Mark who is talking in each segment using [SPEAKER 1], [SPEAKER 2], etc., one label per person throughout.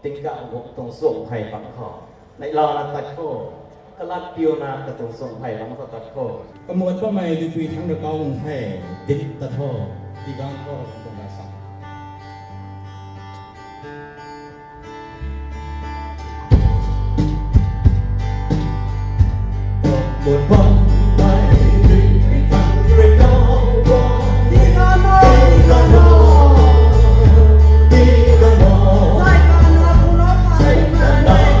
[SPEAKER 1] tình cảm của tổng số thầy bằng họ lại lo là tật khổก็ลัดเปียวนากับตรงส่งไผ่แล้วมันก็ตัดโคกำมวลป้าไม่ดูปีทั้งระกองไผ่ติดตะโทที่ก้างก็ตรงนั้นสักบทบาทไม่ดีไม่ทันเรื่องน้องที่ก้างน้องที่ก้างน้องที่ก้างน้องใส่ก้างน้องผู้น้องใส่ก้างน้อง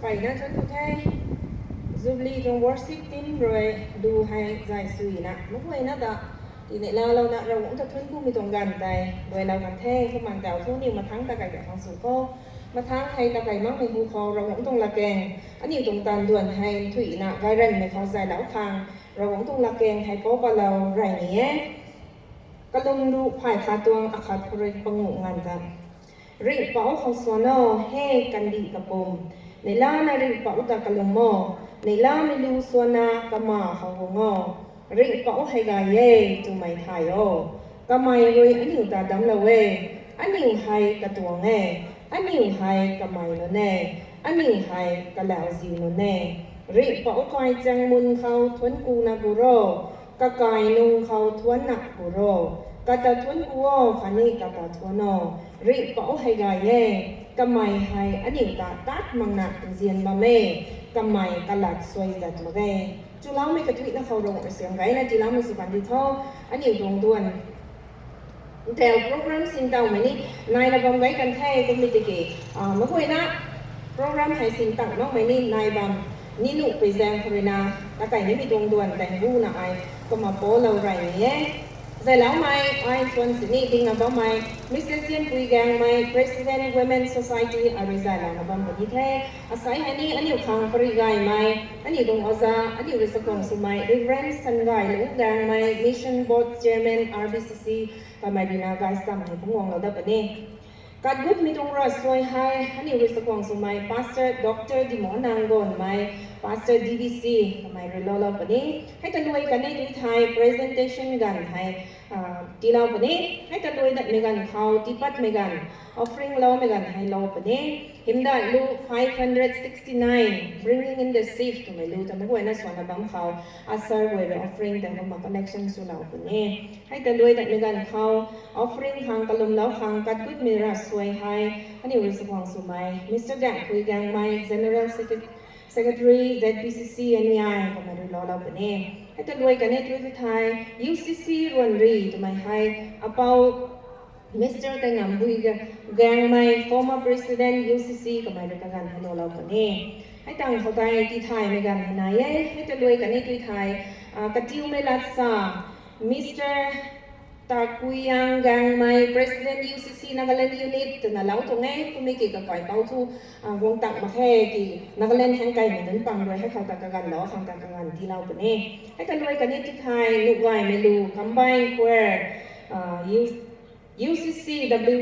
[SPEAKER 2] phải nó cho tụi thay giúp ly trong worship team rồi đủ hay giải suy nè lúc này nó đó thì lại lâu lâu nè rồi cũng thật thân cũng bị tổng gần tại rồi lâu gần thế không mang tàu thu nhiều mà thắng ta cải thắng số cô มาทางไทยตะไคร่มักในภูเขาเราหงตรงละแกงอันนี้ตรงตันด่วนไทยถุยนะไกรันในเขาใส่แล้วคางเราหงตรงละแกงไทยโป๊กเราไรเนี้ยกระลุมดูภายคาตวงอาคาพริปังงงานกันริเป้าเขาสวนอเฮกันดีกระปมในล่านาริเป้าตะกะลุมมอในล่าไม่รู้สวนากะมาเขาหงอริเป้าให้กายเย่จุไม่ไทยโอกะไม่รวยอันนี้ตาดำละเวอันนี้ให้กระตัวแง่อันนี้ให้กะไม่ละแน่อันนี้ให้กะแล้วซิวละแน่ริเป้าคอยจังมุนเขาทวนกูนากุโรกะกายนุงเขาทวนนักกุโรกะตะทวนกูขันนี้กะตะทวนอริเป้าให้กายเย่กะไม่ให้อันนี้ตาตัดมังนักเจียนบะเมกะไม่กะหลัดสวยจัดมะเกจุลาไม่กระทุยนะเขาลงเสียงไงนะจุลาไม่สุพรรณดิท่ออันนี้ตรงด่วนแต่โปรแกรมสิ่งต่างๆนี้นายระบำไว้กันแท้ก็มีตะเกียเมื่อคุยนะโปรแกรมให้สิ่งต่างๆน้องไม่นี่นายบำนี่ลูกไปแซงพรินาตะไก่ไม่มีตรงด่วนแต่งรูนะไอก็มาโป้เราไรเนี่ยใส่แล้วไหมไอส่วนสิ่งนี้ดิ้งนะบ้างไหมมิสเตอร์เซียนคุยแกงไหม President Women Society อะไรใส่แล้วนะบ้างแบบนี้แท้อาศัยอันนี้ข้างปริไกไหมอันนี้ตรงอาซาอันนี้ริสกองสุไหม Reverend สันไกลูกแกงไหม Mission Board Chairman RBCC ก็ไม่ดีนะไกซ้ำให้พวกงเราได้ปะเนี่ยการกุดมีตรงรัสวยให้อันนี้ริสกองสุไหม Pastor Dr. ดิมอนางกอนไหม Pastor DBC ทำไมเราเล่าปะเนี่ยให้ตันด้วยกันในด้วยไทย presentation กันให้ที่เราปะเนี่ยให้ตันด้วยดัดเมกันเขาที่ปัดเมกัน offering เราเมกันให้เราปะเนี่ยหิมได้ลูก569 bringing in the safe ทำไมลูกทำไมกูน่าสวนบังเขา asar เวล offering แต่เขามา connection สุเราปะเนี่ยให้ตันด้วยดัดเมกันเขา offering ทางกลุ่มเราทางกัดกุดมีรัสวยให้อันนี้ริสกองสุไหม Mr. แกงคุยแกงไหม General Secretary ZBCC อันนี้ก็มาดูเราปะเนี่ยให้ตันด้วยกันในด้วยไทย UCC รวนรีทำไมให้ about Mr. กันงามบุยแกงไหม former President UCC ก็มาดูกันให้เราปะเนี่ยให้ตั้งเขาใจที่ไทยในกันไหนให้ตันด้วยกันในด้วยไทยกระจิ้วไม่ลัดซา Mr. Takuyang gang may President UCC Nagaland Unit na lao to ngay kumiki ka kai pau thu wong tak ma khe ki Nagaland hang kai min pang roi hai khau ta ka gan lo khang ta ka gan ti lao pe ne hai kan roi kan ni ti thai lu wai me lu combine where UCCW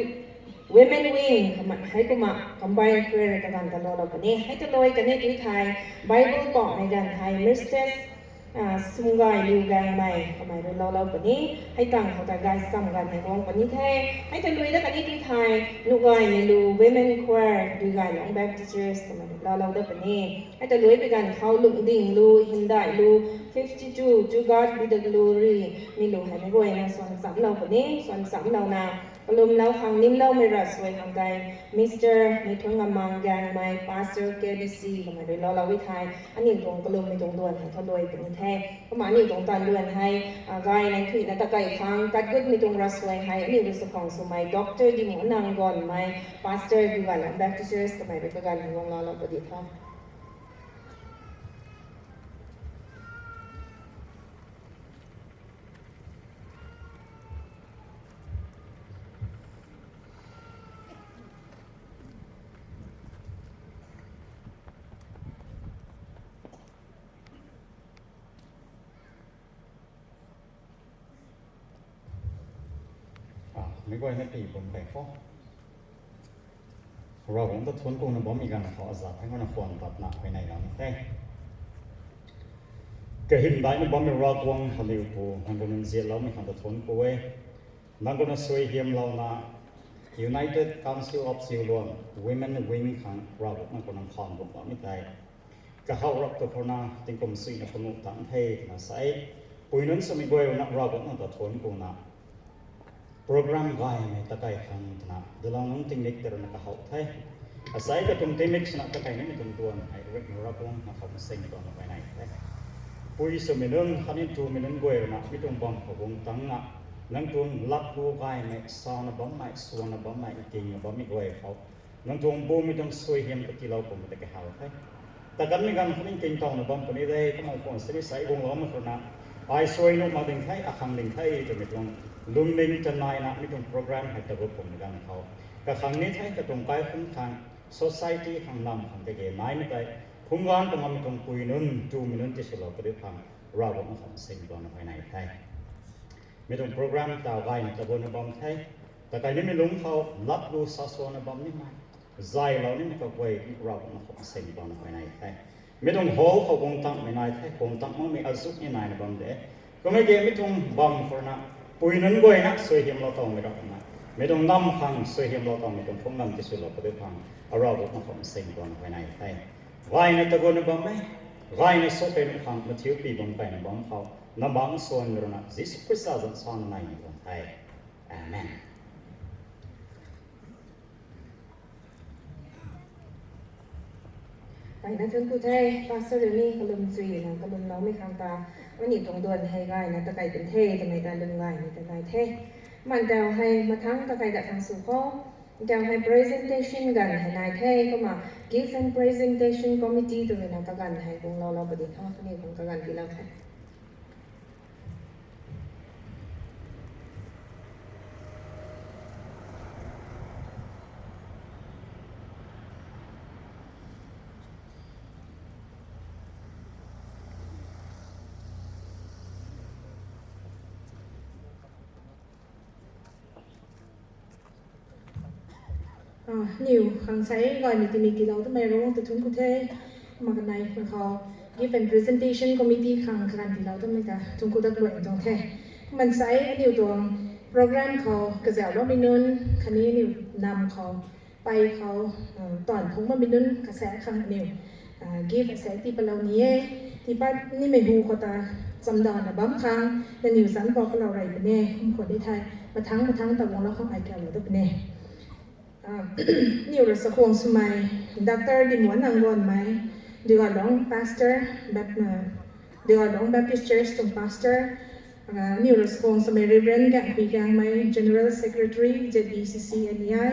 [SPEAKER 2] Women Wing hai ko ma combine where ka gan ta lo pe ne hai kan roi kan ni ti thai Bible ko mai gan hai Mrs. สุ่มไก่ลิวแกงใหม่ทำไมเราปนี้ให้ตั้งเขาแต่ไก่ซ้ำกันในวงปนี้แท้ให้จะลุยแล้วกันนี่ที่ไทยลูกไก่ในลู Women Choir ดูไก่น้อง Baptist ทำไมเราได้ปนี้ให้จะลุยไปกันเขาลุงดิ่งลูหินได้ลู52 To God be the glory มีลูให้ไม่รวยนะส่วนสามเราปนี้ส่วนสามเรานาปลุมแล้วทางนิ่มเล่าไม่รัสวยทางใด Mr. มีทุ่งงามังแกงใหม่ Pastor KBC ทำไมเราวิทายอันนี้ตรงปลุมมีตรงด่วนให้เขารวยปนี้แท้ประมาณนี้ตรงตันเดือนให้ไกด์ในถุยนัตไก่ค้างกัดกุดมีตรงรัสไว้ให้อันนี้รู้สึกของสมัยด็อกเตอร์ดิมอนางกอนไหมพาสเตอร์ดูกันแบปติสต์ก็ไม่เป็นการในวงเราประดิษฐ์ค่ะ
[SPEAKER 3] ไม่ก็ไม่ปีผมไปฟ้องเราผมก็ทวนกูนะบอกมีการขออาสาให้เขาหน้าควงตัดหนักไปในหลังแต่ก็เห็นได้ไม่บอกมีรากวงฮัลโหลกูทางคนนั้นเสียเราไม่ขันตัดทวนกูเว้ยบางคนนั้นสวยเฮียมเรานะ United Council of Ceylon Women Wing ขังเราบางคนนั้นขอนผมบอกไม่ได้ก็เข้ารับตัวเขานะติงกลมสิ่งคนนู้นตั้งเทนะใส่ปุยนั้นสมัยก่อนนักเราผมตัดทวนกูนะprogram gaya में तकाई खान तना दलानों टिंगिक तेरे न कहाव थे असाई का तुम टिंगिक सना तकाई नहीं तुम दुआन है रेक नराकों न खाम सेंग तो न पाई थे पुई समिलन खाने तू मिलन गोय ना मितुम बम खबुं तंगा नंग तुम लक गो gaya में सावन बम में सुवन बम में किंग बम में गोय खाव नंग तुम बो मितुम सोई हिम कति लाव पम तक हाव थे तकन में गन खाने किंग तों न बम पनी दे कमों कौन से साई गों लाव में करना आई सोई नो मादिंग थे अखंग दिंग थे तो मितुमลุมลิงจะนายนะนี่ตรงโปรแกรมให้ตะกุผมกันเขากระครั้งนี้ใช้กระตรงใกล้คุ้มทาง society ข้างนำข้างตะเกียนายไม่ได้พุ่งงานตรงนั้นตรงปุยนุ่นจูมินุ่นที่สุดเราก็ได้ฟังเราบอกมาของสิ่งก่อนภายในไทยมีตรงโปรแกรมดาวไกในตะบนบอมไทยแต่ไกนี่ไม่ลุงเขารับรู้สัดส่วนบอมนี่ไหมใจเรานี่ไม่ก็ไว้เราบอกมาของสิ่งก่อนภายในไทยไม่ต้องโหเขาคงตั้งไม่นายไทยคงตั้งมันไม่อาซุกนี่นายในบอมเดก็ไม่เกี่ยไม่ต้องบอมคนนะปุยนุ่นก็ยังนะสวยเหี่ยมเราต้องไม่รับนะไม่ต้องนำฟังสวยเหี่ยมเราต้องไม่ต้องพุ่งนำที่สุดเราก็ได้ฟังเราบอกมาของสิ่งก่อนภายในไทยไว้ในตะบนบอมไหมไว้ในโซเป็นคำมาเที่ยวปีบอมไปในบอมเขาน้ำบางส่วนเรานะจิสพิซซ่าสอนในบอมไทยอาเมน
[SPEAKER 2] ไปนะท่านผู้ไทยภาษาเรื่องนี้กลุ่มจีนะกลุ่มเราไม่ข้างตาวันนี้ตรงดวนให้ง่ายนะตะไคร้เป็นเททำไมการเดินง่ายในตะไคร้เทมันจะให้มาทั้งตะไคร้ดัดทางสุขจะให้ presentation กันให้นายเทก็มา give and presentation committee ตัวนี้นะตะกันให้วงเราประเดี๋ยวข้าวนี่ของตะกันที่เราให้nhiều hàng sấy gọi mình thì đâu tụi mày đúng từ chúng cụ thể mà cái này mình họ give an presentation committee hàng cái thì đâu tụi mày cả chúng cụ đặc luận trong thế mình sấy nhiều tuần program họ cái dẻo đó mình nên cái này nhiều nằm họ bay họ toàn cũng mà mình nên cái sẽ khăn nhiều give sẽ thì bao nhiêu thì bắtนี่ไม่รู้เขาตาจำดอนนะบ้างครั้งแต่นิวสันบอกเราอะไรเป็นแน่คุณคนได้ไทยมาทั้งแต่วงเราเขาไอเดียเราต้องเป็นแน่nhiều là sắc hồng sumai, doctor đi muốn ăn ngon mai, đi gọi đón pastor, đi gọi đón Baptist Church trong pastor, nhiều là sắc hồng sumai Reverend Gang Huy Gang mai, General Secretary JBCC NEI,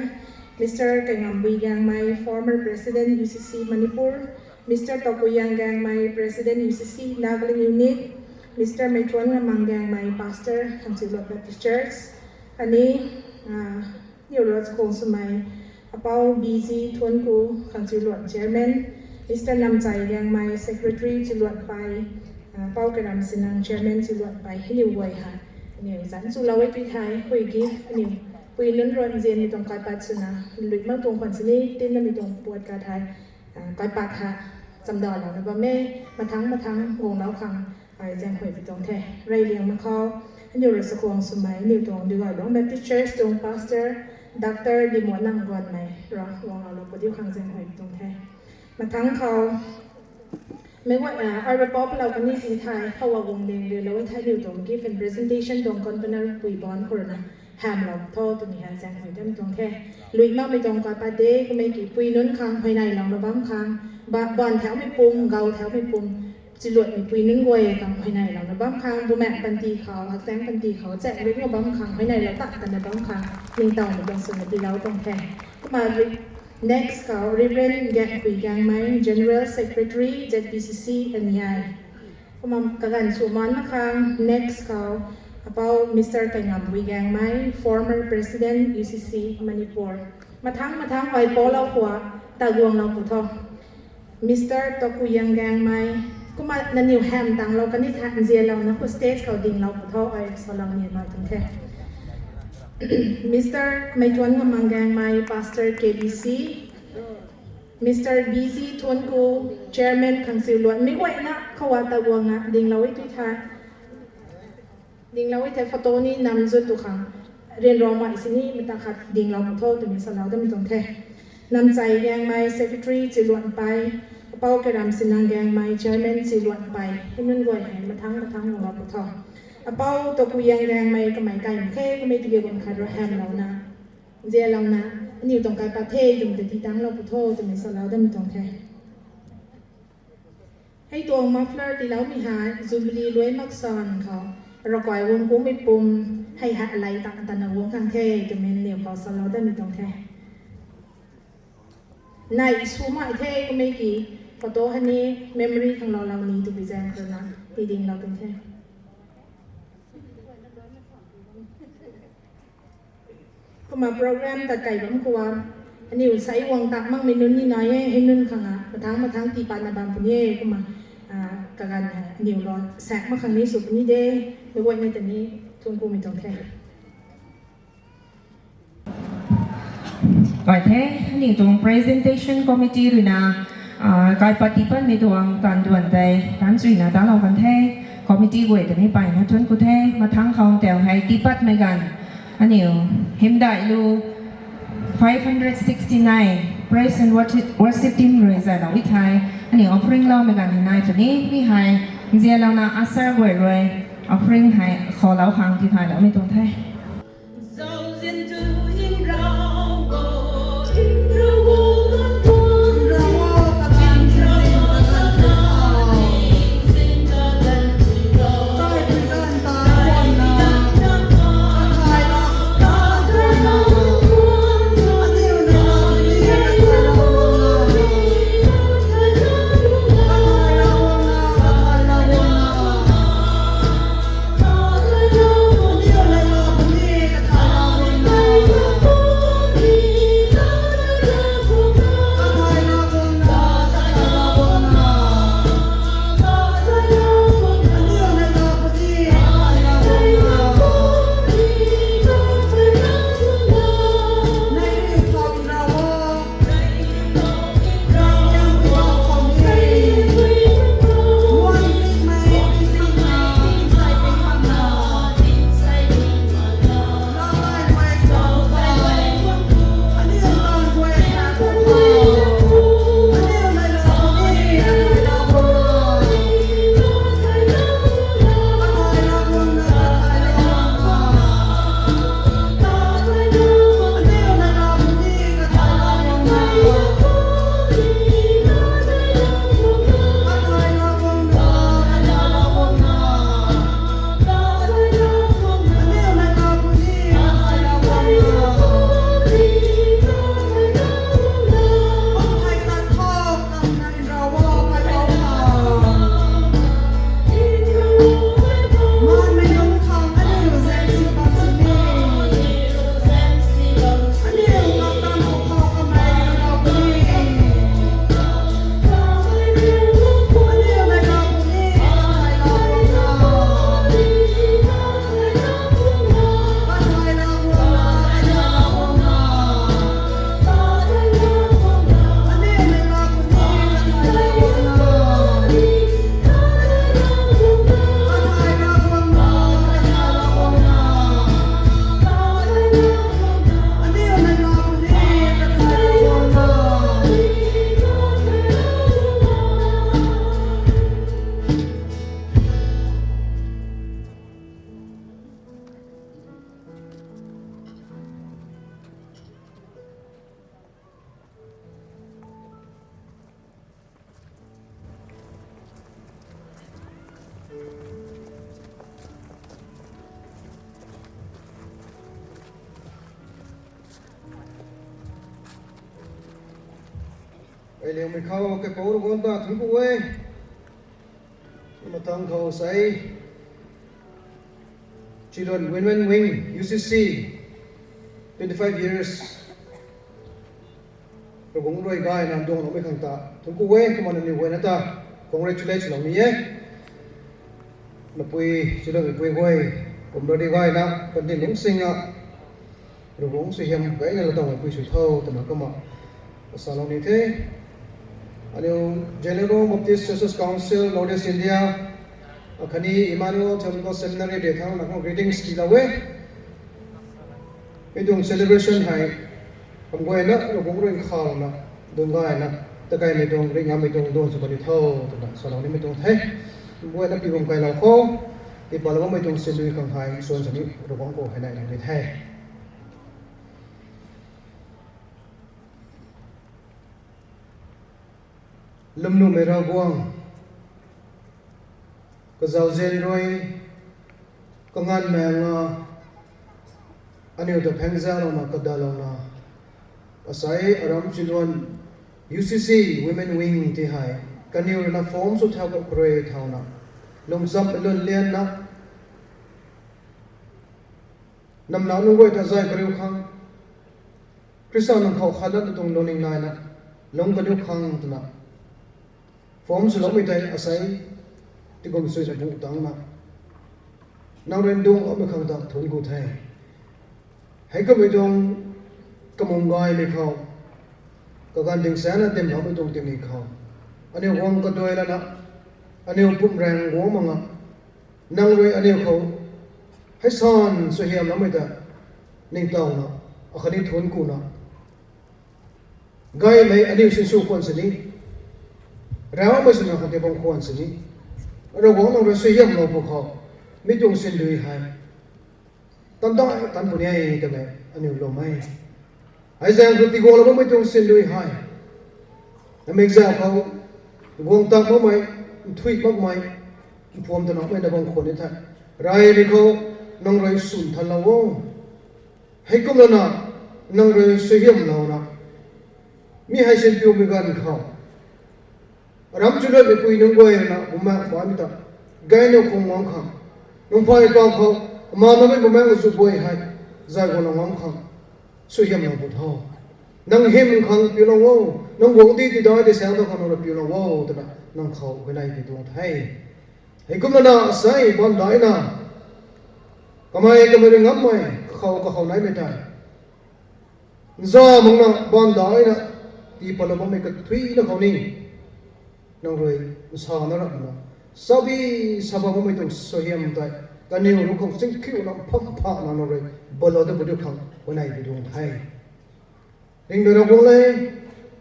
[SPEAKER 2] Mr. Kangam Huy Gang mai, former President UCC Manipur, Mr. Tokuyang Gang mai, President UCC Nagaland Unit, Mr. Maitwan Ngamang Gang mai, pastor Kansilot Baptist Church, ani nhiều là cùng số mai about busy thuần cô khang chỉ luận chairman Mr. Nam Chai Gang mai secretary chỉ luận bài bao cái làm sinh năng chairman chỉ luận bài nhiều vậy ha nhiều dẫn số lâu ấy tuy thái quỳ kia nhiều quỳ lớn luận diện mình tổng cái bát sinh na luyện mang tổng khoản sinh tin là mình tổng buat cái thái cái bát haจำดอนเราในบ้านแม่มาทั้งวงเล้าคังไปแจ้งหวยไปตรงแท้ไรเลี้ยงมาเขาอยู่ในสกุลสมัยนิวตรงดีกว่าดง Baptist Church ตรง pastor doctor ดีหมวนั่งก่อนไหมรอวงเราปฏิบัติคังแจ้งหวยไปตรงแท้มาทั้งเขาไม่ว่าอาร์ป๊อปเราคนนี้ทีไทยเขาว่าวงเดียวแล้วไทยนิวตรง give an presentation ตรงคอนเทนเนอร์ปุยบอลโคโรนาแฮมเราโทษตัวนี้แจ้งหวยตรงแท้ลุยมากไม่ตรงกับปาเต้ก็ไม่กี่ปุยนู้นคังภายในเราเราบ้างคังบอลแถวไม่ปุ่มเกาแถวไม่ปุ่มจิหลวดมีปุยนึ่งวยกับภายในเราบ้างคางบุแม่ปันตีเขาแซงปันตีเขาแจกเรื่องเราบ้างคางภายในเราตัดกันในบ้างคางยิงต่อในบางส่วนที่เราต้องแทนมา next เขา Reverend แกงคุยแกงไหม General Secretary JPCC NEI ก็มากระกันสุมันนะคะ next เขา about Mr. ไก่งามคุยแกงไหม former President UCC Manipur มาทั้งไว้โป้เราหัวตาดวงเราผู้ทองMr. Tokuyang Gang mai kuma na new ham tang lo kan ni than zia lo na ko stage ko ding lo tho ai so lo ni ma tung the Mr. Maitwan Ngamang Gang mai pastor KBC Mr. BZ Thon ko chairman council lo mi wai na khawa ta wa nga ding lo i tu tha ding lo i the photo ni nam zu tu khang ren ro ma isini mi ta khat ding lo tho tu mi so lo da mi tung the Nam Chai Gang mai secretary จิลวนไปเป้ากระดำสินังแกงไม้ chairman จิลวนไปให้นุ่นรวยให้มาทั้งของเราปทเป้าตัวกุยังแกงไม้กับไม้ไก่แค่ก็ไม่ตีเกี่ยวกับคาร์โรแฮมเรานะเจเรานะอันนี้อยู่ตรงกายประเทศอยู่แต่ที่ตั้งเราปทจะไม่สลาวได้มีตรงแท้ให้ตัวมัฟเลอร์ที่เรามีหาจูบิลีรวยมักซอนเขาเราก่อยวงกุ้งไม่ปุ่มให้หาอะไรต่างๆในวงข้างเทจะไม่เหนียวเขาสลาวได้มีตรงแท้ในสูมาเท่ก็ไม่กี่พอโตฮันนี้เมมโมรีของเรานี้ถูกพิจารณานะที่ดิ่งเราเป็นแค่ก็มาโปรแกรมตัดไก่บ้างกว่า
[SPEAKER 4] อันนี้ใส่วงตักมั่งเมนูนี่น้อยให้นุ่นขังอ่ะมาทั้งตีปานบางปุ่นเย่ก็มากันนิวรอแสกมาครั้งนี้สุดนี้เด้หรือว่าในแต่นี้ทุนกูมีตรงแค่
[SPEAKER 2] ก่อนแท้นี่ตรง presentation committee หรือนะการปฏิบัติมีตัวการด่วนใจร้านสุยนะตั้งเรากันแท้ committee เวทนี้ไปนะทุนกูแท้มาทั้งเขาแต่ให้ตีปัดไม่กันอันนี้เห็นได้รู้569 praise and worship team เลยใจเราวิทัยอันนี้ offering เราไม่กันเห็นได้ตัวนี้มีให้เจ้าเรานะอาศัยเวทเลย offering ให้ขอเราครั้งที่ไทยแล้วไม่ตรงแท้
[SPEAKER 1] ai liang mi khao ke ko ro gon ta thun ku we ma tang khao sai children women wing UCC 25 years ro gong roi gai nam dong no me khang ta thun ku we ko man ni we na ta congratulations long mi ye na pui children pui goiผมเราได้ไว้นะเป็นที่หลงสิงอ่ะหรือหลงสิเฮียมไว้ในเราต้องไปสุดเท่าแต่มันก็มาสารนิเทศอันนี้ General Baptist Churches Council Northeast India คันนี้ Emmanuel Theological Seminary เดี๋ยวทางนัก greetings ที่เราเว้ไปดู celebration ให้ผมก็เห็นนะเราคงเรื่องข่าวนะดูง่ายนะแต่ใครไม่ตรงเรื่องงานไม่ตรงโดนสุดที่เท่าแต่สารนี้ไม่ตรงเท่ผมก็เห็นนะพี่ผมใครเราเขาที่พอเราไม่ตรงเส้นลุยของไทยส่วนสนิทเราบ้องโก้ให้ได้ในไทยลมนุ่มเอรากวงก็เจ้าเจนรวยก็งานแมงอันนี้ตัวแพงจ้าเรานะก็ดาเรานะอาศัยอารมณ์จินวัน UCC Women Wing ที่ไทยกันอยู่ในฟอร์มสุดท้ายกับครูเท่านั้นลงซ้ำเป็นเรื่องเลี้ยนนะนำหนาวนุ่งไว้ถ้าใจกระเรียวขัง คริสต์นังเขาขัดนั่นตรงโดนิงนายนะลงกันยุคขังตัวนะฟอร์มสลบไม่ได้อาศัยที่กรมสุริยะบุตรตังนะนางเรนดงเอาไปขังตักทนกูแทงให้ก็ไม่ตรงกำมงกายไม่เขาก็การดึงแสนเต็มเขาไม่ตรงเต็มนี้เขาอันนี้วงก็ด้วยแล้วนะอันนี้ปุ่มแรงหัวมังอ่ะนางเรนอันนี้เขาให้ซ่อนสวยงามแล้วไม่ได้นิ่งเต่านะอาคดีทนกูนะไงไม่อันนี้สิ่งสู้ควรสินี้เราไม่สนับสนุนบางควรสินี้เราหวังเราสวยงามเราพวกเขาไม่จงสิ้นด้วยหายตั้งตั้งปุญญาอีกแต่อันนี้เราไม่ไอ้แสงปฏิโกเราไม่จงสิ้นด้วยหายแต่ไม่แจ้งเขาวงตักมากไหมทุยมากไหมพวมตระหนักไม่ได้บางคนนี่ท่านรายนี้เขานั่งรายสุนทรเราให้กุมแล้วนะนั่งรายสวยงามเรานะมีให้เส้นผิวมีการเขารำจุดเลยปุยนึงไว้นะผมมาบ้านตาไกเนี่ยคงมองเขาน้องพ่อไอ้ก้าวเขามาโนไม่ผมแม่ก็สุบวยให้ใจคนละมองเขาสวยงามเราบุตรเขานั่งเห็นเขาผิวเราว้าวนั่งวงดีที่ได้แต่เสียงตัวเขาเราผิวเราว้าวแต่นั่งเขาไปไหนไปตรงไทยให้กุมแล้วนะใส่บ้านได้นะก็ไม่ได้งับไม่เขาไหนไม่ได้จ้ามึงนะบ้านได้นะที่พลบไม่กระทุยนะเขานี่นั่งเลยสานะนะสาบีสาบไม่ต้องสวยงามได้กันนี่เราคงสิ่งคิวนะพับผ้านั่งเลยบอลเราได้บุตรเขาวันไหนไปตรงไทยเรื่องเดินเราเลย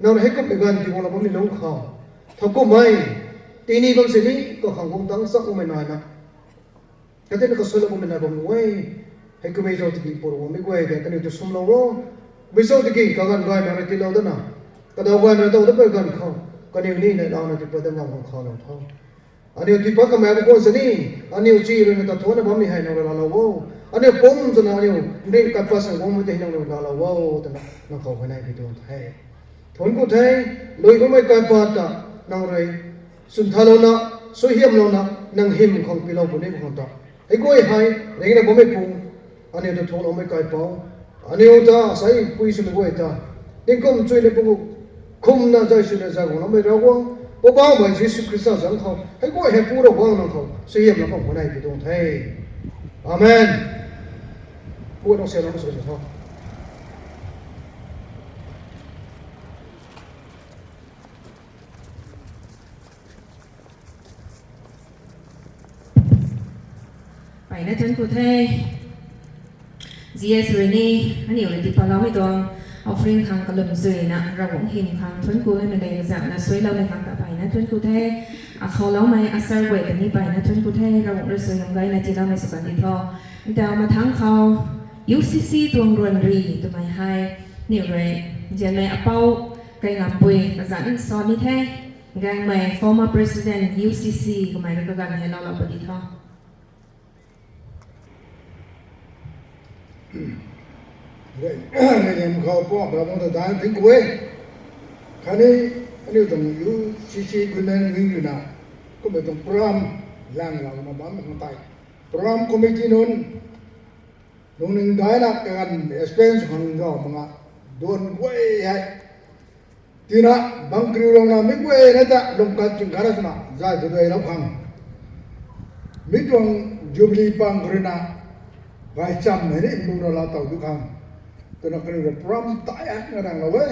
[SPEAKER 1] นั่งให้กับไปกันที่เราไม่ลงเขาถ้าก็ไม่ทีนี้บางสิ่งนี้ก็ขังคงตั้งสักไม่นานนะก็แต่ก็สลบไม่นานบางเว้ยให้ก็ไม่ชอบที่กี่ปวดหัวไม่เว้ยแต่กันนี่จะสมเราไม่ชอบที่กี่ก็กันไว้มาที่เราด้านหน้าก็เราไว้มาตัวได้ไปกันเขาก็นี่นี่ในเราเนี่ยที่ประเด็นของเขาเราเท่าอันนี้ที่พักกับแม่บุคคลสินี่อันนี้จีเรื่องตัดทวนบ่มีให้เราเราว้าวอันนี้ผมจะนั่งอยู่เรื่องกับภาษาผมไม่ได้ให้เราเราว้าวแต่นั่งเขาไปไหนไปตรงไทยทนกูไทยโดยก็ไม่การปาตานั่งเลยสุนทรเรานะสวยเหี้ยมเรานะนั่งหิมของพี่เราคนนี้ของตาไอ้ก้อยให้เรื่องนี้ผมไม่ปูอันนี้จะทนเราไม่การเป่าอันนี้อุตส่าห์ใส่ปุยสมุนไพรตาเด็กก็ช่วยในพวกคุมน่าใจสุดในใจของเราไม่ระวังพวกบ้าเหมือนยิสุคริสต์สังเขาให้ก้อยให้ปูระวังนั่งเขาสวยเหี้ยมเราของคนไหนไปตรงไทยอาเมนพูดต้องเสียน้ำสุดท้าย
[SPEAKER 2] ไปนะจนกูเท่จีเอสเรนี่อันนี้เลยที่พอเราไม่ต้องเอาฟริงทางกระลมสื่อนะเราหวังเห็นทางจนกูเลยมันได้จากนะสวยเราในทางกลับไปนะจนกูเท่เขาแล้วไม่อาศัยเวกันนี้ไปนะจนกูเท่เราหวังเรื่องสวยยังไงนะจีเราไม่สบายดีพอแต่เอามาทั้งเขาUCC ตัวรวนรีตัวไม่ให้เนี่ยเลยเจนไม่เอาเป้าไกลลำปุยกระสันสอนนี่แท้ไงไม่ former president UCC ก็ไม่ได้กันให้เราปฏิทอ
[SPEAKER 5] เนี่ยเขาพวกเราต้องการถึงกูเองคราวนี้อันนี้ต้องอยู่ชี้ๆกูนั่นวิ่งอยู่นะก็ไม่ต้องพร้อมล่างเรามาบ้านมันตายพร้อมคอมมิชชั่นนู้นหนึ่งได้ละกันเอ็กซ์เพรสของเรามึงอ่ะโดนเว้ยให้ทีน่ะบางครั้งเราไม่เว้ยนะจ๊ะลงกันจึงการสนะใจจะได้รับฟังมิตรวงจูบลีปังกรีน่ะไว้จำให้ได้ดูเราเต่าทุกครั้งแต่นักเรียนพร้อมตายอ่ะนั่นเราเว้ย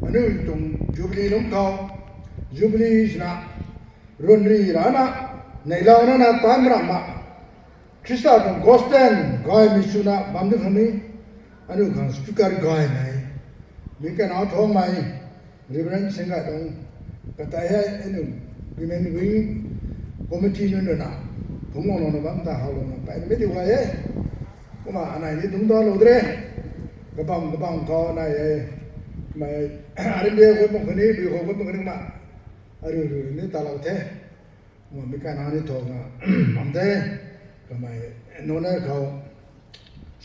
[SPEAKER 5] อันนี้ตรงจูบลีน้องเขาจูบลีชนะรุนรีร้านะในเรานั้นตามรักมาคริสต์ตรงกอสเทนกายมิชุนะบัมดึกฮันนี่อันนี้ขังสปีกเกอร์กายไหมมีแค่น้าท้องไหมรีเบรนสิงห์ตรงกระต่ายให้อันนี้วิเมนวิ่งคอมมิชชั่นนะผมมองเราบ้างตาเขาลงไปไม่ดีกว่าเอ๊ะก็มาอันไหนที่ตุ้งตาลุดเลยกระบังเขาไหนเอ๊ะไม่อะไรเดียวคนบางคนนี้ดูคนบางคนนี้มาอะไรนี่ตาเราเท่มันไม่การหาที่ท้องอ่ะมันเท่ก็ไม่โน่นเขา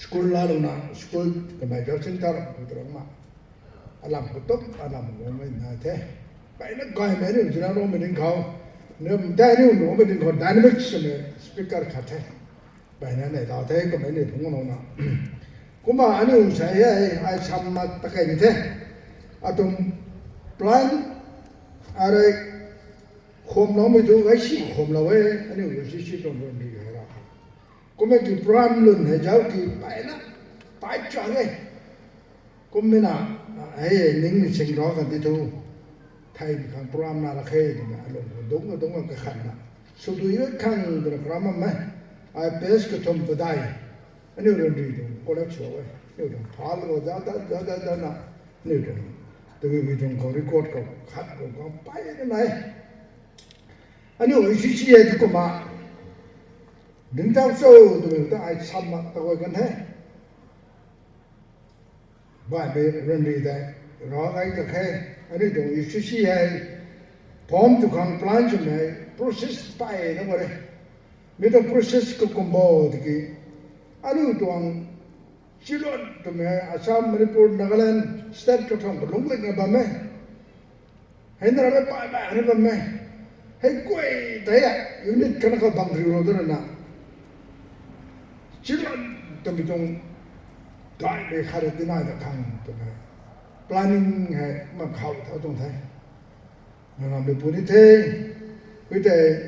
[SPEAKER 5] สกุลลาลงนะสกุลก็ไม่จะสิ่งต่างๆตัวมาอารมณ์ก็ตกอารมณ์ก็ไม่น่าเท่ไปนักกายไม่ได้จุดนั้นเราไม่ดึงเขาเนื้อมันได้นี่หนูไม่ดึงคนไดนามิกส์เนี่ยสปีกเกอร์ขัดเท่ไปนั่นเนี่ยเราเท่ก็ไม่ได้ผมก็น้องนะ kuma anu saya ai sama takai ni teh atom plan are khom lo mi tu ai si khom lo we anu si tong ron ri ra kuma ki plan lun he jau ki pai na pai cha ge kuma na ai ning mi sing ro kan ti tu thai kan plan na la khe ni na lo dong ka khan na su du yo kan dra ram ma ai pes ke tom badai anu ron ri tu ko la chwa we yo dong phal lo da na ni dong từ vì trong có record có khát có bay cái này anh ấy chỉ chỉ thì có mà đứng trong sâu từ người ta ai xăm mặt tao coi cái thế vài bề rừng đi đây rõ cái thế anh ấy trong chỉ chỉ hay phom từ khang plan cho này process bay nó vậy mấy cái process có combo thì cái anh ấy trong chỉ luôn tụi mình Assam, Manipur, Nagaland, state cho thằng lúng lịch là bầm ấy, hay là nó bại bại nó bầm ấy, hay quay thế à, unit cái nó có bằng rìu rồi đó là chỉ luôn tụi mình trong đại để khai được cái này là thằng tụi mình planning hay mà khảo theo trong thế, nó làm được bốn thế, bây giờ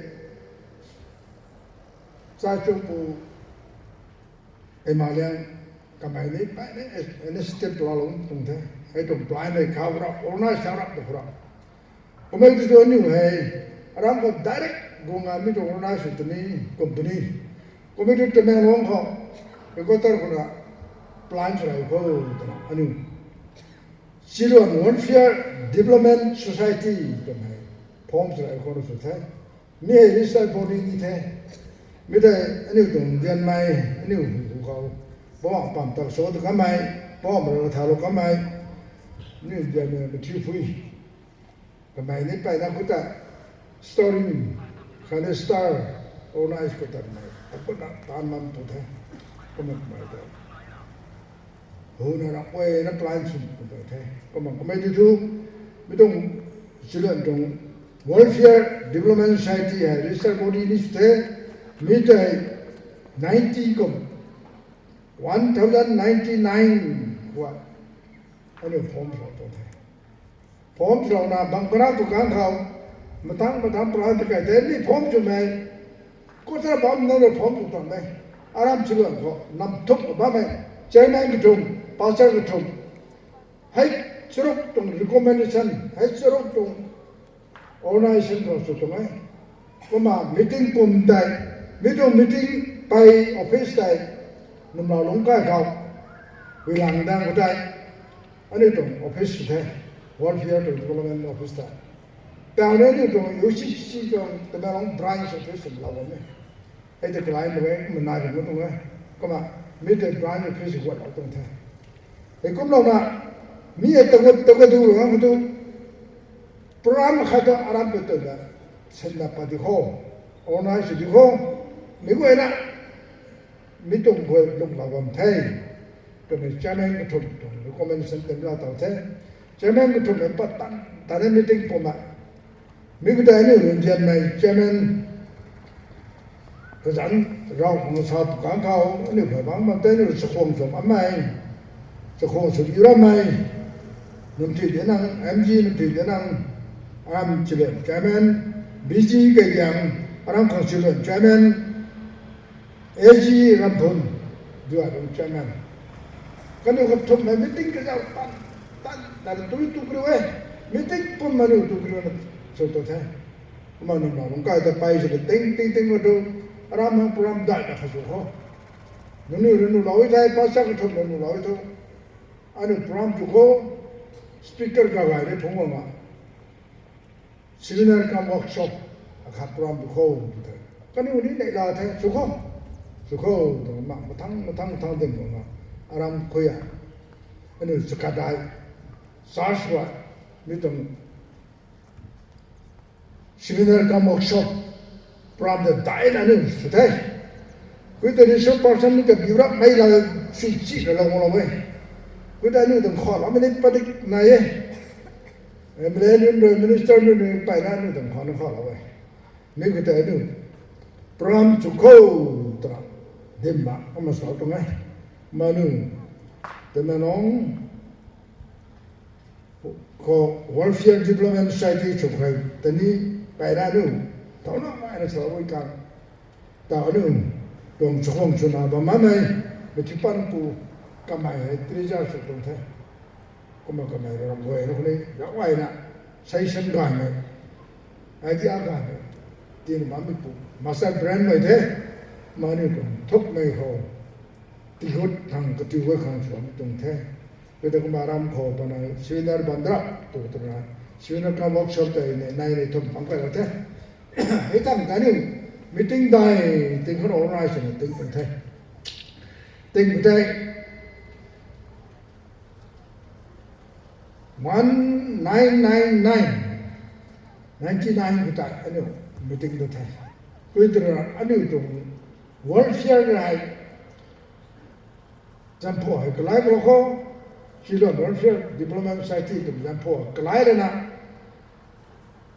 [SPEAKER 5] ra trong bộ em mà liền cái này này phải đấy, nó step to luôn tung thế, hay tung plan này khảo ra, organize khảo ra được rồi. Còn mấy cái chỗ như vậy, anh có direct gồm là mấy chỗ organize tự nhiên company, còn mấy cái chỗ mình không có, cái có tao có plan cho này có anh em, chỉ là Welfare Development Society cái này, form cho này có được thế, mấy cái sai body như thế, mấy cái anh em dùng tiền mai, anh em cũng có bỏ bằng tờ số từ cái máy bỏ mà nó tháo cái máy như giờ mình chịu phui cái máy này phải làm cái ta storing cái này star organize cái ta này có đặt tan mắm thôi thế có một máy đó hồi nào quay nó plan xuống cái thế có một cái máy thứ mấy đồng chỉ là trong Welfare Development Society hay research body như thế mấy cái 90 cộng 1099 what anh em form rồi thôi form rồi là bằng cái nào cũng càng khâu mà thằng plan cái thế này form cho mày có thể bảo nó là form của tụi mày aram chỉ là có nằm thúc của ba mày chơi này cái thùng bao giờ cái thùng hay sửa trong recommendation hay sửa trong organization rồi tụi mày có mà meeting cùng tại meeting by office tại nằm nào lúng cái không vì làm đang có trái anh ấy trong office thế Welfare Development Office ta đào đấy thì trong yếu sĩ trong tụi nó lúng branch office là vậy hay là cái này vậy mình nói được không ạ có mà mấy cái branch office quật ở trong thế thì cũng đâu là mi ấy tao cóดูkhông tu program khai thác Arab betul là sinh là phải đi ho organize đi ho mấy cái này mấy trong người lúc nào còn thấy tụi mình cha mẹ cái thùng tụi con mình sinh ra tàu thế cha mẹ cái thùng này bắt tan ta nên meeting của bạn mấy cái này người dân này cha mẹ cái dẫn rau không sao quảng cáo nếu phải bán mà tới rồi sẽ không dùng ấm mày sẽ không sử dụng mày nông thủy điện năng mg nông thủy điện năng am chỉ luyện cha mẹ bg cái dạng am không chỉ luyện cha mẹ AG Rampun dua orang chairman. Kan dia kata thum meeting ke jauh tan dari tu kru meeting pun malu tu kru na soto tha. Manu na long kai ta pai se ting tu ram hang program da na khasu ho. Nunu loi thai pa sa ke thum nunu loi tu. Anu program tu ko speaker ka gai de thong ma. Seminar ka workshop akhat program tu ko. Kan ni nei la tha su ko suko to ma thang den ma aram khoya anu sakadai sashwa mitom seminar ka workshop from the dai anu sutai kui te ni so person ni ka biura mai la chi la ngolo mai kui da nu dong kho la me ni padik na ye minister ni pai na nu dong kho la wai ni ku te nu pram suko tra Demba, apa soal tu ngai? Manu, แต่แม่น้องก็ welfare development society ชุกใครแต่นี้ไปได้นู่นตอนนั้นไม่ได้สอบกันแต่อันนู้นตรงช่องชนะบ้ามันไม่ที่ปันปูก็ไม่ให้ตรีจ้าสุดตรงเท่ก็มาก็ไม่ได้รำไว้แล้วคนนี้อยากไว้นะใช้ฉันกันไหมไอ้ที่อาการเนี่ยที่นี่มันไม่ปูมาใส่แบรนด์ไม่เท่มาเนี่ยตรงทุกไม่เขาที่เขาทางก็ที่เขาข้างสวนตรงเท่ก็ต้องมารำขอปนชีวิตนั้นบันดาตัวตรงนั้นชีวิตนั้นก็วอร์กช็อปแต่ในในทุกฝั่งไปแล้วเท่ให้ตั้งแต่นี้meetingได้ติงเขาออนไลน์ใช่ไหมติงเป็นไทยติงเป็นไทย1999ก็ได้อันนี้meetingเป็นไทยคุยตรงอันนี้ตรง welfare ได้จำพวกกลายเป็นเขาคิดว่า welfare development society ตรงจำพวกกลายเลยนะ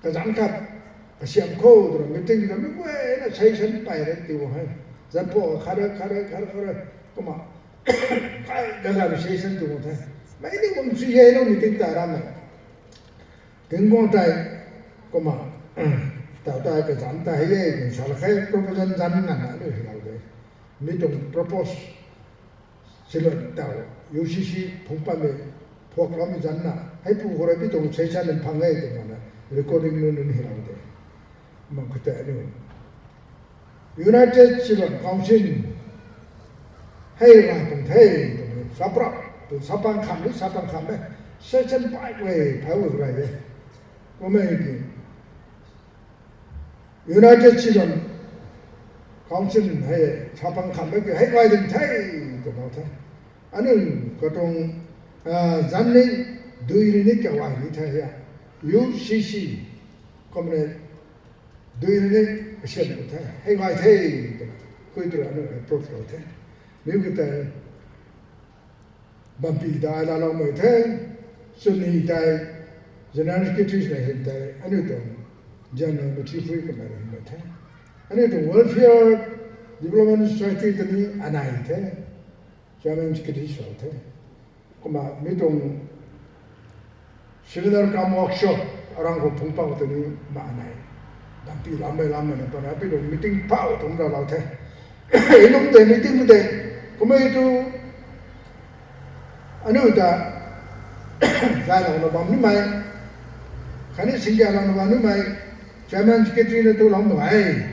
[SPEAKER 5] ก็จำครับเสียงโคตรไม่ถึงไม่เว้ยนะใช้ฉันไปเลยดีกว่าให้จันพอขาดก็มาใครก็ได้ใช้ฉันตัวเท่ไม่ได้ผมชี้ให้เราไม่ถึงแต่ละมันถึงมองใจก็มาแต่แต่ก็จันแต่ให้ยังชาลใคร proposal จันนั่นนะด้วยเราเลยไม่ต้อง propose สิลแต่ UCC ผมไปไม่พวกเราไม่จันนะให้ผู้คนไม่ต้องใช้ฉันเป็นพังให้ตรงนั้นนะ recording นู่นนี่เราเลยมันก็แต่เนี่ย United Children Council ให้มาตรงเท่ตรงนี้สับปะตัวสับปังคำหรือสับปังคำไหมเซสชั่นไปเลยแพ้อะไรเลยก็ไม่ดี United Children Council ให้สับปังคำไม่ให้ไว้ถึงเท่ตรงนั้นเท่อันนี้ก็ตรงจันนี่ดูอีนี่ก็ไว้ที่เท่ UCC ก็ไม่ดูนี่เชื่อมกันให้ไว้เท่คุยตัวนั้นโปรโมทเท่นี่ก็แต่บัมปีได้แล้วไม่เท่สุนีได้เจเนอเรชั่นที่ไหนเห็นได้อันนี้ตรงเจเนอเรชั่นที่ก็ไม่เห็นเท่อันนี้ตรง welfare development society ตัวนี้อันไหนเท่เจเนอเรชั่นที่สองเท่ก็มาไม่ตรงสิ่งนั้นก็มาworkshop orang ko phungpa ko tani ma nai dam pi lam na pa na pi do meeting pa thong da law the enum de meeting de ko me tu anu da ga la no bam ni mai khani sing ga la no bam ni mai chairman secretary ne tu long mai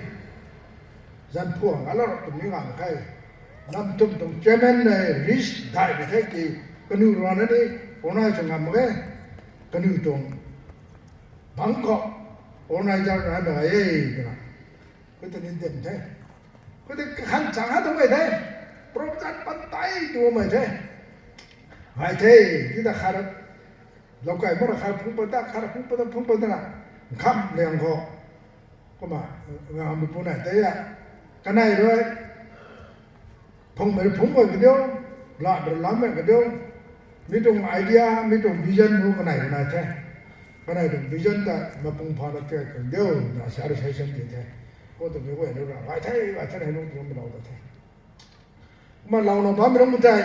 [SPEAKER 5] zan phu ngala ro ni ga khai nam tum tum chairman ne risk dai de the ki kanu ro na ni ona chang ga ma ge kanu tong Bangkok, orang ajar ada kena. Kita ni dem teh. Kita kan sangat tu mai Program pantai tu mai Hai kita harap. Lokai mana harap pun pada nak. Kam leang ko. Koma ngam pun ada ya. Kanai doi. Pung ke dia. Lah berlam ke dia. Mitung idea, mitung vision tu kanai teh. Karena itu vision tak mampu pada kerja dia, nak cari session dia. Kau tu ni kau ni orang, macam ni orang tu orang lau dah. Mana lau nak paham orang muda.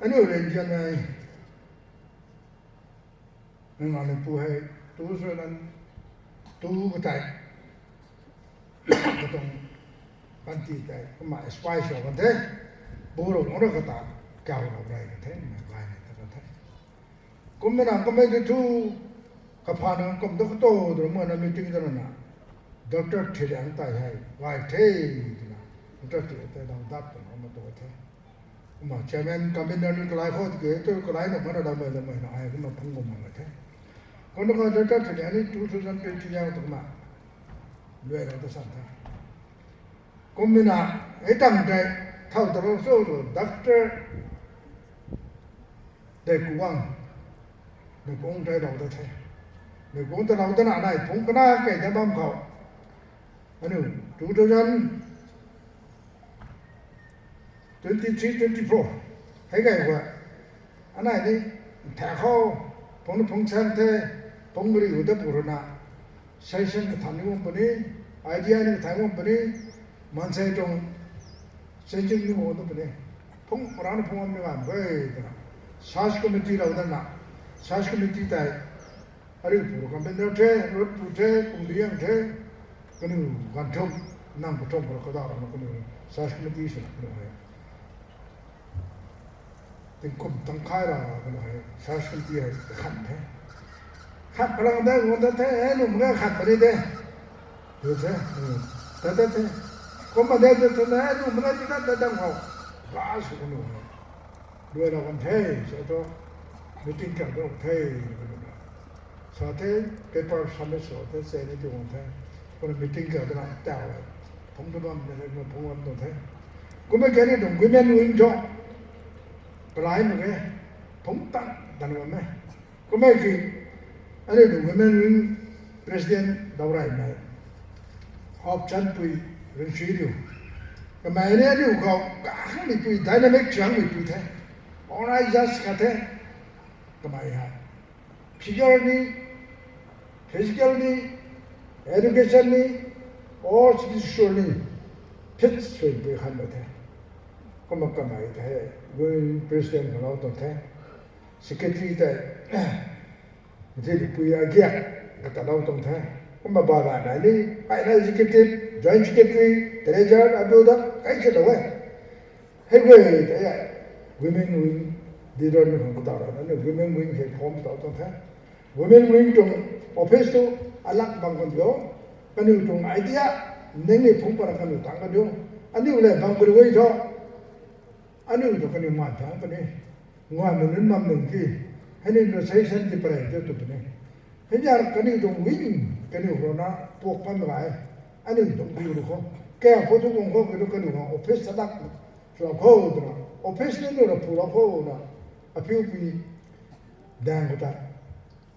[SPEAKER 5] Anu orang jangan. Nengan ni puhai, tu soalan, tu muda. Katong panti dah, kau spice orang dah. Borong orang kata kau orang lain dah. Kumena kami itu kapan kami tu tu rumah nama meeting tu na, doktor tidak hantar hai, wai na, doktor tidak hantar pun kami tu tu. Kami chairman kami ni kelai hot ke itu kelai nak mana dah mana hai, kami punggung mana tu. Kalau kau doktor tidak ni 2020 yang tu kami, dua ratus santai. Kumena hitam dah tahu terus tu doktor dekuang. Người cũng thay đầu ta thay, người cũng thay đầu ta nào này cũng có na cái ta băm khẩu, anh em chủ tịch dân 23-24 thấy cái gì vậy, anh này đi thẻ kho, phong sen thế, phong người yêu đất bùrọ̀ na, xây dựng cái thành công bên này, idea này thành công bên này, man xây trong xây dựng những hồ đó bên này, พงร้านพงไม่ว่าเว้ยนะซาสคอมมิตี้เราดันนะซาสคอมมิตี้แต่อะไรผู้รู้กันเป็นเรื่องเท่รถผู้เท่กุมเดียงเท่ก็นู่นกันทุ่มนั่งผู้ทุ่มเราก็ได้เราก็นู่นซาสคอมมิตี้สินะนู่นเลยถึงคุมตั้งค่ายเราก็นู่นเลยซาสคอมมิตี้ขันเท่ขัดพลังได้คนเท่นู่นมันก็ขัดไปได้ดูสิแต่ก็มาได้แต่ไหนนู่นมันก็จะได้แต่หัวลาสุกันนู่นด้วยเราคนเท่ใช่ตัวมิติ้งกันเราเท่กันนู่นสาธิตเปเปอร์ซัมเมอร์สอดเซ็นในจุดนั้นคนมิติ้งกันกันแต่ว่าผมตัวนั้นเนี่ยผมว่าตัวเท่ก็ไม่แค่นี้ตรงกุญแจวิ่งจ่อกลายมาเลยผมตั้งว่าไหมก็ไม่คืออันนี้ตรงกุญแจวิ่งประธานดาวไร่ไหมออปชั่นปุยเรื่องชีวิตก็ไม่เนี่ยดูเขาข้างในปุยไดนามิกจังมีปุยเท่ออนไลน์จัสกันเท่ก็ไม่ฮะsecurity physically educationally or spiritually fit ส่วนไปขันมาเท่ก็มันก็ไม่เท่เว้ย president ของเราต้องเท่ secretary แต่ที่ปุยอาเกียก็แต่เราต้องเท่ก็มาบอกว่าไหนนี่ไปไหน executive joint secretary treasurer อะไรต่างๆใครจะรู้ให้เว้ยแต่ women wing ดีดอนของกูตาเรานั่น women wing เหตุผลต่อต้องเท่ women wing ตรง office ตัวอลักบางคนเดียวกันอยู่ตรงไอเดียนั่งในพุ่งปรากันอยู่ต่างกันเดียวอันนี้เลยบางบริเวณท่ออันนี้ตัวกันอยู่มาทางกันนี่งานมันนั่นมันหนึ่งที่ให้นี่เราใช้เส้นที่ประเดี๋ยวตัวนี้เห็นอย่างกันอยู่ตรงวิ่งกันอยู่เรานะพวกพันหลายอันนี้ตรงวิวดูเขาแก้พอทุกคนเขากันอยู่ของ office สลักเราพูดนะ office นี่เราพูดเราพูดนะอภิวปีแดงก็ได้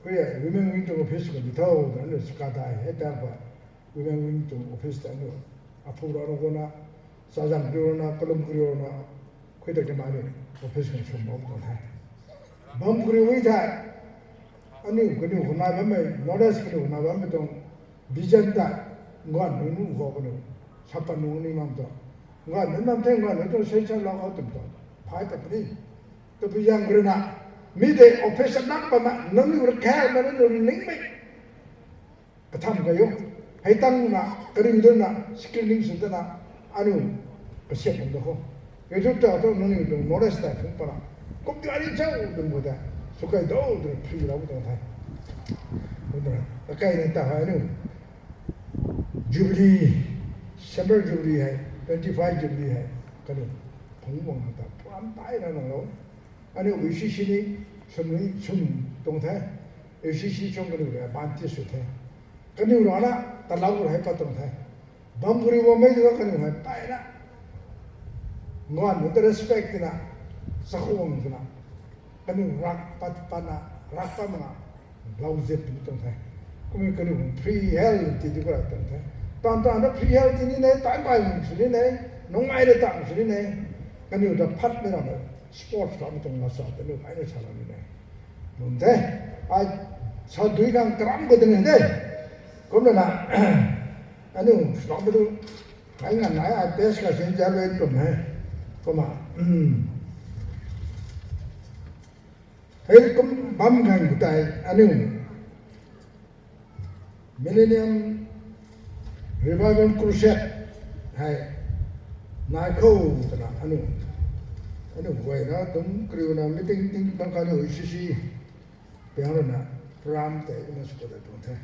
[SPEAKER 5] เฮ้ยวิมวิ่งตรง office กันอยู่เท่านั้นเลยสกัดได้ให้แดงกว่าวิมวิ่งตรง office แต่เนี่ยอภิวเราคนนะสาจังดูนะกลุ่มกลุ่มนะคุยแต่กันมาเนี่ย office กันชมบอกกันให้บางกลุ่มวิธีอันนี้กันอยู่คนนั้นแบบไม่ knowledge กันอยู่คนนั้นแบบไม่ต้อง vision ได้งานนู้นก็กันอยู่ชับปนู้นนี่มันต้องงานนั้นมันเท่งานนั้นต้องใช้เราเอาตึงต้องพายกับนี่ตัวพิจารณามีแต่ office นักประมาณนั่นอยู่แค่มันนั่นอยู่นิ่งไม่กระทำกันอยู่ให้ตั้งนะกระดิ่งด้วยนะสกิลลิ่งสุดนะอันนี้ก็เสียมันดูเขาเดี๋ยวจะเอาตัวนั่นอยู่ตรง knowledge ได้ถึงปะนะก็ที่อันนี้เจ้าดึงหมดเลยสุขัยโดดเลยฟรีเราต้องทำหมดเลยแล้วใครเนี่ยตาหายนู่น jubilee summer jubilee ให้25 jubilee ให้กันนี่ผมมองตาพร้อมตายแล้วน้องอันนี้วิชินี่สมุนชุ่มตรงแท้วิชิชงกันอยู่เลยบ้านที่สุดแท้กันอยู่ร้อนละตะเล่าก็ให้ปัดตรงแท้บางบริวารไม่ได้กันอยู่ให้ไปนะงอนมันจะ respect นะสักคนนะกันอยู่รักปัดปันนะรักปันนะเราเจ็บตรงแท้ก็มีกันอยู่ free health ที่ดีกว่าตรงแท้ตอนนั้น free health ที่นี่เนี่ยตายไปมันสุดนี่เนี่ยน้องไอ้เด็กต่างสุดนี่เนี่ยกันอยู่จะพัดไม่ได้เลยสปอร์ตเราไม่ต้องมาสอบแต่ลูกไอ้เนี่ยชาลานี่เนี่ยนุ่มเด้ไอ้ชาวดุยกันกรัมก็ตึงเด้ก็เลยนะอันนี้เราไปดูไอ้งานไหนไอ้เพสก็เสียใจเลยตรงนี้ก็มาเฮ้ยก็บัมกันกูตายอันนี้ Millennium Revival Crusade ให้นายเข้าตนะอันนี้อันนี้ไว้นะตรงคริวนะมิติ้งบางครั้งเราอิชิเปียโนนะพรามแต่ก็ไม่สุดเลยตรงนี้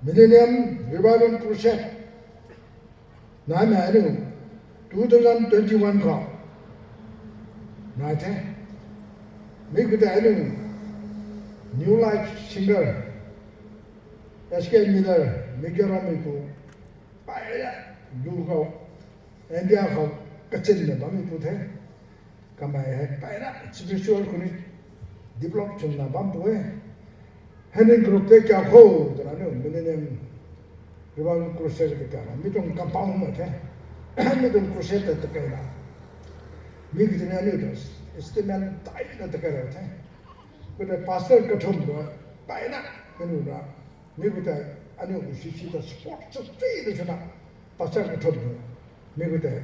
[SPEAKER 5] Millennium Revival Crusade นายแม่นี่2021ก็นายแท้มีก็ได้นี่ New Life Singer S.K. Miller มิเกลรามิโกไปแล้วดูเขาอินเดียเขากระชินเลยบ้างมีพูดแท้ก็ไม่ให้ไปแล้ว spiritual คนนี้ develop จนน่ะบ้างตัวเห็นกรุ๊ปเด็กเขาตอนนั้นไม่ได้เนี่ยหรือว่าครูเซตก็ได้ไม่ต้องกำปั้นมาแท้ไม่ต้องครูเซตตะเกียบมีกิจเนี่ยนี่ด้วยสติมันตายตะเกียบแท้เว 그때 pastor 같은 거 빠이나 그누나 미국에 아니 우시시다 스포츠 트레이드 주나 pastor 같은 거 미국에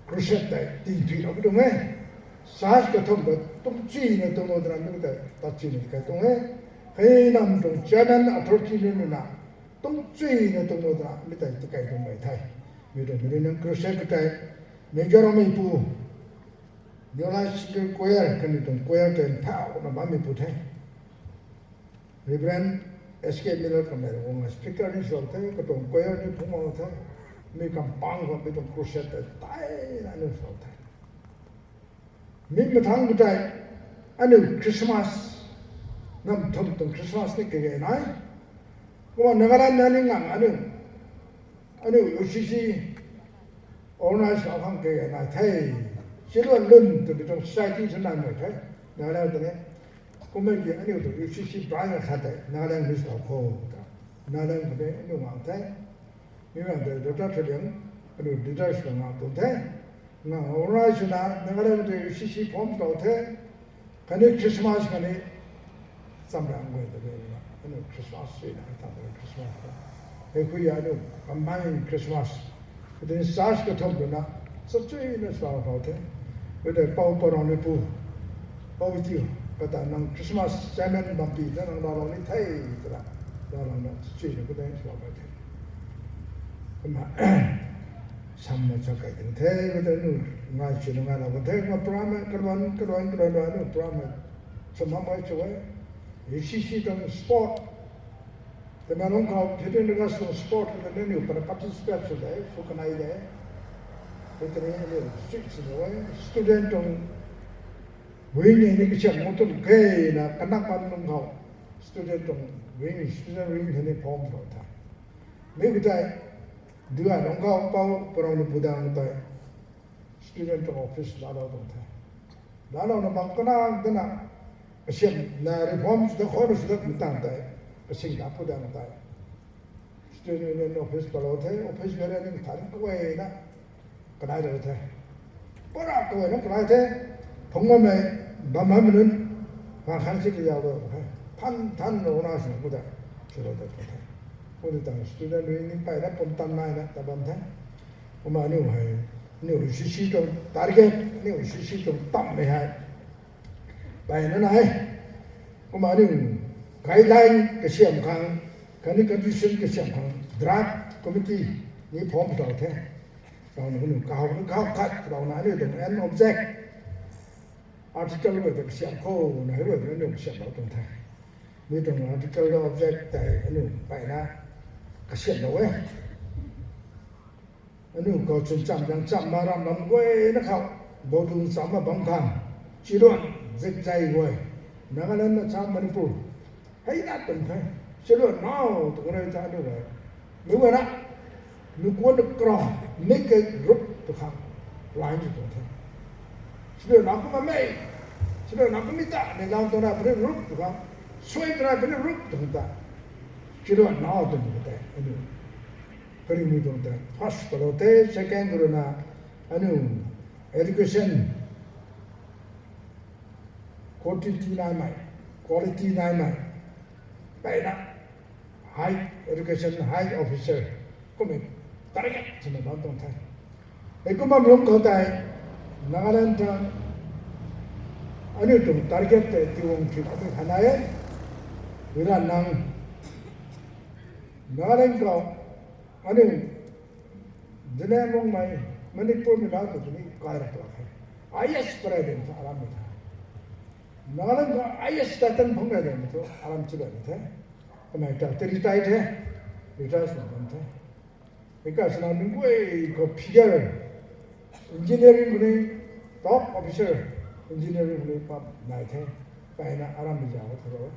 [SPEAKER 5] 크루셋에 뒤뒤로 그동에 사스 같은 거좀 쥐는 동어들 미국에 다치니까 동에 회남동 자단 아토르티는나 좀 쥐는 동어들 밑에 이렇게 좀 많이 타 미국에는 크루셋 그때 메저롬이 부 Nyola Koyar kan itu Koyar kan tahu nama mi putih. Reverend S.K. Miller kan ada orang speaker ni soal tu, ketemu Koyar ni pun tu, mi kampang kan itu krusiat tu, tay anu soal tu. Mi matang betai, anu Christmas, nam thum Christmas ni kaya nai, kau negara ni ngang anu UCC organize orang kaya nai tay. 실은 런도 좀 사이트 전환 못 해. 나라더니 꿈을 이제 아니도 UCC 브라이어 하다. 나랑 비슷하고 거다. 나랑 그래 아니 많대. 이런데 도착하면 그 디자인을 나도 돼. 나 온라인이나 나라도 UCC 폼도 돼. 근데 크리스마스 전에 삼랑 거야 돼. 아니 크리스마스에 나타나 크리스마스. 그게 아주 간만에 크리스마스. 근데 사스 같은 거나 서쪽에는 사와도 돼. 그때 pauporong pu pautiu kata nang Christmas semen bampi nang darong ni thai tra darong na chi ni kudai so ba the kuma samma chakai den the kudai nu ngai chi nu ngala ba the ma prama karwan nu prama samma mai chwe yishi dong sport the manong ka thete ni ga sport the ni upar participate so dai so kanai dai 그들이 스튜던트 윈이 이렇게 시작 못하면 개나 끝나가는 거 스튜던트 윈이 스튜던트 윈 되는 폼도 다 미국에 누가 농가 오빠 그런 부담을 다 스튜던트 오피스 나라도 다 나라는 방거나 되나 시험 나 리폼스도 코르스도 못한다 그 생각 부담을 다 스튜던트 오피스 걸어도 오피스 가려는 다른 거에나 cái này rồi thế, có ra tuổi nó cái này thế, phong ngâm này bám mình và khán sĩ cái giáo rồi, than nó nói gì cũng được, chỉ là được thế, có được tăng student mình phải là công tâm này đó, ta bám thế, mà nếu sĩ trong target, nếu sĩ trong tâm này hay, bài nó này, mà nếu guideline cái xem khang, cái này condition cái xem khang, draft committee, như form rồi thế. Rồi nó cao cắt rồi nó được end object article về được xem khô nó về nó được xem bảo tồn thay như trong article object tại nó phải là cái xem đâu ấy nó có chuyện chậm mà làm quê nó không bộ thường sống mà bóng thẳng chỉ đoạn dịch dày quê nó cái lên nó sang mình phủ thấy đã từng thấy chỉ đoạn nó tụi này ra được rồi nếu mà đó nếu cuốn được cỏ mấy cái rút được không lại như vậy thôi nó cũng mà mày nó cũng mita để làm tôi ra phải rút được không xoay ra phải rút được không ta nó được như thế cái gì như thế first rồi thế second rồi na education quality này vậy đó high education high officer của mình target cho nên nó tồn tại. Cái cũng bằng lúc có tại Nagaland anh ấy dùng target để tiêu ông chỉ có cái này ấy, vì là năng Nagaland có anh ấy dân em ông này Manipur mình nói tụi mình coi ra được IS president alam mình Nagaland có IS tatan phong cái này thôi alam chỉ được thế, cái này ta retire thế, retire xong thế. 그러니까 사람은 그 피겨를 인지니어링 분이 top officer 인지니어링 분이 밥 나이테 빠이나 아람이자고 들어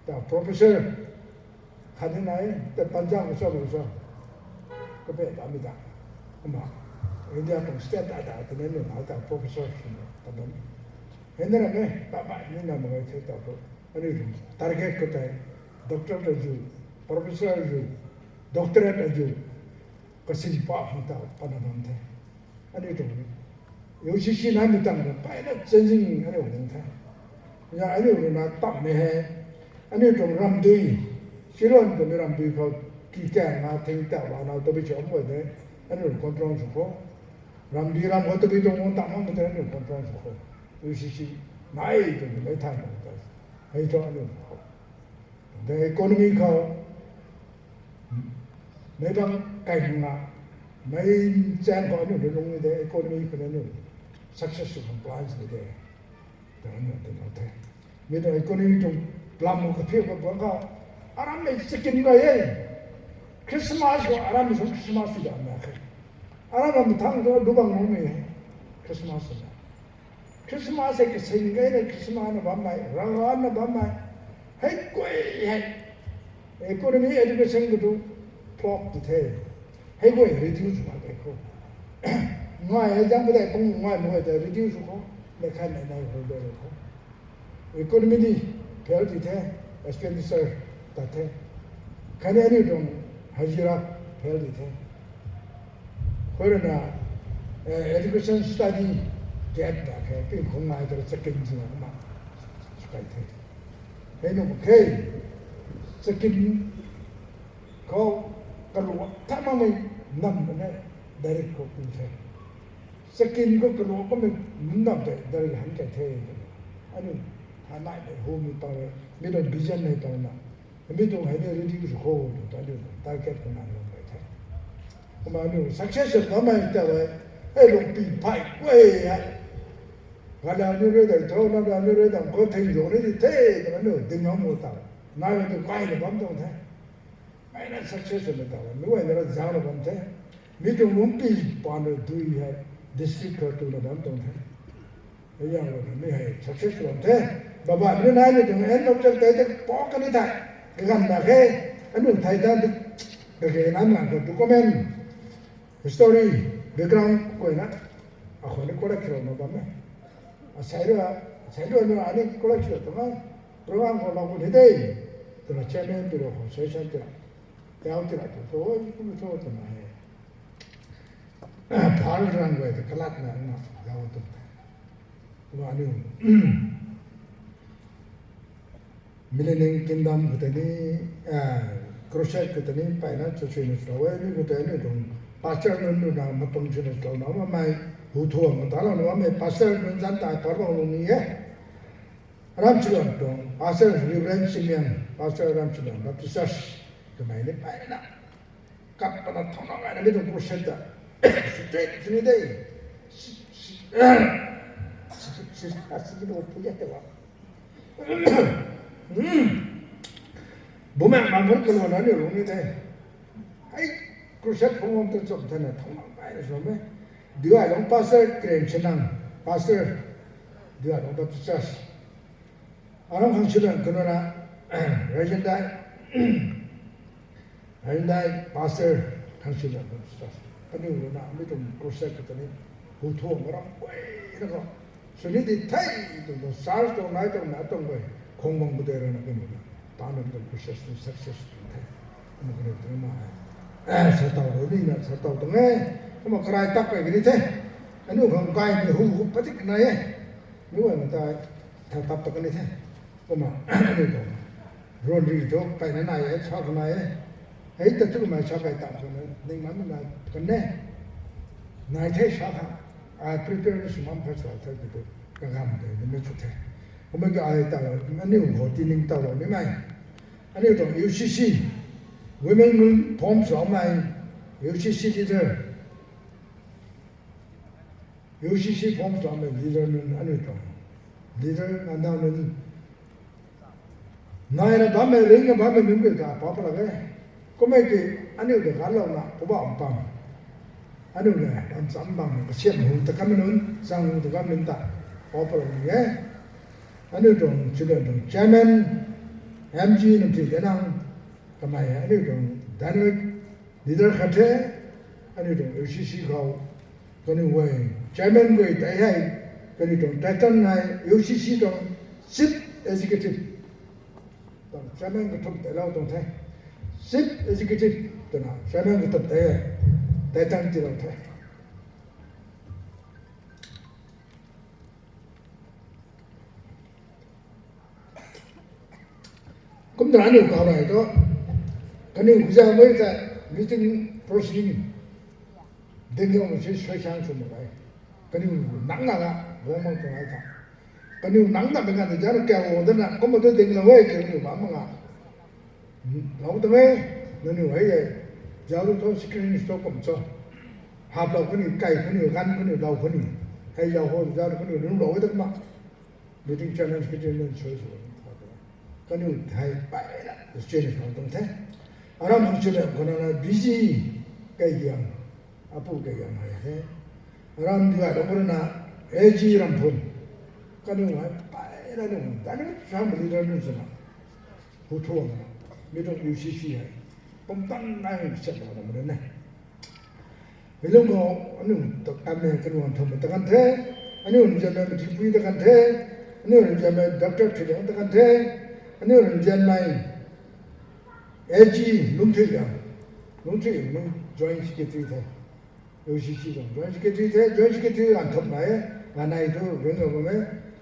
[SPEAKER 5] 자 프로페서 가는 나이 때 반장 수업에서 그배 갑니다 엄마 인디아 동 스탠다다 되는 나다 프로페서 그다음 옛날에 바바 있는 거 했다고 아니 타겟 그때 doctor 주 프로페서 주 doctorate 주 kasi pa hita panamante ani to yoshi shi na mitang na pa na changing ani wong tha ya ani na tam ne hai ani tong ram dui silon to ram dui ko ki ka na thing ta wa na to bi chom mo de ani control so ko ram di ram ho to bi tong ta ma de ani control so ko yu shi shi mai to me ta no ta hai to ani ko the economy ko me bang kai na mai chan ko ani de long de economy ko ne successful compliance de dan no ta me do economy tong lam ko phe ko ba aram me chicken ga ye Christmas ko aram so Christmas da na ka aram am thang do bang mo me Christmas da Christmas ke singai ne Christmas na ba mai ran na ba mai hai koi hai economy education ko do plot de the hai koi reduce ma ko ngoài jang ba ko ngoài mo de reduce ko le khan na na ho do ko economy di phel di the expenditure ta the khan ani dong hajira phel di the corona education study gap da ke pe khong mai de second ji ma skai the he no ke second ko ka lu ta ma mai nam ne direct ko pin the second ko ka lu ko me nam de direct han ke the ani hanai de ho mi ta me do vision ne ta na me do hai ne reduce ko ta do target ko na lo mai the ko ma no success ba mai ta wa ai lo pi pai kwei ya ga da ni re de to na da ni re da ko thai yo ne de te da no de no mo ta na yo de kwai de bam dong the mai na success ne ta wa mi wa ne ra ja lo bam the mi do mo pi pa no du ya district ko to na bam dong the ai ya lo mi hai success bam the ba ba ni na ni de en no chak te po ka ni ta ga na ke anu thai da de ke na na ko document story background ko na a ko ne ko ra kiro no ba me a sairo no ani ko ra kiro to ma program ko la ko de de to na chairman to ko so sha to ya u to to ko to to na he phal ran ko de kalat na na ya u to ko ani millennium kingdom ko de ni crochet ko de ni pa na cho chin so wa ni ko de ni dong pastor no na ma tong chin so na ma mai hu tho ma da la no ma pastor no zan ta par ba lo ni ye ram chilon dong pastor reverend Simeon pastor ram chilon baptist ko mai ni pa na kap pa na thong na ni dong crochet da straight ni dei así no puya te va boman ma mo ko na ni ro ni de ai crochet phong om to chok thana thong ba ni so me dia long pastor kren chenang pastor dia long baptist aram hang chilan konora rajendai pastor hang chilan baptist ani ro na mi to crochet ko ni hu tho ngara kwai na so ni de thai to sar to na to ngoi khong bang bu de ra na ke mo ta na to crochet success thai mo ko de ma sa tao ro ni na sa tao to nge mo krai tak pe ni the anu khong kai ni hu patik na ye ni wa ma ta tha tap tak ni the ko ma ni to ro ri to pai na na ye cha na ye ai ta tu ma cha pai ta ko ni ma ma na ko ne nai the sha tha a prepare ni ma pa cha ta ki to ka ga ma de ni chu the ko ma ga ai ta ani ho ti ning ta lo ni mai ani to UCC women forms of my UCC leader UCC forms of my leader ani to leader na na ni 나이나 밤에 링가 밤에 민배가 바빠라게 꼬매기 아니오데 갈라나 보바 엄빵 아니오네 난 쌈방 시험 후 가면은 상후도 가면다 바빠라게 아니오도 지금 chairman MG는 되나 가마에 아니오도 다른 리더 같아 아니오도 UCC 가 그는 왜 chairman 그 대해 그는 대단한 UCC도 10 executive chairman ko thum tela dong thai sip executive tona chairman ko thum te tang ti dong thai cũng đã được câu này đó cái này bây giờ mới là meeting proceeding đến nhau một chút xoay sang xuống một cái này nắng là vô mong cho ai cả cái này nắng là bên cạnh thì nó kéo đó là có một cái tiếng là vậy cái này bám mà lâu tới mấy nó như vậy giáo dục thôi screen stop cũng cho hạp đầu cái này cày cái này gắn cái này đầu cái này hay giàu hơn giáo dục cái này nó đổi tất mà meeting challenge cái trên lên xoay xuống cái này hay bảy là trên này không thế ở đó mình chưa được còn là busy cái gì apu cái gì hay thế ở đó mình gọi đó là AG làm phun cái này phải bảy là được đã được sao mình đi ra được rồi hút thuốc mình trong UCC hay công tăng này sẽ bảo là mình này vì lúc đó anh ấy tập anh ấy cái hoàn thành một cái thế anh ấy giờ mình chỉ quy cái thế anh ấy giờ mình doctor chỉ làm cái thế anh ấy giờ mình AG lung thủy mình join secretary thế UCC rồi join secretary anh thầm này là này thôi rồi rồi mấy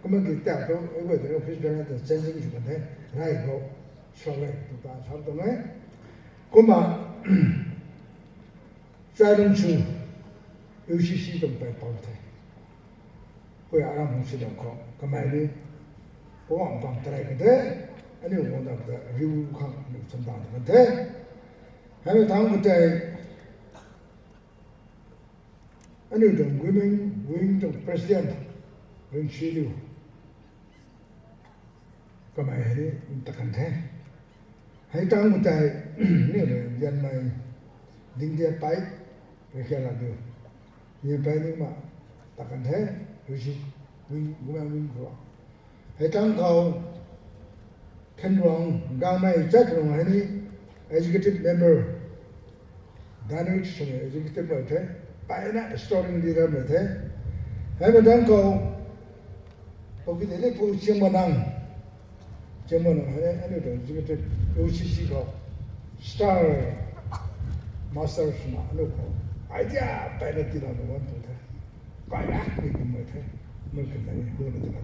[SPEAKER 5] có mấy cái tạo thôi ấy vậy thì office đó là sending chủ thế này có sau này chúng ta xong rồi đấy có mà giai đoạn chung UCC trong bài báo thế bây giờ làm một đồng khó cái máy đi có ông bằng trái cái thế anh ấy muốn làm cái review không được phân tích cái thế hay là thằng cái anh ấy trong women trong president trong CEO cái máy đi ta cần thế hay trong một cái nếu là dân này đinh địa bay cái kia là được như bay nhưng mà ta cần thế rồi gì win của hay trong cầu khen rong gạo này chắc rong hay đi executive member dynamics executive vậy thế bay na storing đi ra vậy thế hay bên trong cầu có cái đấy là phụ chiêm mà năng hay anh ấy được executive UCC cầu star masters na ano ko idea pwede tila no one to the kaya ni mo the mo ka na ho na tila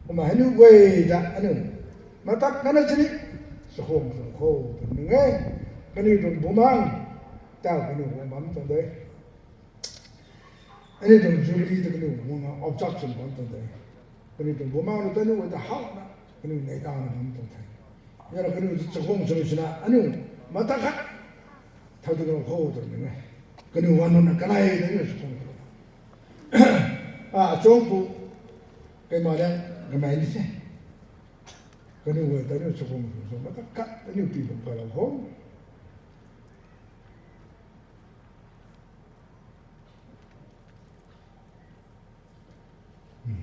[SPEAKER 5] the ma hanu we da ano matak na chini so ho ni ngai kani dum bumang tao kani bumam to de ani dum juli de kani bumang objection bum to de kani dum bumang to no da ha na kani nei da na bum to the yara kani so so sina ano matak thâu được khô rồi này cái điều quan trọng là cái này đấy là không trong phụ cái mà đang cái máy đi xe cái điều người tới là không mà tất cả cái điều tùy thuộc vào lòng khô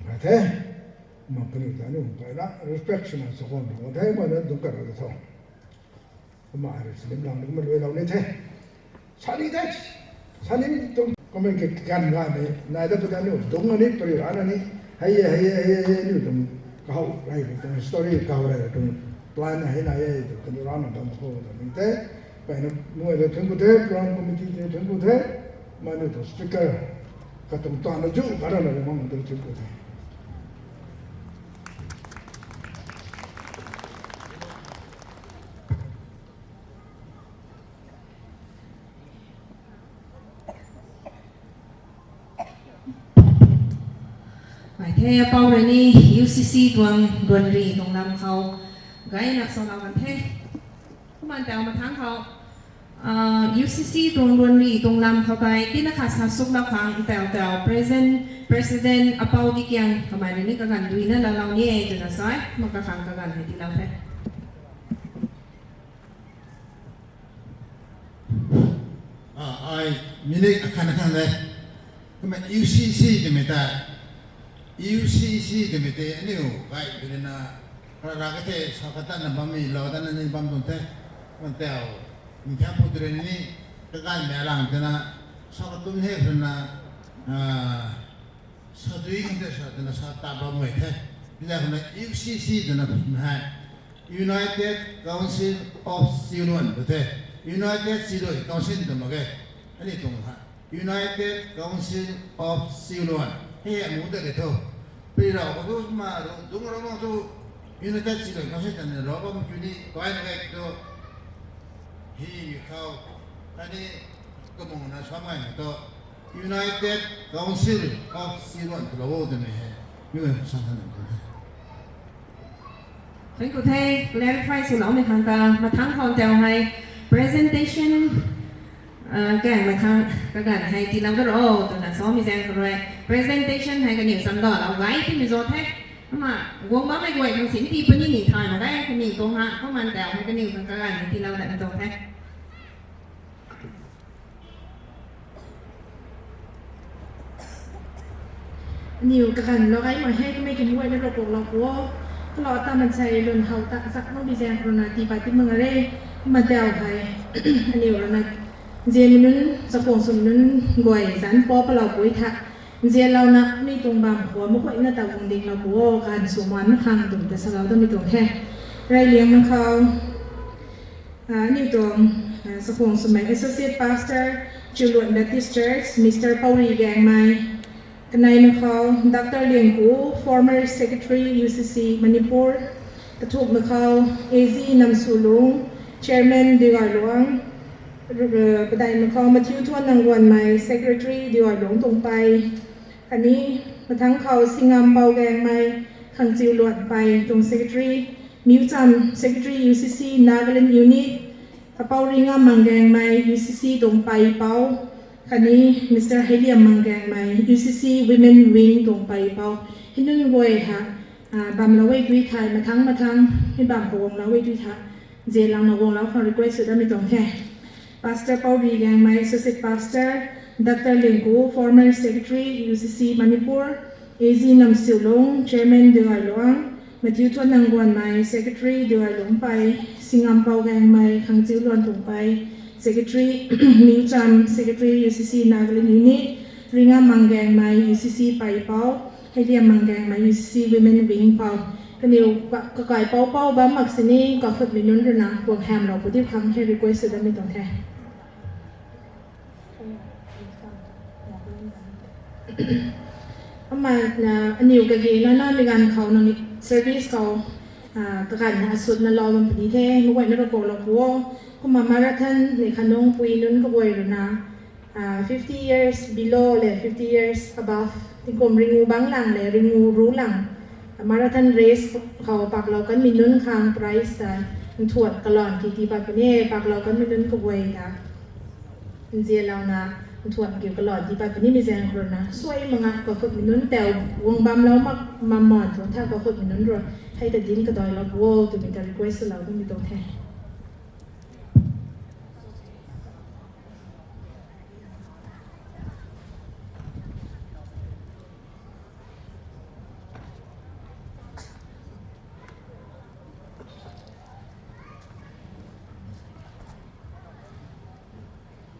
[SPEAKER 5] phải thế mà cái điều đó không phải là respect mà không thế mà nó đúng cả rồi thôi mà sẽ làm được mình làm như thế 산이 돼 산이 좀 그러면 이렇게 간 거네 나도 아니고 동안이 또 이러니 하이 좀 가오 라이브 좀 스토리 가오래 좀 플랜 해나야 또 그러는 좀 보는데 배는 뭐에 된거돼 프로그램 코미티에 된거돼 많이 더 스피커 같은 또 하나 줘 가라는 거 만들 줄 거다
[SPEAKER 2] thế bao rồi ni UCC tuần rì tuần làm khâu gái là sau làm thế các bạn đào mà tháng khâu UCC tuần rì tuần làm khâu cái tin là khá sát súc lao khang tèo president apau đi kiang các bạn này các bạn đuôi nó là lao nhẹ cho nó sai mà các khang các bạn hay đi lao thế
[SPEAKER 6] ai mình akan đấy các bạn UCC thì người ta UCC thì mình thấy anh yêu vậy cho nên là ra cái thế sao cái ta làm bám mi lo ta nên bám tuần thế còn tèo mình theo phụ truyền này cái mẹ làm thế là sao cái tuần hết rồi là sao tùy không thế sao ta bám người thế bây giờ là UCC thì là hai United Council of Ceylon thế United Ceylon Council thì mà cái anh ấy tung ha United Council of Ceylon hay muốn được thôi bây giờ có thứ mà đúng rồi mà tôi United States có hết là nó có một chuyện đi có ai nói đó hi khao cái này có một người sao mà đó United Council of Ceylon là vô tình này như vậy sao thế này
[SPEAKER 2] Chúng tôi thấy clarify sự lỗi mình hàng ta mà thắng phong trào hay presentation cái mà thắng các bạn hay thì làm cái đó từ là số mình xem rồi presentation hay cái nhiều sản đó là gái thì mình rồi thế mà quân bám mấy quầy thằng xỉn thì bên như thời mà đấy cái nhiều công hạ có mang trào hay cái nhiều các bạn thì lâu lại mình rồi thế
[SPEAKER 4] nhiềuกันเราไอ้มาให้ก็ไม่กินด้วยไม่รบกวนเราก็เราตามมันใช้เรื่องเขาตักสักน้องดีแซงโครนาตีไปที่เมืองอะไรมาเดาไปอันนี้เรานะเจมันนั้นสปองสมนั้นก่อยสันปอปเราปุ้ยทักเจเรานะนี่ตรงบางหัวมุกไว้หน้าตาวงดิ่งเราบัวการสวมวันข้างตรงแต่สเราต้องมีตรงแค่ไรเลี้ยงมันเขานี่ตรงสปองสมัย Associate Pastor Julien Baptist Church Mr. Pauli แกงไม้กันในมันเขาดรเลียงกู former secretary UCC มณิปุรกระถูกมันเขา AZ นำสู่ลุง chairman ดีกว่าหลวงประเด็นมันเขามาทิ้วทวนนางวันใหม่ secretary ดีกว่าหลวงตรงไปอันนี้มาทั้งเขาสิงามเบาแกงใหม่ขังจิวหลวดไปตรง secretary มิวจำ secretary UCC Nagaland unit กระเป๋าริงามมังแกงใหม่ UCC ตรงไปเป้าคันนี้มิสเตอร์เฮเลียมมังแกงไหม UCC Women Wing ตรงไปเปล่าให้นุ่นกวยฮะบำละเวทวิไทยมาทั้งให้บำกวงละเวทวิทะเจลังละวงแล้วขอ request สุดไม่ตรงแค่ Pastor Paul แกงไหม Associate Pastor Dr. Lingku Former Secretary UCC มณิปุร AZ นำสิวลง Chairman เดือยหลวงมาทิ้วทวนนางกวนไหม Secretary เดือยหลวงไปสิงามเปาแกงไหมขังจิ้วล้วนตรงไปSecretary มิวจำ Secretary UCC Nagaland Unit ริงามังแกงไม้ UCC ไปเป้าให้เรียมมังแกงไม้ UCC Women Wing เป้ากันเดียวก็ไก่เป้าบ้ามักสินี่ก็ฝึกในนู้นด้วยนะพวกแฮมเราผู้ที่คำให้ request ได้ไม่ต้องแท้ประมาณอันนี้ก็กี่นั่นมีการเขาหนึ่ง service เขาก็การสุดนั่นเราเป็นผู้ที่แท้เมื่อวันนั้นเราบอกเราว่าก็มามาราธอนในขนมปุยนุ่นก็บ่อยแล้วนะ50 years below เลย50 years above ที่กรมริงูบางหลังเลยริงูรู้หลังมาราธอนเรสเขาปากเรากันมีนุ่นคางไพรส์แต่มันถวดกระหล่อนที่ปากนี้ปากเรากันมีนุ่นก็บ่อยนะเจียเรานะมันถวดเกี่ยวกระหล่อนที่ปากนี้มีแสงคนนะสวยมั้งอ่ะก็ฝึกมีนุ่นแต่วงบัมเรามาหมอนถ้าก็ฝึกมีนุ่นรวให้แต่ดินก็ดอยเราโว้ตัวมีแต่ request เราต้องมีตรงแท้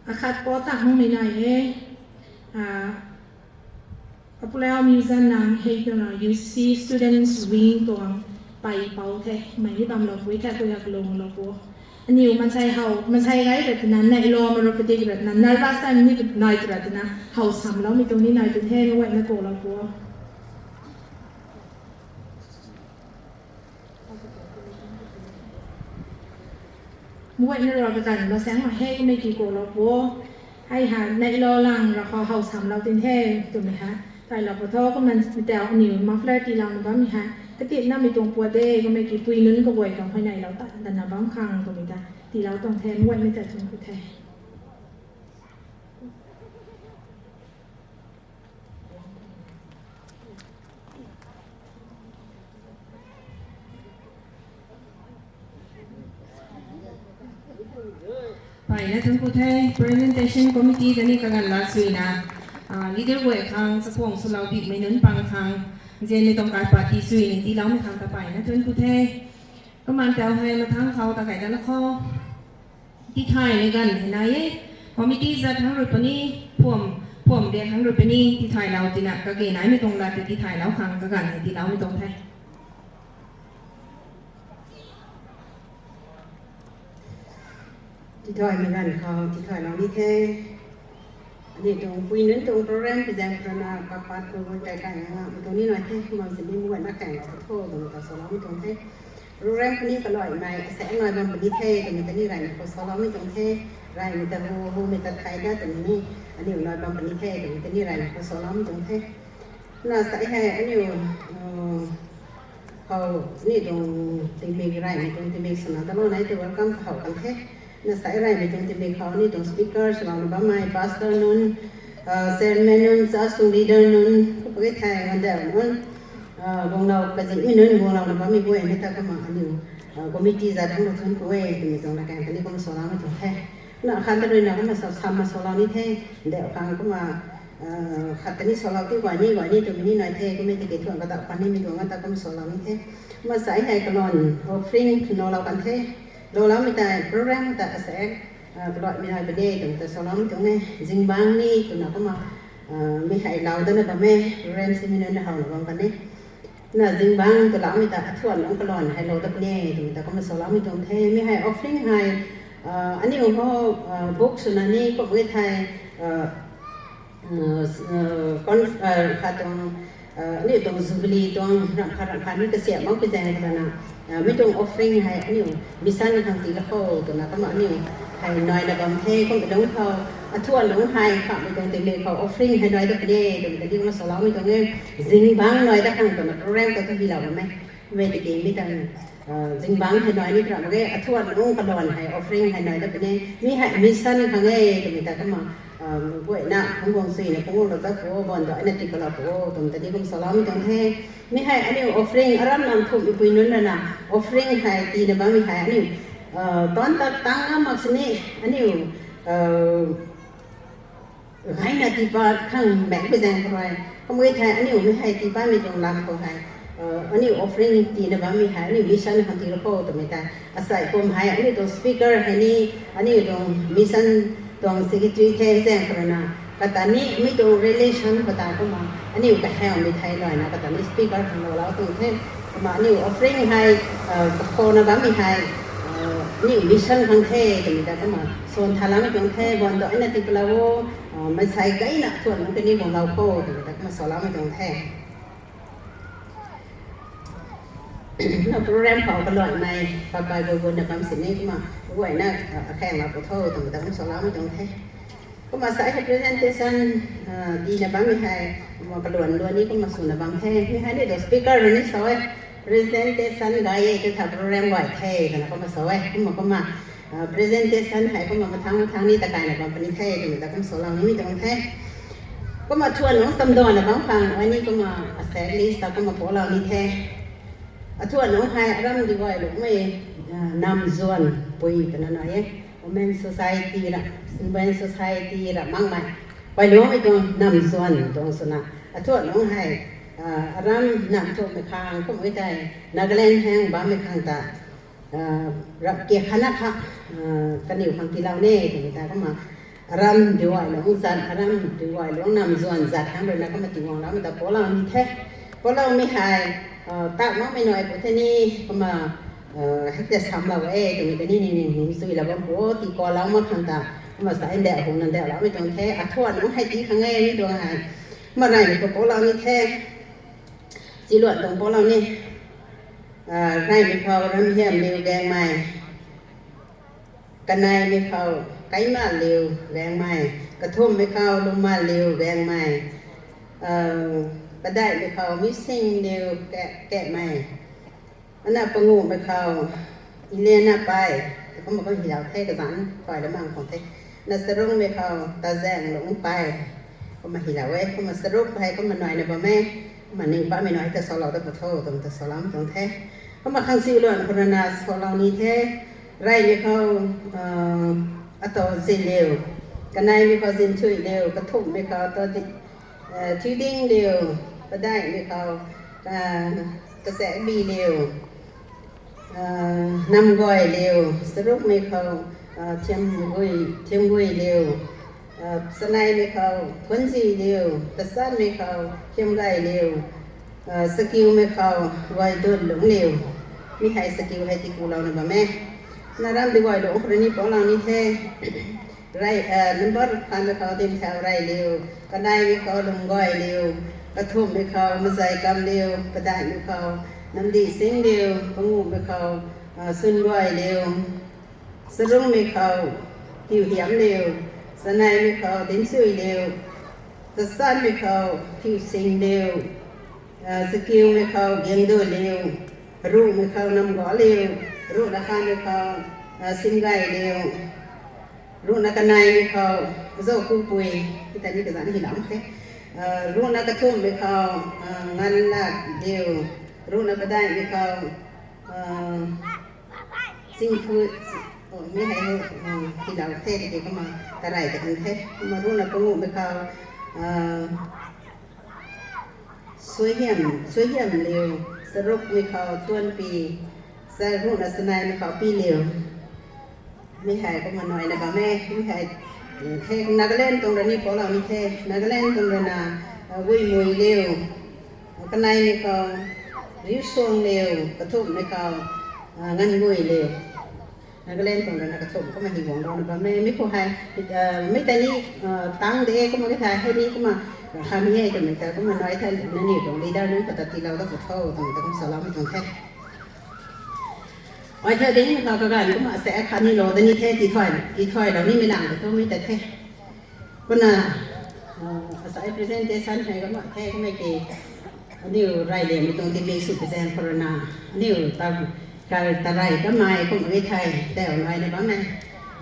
[SPEAKER 4] อาคาปอตักห้องไม่ได้อัปแล้วมีจันนางให้ตัวเรา UC students wing ตัวไปเป่าแท้ไม่ได้บำเราคุยแท้ตัวอยากลงเราปัวอันนี้มันใช่เฮามันใช่ไงแบบนั้นในรอมันเราปฏิบัตินั้นนาร์บัสตันนี่น้อยตัวนะเฮาซ้ำแล้วมีตรงนี้น้อยตัวแท้ไม่ไหวไม่โกเราปัวมื่อวันนี้เราไปกันเราแสงมาให้ไม่กี่โกเราปัวให้หาในรอลังเราเขาเฮาซ้ำเราตินแท้ถูกไหมคะแต่เราพอท้อก็มันแต่เอาหนิวมาแฟลตีเราบ้างมีฮะก็ติดน้ามีตรงปัวเด้ก็ไม่กี่ปุยนึ้นก็บ่อยกับภายในเราตัดแต่หน้าบ้างคางตรงนี้ได้ตีเราต้องแทนวันไม่แต่จนกูแทน
[SPEAKER 2] ไปนะทั้งผู้แทน presentation committee กันนี่กันลาสุยนะleader เวทางสปองสุราบิดไม่นุ่นปังทางเจนในตรงการปฏิสุยในที่เราไม่ทำต่อไปนะทั้งผู้แทนก็มันแต่ให้มาทั้งเขาตะไก่กันแล้วข้อที่ไทยในกันเห็นไหมคอมมิตี้จะทั้งรุ่นนี้พวมเดียทั้งรุ่นนี้ที่ไทยเราตินะก็เกณฑ์ไหนไม่ตรงรัฐที่ไทยแล้วครั้งก็กันที่เราไม่ตรงไทย
[SPEAKER 1] ที่ถอยเหมือนกันเขาที่ถอยเรานี่แท้
[SPEAKER 7] นี่ตรงปุยนั้นตรงโปรแกรมที่จะพัฒนากับปัดตัวใจกันนะตรงนี้หน่อยที่มันจะมีมวยนักแข่งเราโทษตรงนี้แต่สล้อไม่ตรงที่โปรแกรมคนนี้ก็ลอยในแสงหน่อยมันเป็นที่เท่ตรงนี้แต่นี่ไรก็สล้อไม่ตรงเท่ไรมีแต่โฮมีแต่ไทยได้ตรงนี้อันนี้หน่อยมันเป็นที่เท่ตรงนี้แต่นี่ไรก็สล้อไม่ตรงเท่น่าใส่ให้อันนี้เขานี่ตรงที่มีไรตรงที่มีสนามตะโลไหนตัวก็เขากันเท่น่าใส่ไรตรงที่มีเขานี่ตรงสปีกเกอร์สำหรับบ้านไม้พาสเตอร์นุ่นเซลแมนนุ่นซาสตูลีเดอร์นุ่นก็ไปไทยวันเดียวนุ่นวงเราก็จะมีนุ่นวงเราบ้านมีกล้วยไม่ต้องก็มาอันนี้ก็มีจีจัดทั้งหมดทั้งกล้วยตรงนั้นกันนี่ก็มาสอนเราไม่ตรงแท้น่ะขันตะลุยน่ะก็มาทำมาสอนเรานี่แท้เดี๋ยวฟังก็มาขัดตะนี่สอนเราที่กว่านี้ตรงนี้หน่อยแท้ก็ไม่ได้เกี่ยวกับแต่ปันนี้มีดวงแต่ก็มาสอนเรานี่แท้มาใส่ให้กระนอนโอฟริงนอนเรากันแท้เราแล้วไม่แต่โปรแกรมแต่แสงตลอดมีอะไรไปได้ตรงแต่สอนตรงนี้จิงบางนี่ตรงนั้นก็มาไม่ให้เราตั้งแต่แบบแม่เรียนซีมินันเราหรือว่ากันนี่น่ะจิงบางตัวเราไม่แต่ทวนน้องกระหล่อนให้เราตั้งแต่ตรงแต่ก็มาสอนไม่ตรงเทไม่ให้ออฟฟิศให้อันนี้ของบุ๊กส่วนนี้ก็ไม่ไทยก่อนขาตรงนี่ตรงซูบิลีตรงราคานี่ก็เสียมากไปแจ้งกันนะไม่ตรงออฟฟิศให้อันนี้มิสันทางตีละเขาตัวนั้นก็มาอันนี้ให้หน่อยแล้วก็เทก็ไปลงเขาทวนลงให้ค่ะไม่ตรงตีเลยเขาออฟฟิศให้หน่อยตั้งแต่ตรงแต่ที่มาสอนไม่ตรงนี้จิงบางหน่อยตั้งแต่ตัวนั้นโปรแกรมตัวที่เราไหมเวทีเกมไม่ตั้งจิงบางให้หน่อยนี่ครับก็ทวนลงกระดอนให้ออฟฟิศให้หน่อยตั้งแต่มีให้มิสันทางนี้ตรงนี้แต่ก็มากล้วยน่ะของวงสีเนี่ยของวงเราก็โอ้บอลดอกอันนี้ติดกับเราโอ้ตรงแต่ที่ผมสอนตรงให้ไม่ให้อันนี้ออฟฟิศอารมณ์นำถูกอีกปีนึงนะออฟฟิศให้ตีนะบ้างไม่ให้อันนี้ตอนตั้งมักษณะอันนี้ให้นาทีปาข้างแบ่งไปแจ้งไปก็ไม่ให้อันนี้ไม่ให้ตีป้าไม่ตรงหลังก็ให้อันนี้ออฟฟิศตีนะบ้างไม่ให้อันนี้มิชชั่นหันตีละโคตรงนี้แต่อาศัยผมให้อันนี้ตัวสปีกเกอร์ให้นี่อันนี้ตรงมิชชั่นตรงเซกเตอรี่แจ้งไปนะก็ตอนนี้ไม่ตรง relation ก็ตามก็มาอันนี้ก็ให้ไม่ไทยเลยนะก็ตอนนี้สปีกเกอร์ของเราตรงนี้มาอันนี้ออฟฟิศให้โคนะบ้างไม่ให้นี่มิชชั่นของเทตรงนี้ก็มาส่วนทารังของเทบอลดอกอันนี้ติดเราไม่ใส่ไก่นะส่วนมันก็นี่ของเราโคตรงนี้ก็มาสอนเราไม่ตรงเทเราโปรแกรมเขากระโดดในปลายบนในความสิ่งนี้ก็มาด้วยนะแข่งเราขอโทษตรงนี้ก็มาสอนเราไม่ตรงเทก็มาใส่ให้ presentation ดีในบางไม่ให้มากระโดดด้วยนี่ก็มาส่วนในบางเทไม่ให้ได้ตัว speaker นี่สอย presentation ได้จะทำโปรแกรมไหวเท่กันแล้วก็มาสวยก็มา presentation ให้ก็มาทางนี้ตะกายในความเป็นเท่ตรงนี้แต่ก็สอนเรานี่มีตรงเท่ก็มาชวนน้องตำดอนนะบางฟังวันนี้ก็มาแสดงลิสต์ก็มาพวกเรานี่เท่ชวนน้องให้ร่ำดีไว้หรือไม่นำส่วนปุยกันหน่อยwomen society ละ women society ละมั่งไหมไปหลวงไอ้ตรงนำส่วนตรงสนะชวนน้องให้รำนำทุกไม่ค้างก็ไม่ได้นักเล่นแห้งบ้าไม่ค้างแต่รับเกียรติคณะค่ะกันอยู่ทางที่เราเนี่ยถึงแต่ก็มารำด้วยหลวงจัดรำด้วยหลวงนำส่วนจัดทั้งเลยนะก็มาติวของเราแต่พวกเรามีแท้พวกเราไม่หายตักน้องไม่หน่อยพุทธนี่ก็มาให้จะทำเราตรงนี้ก็นี่สุยเราบอกโอ้ตีกอเรามาข้างตามาใส่แดดหงนั่นแดดเราไม่ต้องแท้ทวดน้องให้ตีข้างไงนี่ตัวหายเมื่อไรก็พวกเรานี่แท้จีรวดตรงพวกเรานี่ให้มีเขารำเยี่ยมเร็วแดงใหม่กันในมีเขาไก่มาเร็วแดงใหม่กระทุ่มมีเขาลงมาเร็วแดงใหม่ก็ได้มีเขามิซิ่งเร็วแกะใหม่อันนั้นประงูไปเขาอิเลียนาไปเขาบอกว่าหิวเท่กระสันปล่อยแล้วบางของเท่นัสรุ่งไปเขาตาแซงลงไปเขามาหิวเขามาสรุปให้เขามาหน่อยนะบ่แม่มันนี่ป้าไม่น้อยแต่สเราต้องขอโทษตรงแต่สเราตรงแท้เขามาข้างซิวล้วนคนนาสเรานี่แท้ไรมีเขาอัตโตสิเร็วกันในมีเขาสินช่วยเร็วกระทุ่มมีเขาตัวที่ดิ้งเร็วก็ได้มีเขากระแสบีเร็วนำก้อยเร็วสรุปมีเขาเทียมกุยเร็วสนายมีเขาคนสีเร็วกระสันมีเขาเทียมไก่เร็วสกิลมีเขาไว้โดนหลงเร็วมีให้สกิลให้ติกูเราหนึ่งบ่แม่น่ารำดีไว้หลงคนนี้พวกเรานี่แท้ ไรน้ำบอลคันไปเขาเต็มแถวไรเร็วก็ได้ไปเขาลงก้อยเร็วกระทุ่มไปเขามาใส่กำเร็วกระดาษไปเขาน้ำดีสิงเร็วกระงูไปเขาซุนก้อยเร็วสรุ่งไปเขาหิวเหี่ยมเร็วสนายไปเขาเต็มซุยเร็วตะสั้นไปเขาหิวสิงเร็วสกิลไปเขาเบียงดูเร็วรู้ไปเขานำก้อเร็วรู้ราคาไปเขาสิงไก่เร็วรู้นักนายไปเขาโซ่คู่ปุยที่ตอนนี้ก็จะนี่หลังใช่รู้นักกระทุ่มไปเขางานลาดเดียวรู้นักได้ไปเขาสิ่งคือไม่ให้ที่เราเทศที่เขามาตะไรแต่กันเทศมารู้นักกระงูไปเขาสวยเหี้ยมเร็วสรุปไปเขาต้นปีสรุปนักสนายไปเขาปีเร็วไม่หายก็มาหน่อยนะบ่แม่ไม่หายเทนักเล่นตรงนี้พอเราไม่เทนักเล่นตรงนั้นวิ่งมวยเร็วกันในนี่เขาริ้วทรงเร็วกระทุ่มนี่เขางั้นมวยเร็วนักเล่นตรงนั้นกระทุ่มก็มาหิวของเรานะบ่แม่ไม่พอหายไม่แต่นี่ตั้งเด็กก็มาได้ถ่ายให้นี่ก็มาทำให้แต่เหมือนกันก็มาน้อยท่านนั่นนี่ตรงนี้ได้นั้นปกติเราต้องขอโทษตรงสารไม่ตรงแค่ไอ้เธอเด้งเราก็กันก็มาแสะคันนี่โลแต่นี่เท่ที่ถอยเรานี่ไม่หนังแต่ก็ไม่แต่เท่ก็น่ะอาศัย presentation ให้ก็มาเท่ก็ไม่เกี่ยอันนี้รายเรียนไม่ตรงที่มีสุดเปอร์เซ็นต์โคโรนาอันนี้ตามการตะไรก็ไม่ก็ไม่ไทยแต่เอาไว้ในบ้านไหน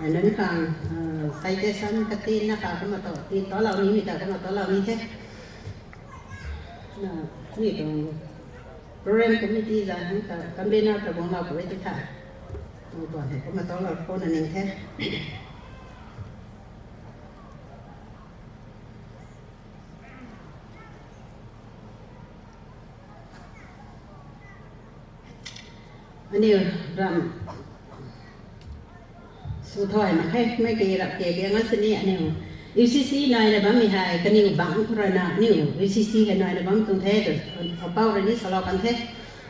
[SPEAKER 7] อันนั้นข้าง citation กตีนนะคะก็มาต่อตีนต่อเรานี้มีแต่ก็มาต่อเรานี้เท่นี่ตรงprogram committee จะนั่นก็กันเป็นเราแต่ของเราก็ไว้ที่ถ่ายตัวไหนก็มาต้องเราคนอันหนึ่งแค่อันนี้รำสุดท้ายมาให้ไม่เกี่ยวกับเกี่ยวกับงั้นสิเนี่ยเนี่ยUCC นายระบำมีหายกันอยู่บังโครานาเนี่ย UCC กันนายระบำตรงเทศเอาเป้าเรื่องนี้สลับกันเทศ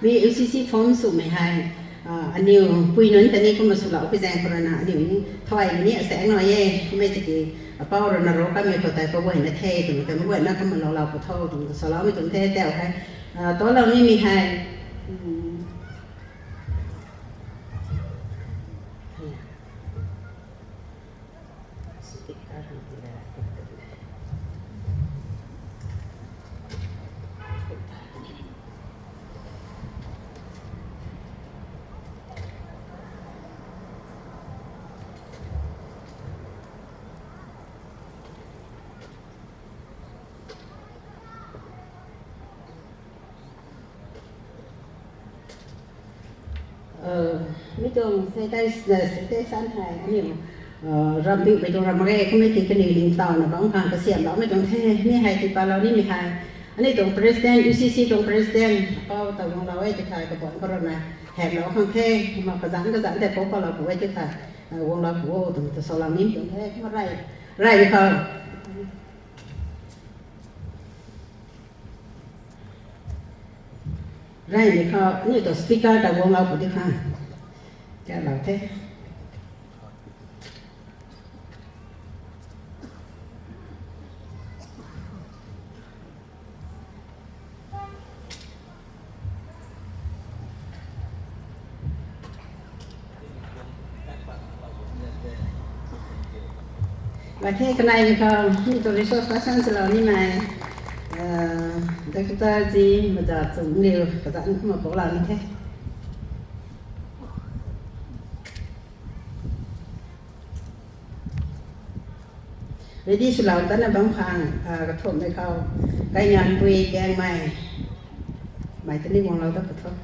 [SPEAKER 7] มี UCC ฟอร์มสุ่มไม่หายอันนี้คุยนั้นแต่นี่ก็มาสุดแล้วไปแจ้งโครานาเดี๋ยวนี้ถอยนี้แสงหน่อยเย่ไม่จะกี่เอาเป้าเรื่องนรกก็มีตัวแต่ก็ว่าในเทศถึงแต่ไม่ว่านักก็มันเราขอโทษถึงสลับไม่ตรงเทศแต่ว่าตัวเรานี่มีหายไม่ตรงใช้ได้สั้นไทยอันนี้รำบิ๊กไปตรงรำเร่ก็ไม่ติดกันอยู่ลิงต่อนะบางครั้งก็เสียบเราไม่ตรงแท้ไม่หายติดปลาเรานี่ไม่หายอันนี้ตรง president UCC ตรง president ก็ตรงเราไว้จะถ่ายกระป๋องก็รนะแหกเราข้างแท้มาประสานแต่พบเราไว้จะถ่ายวงเราโอ้ตรงจะสลังนี้ตรงแท้ก็ไรเขาไรนี่เขานี่ตัวสปีกเกอร์แต่วงเราปฏิภาณจะเราเท่ประเทศกันไหนนี่เขานี่ตัว resource person เรานี่มาแต่ก็จะจีมาจากสูงเดียวก็จะขึ้นมาพวกเรานี่แค่เรื่องที่สุดเราตั้งแต่บางครั้งกระทบในเขาได้งานปุยแกงใหม่ตอนนี้วงเราต้องกระทบ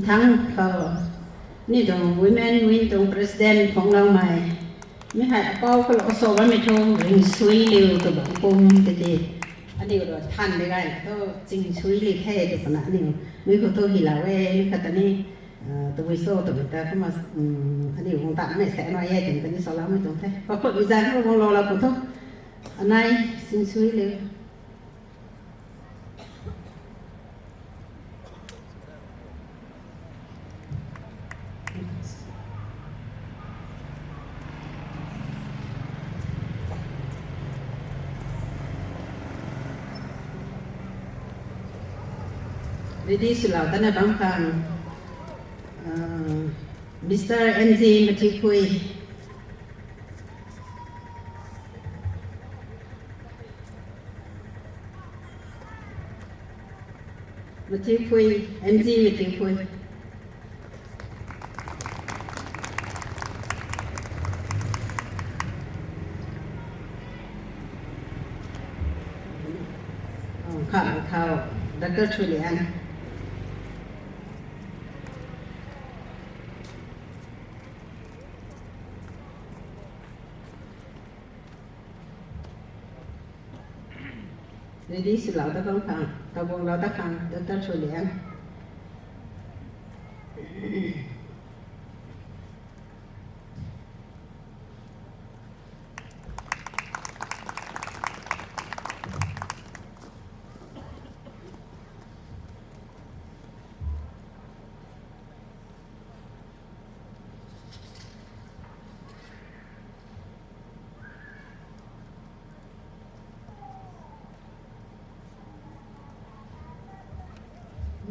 [SPEAKER 7] ทั้งเขานี่ตรง women win ตรง president ของเราใหม่ ไม่ให้เป้าก็เราก็โซ่ว่าไม่โทรริงซุยเร็วตัวแบบปุ่มตัวเดียวอันนี้เราทันได้ไงก็จริงซุยเร็วแค่ตัวขนาดนี้ไม่ก็ตัวหิลาเว้ไม่ก็ตอนนี้ตัววิโซ่ตัวแต่เข้ามาอันนี้ของตัดไม่แสนน้อยแย่ถึงตอนนี้สองล้านไม่ตรงแท้พอเปิดวิจารณ์เราลองเราปุ๊บทุกอันไหนจริงซุยเร็วJadi sulau tanah bangkang, Mr. MZ Matikui, MZ Matikui. Kau, Dr. Julian. Jadi sulau ta bang khang, ta bong lau ta khang, Dr. Julian.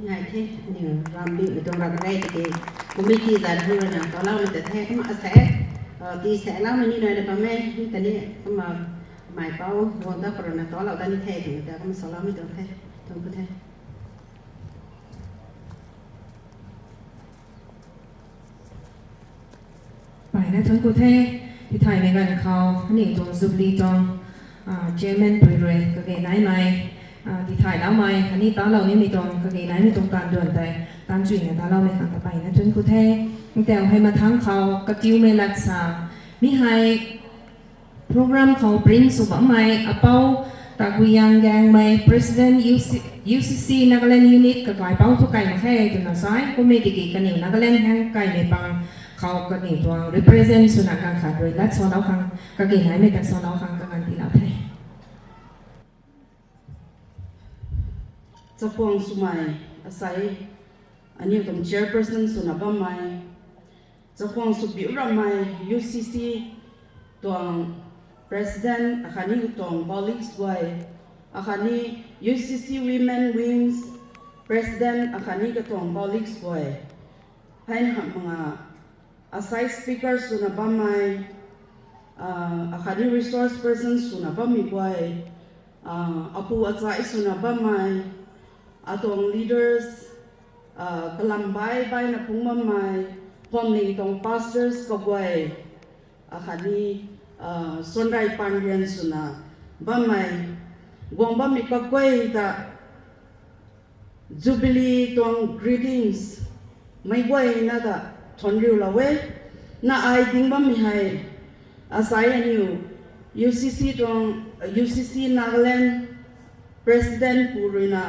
[SPEAKER 7] Ngày thế nhiều làm bị trong làm ngay thì cũng biết khi giải thôi là có lâu mình thế cái mà thì sẽ lâu mình như này là bà mẹ như thế này mà mày bao vốn đó còn là có lâu ta như thế thì người ta cũng sau lâu mới được thế không có thế
[SPEAKER 2] bài này thôi cô thế thì thầy mình gần khâu những trong giúp lý trong chairman pre cái này mày thì thầy lão mày anh ấy tao lâu nên mình trong cái này mình trong toàn đường tại toàn chuyện này tao lâu mình hàng tập bài này thôi cô thế nhưngแต่ให้มาทั้งเขาก็จิ้วไม่รักษามีให้โปรแกรมเขาปริ้นสุบะไม่อาเป้าตะกุยังแกงไม่ President UCC นักเล่นยูนิตกับไก่เป้าทุกไก่มาแค่จนน่ะซ้ายก็ไม่ได้กี่กันอยู่นักเล่นแห่งไก่ในปังเขาก็หนีตัว represent สุนัขการขาดโดยรัฐสอนเราคังก็กี่ไหนไม่แต่สอนเราคังก็งานที่เราแท้
[SPEAKER 8] จะพวงสุมัยอาศัยอันนี้ต้อง chairperson สุนับไม้จะพวงสุบิวรามัย UCC ตัว president อาคารนี้ตัว colleagues ไว้อาคารนี้ UCC women wings president อาคารนี้ก็ตัว colleagues ไว้ให้หักมาอาศัย speaker สุนับไม้อาคารนี้ resource person สุนับมีไว้อาปูอาศัยสุนับไม้atong leaders kalambay bay na pung mamay pomning tong pastors kagway akani sonray pandian suna bamay gwang bami kagway ta jubilee tong greetings may gway na ta thonriu lawe na ai ding bami hai asai aniu UCC tong UCC Nagaland president purina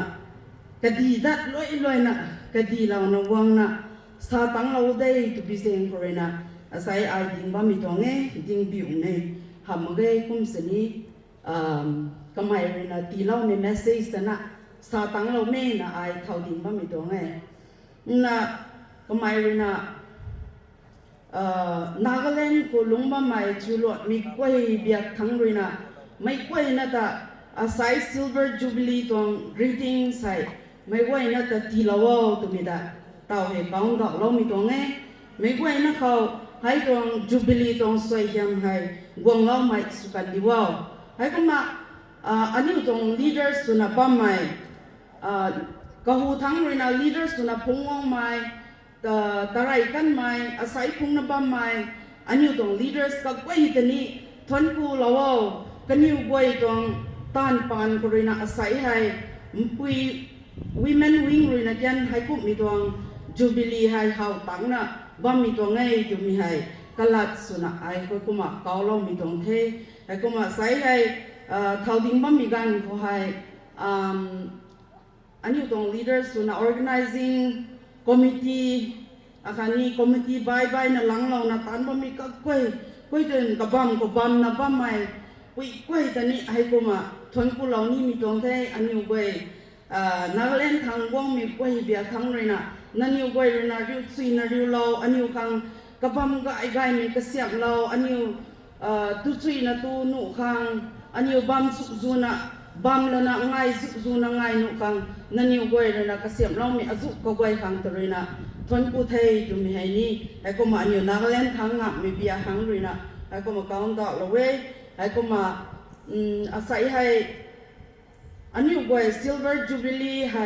[SPEAKER 8] kadi dat loi na kadi law na wang na sa tang law day to be saying for na asai ai ding ba mi tonge ding bi ne hamge kum seni kamai na ti law ne message na sa tang law me na ai thau ding ba mi tonge na kamai na Nagaland ko lungba mai chulot mi kwai biak thang na mai kwai na ta asai silver jubilee tong greeting sai mấy quay nó ta tì lâu tụi mình đã tàu hệ bóng đỏ lâu mình tuồng nghe mấy quay nó khâu hay tuồng jubilee tuồng xoay jam hay quăng lâu mày sukan đi vào hay có mà anh yêu tuồng leaders tụi nó băm mày cái hú thắng rồi nào leaders tụi nó phung ngang mày ta rai căn mày asai phung nó băm mày anh yêu tuồng leaders cái quay tên ní thon cu lâu cái nhiều quay tuồng tan pan rồi nào asai hay mpui women wing rồi na kian hai cũng mi tuang jubilee hai hậu tang na bam mi tuang ngay tu mi hai ลัดสุนัขไอ้ก็กุมาเกาเรามีตรงเทไอ้กุมาใส่ให้เท่าดิ้งบ้ามีกันเขาให้อันนี้ตรง leaders สุนัข organizing committee อาคารนี้ committee บายๆนะหลังเรานะตันบ้ามีก็กล้วยเดินกับบ้ามนะบ้ามไม่กล้วยแต่นี้ไอ้กุมาทนกูเรานี่มีตรงเทอันนี้กล้วยนักเล่นทางว่องมีกล้วยเบียร์ทั้งเลยนะนั่นอยู่กล้วยนะริ้วซีนะริ้วเราอันนี้คังกับบ้ามก็ไอ้ไก่มีกระเสียบเราอันนี้ตุซีนะตูหนูคังอันนี้บ้ามสุจูนะบ้ามแล้วนะง่ายสุจูนะง่ายหนูคังนั่นอยู่กล้วยนะกระเสียบเรามีอาจุก็กล้วยคังตัวเลยนะทนกูเทยจุมีให้นี่ไอ้ก็มาอันนี้นักเล่นทางอ่ะมีเบียร์ทั้งเลยนะไอ้ก็มาก้าวต่อละเว้ยไอ้ก็มาอาศัยให้อันนี้กล้วย silver jubilee ให้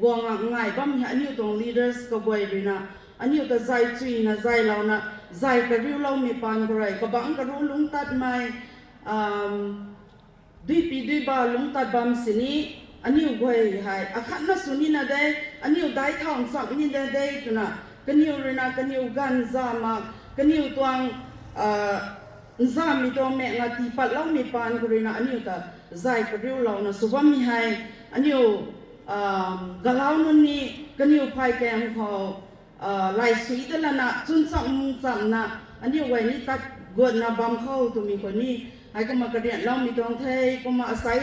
[SPEAKER 8] กวางง่ายบ้ามอันนี้ตรง leaders ก็กล้วยเลยนะอันนี้ก็ใจจุยนะใจเรานะใจกระริ้วเรามีปานกระไรก็บังกระรู้ลุงตัดไม้ด้วยปีด้วยบาลุงตัดบามสินี้อันนี้กล้วยให้อาคันน่ะสุนีนะได้อันนี้ได้ทางสักนี่ได้ตัวน่ะกันอยู่เลยนะกันอยู่กันซามากันอยู่ตัวซามีตัวแม่งาตีปัดเรามีปานกระไรนะอันนี้ก็ใจกระริ้วเรานะสุวามีให้อันนี้กะลาวนั่นนี่กันอยู่ภายแกงเขาลายสีแต่ละนะจุนซ้ำนะอันนี้ไว้นี่ตัดกวนนะบำเข้าตัวมีคนนี้ให้ก็มากระเดียนเรามีตรงเทยก็มาอาศัย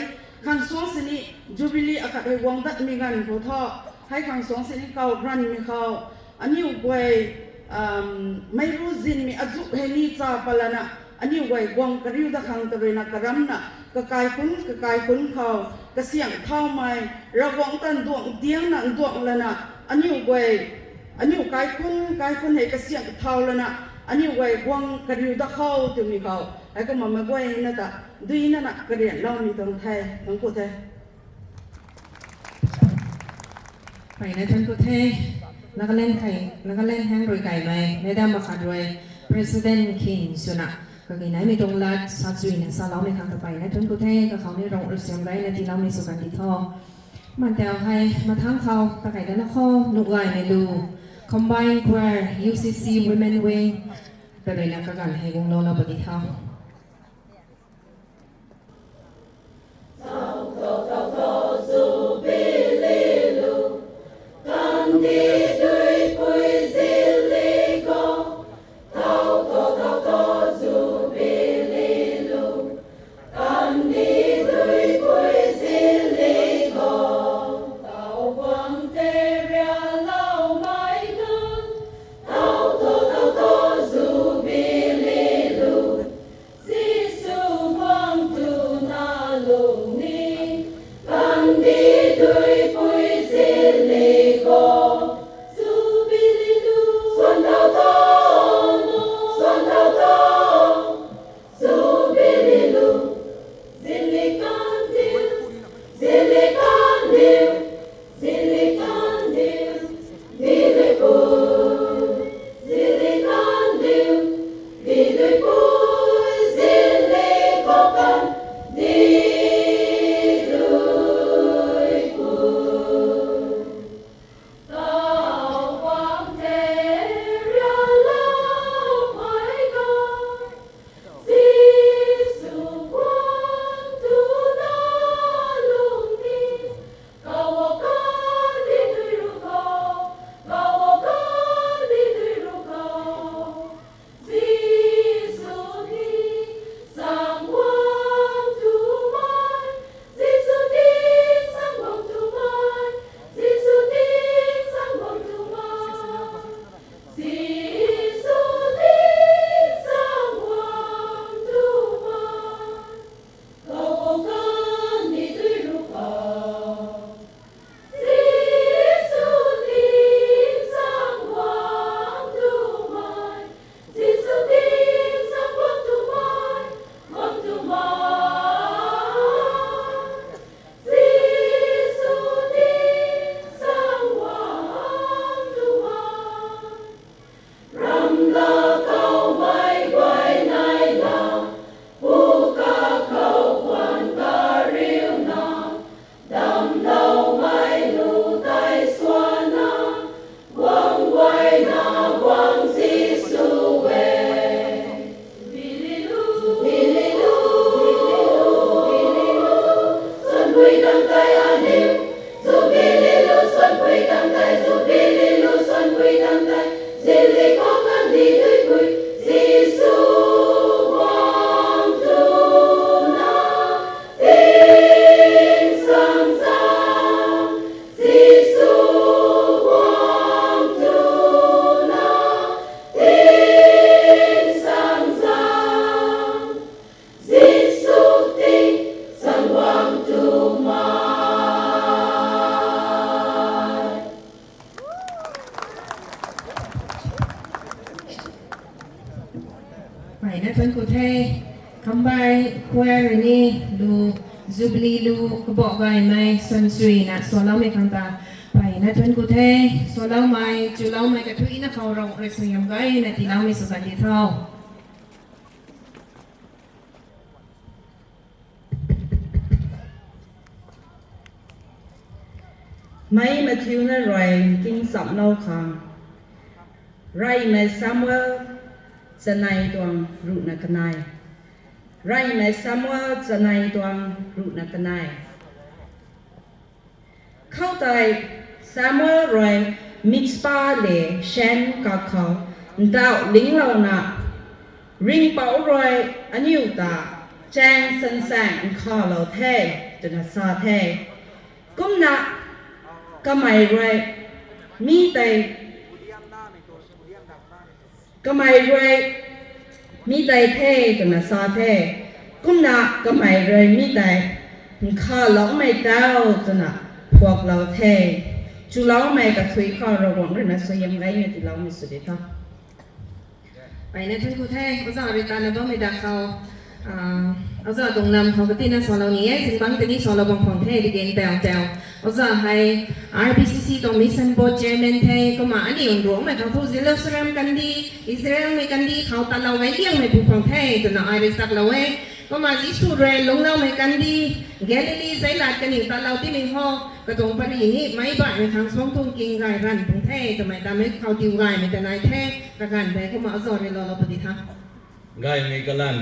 [SPEAKER 8] ขันสวงสินี่จูบิลีอากาศให้วงดัดมีกันผู้ทอให้ขันสวงสินี่เขารันมีเขาอันนี้ไว้ไม่รู้จินมีอาจุให้นี่จ้าปละนะอันนี้ไว้วงกระริ้วตะขังตะเวนะกระรำนะกระกายคุณเขากระเสียงเข้าไม่ระวังตันดวงเตียงนั่นดวงละนะอันนี้ไว้อันนี้กายคุณให้กระเสียงเท่าแล้วนะอันนี้ไว้วางกระดิ่งตะเข้าถึงมีเขาไอ้ก็มาไว้นั่นแต่ด้วยนั่นน่ะกระดิ่งเรามีตรงไทยตรงกูไทย
[SPEAKER 4] ไปในทนกุเทนักเล่นแห้งรวยไก่ไหมไม่ได้มาขัดรวย President King สุนัขก็กินไหนมีตรงรัดสัตว์จุยเนี่ยซาเราไม่ทางต่อไปในทนกุเทก็เขาในโรงเสียงไรในที่เรามีสุกันดีทอมันแต่ให้มาทั้งเขาตะไก่ด้านข้อนุกไก่ในรูCombined Choir UCC Women Wing ก็เลยนักการให้วงโนนบดีเท่า
[SPEAKER 2] choir ni lu Jubilee lu kabok gai mai Sansui na solau mai kanta pai na tuan ku the solau mai chulau mai ka thui na khau rong re suyam gai na tilau mai susan di thau
[SPEAKER 8] Mai Matthew na Roy King Sap Nau Khang Rai Me Samuel Zanai Tuang Ru Na Kanai Rai Me Samuel Zanai Tuang Ru Na Kanai Khau Tai Samuel Roy Mixpa Le Shen Ka Khau Ndao Ling Lau Na Ring Pao Roy Aniu Ta Chang San Sang Kha Lau The Jana Sa The Kum Na Kamai Roy Mi Tai Kamai Roy Mi Tai The Jana Sa The Kum Na Kamai Roy Mi Tai Kha Lau Mai Tao Jana Phuak Lau The Chu Lau Mai Ka Thui Kha Ro Wang Re Na So Yam Gai Ne Ti Lau Mi Su De Tha
[SPEAKER 2] pai na tuan ku the ko za ri ta na ba mai da khauเอาจะตรงนำเขาก็ตีน่าสอนเรานี้ซึ่งบางทีนี่สอนเราบางคนเทดิเกนแปลงเจ้าเอาจะให้ RBCC ตรงมิสซันโบเจเมนเทก็มาอันนี้อุ่นรวมไหมเขาพูดอิสราเอลกันดีอิสราเอลไม่กันดีเขาตัดเราไว้เลี้ยงไม่ผูกของเทตัวน่ะไอริสักเราไว้ก็มาอิสราเอลลงเราไม่กันดีแกลิลีไซลัดกันอยู่ตัดเราที่ไม่ห่อก็ตรงปนีนี้ไม่บ่ายในทางสองทุ่งกิงไก่รันของเททำไมตามไม่เขาติวไก่ไม่แต่นายเทประกันไปก็มาเอาสอนในเราปฏิทัศน์
[SPEAKER 9] Gai mi kalan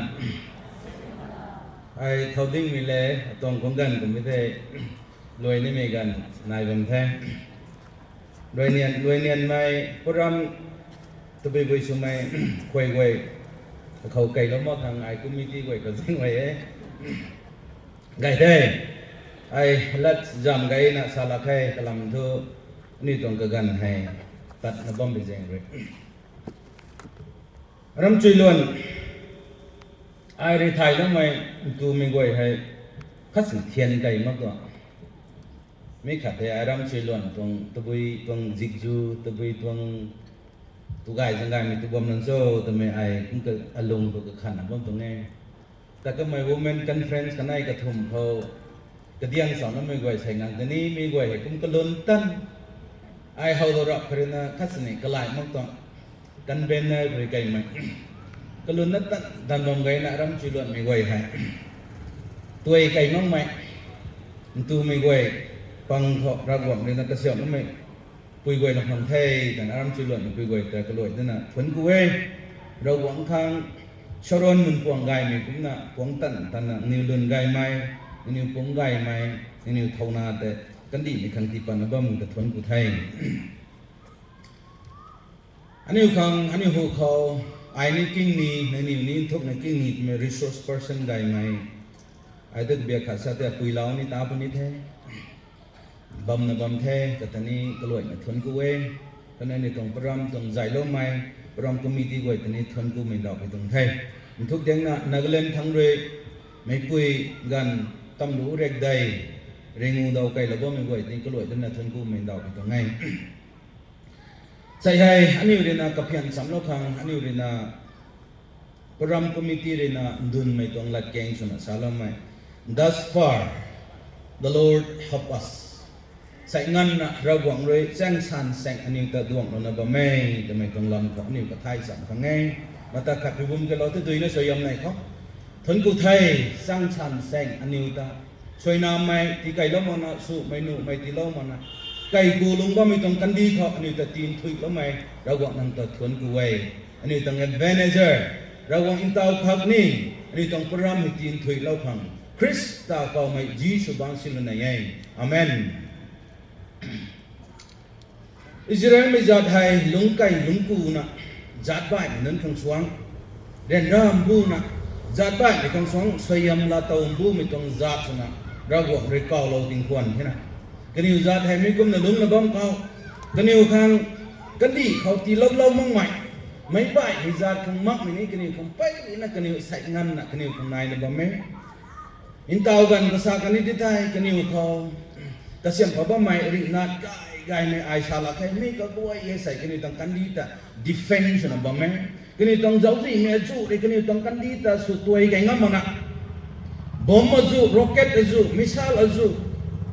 [SPEAKER 9] ai thâu ding mi le tong kong gan cũng thế lôi ni mi gan nai gam the lôi nian mai program tu bi bi su mai quay quay khâu cây nó mất hàng ai cũng mi ti quay cái gì vậy ấy gai thế ai lát jam gai na sala khai kalam thu ni tong ka gan hai tat na bom bi jeng re ram chui luôn ai đi thay nó mày tu mình gọi hay khát sự thiên cây mất rồi mấy khát thì ai làm chơi luôn tuồng dịch du tuồng tu gái sang gái mình tu bom lần sau tu mày ai cũng cái alung tu cái khăn bom tu nghe ta cái mày women conference cái này cái thùng khâu cái điang sòng nó mày gọi thành ngang cái ní mày gọi hay cũng cái lớn tân ai hầu đồ rập cái này khát sự này cái lại mất rồi căn bên này rồi cây mày cái luôn nát đàn đồng gây nạ rắm chỉ luận mày quay hay tuổi cây mong mày tu mày quay bằng họ ra quảng nên là cái sẹo nó mày quỳ quay là hàng thề đàn rắm chỉ luận quỳ quay tại cái lỗi nên là phấn quê rồi quảng khang sau đó mình quảng gai mày cũng là quảng tận là nhiều lần gai mai nhiều quảng gai mai nhiều thâu na để cái gì mình khang tipan nó bơm cái phấn của thầy anh yêu khang anh yêu hộ khâu ai ni king ni na ni thok na king ni me resource person gai mai ai được bia khá sa te pui lao ni ta pu ni the bam na bam the ka tani ka loi na thon ku we ka na ni tong pram tong zai lo mai pram committee goi tani thon ku me dau pe tong thai thuk deng na Nagaland thang re mai pui gan tam lu rek dai rengu dau kai la bo me goi tin ka loi na thon ku me dau pe tong ngai sai hai aniu rena kapian samlo khang aniu rena program committee rena dun mai tong lat keng suna salam mai thus far the Lord help us sai ngan na rawang roi sang san sang aniu ta duang no na ba mai de mai tong lam ko aniu ka thai sam khang ngai mata khat bum ke lo te tui na soyam nai kho thon ku thai sang san sang aniu ta soi na mai ti kai lo mo na su mai nu mai ti lo mo na cây cù lung ba mi tông căn đi thọ anh ta tin thui lắm mày ra quảng năng tật thuần cù vậy anh tông advantager ra quảng in tàu khắc ni anh tông program mi tin thui lâu phẳng Chris ta cầu mày Jesus bang xin này ấy amen Israel mi giat hai lung cây lung cù na giat bài nên không xuống đèn ram bu na giat bài để không xuống xoay âm là tàu bu mi tông giat na ra quảng rồi cầu lâu tình quan thế nào cái điều giật hay mấy cũng là đúng là bom cao cái điều khang cái điเขาตีlâu lâu mong mày mấy bài thì giật không mắc mình ấy cái điều không phải là cái điều sạch ngăn là cái điều không này là bom mấy in tàu gần cái sao cái này đi thay cái điềuเขาcái xiêm phải bom mày rỉ nát cái này ai sao là cái mấy cái bôi ấy sạch cái điều tăng cắn đi ta defense là bom mấy cái điều tăng giấu gì mẹ chủ thì cái điều tăng cắn đi ta sụt tuổi cái ngắm mà nè bom azu rocket azu missile azu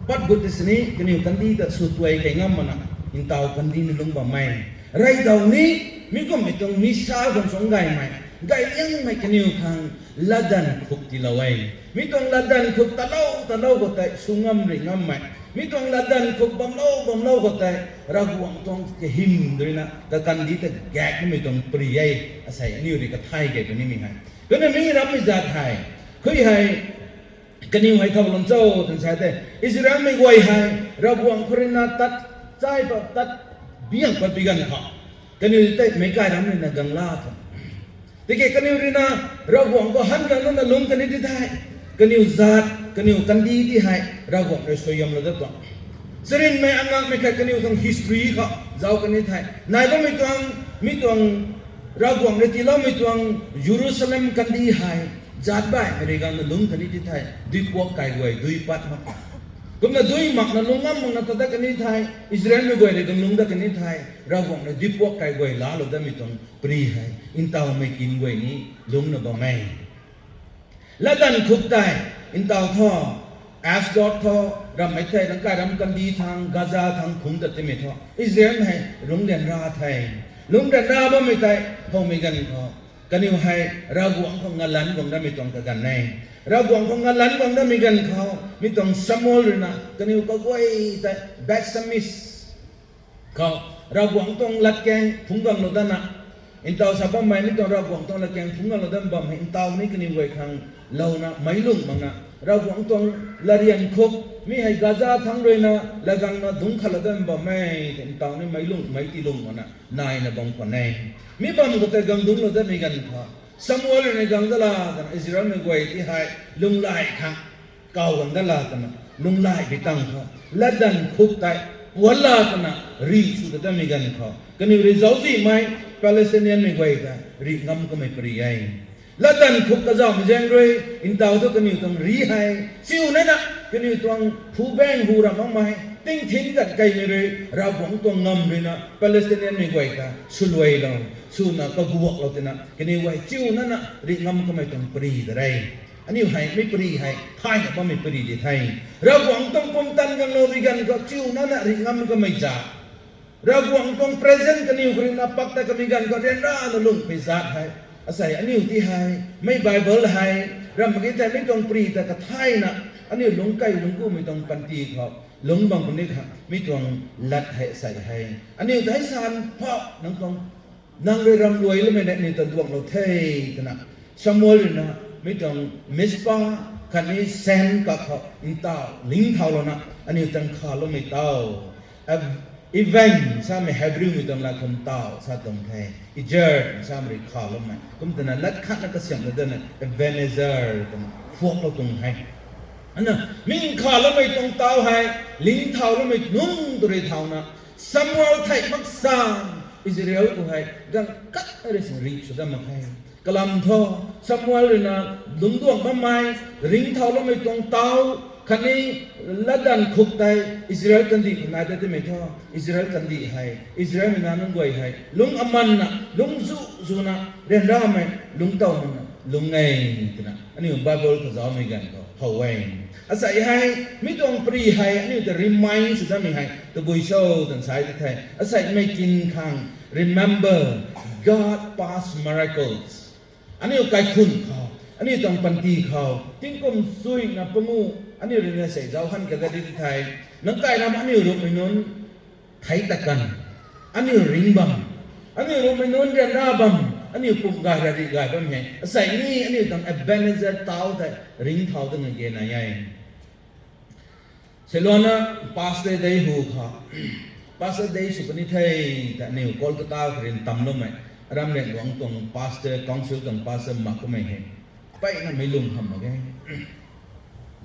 [SPEAKER 9] pat gut isni kini kandi ta sutwai kai ngam mana intau kandi ni lung ba mai rai dau ni mi ko mitong missile kan song gai mai gai yang mai kini khang ladan khuk ti lawai mi tong ladan khuk talau ko tai sungam ri ngam mai mi tong ladan khuk bam lo ko tai raguang tong ke him dorina ta kandi ta gak mi tong priyai asai ni ri ka thai ke ni mi hai kana mi ram mi za thai khoi hai kani hai thau lon chau tan sai te Israel mi goi hai raguang khurina tat chai pa tat biang pa bigan ha kani te me kai ram ni na gangla tha tike kani rina raguang ko han kan na lung kani di thai kani zat kani kandi di hai raguang re soyam la da to serin me angang me ka kani thang history ka zau kani thai nai ba mi tuang raguang re ti lo mi tuang Jerusalem kandi hai zat bai re gang na lung kani di thai dui pok kai goi dui pat ma kum na dui mak na lungam na ta da kani thai Israel me goi re gang lung da kani thai raguang re dui pok kai goi la lo da mi tuang pri hai in tao me kin goi ni lung na ba mai la dan khuk tai in tao tho Ashdod tho ram mai thai dang ka ram kandi thang Gaza thang khung da te me tho Israel hai lung den ra thai lung den ra ba mai tai ho me gan kho kani hai raguang ko ngalan gong da mi tong ka gan nai raguang ko ngalan gong da mi gan kho mi tong Samuel na kani ko goi ta Betsamis kho raguang tong lat keng phunggang lo da na in tao sa bam mai ni tong raguang tong lat keng phunggang lo da bam in tao ni kani goi khang lo na mai lung mang na raguang tong larian khop mi hai Gaza thang roi na lagang na dung khala da bam mai in tao ni mai lung mai ti lung na nai na bang ko nai mi bam ko te gang dung lo da mi gan kha Samuel ne gang da la dan Israel ne goi ti hai lung lai kha kau gang da la tan lung lai bi tang kha ladan khuk tai wala kana ri su da mi gan kha kani ri zau si mai Palestinian ne goi da ri ngam ko mai pri ai ladan khuk ka za mi jeng roi in tau to kani tong ri hai siu na na kani tong phu beng hu ra mang mai ting thin gat kai ni re ra bong tong ngam re na Palestinian ne goi ta sulwai lo su na ka guak lo tena kani wai chiu na na ri ngam ko mai tong pri da rai ani hai mi pri hai thai na ba mi pri di thai ra bong tong pom tan gang lo ri gan ko chiu na na ri ngam ko mai ja ra bong tong present kani ri na pak ta kami gan ko ren ra na lung pi zat hai asai ani ti hai mai Bible hai ram gi ta mi tong pri ta ka thai na ani lung kai lung ku mi tong pan ti kho lung bang kun ni kha mi tong lat hai sai hai ani dai san pha nang tong nang re ram luai le me ni ta duang lo thei kana Samuel na mi tong Mispa kani sen ka kho in ta ling thau lo na ani tang kha lo mi tao event sa me Hebrew mi tong la khom tao sa tong thai ijer sa me kha lo mai kum ta na lat khat na ka siam da na Ebenezer tong phuak lo tong hai ana min kha lo mai tong tao hai ling thau lo mai nung tu re thau na Samuel thai mak sang Israel ko hai gang kat re sing ri su da ma hai kalam tho Samuel na dung duang ma mai ring thau lo mai tong tao khani ladan khuk tai Israel kan di na da te me tho Israel kan di hai Israel na nang goi hai lung aman na lung zu na ren ra mai lung tao na lung ngai tina ani Bible ko za mai gan ko hawai asai hai mi tong pri hai ani the remind su da mi hai to boi show tan sai ta thai asai mai kin khang remember God past miracles ani kai khun kho ani tong pan ti kho tin kom sui na pamu ani rin na sai zau han ka da di thai nang kai na ani ru mai non thai ta kan ani ring bam ani ru mai non ren ra bam ani pum ga ra di ga bam he asai ni ani tong Ebenezer tau ta ring thau ta nge na yai Selona pastor dei hu kha pastor dei su pani thai ta ne Kolkata rin tam lo mai ram ne luang tong pastor council tong pastor mak ko mai he pai na mai lum ham ma ge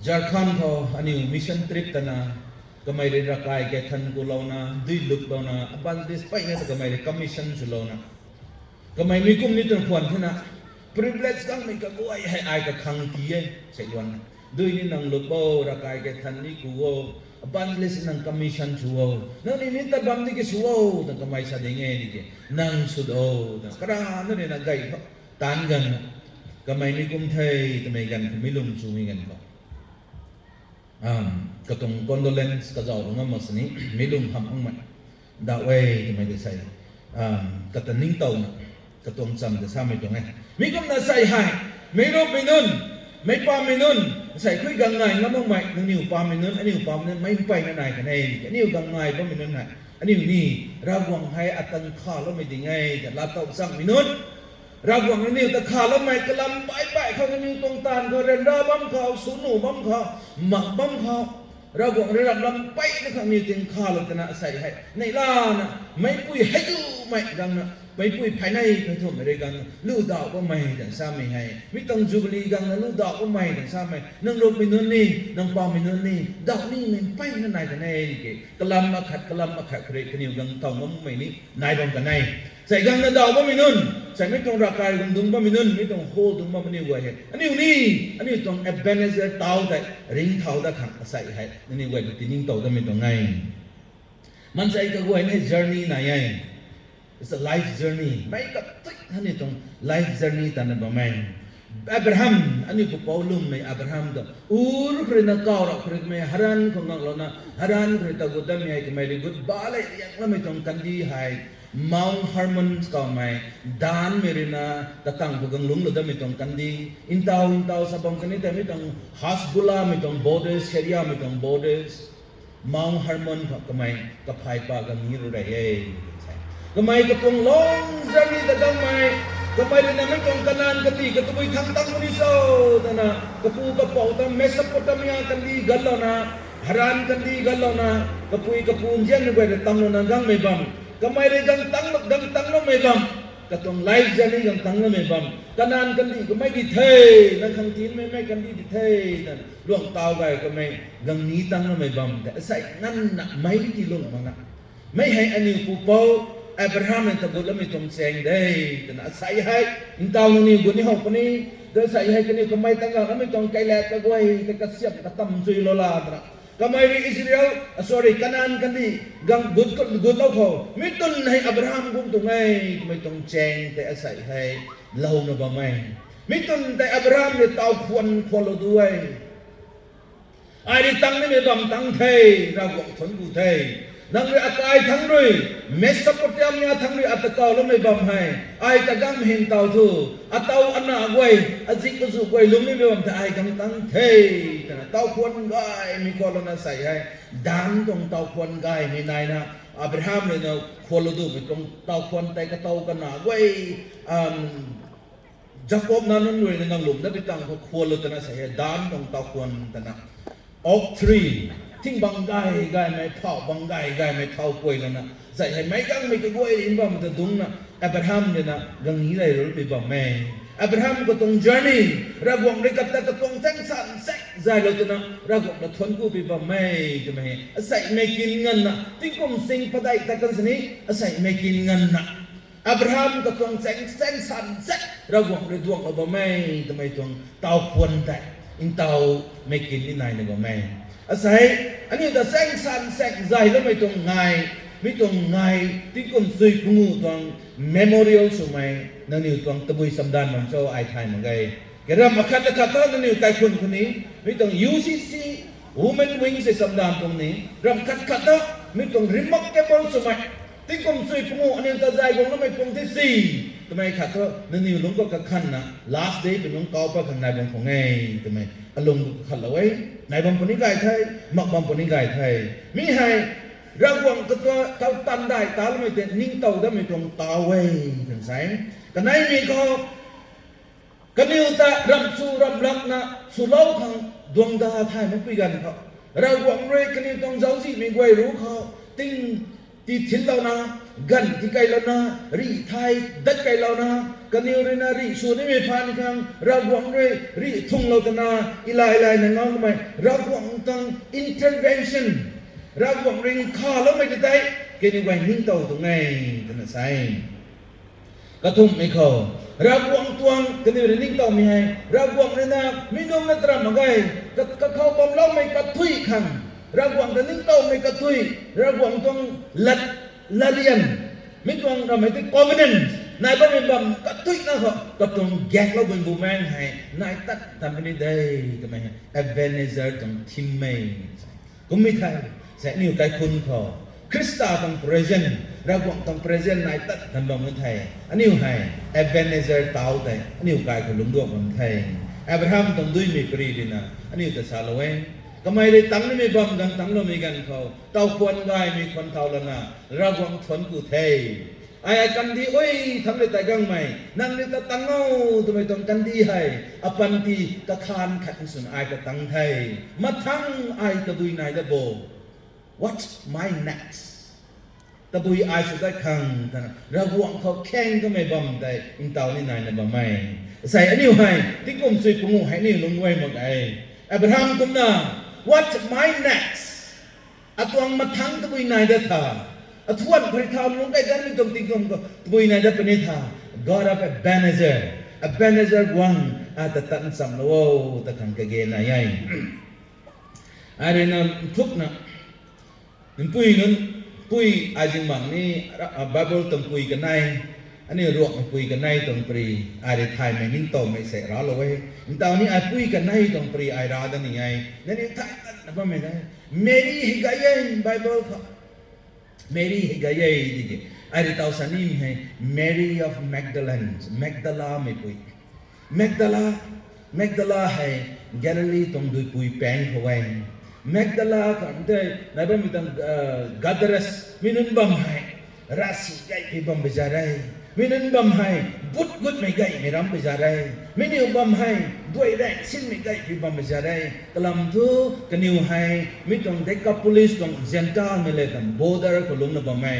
[SPEAKER 9] Jharkhand tho ani mission trip ta na kamai re rakai ke than ko lo na dui luk lo na aban this pai na kamai re commission su lo na kamai mi kum ni ton khwan thana privilege kang mai ka goi hai ai ka khang ti ye sai luan dui ni nang luk bo rakai ke than ni ku wo aban les nang commission su wo nang ni ta bam ni ke su wo ta kamai sa de nge ni ke nang su do ta kra na ne na gai tan gan ก็ไม่มีกุมไทยทำไมกันไม่ลงชูมีกันก็ก็ต้อง condolence ก็จะเอาลงมาสินี้ไม่ลงทำอังมันดาวเว่ทำไมได้ใส่ก็ต้องนิ่งเต่านะก็ต้องจำจะทราบไม่ตรงไงมีกุมน่ะใส่ให้ไม่รู้ไม่นุ่นไม่ปามไม่นุ่นใส่คุยกันไงงั้นต้องไม่นั่นนิ้วปามไม่นุ่นอันนิ้วปามนั่นไม่ไปนั่นไหนกันเองอันนิ้วกันไงปามไม่นุ่นไหนอันนิ้วนี่ระวังให้อัตันข้าแล้วไม่ได้ไงแต่ลาเต่าสั่งไม่นุ่นระวังนิ้วตะขาแล้วไม่กระลำไปเขานิ้วตรงตาลก็เรนด้าบัมเขาสูนูบัมเขาหมักบัมเขาระวังระดับลำไปนะครับนิ้วเต็งขาแล้วจะน่าใส่ให้ในล่านะไม่ปุ้ยให้ดูไม่ดังนะไม่ปุ้ยภายในไปทุ่มไม่ได้กันลูกดอกก็ไม่แต่ซ้ำไม่ให้ไม่ต้องจูบลีกันนะลูกดอกก็ไม่แต่ซ้ำไม่นั่งรถไปนู่นนี่นั่งปอมไปนู่นนี่ดอกนี่มันไปนั่นไหนกันแน่ดิกระลำมาขัดเครขนิ้วกันตองมันไม่นี่นายบังกันไหนใส่กังนั่นดอกก็ไม่นู่นใส่ไม่ต้องรักายกันดุ้งก็ไม่นู่นไม่ต้องโฮดุ้งก็ไม่นี่ไว้ให้อันนี้นี่อันนี้ต้องเอเบเนเซอร์เท้าได้ริงเท้าได้ขังใส่ให้อันนี้ไว้ที่นิ่งเท้าได้ไม่ต้องไงมันใส่ก็ไว้ใน journey ไหนไงIt's a life journey. Baik kat ni tong life journey tanah bamai. Abraham, ani Paulum mai Abraham tu. Kerana kau rak kerana mai haran kau nak lona haran kerana godam mai kemai good balai yang lama tong kandi hai Mount Hermon kau mai dan merina datang pegang lung lo dami tong kandi intau sabang kani dami tong Hasbullah mai tong borders Syria mai tong borders Mount Hermon kau mai kapai pa kami rurai. Kemai kepung long journey dagang mai kemai di nama kong kanan keti ketubui tang Mauriso tanah kepu kepau tam Mesopotamia kandi galona haran kandi galona kepui kepunjian gue datang lo nagang mebam kemai di gang lo mebam katong life journey gang tang lo mebam kanan kandi kemai di thei nang khang tin mai kandi di thei tan luang tau gai kemai gang ni tang lo mebam sai nan nak mai di lo mana mai hai ani pupau Abraham yang tak boleh minum seng deh, dan saya hai, intau ni guni hok ni, dan saya hai kini kemai tanggal kami tong kailat kagoi, tak siap katam sui lola tera. Kemai di Israel, kanan kandi, gang good lau kau, mitun hai Abraham kum tungai, kemai tong seng, tak saya hai, lau na bamai, mitun tak Abraham ni tau puan lo duai, ai tang ni memang tang thei, rawak thon bu thei. Nang ri akai thang rui Mesopotamia thang rui atakau lo mai bam hai ai tagam hin tau thu atau ana gwai azik zu gwai lum ni bam ta ai kam tang thei ta tau khon gai mi ko lo na sai hai dan tong tau khon gai mi nai na Abraham le no kholo du mi tong tau khon tai ka tau ka na gwai Jacob na nun rui nang lum da bitang kholo ta na sai dan tong tau khon ta na oak treeทิ้งบังไก่ไม่เท่าบังไก่ไม่เท่ากล้วยแล้วนะใส่ให้ไม่กังไม่กล้วยอินบ่มันจะดุงนะอับราฮัมเนี่ยนะกังนี้เลยรู้ไปบ่แม่อับราฮัมก็ต้อง journey ระวังเลยกับแต่ก็ต้องแจ้งสั่นแซกใส่เลยนะระวังมาทนกูไปบ่แม่จะไม่ใส่ไม่กินเงินนะที่กลุ่มสิ่งประดัยแต่กันสินี้ใส่ไม่กินเงินนะอับราฮัมก็ต้องแจ้งสั่นแซกระวังเลยดวงบ่แม่จะไม่ต้องเตาควนแต่อินเตาไม่กินนี่นายในบ่แม่อาศัยอันนี้จะแสงสันแสงใจแล้วไม่ตรงไงไม่ตรงไงที่คนซื้อกูตรง memorial สมัยนั่นนี่ตรงตะบุยสัมดานมันโชว์ไอไทม์มันไงแกรับมาคัดนั่นนี่ใครคนนี้ไม่ตรง UCC Women Wing ใส่สัมดานตรงนี้รับคัดไม่ตรง remarkable สมัยที่คนซื้อกูอันนี้จะใจกูแล้วไม่ตรงที่สี่ทำไมขัดก็นั่นนี่ลุงก็กระคันนะ last day เป็นลุงเกาไปข้างในบางของไงทำไมอารมณ์ขัดเอาไว้ในบางคนนี้ไก่ไทยมักบางคนนี้ไก่ไทยมีให้ระวังตัวเท่าตันได้ตาแล้วไม่เต็มนิ่งเต่าได้ไม่ตรงตาไว้ถึงแสงกันไหนมีก็กันนิวตะรำสู้รำรักนะสู้เล่าทางดวงดาวไทยมันคุยกันเขาระวังเรื่องกันนิวต้องเจ้าสิไม่ไว้รู้เขาติ้งที่ทิ้งเรานะกันที่ไกลเรานะรีไทยดัดไกลเรานะกันนิวเรนารีส่วนนี้ไม่ผ่านครั้งระวังเรื่องรีทุ่งเราตนะอีไลนั่นน้องทำไมระวังตั้ง intervention ระวังเรื่องข้าแล้วไม่ได้กันนิวไว้นิ่งเต่าตรงไหนกันนะใส่กระทุ่มไม่เข้าระวังตวงกันนิวเรื่องนิ่งเต่าไม่ให้ระวังเรื่องนะไม่น้องนัตรามาไงก็เข้าบอมเล่าไม่กระทุยขังระวังกันนิ่งเต่าไม่กระทุยระวังต้องละเลียนไม่ต้องเราไม่ต้อง covenant นายบ่มีบำก็ตุ้ยนะเขาก็ต้องแยกเราเป็นบูแมงให้นายตัดทำไปนี่ได้ก็ไม่ให้เอเวเนเซอร์ต้องทิมไม่ก็ไม่ใช่แสนนิ้วไกคุณเขาคริสตาต้อง present เราต้อง present นายตัดทำบำมือไทยอันนี้ให้เอเวเนเซอร์เต้าแต่อันนี้ไกคนลุงดวงบำไทยอับราฮัมต้องด้วยมีปรีดีนะอันนี้จะสาลเวงก็ไม่ได้ตั้งนี่มีบำกันตั้งเรามีกันเขาเต้าควรได้มีคนเท่าละนะเราหวังทนกูเทยไอ้กันดีโอ้ยทำเลยแต่กังไม่นั่นเลยแต่ตั้งเอาทำไมต้องกันดีให้อปันตีตะคานขัดสุนไอ้ก็ตั้งไทยมาทั้งไอ้ตะบุยนายตะโบ What's my next ตะบุยไอ้สุดได้คังนะเราหวังเขาแข่งก็ไม่บำแต่อินเตานี่นายนะบำไม่ใส่อันนี้ให้ที่กลุ่มสุยปุ่งให้นี่ลงไว้หมดไอ้อับราฮัมกุมนะ What's my next อะตัวมาทั้งตะบุยนายเดท่าอะทวนพริธามลงใกล้กันไม่ต้องติดกลุ่มก็ตะบุยนายเดเป็นนิท่า God of Ebenezer one อาตตันสัมโลตะขังกะเกนายายอะไรนะทุกนะปุยนั้นปุยอาจิมังนี่บาเบิลต้องปุยกันในอันนี้รวมปุยกันในต้องปรีอะไรไทยไม่นิ่งโตไม่เสร็จร้อนเลยตอนนี้ไอ้ปุยกันในต้องปรีไอ้ราดันยังไงนั่นนี่ท่านนับไม่ได้เมรี่ฮิกายนไบเบิลค่ะเมรี่ฮิกายนดิไอ้ที่เราสันนิษฐานให้ Mary of Magdalene แมกดาลาไม่ปุยแมกดาลาให้แกลลีต้องดูปุยแปงเขาไว้แมกดาลากันได้นายบ้านมีตั้งกัดรัสมีนุ่นบัมให้รัสใหญ่ที่บัมไปจาได้มีนุ่นบัมให้บุตรกุดไม่ใหญ่ไม่รำไปจาได้มีนิวบัมให้ด้วยแรงสิ้นไม่ใหญ่ที่บัมไปจาได้กลัมทูกันนิวให้มีต้องเด็กกับ police ต้องเซนต้าไม่เลยตั้งโบดาร์ก็ลงนะบัมให้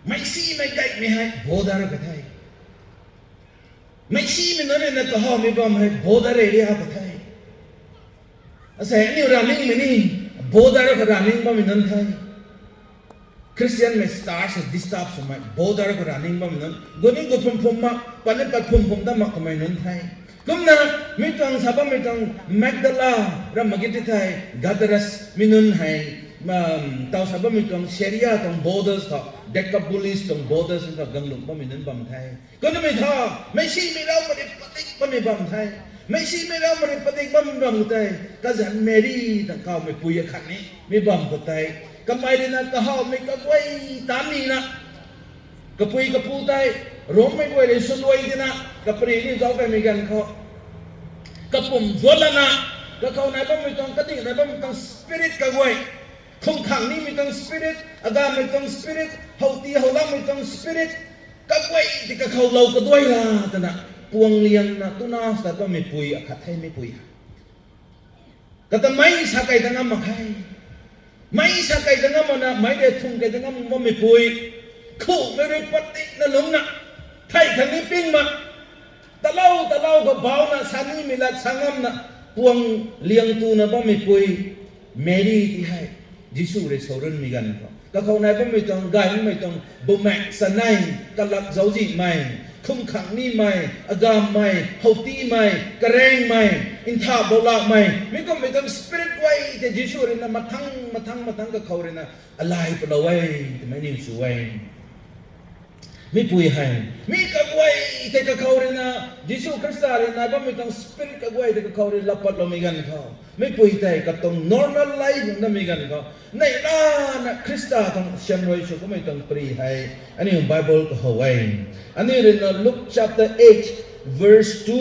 [SPEAKER 9] ไม่ซีไม่ใหญ่ไม่ให้โบดาร์ก็ไทยไม่ซีไม่นั่นเลยนะก็หอไม่บัมให้โบดาร์เรียก็ไทยอาศัยนี่รามิงไม่นี่โบดาร์ก็รามิงบัมไม่นั่นไทยคริสเตียนไม่สตาร์สดิสตาร์สมัยโบดาร์ก็รามิงบัมไม่นั่นก็นี่ก็พุ่มมาปันนี่ปัดพุ่มตั้งมาก็ไม่นั่นไทยก็นะไม่ต้องสับไม่ต้องแมกดาลารามากิตไทยกัดรัสไม่นั่นให้เต่าสับไม่ต้องเชียร์ต้องโบดาร์สต้องเด็กกับบุลิสต้องโบดาร์สต้องกังลุกบัมไม่นั่นบัมไทยก็นี่ไม่ท่าไม่ใช่ไม่เราไม่ได้ปฏิบัติไม่บัมไทยไม่ใช่ไม่เราไม่ได้ปฏิบัติไม่บัมไทยก็จะเมรี่ตั้งเขาไม่ปุยขันนี้ไม่บัมก็ไทยก็ไม่ได้นะก็เขาไม่ก็ไว้ตามนี้นะก็ปุยก็พูดไทยร้องไม่ไว้เลยสุดไว้ดีนะก็ปรีนี่เขาไปมีกันเขาก็ปุ่มจวนละนะก็เขาในบ้านไม่ต้องกระดิ่งในบ้านไม่ต้องสปิริตก็ไว้คงขังนี่ไม่ต้องสปิริตอาการไม่ต้องสปิริตเขาตีเขาล้างไม่ต้องสปิริตก็ไว้ที่ก็เขาเราก็ด้วยละแต่นะปวงเลียงนะตุนาสแต่ไม่ปุยขัดให้ไม่ปุยก็แต่ไม่สักไก่ตั้งมาใครไม่สักไก่ตั้งมานะไม่ได้ทุ่งไก่ตั้งมาไม่ปุยคู่ไม่ได้ปฏินั่นลงนะไทยทางนี้ปิ้งมาตะเล่าก็เบานะสันนี่มีละสังมนะปวงเลียงตูนะบ่ไม่ปุยเมรี่ที่ให้ยิสุเรศรนมีกันก็เขาในบ่ไม่ต้องไกไม่ต้องบ่แม่สนายกลักเจ้าจีไม่คุ้มขังนี่ไม่อากามไม่เฮาตีไม่กระแรงไม่อินทาบลาไม่ไม่ก็ไม่ต้องสปิริตไว้แต่ยิสุเรนะมาทั้งก็เขาเรนะอะไรไปเลยไว้แต่ไม่นิ่งสวยไม่ปุยให้ไม่กับไว้แต่ก็เขาเรนะยิสุคริสต์เรนะบ่ไม่ต้องสปิริตกับไว้แต่ก็เขาเรลับปัดลงมีกันเขาไม่ปุยแต่ก็ต้อง normal life นั่นมีกันเขาในร้านคริสต์ต้องเชื่อมไว้ชุก็ไม่ต้องปรีให้อันนี้ไบเบิลก็เขาไว้อันนี้เรื่อง Luke chapter 8 verse 27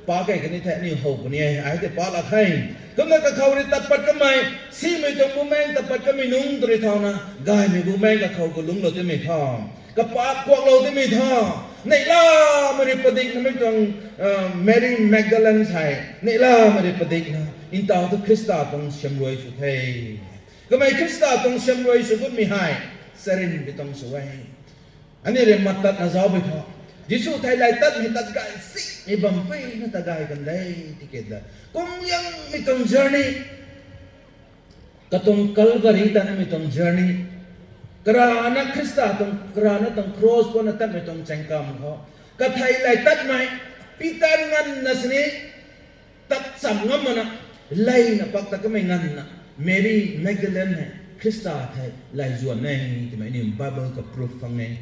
[SPEAKER 9] ป้าแกกันนี่แท้นี่เขาคนนี้ไอ้ที่ป้าละให้ก็นั่นก็เขาเรียกตัดปัดก็ไม่ซีไม่ต้องบูแมงตัดปัดก็ไม่นุ่งตัวเท่านะกายไม่บูแมงก็เขาก็ลุงเราที่ไม่ท่อก็ป้าพวกเราที่ไม่ท่อในล่าไม่ได้ปฏิกนะไม่ต้องแมรี่แมกดาเลนใช่ในล่าไม่ได้ปฏิกนะอินตาตุคริสต์ต้องเชื่อมรวยสุดเท่ก็ไม่คริสต์ต้องเชื่อมรวยสุดไม่ให้เสริญไม่ต้องสวยอันนี้เรื่องมัดตัดนะจ้าไปท่อยิสุไทยไล่ตัดไม่ตัดกายสิไม่บังไปนั่นตัดกายกันได้ที่เกิดละคงยังไม่ต้อง journey ก็ต้องกัลวารีแต่ไม่ต้อง journey กระนั้นคริสต์ต้องกระนั้นต้อง cross เพราะนั้นตัดไม่ต้องแจงกรรมเขาก็ไทยไล่ตัดไหมปีตางันนั่นสิตัดสามงั้นมันนะไล่นะปักตัดก็ไม่งั้นนะเมรี่แมกดาเลนคริสต์ไทยไล่จวนเนี่ยที่ไม่นี่ไบเบิลกับ proof ฟังเนี่ย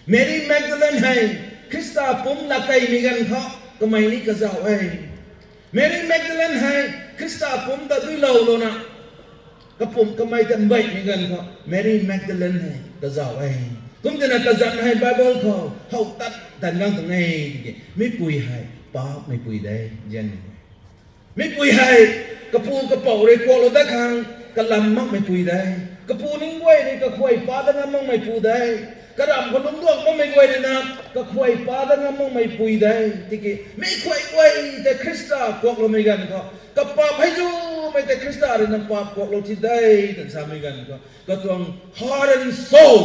[SPEAKER 9] เมรี่แมกดาเลนให้คริสตาปุ่มละไกมีกันเขาก็ไม่นี่ก็จะเอาเมรี่แมกดาเลนให้คริสตาปุ่มตะดุยเหล่าโลนะก็ปุ่มก็ไม่จะไม่มีกันเขาเมรี่แมกดาเลนให้ก็จะเอากุมจะนักจันให้ไบเบิลเขาตัดงังตรงไหนไม่ปุยให้ป้าไม่ปุยได้ยันไม่ปุยให้กระปูกระเป๋าเลยกลัวเราตะคางกระลำมั่งไม่ปุยได้กระปูนิ่งไว้เลยกระควายป้าตั้งมั่งไม่ปุยได้กระดำคนลุ่มดวงมั่งไม่ไว้เลยนะกระควายป้าตั้งมั่งไม่ปุยได้ที่กี้ไม่ควายไว้แต่คริสต์กวกเราไม่กันเขากระป๋าให้จูไม่แต่คริสต์เลยนะป้ากวกเราที่ได้แต่สามีกันเขาก็ต้อง heart and soul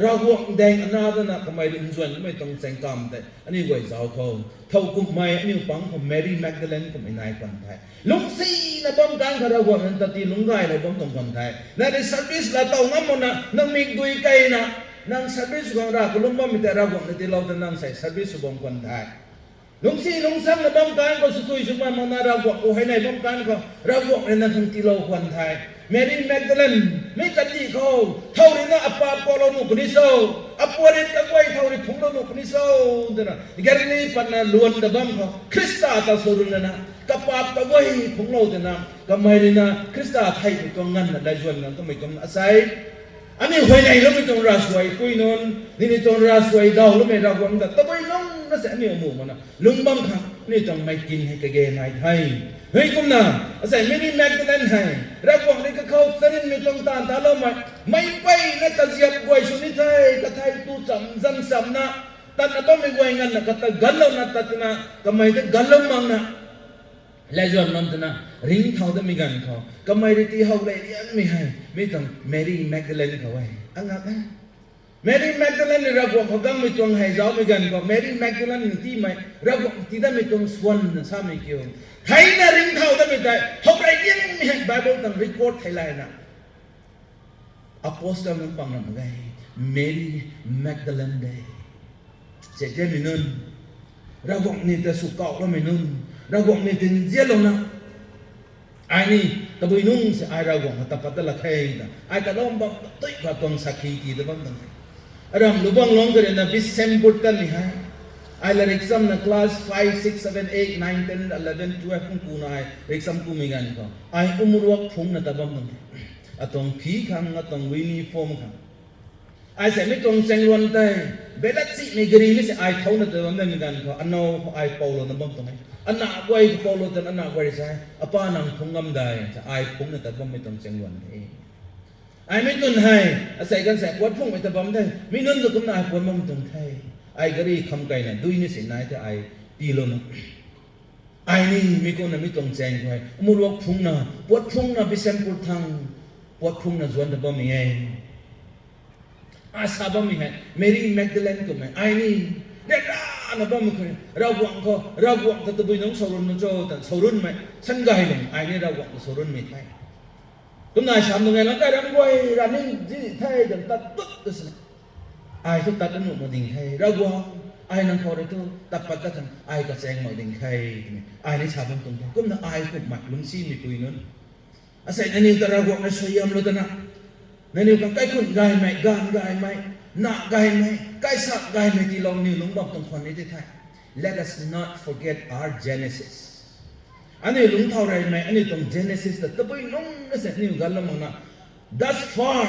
[SPEAKER 9] เราหวังแดงอนาคตนะทำไมถึงส่วนไม่ต้องแสงกรรมแต่อันนี้ไว้สาวเขาเท่ากุมไม่อันนี้ปังของแมรี่แมกดาเลนของไอ้นายคนไทยลุงซีนะบ้องการเขาเราหวังนั้นตัดที่ลุงไก่เราบ้องตรงคนไทยนั่นในซัร์วิสเราเต่างั้นมันนะนั่งมีดุยไก่นะนั่งซัร์วิสของเราก็ลุงบ้องมีแต่เราหวังในที่เราจะนั่งใส่ซัร์วิสของคนไทยลุงซีลุงซ้ำนะบ้องการก็สุดสุดมามันนะเราหวังโอ้ให้ในบ้องการก็เราหวังในนั่งทั้งที่เราคนไทยเมรี่แมกดาเลนไม่ตัดที่เขาเท่านี้นะอัปปาปอลนุกนิโซอัปปวริตะไว้เท่านี้พุ่งลนุกนิโซเดี๋ยวนะแกนี่ปันนะล้วนดบังเขาคริสต์ตาสุรุนนะกับปาตะไว้พุ่งเราเดี๋ยวนะกับไม่เลยนะคริสต์ไทยไม่ต้องงั้นนะได้ส่วนนั้นก็ไม่ต้องอาศัยอันนี้หัวใจเราไม่ต้องรัสไว้คุยนนนี่ไม่ต้องรัสไว้ดาวเราไม่รักวันแต่ตะไว้น้องนั่นแสนนี่หมู่มันนะลุงบังคับนี่ต้องไม่กินให้กระเกยนายไทยเฮ้ยกุมนะอาศัยไม่ได้แม็กซ์นั่นให้รักหวังนี่ก็เขาสนิทไม่ต้องตานตาเราไม่ไปนะกระเจียบกวยชุนิไทยกระไทยตู้จำจังสำนะตัดนะต้องไม่กวยงั้นนะก็ตัดกันแล้วนะตัดนะก็ไม่ได้กันแล้วมั้งนะและส่วนนั้นนะริงเท่าจะมีกันเขาก็ไม่ได้ตีเขาเลยยังไม่ให้ไม่ต้องแมรี่แมกดาเลนเขาไว้อันนั้นแมรี่แมกดาเลนรักหวังเขาก็ไม่ต้องให้เจ้าไม่กันเขาแมรี่แมกดาเลนที่ไม่รักหวังที่ได้ไม่ต้องสวนนะสามีเกี่ยวไทยน่ะริงเท่าจะไม่ได้เขาไปยังไม่ให้ไบเบิลต้องรีพอร์ตไทยไลน์นะอัปโสตอลนั้นปังนั่นไงแมรี่แมกดาเลนได้เสียใจไม่นุ่นรักหวังนี่แต่สุขเก่าก็ไม่นุ่นรักหวังนี่ถึงเจียลงนะไอ้นี่ตะบุยนุ่งเสียไอ้รักหวังแต่ปัตตะละแค่นะไอ้ตะล้อมบังตุ้ยกับตรงสักขีกี่ตะบังตั้งรำลูกบังลงกันเลยนะบิสเซมบุตรกันนี่ฮะไอ้ละเexam na class 5, 6, 7, 8, 9, 10, 11, 12 kung kunay exam kumigan ko ay umurwak phung na tabam nang atong phi khang atong uniform khang ai sẽ mấy tông tranh luận tay bé lát chị này gari mấy sẽ ai thấu na tabam nang gan ko ano ai paulo na bam tong ai ana quay paulo tan ana quay sai apa nang phung ngam dai ai phung na tabam mấy tông tranh luận ai mấy tuần hai sẽ gan sẽ quát phung mấy tabam đây mấy nun được cũng na ai quát mong tong thay ai gari khăm cây này đuôi nó sẽ nái thế ai đi luôn ai ni mi con là mi tông chèn thôi mua luộc phung na quất phung na bị xem cột thang quất phung na zuan đập mi ai asa bom mi hai Mary Magdalene của mày ai ni để ra nó bom mi rau quặng ta tụi nó sầu run nó cho tận sầu run mày sân gai mình ai ni rau quặng sầu run mày thay hôm nay sáng ngày nó cái đám quay ra nên gì thay đừng ta tức được aiทุกตัดนั่นหนุ่มมาดิ่งใครเราวางไอ้นั่งคอได้ตัวตัดปัดตัดทันไอ้กระแสงมาดิ่งใครไอ้ในชาวบ้านตรงๆก็น่าไอ้ก็หมักลุงซีมีปุยนั้นอาศัยในนี้แต่เราวางในสยามเลยนะในนี้ก็ใกล้คนกายไหมกานกายไหมหน้ากายไหมใกล้สักกายไหมที่ลองนิ้วลงบอกตรงคนนี้ที่ไทย Let us not forget our Genesis อันนี้ลุงเท่าไรไหมอันนี้ตรง Genesis แต่ตัวไปน้องนั่นเสร็จนิ้วกันแล้วมั้งนะ Thus far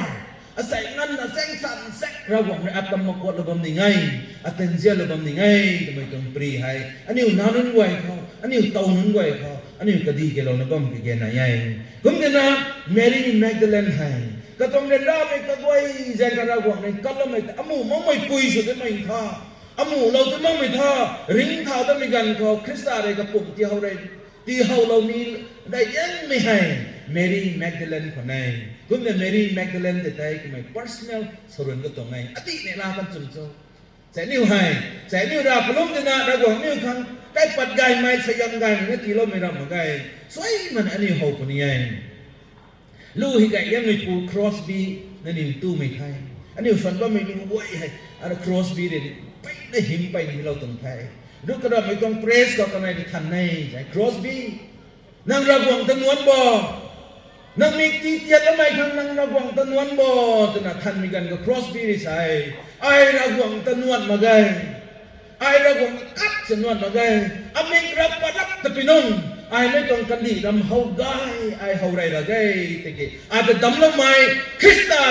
[SPEAKER 9] อาศัยงั้นนะแสงสันแสงเราหวังในอัตมกวดระบำนี่ไงอัตเทนเซียระบำนี่ไงทำไมต้องปรีให้อันนี้นานุนไว้เขาอันนี้เตานุนไว้เขาอันนี้กระดีเกลอนระบำกี่แกนายกุมเดนะแมรี่แมกดาเลนให้ก็ต้องเดินได้ไม่ก็ด้วยแสงกันเราหวังในกัลละไม่อามูมั่งไม่ปุยสุดไม่ท่าอามูเราจะมั่งไม่ท่าริงเท้าต้องมีกันเขาคริสต์อะไรกับปุ่มที่เขาได้ที่เขาเรานี้ได้ยังไม่ให้แมรี่แมกดาเลนคนไหนกุมเนี่ยแมรี่แมกดาเลนแต่ใจก็ไม่ personal ส่วนก็ตรงไหนอดีตเนี่ยลากันจุนโจแสนนิ้วให้แสนนิ้วราพลุ่มจะน่าระหว่างนิ้วครั้งใกล้ปัดไก่ไม่สยามไก่เนี่ยทีเราไม่รับมาไก่สวยมันอันนี้หกคนนี้ไงลูกที่ไก่ยังไม่ปูครอสบีนั่นนี่ตู้ไม่ไทยอันนี้ฝันว่าไม่รู้ว่าไอ้อันครอสบีเนี่ยไปได้หิมไปนี่เราตรงไทยลูกกระดาษไม่ต้องเพรสก็ทำไมที่ทันในใช่ครอสบีนั่งระหว่างจำนวนบ่ นังมีตีเตียนแล้วไม่ทางนังระวังตะนวนบ่ตนะท่านมีกันก็ cross บีริสัยไอระวังตะนวนมาไงไอระวังกัดสนวนมาไงอเมริกาปรับตะพินงไอไม่ต้องกันดีดำเฮาไกไอเฮาไรละไงตะกี้อาจจะดำละไม่คริสต์ตา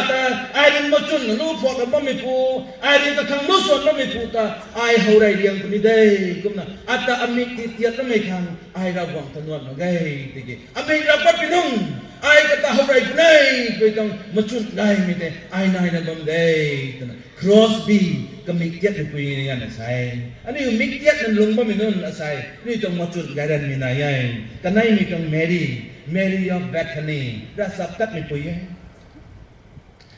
[SPEAKER 9] ไอเรื่องมาจุนนู้พอกันบ่ไม่พูไอเรื่องตะขังนู้ส่วนบ่ไม่พูตาไอเฮาไรเรื่องคนนี้ได้กุมนะอาจจะอเมริกาเตียนแล้วไม่ขังไอระวังตะนวนมาไงตะกี้อเมริกาปรับพินงไอ้ก็ตาหัวไรกูได้ไปต้องมาจุดได้ไม่ได้ไอ้นายนั่นต้องได้แต่นะ Crosby ก็มิกเทียดไปคุยกันนะใช่อันนี้มิกเทียดนั่นลงบ่มีนู่นใช่นี่ต้องมาจุดกันมีนายยัยกันไหนมีต้องแมรี่of Bethany รัศตัดไม่คุย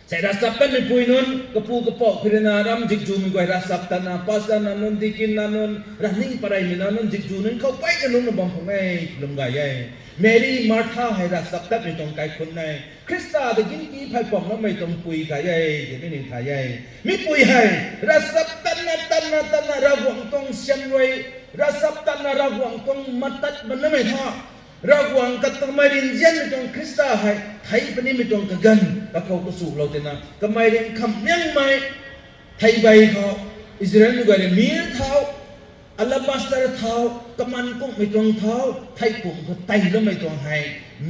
[SPEAKER 9] ใช่รัศตัดไม่คุยนู่นกระปูกระปอกพิจารณารำจิกจูมีไว้รัศตัดนะภาษานั่นนู่นดิกินนั่นนู่นรันนิ่งปะไรมีนั่นนู่นจิกจูนั่นเขาไปกันนู่นนะบอมของไอ้ลงไงยัยเมรี่มาร์ธาให้รักสับตัดไม่ต้องไกลคนในคริสตาตะกินกี้ไพ่ปองแล้วไม่ต้องปุยขายใหญ่จะไม่หนึ่งขายใหญ่มีปุยให้รักสับตัดนะระวังต้องเชียงไว้รักสับตัดนะระวังต้องมัดตัดมันไม่ท่าระวังกัตไม่เรียนเย็นไม่ต้องคริสตาให้ไทยปนี้ไม่ต้องกันก็เขาก็สู้เราแต่นะก็ไม่เรียนคำยังไม่ไทยใบเขาอิสราเอลก็เรียนมีเท้าอัลลาบัสตาร์เท้ากำมันกุ้งไม่ตรงเท้าไทยกุ้งก็ไตแล้วไม่ตรงให้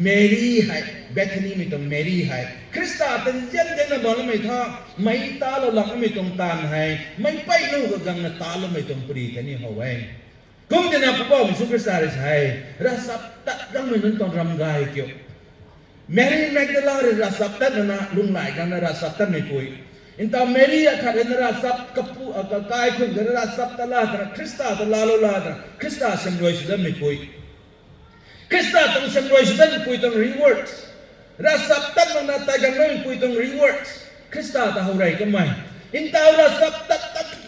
[SPEAKER 9] เมรี่ให้เบธานีไม่ตรงเมรี่ให้คริสต์เป็นเย็นนะบอกแล้วไม่ท่าไม่ตาเราหลังไม่ตรงตานให้ไม่ไปนู่นก็กังนะตาเราไม่ตรงปรีกันนี่เขาไว้กุ้งจะนับพ่อวิสุคริสต์ได้ใช่รัสับตัดรังไม่นั้นต้องรำกายเกี่ยวเมรี่แมกดาลารัสับตัดนะลุงหลายกันนะรัสับตัดไม่คุยอินตาเมรีอะขัดเนราซับกับผู้กับกายคุณเนราซับตลาดนะคริสต์ตลาโลลาดนะคริสต์เซมรวยสุดไม่คุยคริสต์ต้องเซมรวยสุดไม่คุยต้องรีเวิร์สราซับตัดมันน่าตายกันไม่คุยต้องรีเวิร์สคริสต์ต้องเอาไรก็ไม่อินตาราซับตัด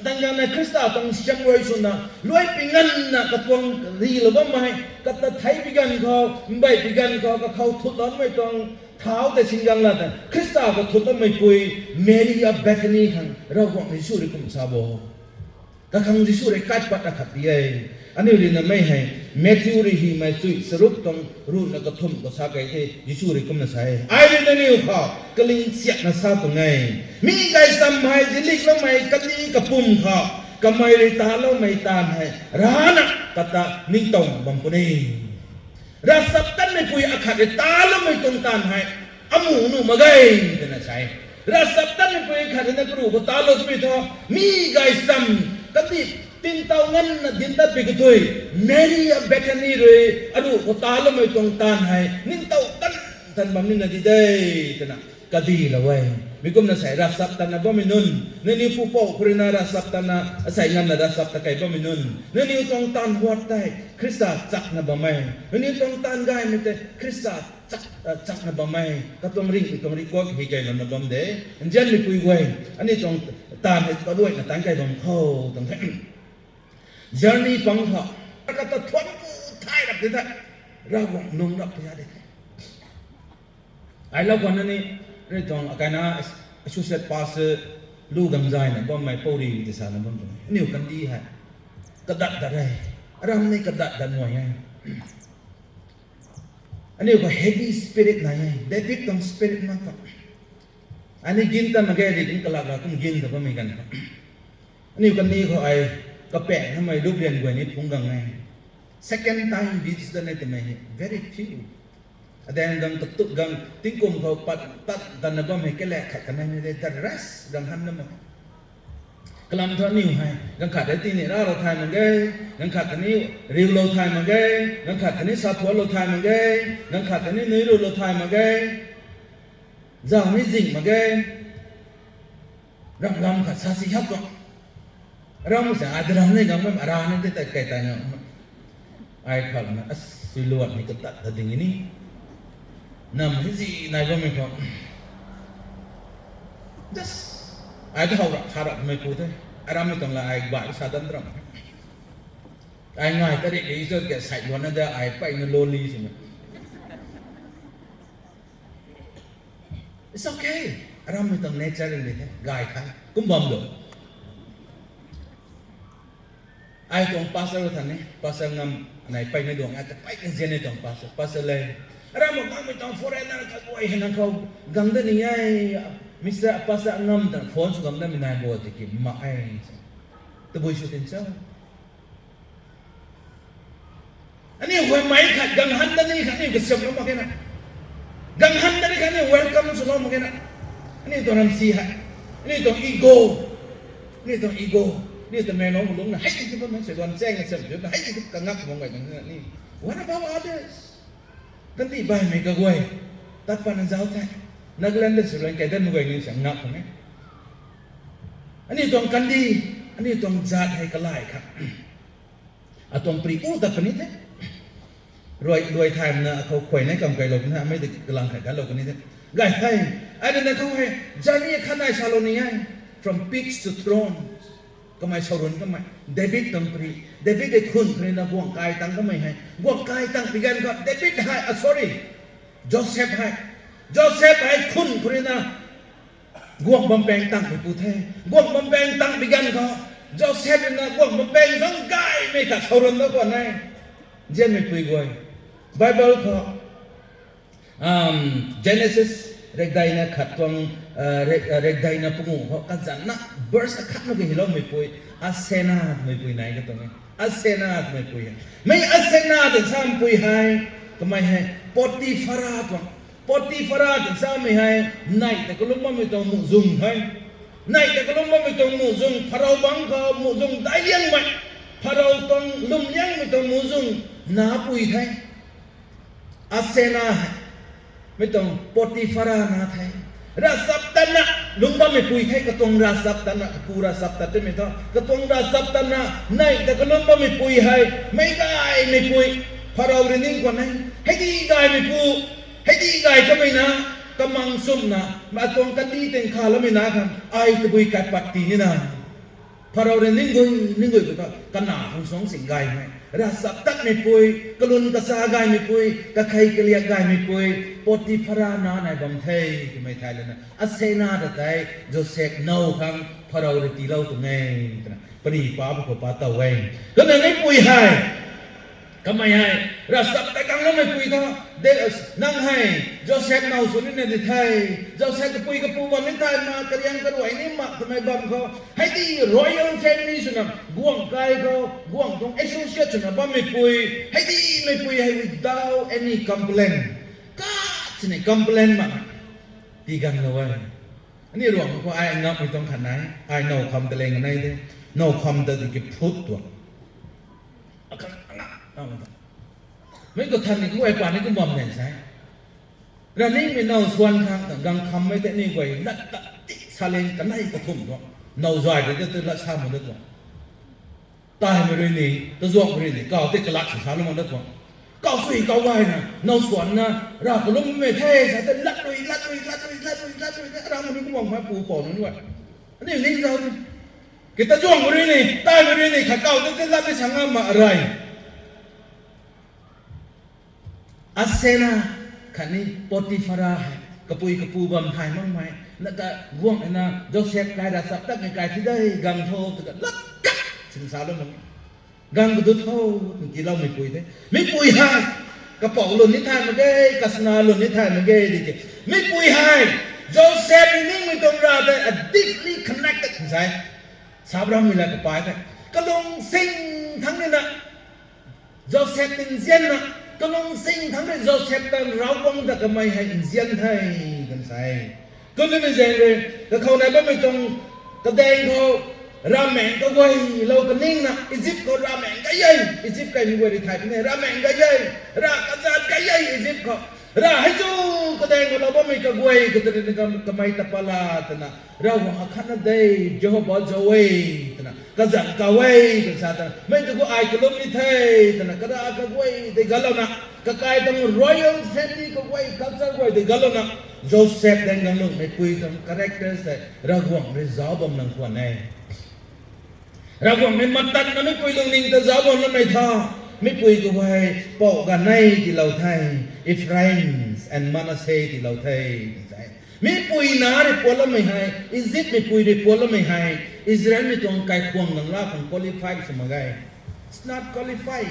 [SPEAKER 9] ดังนั้นคริสต์ต้องเซมรวยสุดนะรวยปีงั้นนะกับตัวรีหรือว่าไม่กับตัวไทยปีกันเขาไม่ปีกันเขากับเขาทุนล้อนไม่ต้องเท้าแต่สิ่งอย่างนั้นคริสต์ก็ทุนล้อนไม่คุยเมรี่of Bethany ขังเราหวังในสุริคุมซาโบก็ขังในสุริกัดปัตตะขัดยัยอันนี้เรื่องไม่ให้เมทิวรีฮีไม่สุยสรุปต้องรู้นักทุ่มก็สักไอ้ที่สุริคุมน่ะใช่ไอ้เรื่องนี้เขากลิ้งเสียน่ะซาตรงไงมีไก่สัมภายจิลิกแล้วไม่กลิ้งกระปุ่มเขาก็ไม่ได้ตาแล้วไม่ตามให้ร้านะกตานิ่งตรงบังคนนี้รัสับตันไม่คุยอาคาเดตาแล้วไม่ตรงตามให้อามูนูมาไงแต่น่ะใช่รัสับตันไม่คุยอาคาเดนักรู้ก็ตาแล้วไม่ทอมีไก่สัมกติตินเต้างั้นดินตัดไปก็ถอยเมรี่อะเบธานีเลยอดูก็ตาแล้วไม่ตรงตามให้นิ่งเต้าตันท่านบังนี่นาดีได้แต่น่ะก็ดีละเว้ยมีกุมน่ะใส่รัสับตันนะบ่ไม่นุนในนี้ผู้พ่อคุรินารัสับตันนะใส่งั้นน่ะรัสับตะไคบ่ไม่นุนในนี้ตรงตามหัวใจคริสต์จักนะบ่ไม่ในนี้ตรงตามกายไม่แต่คริสต์จักนะบ่ไม่ก็ต้องริก็ให้ใจเรานะบ่ได้อันเจนไม่คุยไว้อันนี้ตรงตามให้ก็ด้วยนะตั้งใจบ่เข้าตรงนั้นjourney ปังเขาก็ต้องทวนกูท้ายรับได้เราหวังนุ่งรับพยาได้ไอ้เราคนนั้นนี่นี่ตรงกันนะassociate pastor ลูกกำใจนะบ่ไม่ปรีที่สารบ่ตรงนี่กันดีฮะกระดัดอะไรรำนี่กระดัดดันหน่วยไงอันนี้ก็ heavy spirit นะไง David ต้อง spirit มากกว่าอันนี้กินแต่มาแก่ดิกินกะลาก็กินแต่ก็ไม่กันอันนี้กันนี่เขาไอ้ก็แปลกทำไมรูปเรียนกว่านี้พุ่งกังไง second time this the night ไม่ very few แต่ดังตุกกังทิ้งกลุ่มเขาปัดตัดดันนับว่าไม่แก่แหลกขัดกันไม่ได้แต่ rest ดังหันนั่นมั้งกลำท่านิ้วให้ดังขัดได้ตีนี่เราทายมันไงดังขัดอันนี้ริวเราทายมันไงดังขัดอันนี้สาธัวเราทายมันไงดังขัดอันนี้เนื้อเราทายมันไงเจ้านี่จริงมันไงรำขัดซาซิฮับก็เราไม่ใช่อาจจะเราเนี่ยยังไม่มาราเนี่ยแต่ไกลแต่เนี่ยไอ้ขัดนะสิลวดนี่ก็ตัดแต่อย่างนี้นำให้สินายก็ไม่เขาjust ไอ้ที่เขาชาร์จไม่พูดเลยไอ้เราไม่ต้องละไอ้บ่ายสาดันตรมไอ้ง่ายแต่เด็กที่สุดแกใส่วันนั้นได้ไอ้ไปเงินโลลีสิมั้ย it's okay ไอ้เราไม่ต้อง nature เลยเนี่ยง่ายค่ะกุ้มบอมดูไอ้ตรง passer ท่านนี่ passer งำไหนไปในดวงอาจจะไปในเจนในตรง passer เลย Ara mo kang mitong foreigner ka ko ay hanang ko ganda niya Mr. Apasa ngam dan phone su gam da minai bo ti ki ma ai to boy shu tin sa ani we mai khat gang han da ni khat ni ka sem lo ma kena gang han da ni khat ni welcome su lo ma kena ani to ram si ha ani to ego ni to ego ni to me no mo long na hai ti ba man se don cheng se ju hai ti ka ngak mo ngai ni what about others kan ti bai me ka goi tat pa nan zau thai naglan le su lan kai dan mo ngai ni sang ngak me ani tong kan di ani tong jat hai ka lai kha atong pri u ta pani te roi time naเขาข่อยในกำไกลลงนะไม่ได้กำลังขัดกันลงกันนี่ไงให้อันนั้นเขาให้จานี่ขันได้ชาโลนี่ไง from peaks to thrones ก็ไม่ชาโลนก็ไม่เดวิดตั้งปรีเดวิดได้คุณพระนามวงกายตั้งก็ไม่ให้วงกายตั้งปีกันก็เดวิดให้sorry โจเซฟให้คุณพระนามวงบำเพ็ญตั้งไปปูเทวงบำเพ็ญตั้งปีกันก็โจเซฟนะวงบำเพ็ญสังกายไม่ขัดชาโลนแล้วก็ไหนเจนไม่ปุยกวยBible เขา Genesis เร็กได้นะขัดตรงเร็กได้นะปุ่งเขากันจันนะ verse ขัดนั่นก็เห็นเราไม่ปุยอาเซนาไม่ปุยไหนก็ตรงนี้อาเซนาไม่ปุยไม่อาเซนาแต่ซ้ำปุยให้ทำไมให้ปฏิฟาราตัวปฏิฟาราแต่ซ้ำไม่ให้ไหนแต่ก็รู้ว่าไม่ต้องมุ่งซุ่มให้ไหนแต่ก็รู้ว่าไม่ต้องมุ่งซุ่มพระเราบังก็มุ่งซุ่มได้ยังไหมพระเราต้องลุ่มยังไม่ต้องมุ่งซุ่มน้าปุยให้อาเซนาไม่ต้องปฏิฟารานาไทยราสับตันนะลุงบ้าไม่ปุยให้กระตงราสับตันนะปูราสับตันไม่ต้องกระตงราสับตันนะในแต่ก็ลุงบ้าไม่ปุยให้ไม่ได้ไม่ปุยพอเราเรียนนิ่งกว่านั้นให้ดีได้ไม่ปูให้ดีได้ก็ไม่นะกำมังซุ่มนะมาตรงกันดีเต็งขาแล้วไม่นะครับไอ้ตะบุยกัดปัดตีนี่นะพอเราเรียนนิ่งกุยก็กันหนาของสองสิ่งใดไหมrasa tak me pui kalun ka sa gai me pui ka khai ka lia gai me pui poti phara na nai bam thei ki mai thai lena asena da tai joseph no khang pharau ri ti lau tu ngai pani pa bu ko pa ta wai ka na ngai pui hai ka mai hai rasa tak kang lo me pui tha de nang hai joseph no su ni ne di thai joseph ka pui ka pu bam ni thai ma ka yang ka roi ni ma ta mai bam ko hai ti royal family su na guang kai ko guang tong associate su na bam me pui hai ti me pui hai without any complaint ka sini complaint ma ti gang lo waiอันนี้รวมก็ไอ้งับไม่ต้องขันไหนไอ้เนาคำตะเลงกันไหนเด้เนาคำตะดิกิพุทธตัวไม่ก็ทันนี่ก็ไอ้กว่านี่ก็มอมเนี่ยใช่แล้วนี่ไม่เนาส่วนทางแต่ดังคำไม่แต่นี่ไว้ลัดตัดติซาเลงกันไหนก็ทุ่มตัวเนาจ่ายเดี๋ยวจะละชามันตัวตายไม่ได้นี่ตัวจวกไม่ได้นี่ก้าวติดกระลักสุดท้ายลงมันตัวก้าวสี่ก้าวไว้นะเนาส่วนนะเราก็ล้มไม่เท่ใช่แต่ลัดด้วยเราไม่ก็มองมาปูปอนนั่นด้วยอันนี้ลิงเรากิตาจ้วงไม่ได้นี่ตายไม่ได้นี่ข้าก้าวติดลัดได้ช่างมาอะไรอาเซนาขันนี้ปฏิฟารากระปุยบำไทยมั่งไหมแล้วก็ว่วงนะโจเซฟกายดาสับตักกายที่ได้กังโทตกันลัดกัดสินสารแล้วมั้งกังกระดุดโทกี่เราไม่ปุยเท่ไม่ปุยให้กระป๋องหล่นนิทานมาเก้กัสนาหล่นนิทานมาเก้ดิเกไม่ปุยให้โจเซฟนี่ไม่ต้องราแต่ deeply connected ใช่สาบรามีอะไรกับไปแต่ก็ลงซิงทั้งนี้นะโจเซฟตินเซียนนะก็ลงซิงทั้งนี้โจเซฟตันเราวังแต่ก็ไม่ให้อินเซียนให้กันใช่ก็นี่ไม่ใช่เลยแต่เขาในบ้านไม่ต้องกระเดงเขาราแมงก็ไว้เราก็นิ่งนะอียิปต์ก็ราแมงก็ยัยอียิปต์ก็มีเวทีไทยเนี่ยราแมงก็ยัยรากระจาดก็ยัยอียิปต์ก็ราให้จูกระเดงก็เราบ้านไม่ก็ไว้ก็จะได้ก็ไม่ตะปลาตนะเราหวังขันนั่นได้เจ้าบ่จะไว้ตนะกระจัดก็ไว้กันซะตนะไม่ต้องก็ไอ้ก็ล้มนิเทตนะก็ได้ก็ไว้ได้กันแล้วนะก็กลายเป็น royal family ก็ไว้ก็จะไว้ได้กันแล้วนะโจเซฟแดงกันลงไม่คุยถึง characters แต่เราหวังได้จ้าบ่มนังควรแน่เราหวังไม่มาตัดนะไม่คุยตรงนี้แต่จ้าบ่มนั้นไม่ท่าไม่คุยก็ไว้ปอกกันในที่เราไทย Ephraim and Manasseh ที่เราไทยไม่ปุยนาได้ปวดแล้วไม่หายอียิปต์ไม่ปุยได้ปวดแล้วไม่หายอิสราเอลไม่ต้องไกลควงหนังลาของ qualify สมัยไง it's not qualify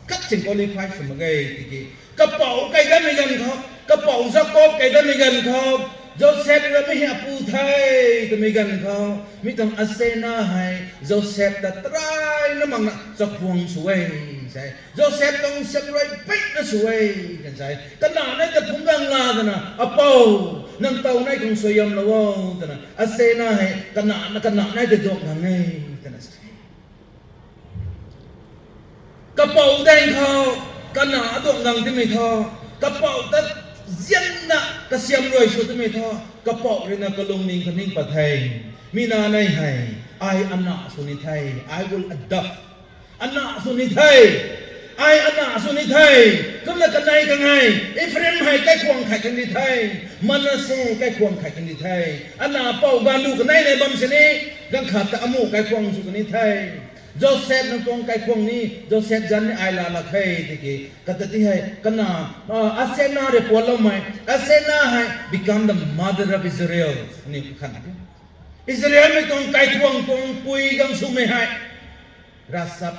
[SPEAKER 9] cắt chừng qualify số một cái thì cái bảo cái đó mới gần không cái bảo Jacob cái đó mới gần không Joseph đó mới hiệp phụ thay thì mới gần không mới trong Asena hay Joseph đã try nó mang cho khuôn suy sai Joseph trong separate big nó suy cái sai cái nào này cái cũng gần là thế nào Apple nâng tàu này cũng suy âm lâu thế nào Asena hay cái nào này cái dọc hàng này thế nào cái bảo đen không cái nào dọc hàng thì mới thôi cái bảo tất dân na ta siam rồi số tụi mình thôi cái bảo rồi na cái lông ninh cái ninh bát thầy mina này hay ai anna suni thầy I will adopt anna suni thầy ai anna suni thầy cũng là cái này cái ngày Ephraim hay cái quang khai cái đi thầy Manasseh cái quang khai cái đi thầy anna bảo gan du cái này bấm xin đi gan khát ta amu cái quang su cái đi thầy Joseph nang tong kai khong ni Joseph jan ni ai la khai ti ki katati hai kana Asena re polo mai Asena hai become the mother of Israel ni khan Israel me tong kai khong tong pui gam su me hai rasap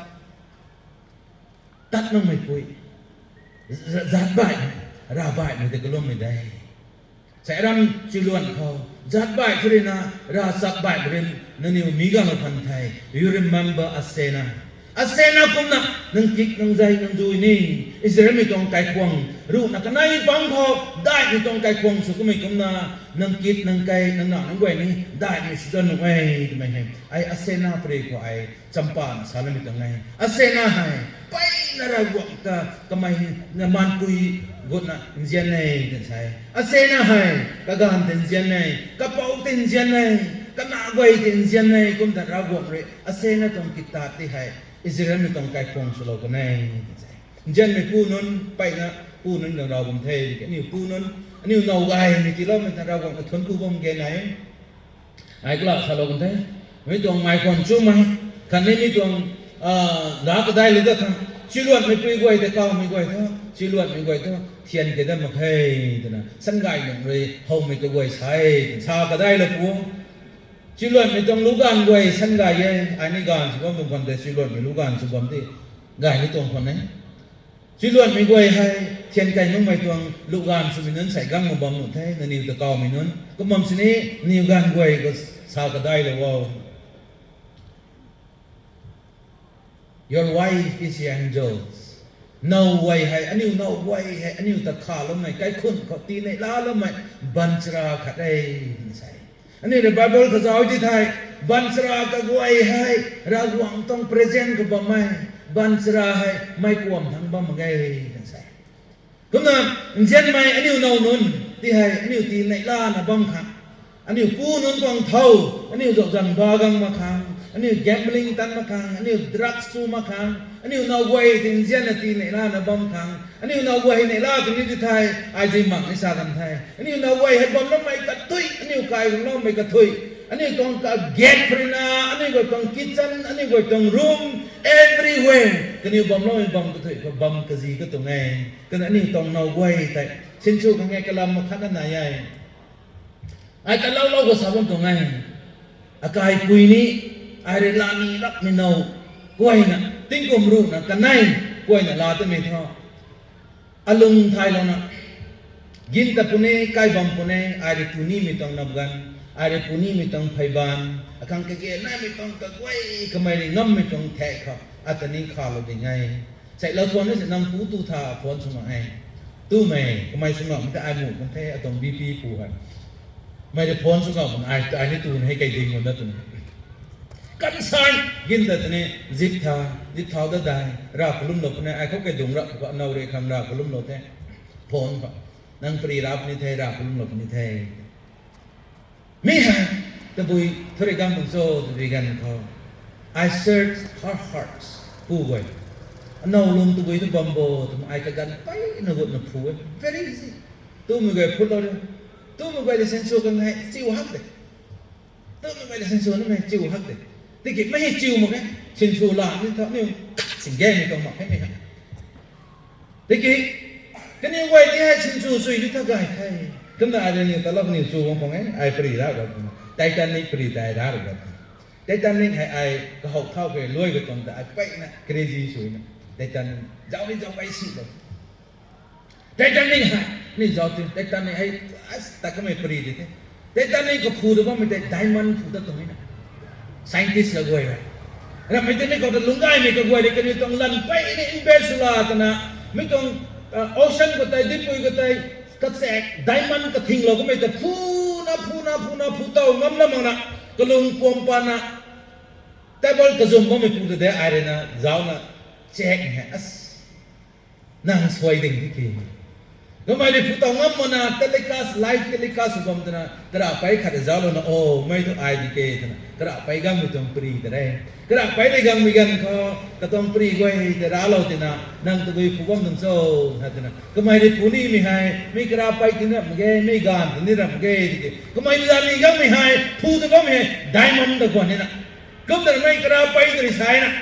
[SPEAKER 9] tat nang mai pui zat bai ra bai me te kolom me dai sẽ ram chi luan khao zat bai thrina ra sak bai brin nani miga ma phan thai you remember Asena kum na nang kik nang zai nang zui ni Israel mi tong kai kwang ru na kanai bang kho dai mi tong kai kwang su kum mi kum na nang kit nang kai nang na nang gwai ni dai mi su don wei mai hem ai Asena pre ko ai champa na sala mi tong nai Asena hai pai na ra gwak ta kamai na man pui got na jian nei den sai Asena hai ka gan den jian nei ka pau den jian nei ka na gwai den jian nei kum da ra gwak re Asena tong kita ti hai Israel mi tong kai khong su lo ka nei jian mi pu nun pai na pu nun dang ra bum thei ke ni pu nun ani no gai ni ti lo mi ta ra gwak ka thon ku bom ge nai ai ka la sa lo kan thei mi tong mai kon chu mai kan ni mi tong da ka dai le da thang chi luat mi pui gwai te kao mi gwai tho chi luat mi gwai tho thian ke da ma khai ta na san gai nong re hau mi ka gwai sai sa ka dai la pu chi luat mi tong lu gan gwai san gai ye ai ni gan su bom kon te chi luat mi lu gan su bom ti gai ni tong kon ne chi luat mi gwai hai thian kai nong mai tong lu gan su mi nan sai gang mo bom nu thai na ni ta kao mi nun ko mom si ni ni gan gwai ko sa ka dai la wo Your wife is your angels. No way hai, aniu no way hai, aniu ta kha lo mai kai khun ko ti nei la lo mai bansra kha dai sai. Ani the Bible ka zau ji thai bansra ka gwai hai ra wang tong present ko ba mai bansra hai mai kuam thang ba ma gai sai. Kum na jen mai aniu no nun ti hai aniu ti nei la na bang kha. Aniu pu nun tong thau aniu zo jang ba gang ma khang Ani gambling tan makang, ani drugs tu makang, ani no way tin zian na tin la na bom kang, ani no way ne la tin ni thai, ai ji mak ni sa kan thai, ani no way hai bom no mai ka tui, ani kai no mai ka tui, ani tong ka get frina, ani go tong kitchen, ani go tong room, everywhere, kani bom no mai bom ka tui, ka bom ka ji ka tong ngai, kan ani tong no way tai, sin chu ka ngai ka lam ma khat na yai, ai ka lau lau ko sa bom tong ngai, akai pui ni ai lani lak mi nau quay na tính cùng ru na cái này quay na la tới mình thôi alung thai lo na gin ta pune kai bam pune ai puni mi tong nam gan ai puni mi tong phai ban akang ke na mi tong ka quay ka mai ngam mi tong the kha atani kha lo de ngai sai lo thon ni se nam pu tu tha phon suma ai tu mai ka mai suma mi ta ai mu kan the atong bp pu ha mai de phon suma man ai ni tu hai kai ding mon da tu kan san gin da ne zip tha da dai ra kulum lo ne ai khok ke dung ra ko nau re kham ra kulum lo the phon ba nang pri rap ni the ra kulum lo ni the mi ha ta bui thore gam bung so the vegan ko I search her hearts pu wai nau lum tu bui tu bombo tu ai ka gan pai na got na pu very easy tu mi ga phut lo tu mi ga le sen so kan hai siu hak de tu mi ga le sen so na me siu hak de thì cái mấy chiều một cái xin xù làm như thế này xin ghen thì còn mặc cái này thì cái này quay đi hay xin xù suy như thế cái hay cái nào ai nhiều ta lóc nhiều xù không ấy ai free ra rồi Titanic free tài ra rồi Titanic hay ai cái hộp thao về lôi cái tông tại bay nè crazy suy nè แต่ตอนเจ้านี่เจ้าไปสิเลยแต่ตอนนี้ฮะนี่เจ้าที่แต่ตอนนี้ไอ้แต่ก็ไม่ปรีดีแต่ตอนนี้ก็พูดว่าไม่ได้ไดมอนด์พูดตรงนี้นะ scientist ละกวยเลยแล้วไม่ได้ก็ต้องลุงไอ้ไม่ก็กวยเลยกันนี่ต้องลันไปนี่อินเบสุลาตนะไม่ต้องocean ก็ได้ดิบก็ได้ก็แสกไดมอนด์ก็ทิ้งเราก็ไม่ได้พูเต่างำละมังนะก็ลุงปมปานะแต่บอลกระซุ่มก็ไม่พูดแต่ไอ้เรื่องนะเจ้านะแจ็คเนี่ยนั่งสวยดิ่งที่กี่ก็ไม่ได้พูดเต่างำมันนะเทเลคาสไลฟ์เทเลคาสก็มันนะกระไปขัดเจ้าเรานะโอ้ไม่ต้องไอ้ดีเกตนะกระไปกังไม่ต้องปรีแต่ได้กระไปได้กังไม่กันเขาก็ต้องปรีไว้แต่เราที่นะนั่งตัวไปพูดว่ามันโซ่ฮะที่นะก็ไม่ได้พูดนี่ไม่ให้ไม่กระไปที่นั่นไม่กันที่นี่นะไม่ก็ไม่ได้นี่กังไม่ให้พูดก็ไม่ให้ไดมอนด์ตะกวนนี่นะก็แต่ไม่กระไปตัวใช่นะ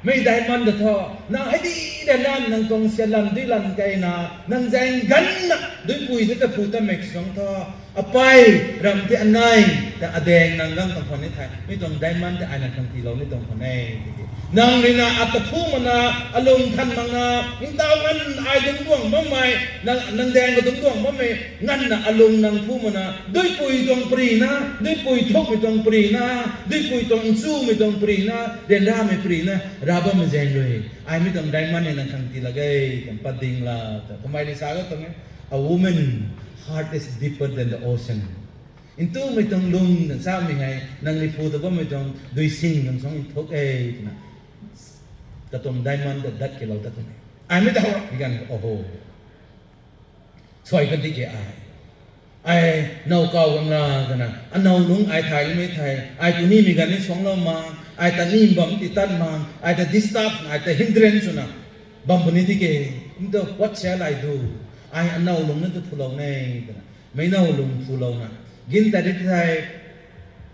[SPEAKER 9] ไม่ไดมอนด์ทอนะให้ดีเดินนั่งนั่งตรงเสียลันดีลันไกนะนั่งแจงกันนะด้วยปุยที่จะพูดแต่ไม่สองทอเอาไปรำที่อันไหนแต่อเดงนั่งนั่งตรงคนนี้ไทยไม่ต้องไดมอนด์แต่อันนั้นบางทีเราไม่ต้องคนนี้นั่งนี่นะอัตพูมันนะอารมณ์ทันมังนะยิ่งดาวงั้นไอ้ดึงดวงมั่งไม่นั่งแดงก็ดึงดวงมั่งไม่งั้นนะอารมณ์นั่งพูมันนะด้วยปุยตรงปรีนะด้วยปุยทุกไม่ตรงปรีนะด้วยปุยตรงสู้ไม่ตรงปรีนะเดินราไม่ปรีนะราบไม่เจนเลยไอ้ไม่ต้องไดมอนด์นี่นั่งขังทีละไงกันปัดดิ่งละแต่ทำไมได้สาก็ตรงนี้ a woman heart is deeper than the ocean intoไม่ต้องลงนั่งซ้ำยังไงนั่งรีพูดแต่ว่าไม่ต้องด้วยสิ่งนั่งสองอินทุกนะกระตุ้มไดมอนด์ดัดกี่เราตัดตรงนี้ไอ้ไม่ต้องมีกันโอ้โหช่วยกันที่จะไอ้เน่าเก่ากันละกันนะอันเน่าลุงไอ้ไทยหรือไม่ไทยไอ้ตัวนี้มีกันนี่สองเรามาไอ้ตัวนี้บังติดตั้งมาไอ้ตัวดิสตับไอ้ตัว hindrance นะบังบนนี้ที่เกี่ยนี่ตัว what shall I do ไอ้อันเน่าลุงนั่นตัวทุเลาเนี่ยกันนะไม่เน่าลุงทุเลานะกินแต่ที่ไทย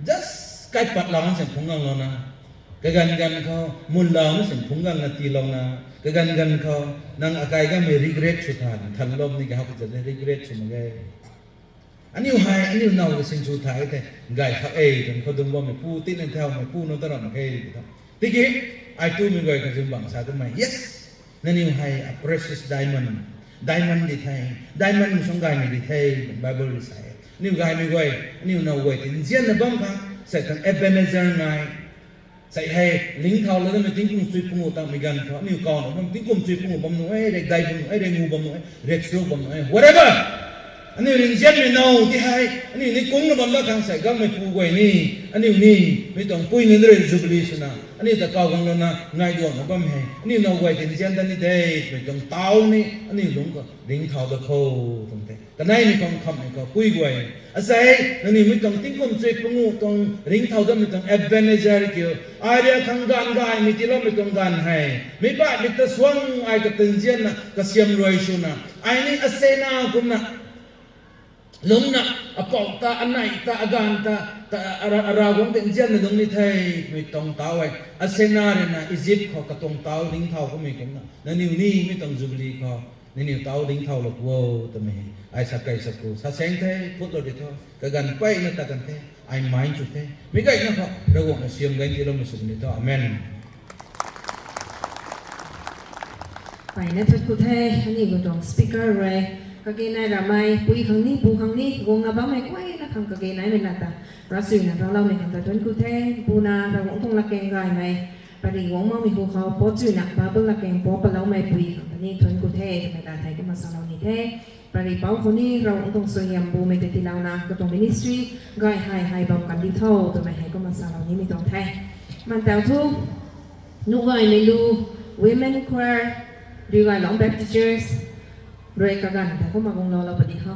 [SPEAKER 9] just ใกล้ปัดหลังเสียงพงกังเรานะกันเขามุนเราไม่เสียงพงกังนาทีเรานะกันเขานั่งอากาศก็ไม่ regret สุดท้ายทันลมนี่เขาก็จะได้ regret สุดมั้งอันนี้หายอันนี้น่าจะสิ่งสุดท้ายแต่ไงเขาจนเขาดึงว่าไม่พูดที่นั่นเท่าไม่พูดโน้ตตลอดไม่ครับที่กี้ไอ้ตู้มีไงเขาจึงบังสาทำไม yes นั่นนี่หาย a precious diamond ดีไทย diamond สองไงไม่ดีไทย Bible ดีไซน์นี่ไงไม่ไงนี่น่าไว้ที่เจียนนะบ้างครับใส่ทั้ง Ebenezer ไงใส่ให้ลิงเขาแล้วไม่ทิ้งกุ้งซุยพุ่งตั้งไม่กันเขานี่ก่อนมันทิ้งกุ้งซุยพุ่งบำหนุ่ยเด็กได้บำหนุ่ยเด็กงูบำหนุ่ยเด็กสู้บำหนุ่ย whateverอันนี้เรื่องเช่นไม่เอาที่ให้อันนี้นี่กุ้งระบำละทางใส่ก็ไม่พูดไว้นี่อันนี้นี่ไม่ต้องปุ้ยเงินเรื่องจุบลีชนะอันนี้ตะเกากังลนะง่ายดวงนะบ้าไม่อันนี้เราไว้ที่เช่นนั้นนี่ได้ไม่ต้องเต้านี่อันนี้ลุงก็ลิงเท้าตะโคตรงนี้แต่ไหนมีความคำนี่ก็ปุ้ยไว้อาศัยอันนี้ไม่ต้องทิ้งความช่วยปุ่งตรงลิงเท้าตรงไม่ต้องแอบเวนเนเจอร์เกี่ยวอาเรียทางการได้ไม่ที่เราไม่ต้องการให้ไม่บ้าไม่ต้องสว่างไอ้ก็ตึงเช่นนะก็เสียมรวยชุนะไอ้นี่อาศัยน่ากุมนะลงนะอปอกตาอันไหนตาอาการตาอะไรของเป็นเจ้าในตรงนี้ไทยไม่ต้องเต้าไว้อาเซนาเรนะอียิปต์เขาก็ต้องเต้าลิงเท้าก็ไม่กันนะนั่นนี่ไม่ต้องจุบลีเขานี่เต้าลิงเท้าหลอกวัวตัวไม่ไอ้สักไก่สักกูสักเซงเทพูดเราดีเท่ากันไปนั่นตากันเทไอ้ไม้จุดเทไม่ไก่นะครับเราบอกเสียงกันที่เราไม่สุดนี่เท่าอเมน
[SPEAKER 2] ไปนะทุกคนอันนี้ก็ต้องสปีกเกอร์เลยก็เกณฑ์นายละไม่ปุยครั้งนี้ปูครั้งนี้กงอาบ้าไม่ค่อยนะครั้งก็เกณฑ์นายเป็นนาตารัสเซียนะเราไม่กันแต่ทุนกุเทปูนาเราหวังทงละแกงไก่ไหมปริหวังมั่งมีภูเขาปอดจุนักบาเบิ้งละแกงปอปเราไม่ปุยครั้งนี้ทุนกุเททำไมตาไทยก็มาสอนเรานี่เทปริเป้าคนนี้เราหวังทงสวยยำปูไม่ติดที่เรานะก็ต้องมินิสทรีไก่ไฮบำกันดิเท่าทำไมไทยก็มาสอนเรานี่ไม่ต้องไทยมันแต่ทุกนุ้งไก่ไม่รู้ women choir หรือไก่หลง Baptist Churchรวยกันแต่ก็มากงเราปฏิเขา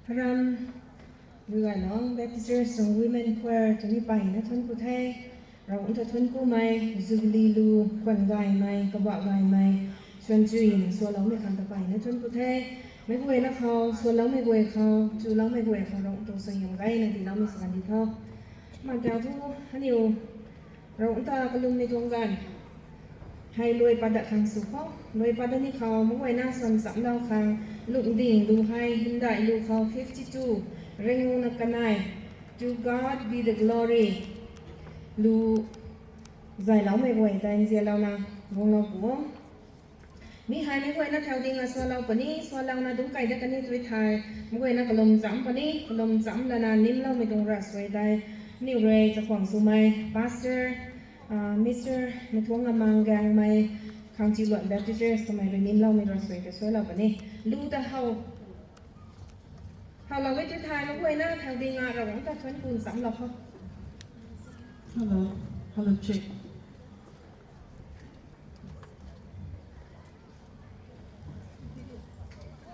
[SPEAKER 2] พระรำเรือน้อง Baptist ส่ง Women Choir จะนี่ไปนะทุนกูไทยเราอุตทุนกูไม่จูบิลีลูควันไกไม่กระบอกไกไม่ชวนจุยนะส่วนเราไม่คันตะไปนะทุนกูไทยไม่กวยนะเขาส่วนเราไม่กวยเขาจูเราไม่กวยเขาเราตัวสยามไกนะที่เราไม่สักดีเขามาเจ้าทุกฮันนิวเราอุตกลุ่มในทวงกันให้รวยประดับขังสุขรวยประดับนี่เขาไม่กวยหน้าส่วนสำเราขังลูกดิ่งดูให้หินได้ลูกเขา52เร่งงูนักกันไน To God be the glory ลูใจเราไม่กวยแต่เสียเรานะวงเราหัวมีใครไม่กวยนักแถวดิ่งส่วนเราปนี้ส่วนเรานะดุ้งไก่ได้กันนี่ตัวไทยไม่กวยนักกลมจำปนี้กลมจำแล้วนะนิ่มเราไม่ต้องรัสไว้ได้นิวเรย์จะขวางสุไม Pastor Mr. ในทวงงามังแกงไม่ข้างจีหลวนแบบที่เจอสมัยเรียนนิ่มเราไม่รัสไว้แต่ส่วนเราปนี้ลูแต่เฮาเราไม่จะทายไม่กวยนะแถวดิ่งเราหวังแต่ชวนคุณสำหรับเขา
[SPEAKER 8] Hello check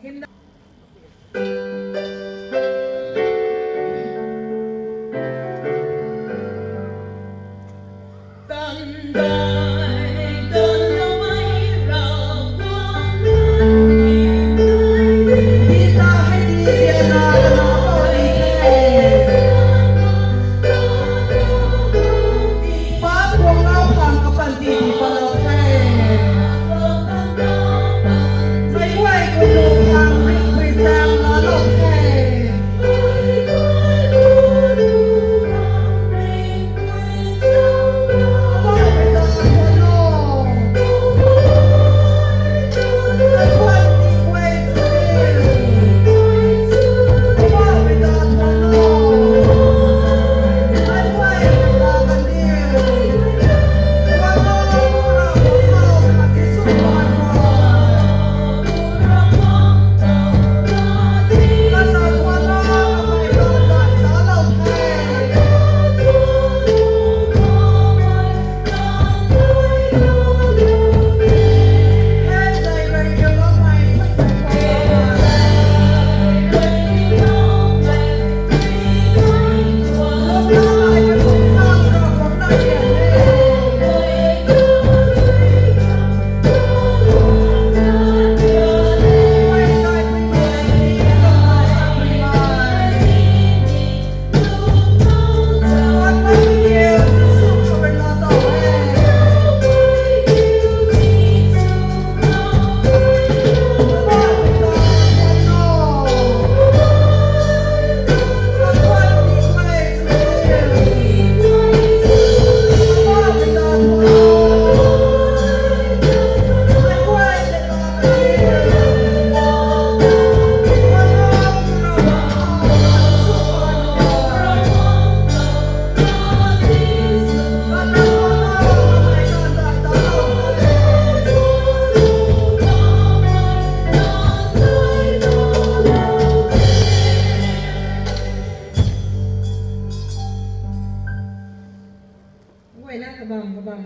[SPEAKER 2] เห็น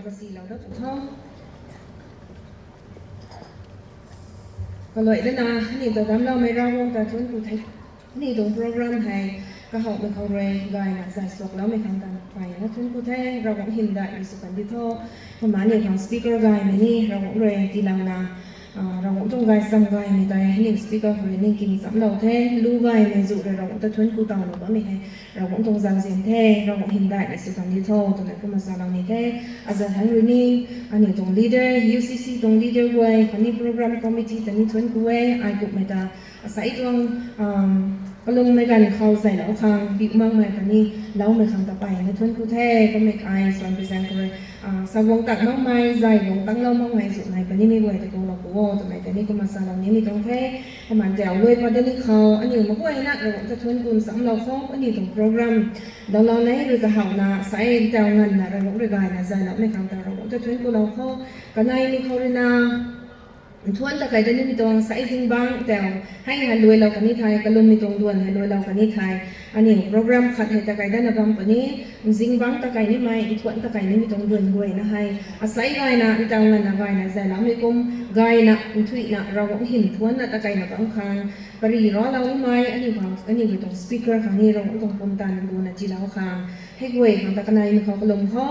[SPEAKER 2] ภาษีเราได้ถูกต้องก็เลยนะนี่ตัวดำเราไม่เราวงแต่ชนกูไทย นี่ตรงโปรแกรมให้ก็เขาไม่เขาเรย์กายนะใจสวกแล้วไม่ทำกันไปนะทุนกูแท้เราหวังหินได้ในสุขันติโตประมาณนี้ทางสปีกเกอร์กายนี่เราหวังเรย์ทีหลังนะเราหวังต้องกายซ้ำกายไม่ได้นี่สปีกเกอร์เรย์นี่กินซ้ำเราแท้รู้กายไม่จุเราหวังแต่ทุนกูต่างเราก็ไม่ให้เราหวังต้องจำเสียงแท้เราหวังหินได้ในสุขันติโตตรงนั้นก็มาสร้างเรานี่แท้อาจารย์ฮันรีนี่อันนี้ตรง leader UCC ตรง leader ไว้อันนี้ program committee ตอนนี้ทุนกูไว้ไอ้กุไม่ได้อาศัยตรงก็ลงในการเข้าใส่แล้วคางบิ๊กมากเลยตอนนี้แล้วในครั้งต่อไปในทุนกูแท้ก็ไม่ไอส่วนพิเศษก็เลยสาวงตักมากมายใจวงตั้งเล่ามากมายสุดในตอนนี้ไม่ไหวแต่กูเรากูว่าตอนไหนตอนนี้ก็มาสาวนี้มีตรงแท้ประมาณเดี๋ยวเลยพอเดี๋ยวนี้เขาอันนี้มาไหวนะเราจะทุนกูสำเราเขาอันนี้ตรงโปรแกรมเราในหรือจะหานะใส่เจ้าเงินนะเราเรียกนะใจแล้วไม่ครั้งแต่เราจะทุนกูเราเขาก็ในมีเขาเลยนะทวนตะไคร้ตัวนี้มีตรงไซซิงบังแต่ให้หันรวยเรากันนี่ไทยก็ลงมีตรงด่วนหันรวยเรากันนี่ไทยอันนี้โปรแกรมขัดให้ตะไคร้ด้านในบังตัวนี้ซิงบังตะไคร้นี่ไม่ทวนตะไคร้นี่มีตรงด่วนรวยนะให้อาศัยไงนะอีจังนั้นนะไงนะใจเราไม่กุมไงนะทุยนะเราก็เห็นทวนนะตะไคร้นะบางครั้งปรีร้อเราไม่อันนี้ความอันนี้มีตรงสปีกเกอร์ครั้งนี้เราตรงปมตันดูนะจีเราคางให้รวยของตะไคร้มีเขาก็ลงเขา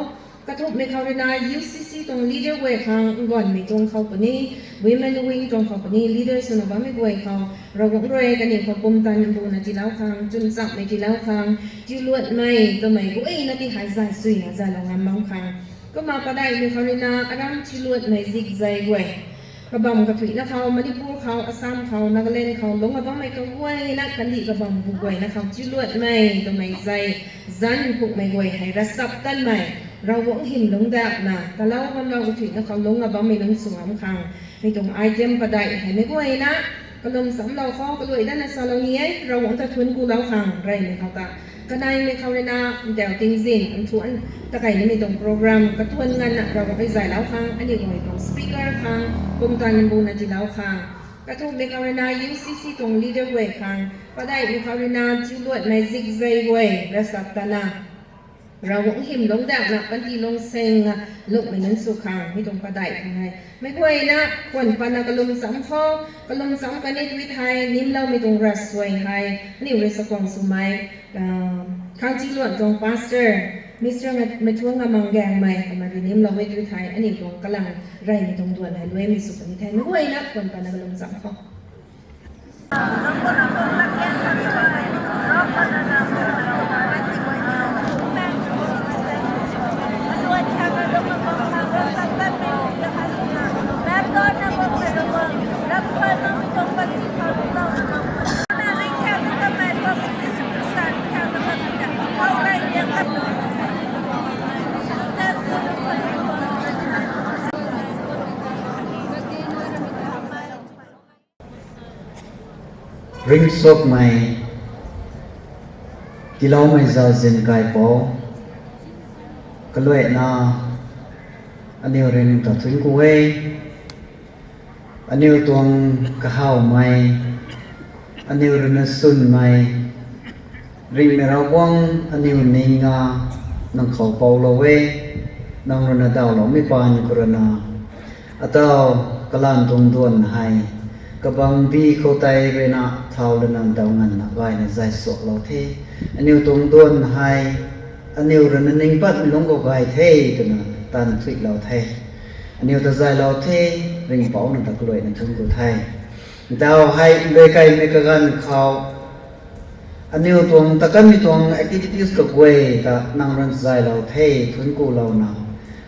[SPEAKER 2] กระทบในเขาเลยนะ UCC ตรง leader เวทางก่อนมีตรงเขาปนี้ women wing ตรงเขาปนี้ leader ส่วนบ้านไม่เวเขาเราก็รวยกันเนี่ยเขาปมตันดูนะจีแล้วคางจุนสับไม่จีแล้วคางจีลวดไม่ตัวไม่กูนาทีหายใจสุยนะใจเรางามบางคางก็มาประได้ในเขาเลยนะอารัมจีลวดไม่ซิกใจเวกระบำกระถุยนะเขามาดิปูเขาอาซัมเขานักเล่นเขาลงมาบ้างไม่ก็เว้ยนักกันดีกระบำบุกเว้ยนะเขาจีลวดไม่ตัวไม่ใจจันผูกไม่เว้ยให้รัศตันไม่เราหวังหินลงดาบนะแต่แล้วมันเราถึงนะเขาลงกับบ้าไม่ลงสวมคังในตรงไอเทมประดัยให้ไม่ก้อยนะก็ลงสำเราข้อก็เลยด้านในซาลานี้เราหวังจะทวนกูแล้วคังไรไม่เขาตาก็ได้ไม่เขาเลยนะเดี๋ยวติงซินทวนตะไคร้ในตรงโปรแกรมก็ทวนเงินนะเราก็ไปใส่แล้วคังอันนี้ก็ให้ตรงสปีกเกอร์คังกรมการเงินบูนะจีแล้วคังก็ทุกในเขาเลยนะ UCC ตรง leader way คังก็ได้ในเขาเลยนะจิลวดในซิกเซย์เวย์และสัตตนาเราหวังหิมลงดาบนะบางทีลงเซงนะลุกไม่นั้นสุขังไม่ตรงประดัยทางไงไม่ค่อยนะควรปานะกลมสัมพ่อกลมสัมกันในทวิตไทยนิ่มเราไม่ตรงรัสวยไทยนี่เรื่องสกองสมัยข้างจีหลวงตรงพาสเตอร์มิสเตอร์ไม่ช่วงงามังแกงใหม่ประมาณนี้เราไม่ทวิตไทยอันนี้ตรงกำลังไรไม่ตรงด่วนไทยด้วยมีสุขนิทไทยไม่ค่อยนะควรปานะกลมสัมพ่อ
[SPEAKER 1] ring sok mai kilau mai zao zin kai po kaloi na anil ring ta thun ku we anil tuang ka hau mai anil rin sun mai ring me ra wang anil ninga nang khau pau lo we nang rin dao lo mi pan kurana atau kalan tung duan hai kabang bi ko tai ve na thau le nan dau ngan na vai na zai sok lo the aniu tung don hai aniu ran ning pat mi long ko gai the tu na tan thui lo the aniu ta zai lo the ring pau na ta kloi na thung ko thai dau hai le kai me ka gan khau aniu tung ta kan mi tung activities ko we ta nang ran zai lo the thun ko lo na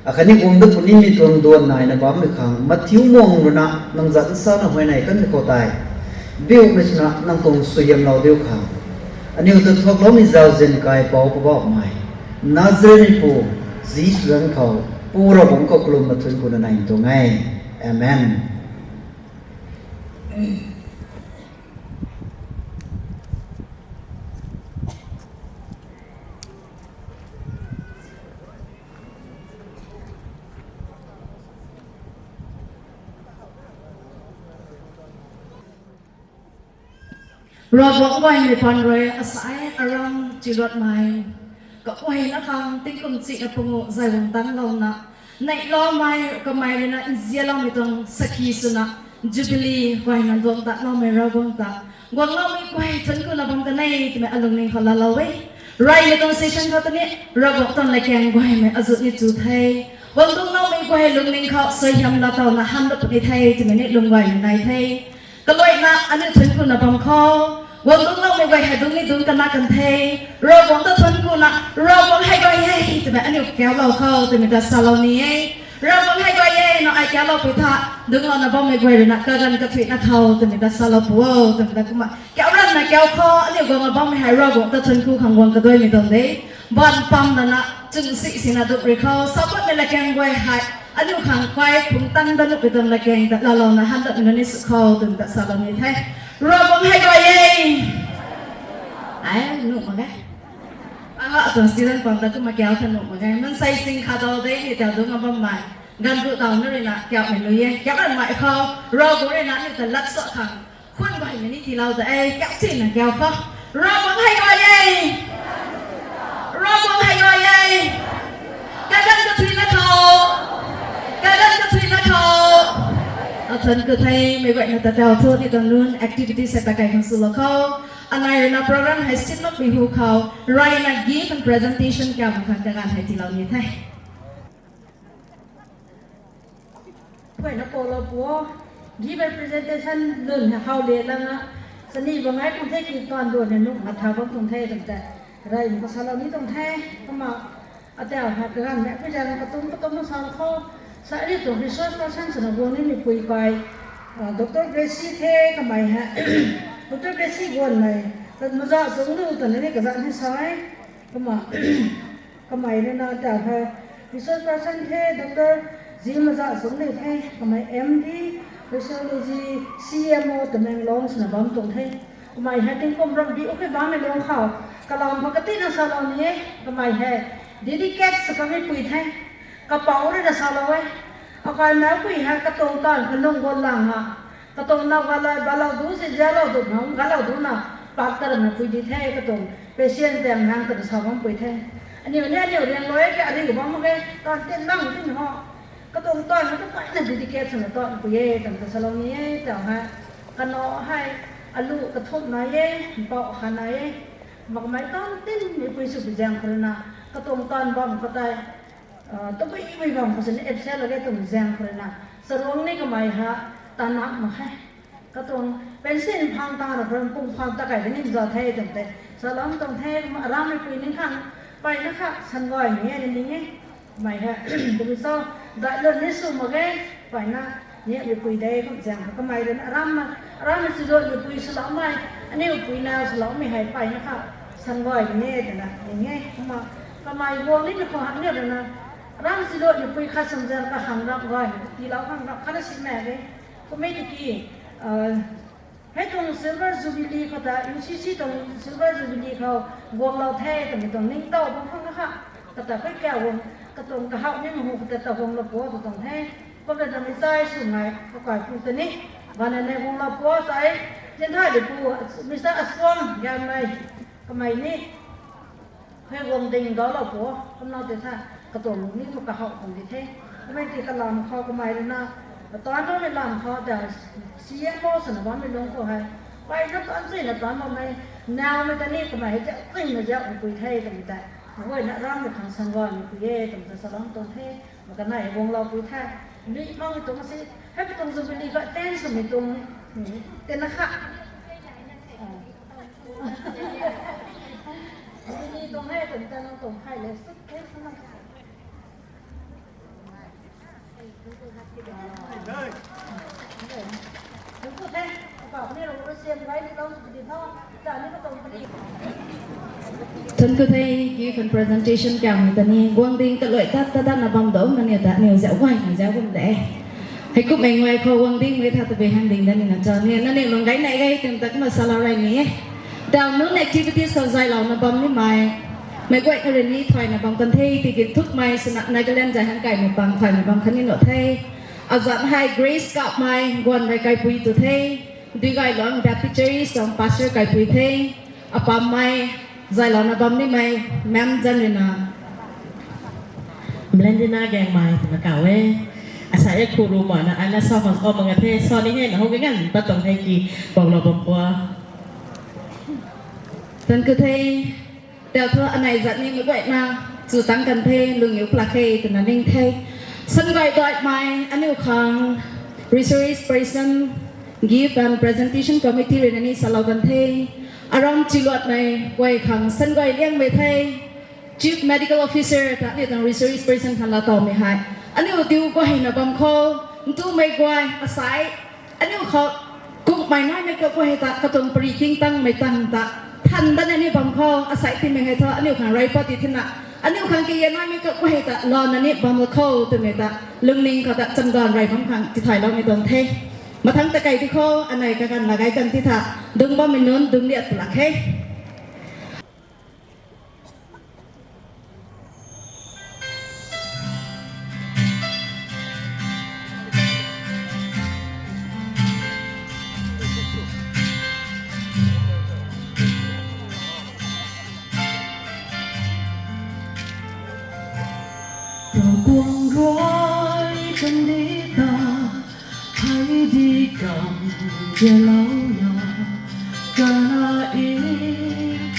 [SPEAKER 1] akhani kum du puni mi tuang don nai na bam mi khang mathiu mong ru na nang zan sa na hoi nai kan ko tai biu mi na nang tong suyam lo deu khang ani u tu thok lo mi zau zen kai pau pa ba mai nazari pu zi suan khau pura bong ko klum ma thun ko na nai to ngai amen
[SPEAKER 8] เราบอกว่าในพันเรืออาศัยอารมณ์จิตใหม่ก็ไว้นะคะติ้งกุมจิตปงใจวงตั้งเรานะในล้อไม้ก็ไม่เลยนะอินเดียเราไม่ต้องสักทีสุนะ Jubilee quay nan vong ta lo me ra vong ta gwang lo me quay chân ku la bang ta nei ti me alung nei khala lo we rai le ton session ka ta ne ra vong ton la kyang quay me azut ni chu thai vong tung lo me quay lung nei kha soi yam la tao na ham lo ni thai ti me ne lung quay nai thai ka loi na an chân ku na bang kho vong tung lo me quay hai dung ni dung ka na kan thai ra vong ta chân ku na ra vong hai quay hey ti me an kéo lo kho ti me ta salon ni ei ra vong hai quay hey nó ai kéo lo pi tha đứng lo na bom me quay na ka gan ka fit na khâu ti me ta salon puo ti me ta kuma kéo ran na kéo kho an gong la bom me hai ra vong ta chân ku khang wang ka doi mi dong dei ban pam na na chung si si na du ri kho sa pat me la keng quay hai an khang quay phung tăng da lu pi dong la keng ta la lo na han da me ni su kho ti me ta salon ni thai ra vong hai quay hey ai nu ma ga tuần student còn ta cứ mà kéo thân một ngày mình say sinh khá đâu đấy thì theo đúng không mà gần tụ tàu nó đây là kéo mình lùi ấy kéo cái ngoại kho rồi cũng đây là những cái lắc sợ thằng khuôn gọi mình đi thì lâu rồi ấy kéo chỉ là kéo kho rồi cũng hay gọi ấy rồi cũng hay gọi ấy cái đất cái thuyền nó khô cái đất cái thuyền nó khô thân cứ thấy mấy vậy là ta theo thôi thì toàn luôn activity sẽ ta cái thằng sưu khô anh ấy là program hay xin nó bị hụt khâu rồi là give and presentation cả một phần cả hai thì lâu như thế
[SPEAKER 10] vậy nó cô là bố give and presentation lần là hậu đề lắm á sân đi vào ngay cũng thấy kịp toàn đuổi này lúc mà tháo vẫn cũng thấy tầm tệ rồi có sao lâu ní tầm thay không mà ở đảo hạt cái hàng mẹ bây giờ là cái tôm nó sao khô sẽ đi tổ research person sẽ là buồn nên mình quỳ quài Dr. Gracie thế cái mày hả Dr. Gracie buồn này tận mà ra sống đâu tận này cái dạng hay sao ấy cái mày nên là đảo hạt research person thế Dr. gì mà ra sống này thế cái mày MD Physiology CMO tụi mình long là bấm tổng thế cái mày hay tiếng công rong đi ok bám mình long khảo cái lòng mà cái tin là sao lòng nhé cái mày hay dedicate sự cái mấy quỳ thế cái bảo đấy là sao lâu ấy ở cái nào quỳ hay cái tông toàn cái nông quân làng à cái tông nào cái lại bao lâu đủ sẽ giá lâu đủ không cái lâu đủ nào bác ta là quỳ đi thế cái tông patient đem hàng từ sao bấm quỳ thế anh nhiều riêng nói cái anh của bấm cái toàn tên lăng tên họ cái tông toàn nó cái phải là dedicate sự toàn quỳ tầm từ sao lâu nhé tao ha cái nó hay alu cái thốt này ấy bảo khăn này ấy mà cái máy toàn tin để quỳ sự bị giang cái nào cái tông toàn bấm cái tay tôi bị vòng của sinh ép là cái tông giang cái nào sau đó này cái máy ha ta nặng mà hay cái tông pencil phang ta là phần cung phang ta cái này giờ thay tầm tệ sau đó tông thay mà làm cái quỳ nên khăn bay nó khác sân gọi nghe đến tiếng ấy mày ha từ sau đại lần lấy số mà cái phải là nhẹ bị quỳ đây cũng giang cái máy đến ram mà sử dụng bị quỳ sau đó mày anh ấy quỳ nào sau đó mày hay phải nó khác sân gọi nghe thế nào nghe mà cái máy vuông đấy nó không hẳn được là ram sử dụng bị quỳ khác sân giang cả hàng rộng gọi thì lão hàng rộng khác là xin mẹ đấy có mấy cái gì hết trong silver jubileeเขาแต่ UCC ตรง silver jubilee เขาวงเราแท้แต่ไม่ต้องนิ่งโตบางครั้งนะคะแต่ค่อยแก้วงกระตรงกระหักนี่มันหูแต่วงเราปัวตรงแท้ก็เลยทำให้ใจสูงไงก็กลายเป็นตัวนี้วันในวงเราปัวใส่เช่นถ้าเดี๋ยวปัวมิสเตอร์อัศวงยังไงทำไมนี่ให้วงดิ่งđóเราปัวก็นอกจากถ้ากระตรงนี่มันกระหักของที่แท้ไม่ตีกระลำเขาก็ไม่เลยนะตอนนั้นไม่ลำเขาแต่CMO สนามไม่ลงก็ให้ไปนักตอนสินะตอนมันไม่แนวไม่ตอนนี้ก็ไม่จะขึ้นมาจะคุยไทยกันแต่เว้ยนักร้องในทางสังวรคุยกันแต่สลองตรงเทมันก็ไหนวงเราคุยไทยนี่มองตรงสิให้ไปตรงสุพรรณก็เต้นสมัยตรงเต้นนะคะนี่ตรงให้ตรงแต่ตรงให้เลยสุดเท่ขนาด
[SPEAKER 8] thân cứ thấy cái phần presentation cả người ta nghe quang tin cái loại ta là bằng đổ mà nhiều dạo quay nhiều dạo cũng để hay cũng mình ngoài khâu quang tin mới thật về hàng đình đây là cho nên nó nên lòng gáy này gây từng tất mà sao lại nhé đào nước activities còn dài lòng nó bấm như mày mấy quậy cái này thoại là bằng cần thi thì kiến thức mày sự nặng này cái lên dài hàng cày một bằng thoại là bằng khăn như nọ thay ở dạng hai Grace gặp mày quần này cày bùi từ thay đi gai lon baptistry xong pastor cày bùi thay ở bám mày dài lòng nó bấm đi mày mem dân này nè
[SPEAKER 11] Blendina gang mai thì mà cào ấy อาศัยครูรู้หมอนะอันนั้นสอนของเขาบางประเทศสอนนี่ไงนะเขาก็งั้นปัตตองไทยกีบอกเราบอกว่า
[SPEAKER 8] Tân cơ thê, đeo thơ anh này dẫn nên vậy na, dù tăng cần thê, lương yếu plak thê, từ nà ninh thê. Sân gọi đợi mai, anh yêu khang, research person, give and presentation committee rồi này sa lao cần thê. Around chỉ luật này, quay khang sân gọi liang về thê, chief medical officer, ta biết rằng research person khang là tàu mày hại. Anh yêu tiêu quay na bầm khô, tu mày quay, asai, anh yêu khang, cũng mày nói mày có quay ta, cái tuần pre kinh tăng mày tăng ta. ท่านด้านนี้บางข้ออาศัยที่เมืองไทยอันนี้ขังไรปฏิทินนะอันนี้ขังกี่ยันน้อยไม่ก็ไม่แต่รอนันนี้บางข้อตัวเมตาลึงลิงก็จะจำดอนไรบางขังที่ถ่ายเราในตอนเทมาทั้งตะไคร้ที่ข้ออันไหนกันละไก่กันที่ถ่าดึงบ้ามินนดึงเลียดหลักเฮ
[SPEAKER 1] quang rối trong đi ta hãy đi cầm về lâu nhỏ cả na ý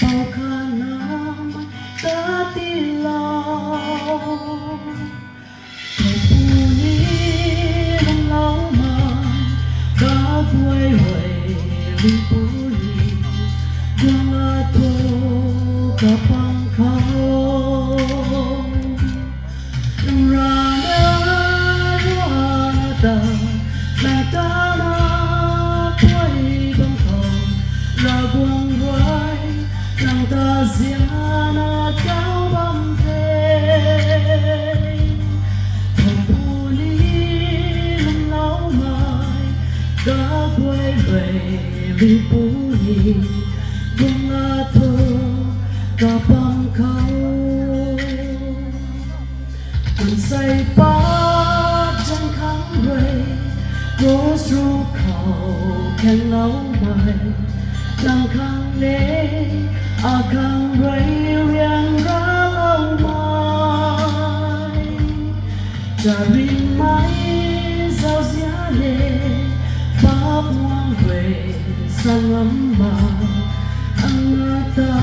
[SPEAKER 1] bao khả năng ta tin lòng thầy phu ni không lâu mà đã quay về đi phu ni đang là thô cả bằng khâu vì bố nhì buông lá thơ cả bằng khâu còn say bát chẳng kháng rây cố ru khẩu khen lâu mày nàng kháng nế kháng rây riêng ra lâu mày trả riêng mãi giao giá lệ bác ngoan về sang lắm mà anh ta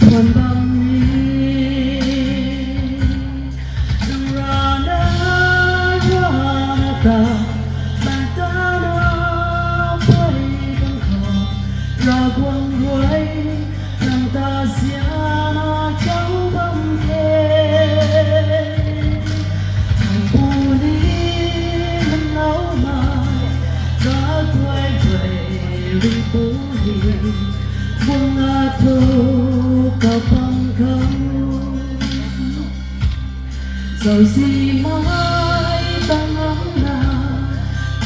[SPEAKER 1] thuần bằng đi ra ta bàn ta nó quay bằng khổ ra quăng quay nàng ta xia nó cháu bấm thế thằng cu đi mình lâu mà đã quay về vì bố đi buông lá thơ cả bằng khâu rồi gì mãi ta ngóng nào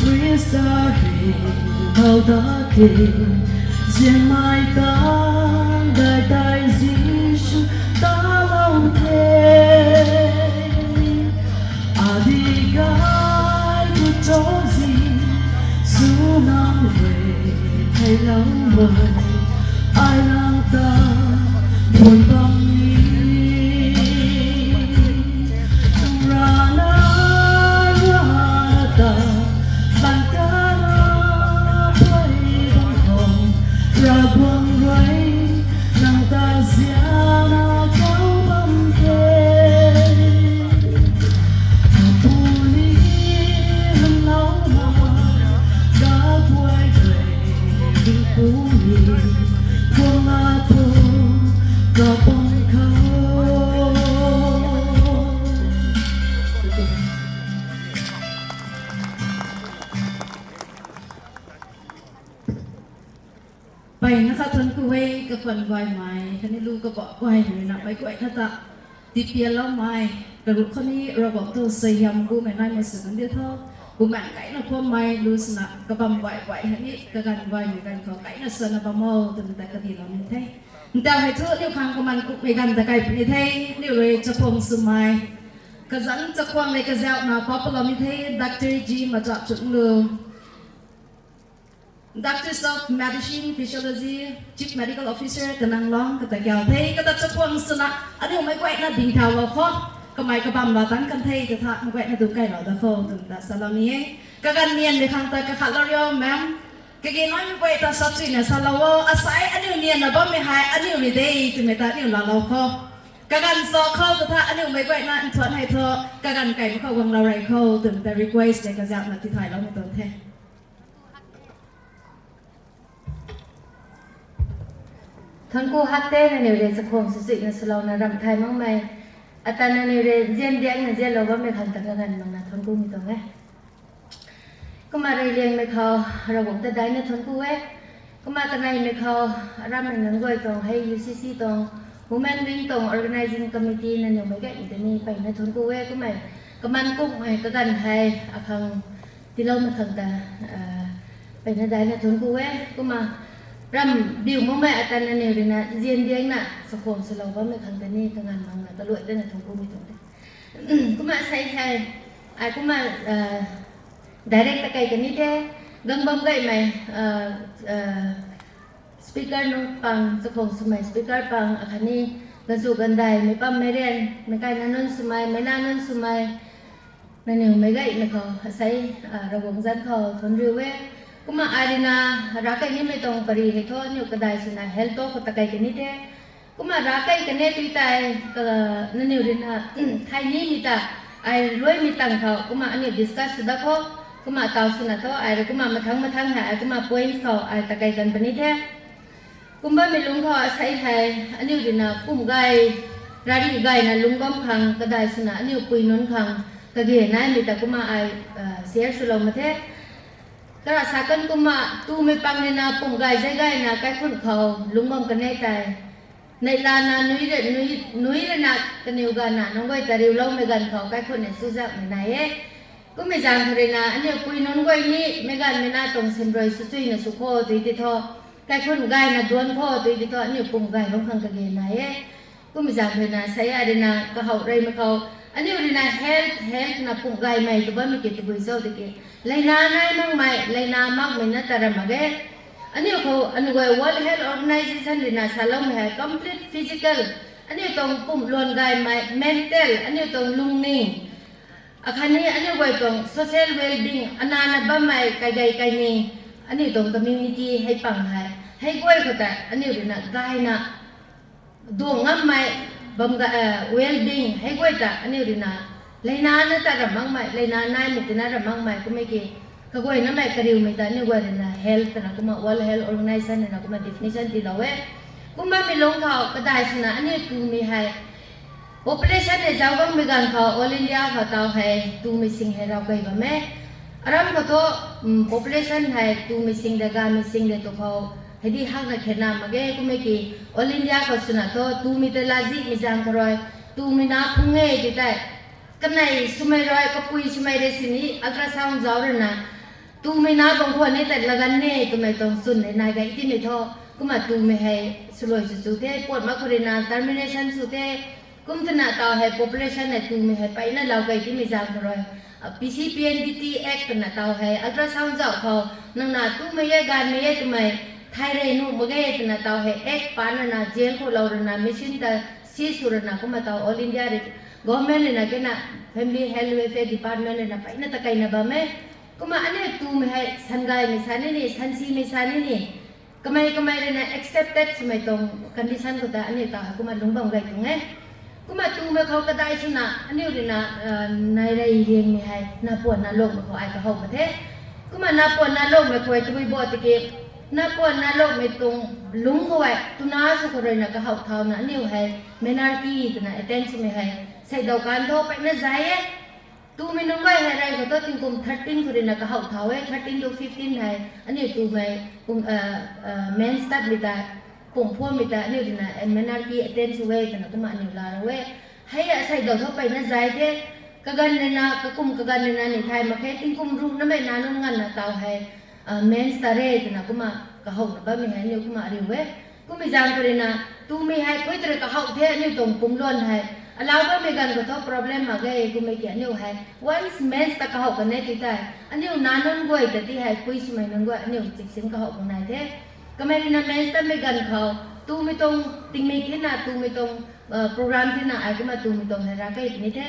[SPEAKER 1] Krista hình bao ta tình riêng mai ta đại tại Giêsu ta lòng thề đi gái của chỗ gì dù năm về hay lâu mời ai lang ta buồn băng đi ra ta bàn ta nó quay bằng hồng ra buông quay nàng ta xia nó kéo băng thế thằng tu ni lần lâu mà đã quay về vì phú nhì buông lá thơ cả bằng khâu
[SPEAKER 8] ไปนะคะทนกุเวกับคนไวไม้คันนี้ลูกก็บอกไวอยู่นะไปไวนะตาติเปียแล้วไม้กระดูกคนนี้เราบอกตัวเสียมกูไม่ได้มาสื่อเดียวเท่ากูแบ่งไก่นะพวกไม้ลูสนะกระบำไวฮันนี้กระกันไวอยู่กันขอไก่นะเสือนะบะโม่ตั้งแต่กระดิ่งเราไม่ได้แต่ให้เธอเดี๋ยวครั้งก็มันกูไม่กันแต่ไก่ไม่ได้เดี๋ยวเลยจะพงสมัยกระสันจะควงเลยกระเจ้านะพอเราไม่ได้ดักเตอร์จีมาจับจุดเลย Doctors of Medicine, Physiology, Chief Medical Officer, Tenang Long, kata kau, hey kata cepuang sana, ada yang mai kuat na ding tahu kau, ก็ไม่กระบำว่าตั้งกันเทจะทักมาแกะในตุ้งไก่เราตะโคถึงแต่สารนี้ก็กันเนียนในข้างใต้ก็ขัดเราเรียวแม่ก็กินน้อยไม่ไปแต่สัตว์สิเนี่ยสารว่าอาศัยอันนี้เนียนนะบ่ไม่หายอันนี้ไม่ได้ถึงไม่ตาเนี่ยเราเขาก็กันซอเข้าจะทักอันนี้ไม่แกะนั่นชวนให้เธอก็กันไก่เข้าวังเราไรเข้าถึงแต่ request ในกระจับมาที่ไทยเราไม่ต้องแท้
[SPEAKER 10] ท่านกูฮักเต้ในเรื่องสังคมสุสิในสโลนรำไทยมั่งไหมอาจารย์ในเรื่องเจียนเดียงในเจียนเราว่าไม่ขันตะกันมั่งนะท่านกูมีตรงไหมก็มาเรียนไม่เขาเราบอกแต่ได้ในท่านกูเว้ก็มากันในไม่เขารำในเงินก้อยตรงให้ UCC ตรง Women Wing ตรง Organizing Committee นั่นอยู่ไม่แก่อีกแต่นี่ไปในท่านกูเว้ก็ไม่ก็มันกุ้งไม่ก็กันไทยอาคังที่เราไม่ขันตะไปในได้ในท่านกูเว้ก็มารำบิวมั่งไหมอาจารย์ในเรื่องนะเจียนเดียงน่ะสังคมสโลว่าไม่ขันแต่นี่ทำงานมั่งนะตลอดได้ในท่านกูมีตรงไหนก็มาใส่ไทยก็มาdirect ta kai kani the gangbam gai mai speaker no pang sakhong sumai speaker pang akhani gansu gandai me pam meren me kai nanon sumai me nanon sumai nanu me gai me kho sai rawong jan kho thon riwe kuma arina ra kai ni me tong pari he tho nyu kadai suna health to ta kai kani the kuma ra kai kane tu tai nanu rina thai ni mi ta ai roi mi tang kho kuma ani discuss da kho kuma tau suna to ai kuma mathang ha kuma point kho ai ta kai kan pani the kuma me lung kho sai hai ani rina kum gai rari gai na lung bam khang kadai suna ani pui non khang ka ge na mi ta kuma ai share sulo ma the kara sakan kuma tu me pang ne na pum gai jai gai na kai khun kho lung bam kan nei tai nei la na nui re na kan yu ga na nong gai ta riu lo me gan kho kai khun ne su ja me na yeก็ไม่จางเลยนะอันนี้คุยน้องก้อยนี่ไม่กันไม่น่าตรงเซนรอยสุดๆนะสุโขตีติทอใกล้คนไก่นะดวนพ่อตีติทออันนี้ปุ่มไก่ของขังกระเกนไหนก็ไม่จางเลยนะใส่อะไรนะก็เขาไรมาเขาอันนี้เลยนะเฮลท์นะปุ่มไก่ใหม่ตัวบ้านมีเกตุบุยเจ้าตะเกียเลยนาไหนมั่งใหม่เลยนามั่งไม่น่าตระมาเกอันนี้เขาอันนี้ World Health Organization เลยนะสารไม่ให้ complete physical อันนี้ตรงปุ่มลวนไก่ใหม่ mental อันนี้ตรงลุงนิ่งอาคารนี้อันนี้ไว้ตรง social well-being อันนั้นบ้านใหม่ไกลๆไกลนี่อันนี้ตรง community ให้ปังให้กล้วยก็แต่อันนี้เป็นนะกายนะดวงงามใหม่บำกะwell-being ให้กล้วยแต่อันนี้เป็นนะเลยนานะแต่ระมังใหม่เลยนานายมุกนะระมังใหม่ก็ไม่เกี่ยก็กล้วยนั่นใหม่กระดิ่งไม่แต่อันนี้ไว้เลยนะ health นะก็มา World Health Organization นะก็มา definition ที่เราเว้ก็มาไม่ลงเขาก็ได้สินะอันนี้คือมีให้population เนี่ยเจ้าก็มีการเขา all India เขาเท่าให้ตูมิสิงให้เราไปบ้างไหมอารมณ์ก็ตัว population ให้ตูมิสิงเด็กมิสิงเด็กตัวเขาให้ดีหักนักเขียนนามมาเก้ก็ไม่กี่ all India เขาสุนัขตัวตูมิเตลาจิมิจังครอยตูมินาพุ่งเงี้ยที่แต่กันไหนสมัยรอยก็ปุยสมัยเรสินีอัลตราซาวน์จ้าเรนะตูมินาบางคนนี่แต่ละกันเนี่ยตัวไม่ต้องสุนในนายกันที่ไม่ท้อก็มาตูมิให้สลวยสุดๆเท่ปวดมากคนนั้น termination สุดเท่กุมธนาตาให้ population เนี่ยตูมีให้ไปนั่นเราไปที่มีจางรอย PCPNDT Act นะตาให้ ultrasound เจ้าเขานั่งน่ะตูไม่แยกกันไม่แยกทำไมไทยเรนูไม่แยกนะตาให้ Act ปานน่ะเจนเขาเราเรนะไม่ชินแต่ซีสุรนะก็มาตา all India เร government เลยนะแกน่ะ family health welfare department เลยนะไปนั่นตะไกนะบ้าไหมก็มาอันนี้ตูไม่ให้สันกายไม่สันนี่สันซีไม่สันนี่ก็ไม่เลยนะ accepted สมัยตรง condition ก็แต่อันนี้ตาก็มาลงบังไกตรงไงก็มาตูมาเขาก็ได้ชนะอันนี้เลยนะในไรเรียนมีให้นาปวดนาโลกมาเขาไอ้ก็เขาประเทศก็มานาปวดนาโลกมาคุยจะไปบอกตะเกียบนาปวดนาโลกไม่ตรงลุงเขาไว้ตุนาสุขเลยนะก็เขาเท่านั้นนี่ให้เมนาร์กี้ตัวนะเอเทนซ์ไม่ให้ใส่ดอกการโทไปนั่นใจตูไม่น้องไว้ให้ไรก็ต้องติงกุม13คนเลยนะก็เขาเท่า13 to 15ให้อันนี้ตูไม่กุมเมนสตัดไม่ได้ปุ่มพวกมีแต่นี่นะเอ็นเมนาร์กี้เต้นช่วยกันนะก็มาหนึ่งลาเว้ยให้ใส่ดอกเข้าไปนั่นใจเด้ก็กันเลยนะก็กุมก็กันเลยนะในไทยมาแค่ติ้งกุมรุ่งนั่นไม่นานนั่งงานนะเตาให้เมนสตาร์เรตนะก็มาก็เขาบ้ามีให้เนี่ยก็มาเรียวเว้ยก็ไม่จางกันเลยนะตูไม่ให้คุยแต่ก็เขาเท่เนี่ยตรงปุ่มล้วนให้เราบ้ามีกันก็ท้อ problem มาเกยก็ไม่เกี่ยเนี่ยให้ once เมนสตาร์ก็เขากันเนี่ยที่ได้อันนี้นานนั่งกุยแต่ที่ให้คุยสมัยนั่งกุยอันนี้จิกสินก็เขาคนไหนเท่ก็ไม่ได้นะเมนสตาร์ไม่กันเขา
[SPEAKER 12] tu mi tong ting mi ke na tu mi tong program ke na ai ko ma tu mi tong ra kai ni the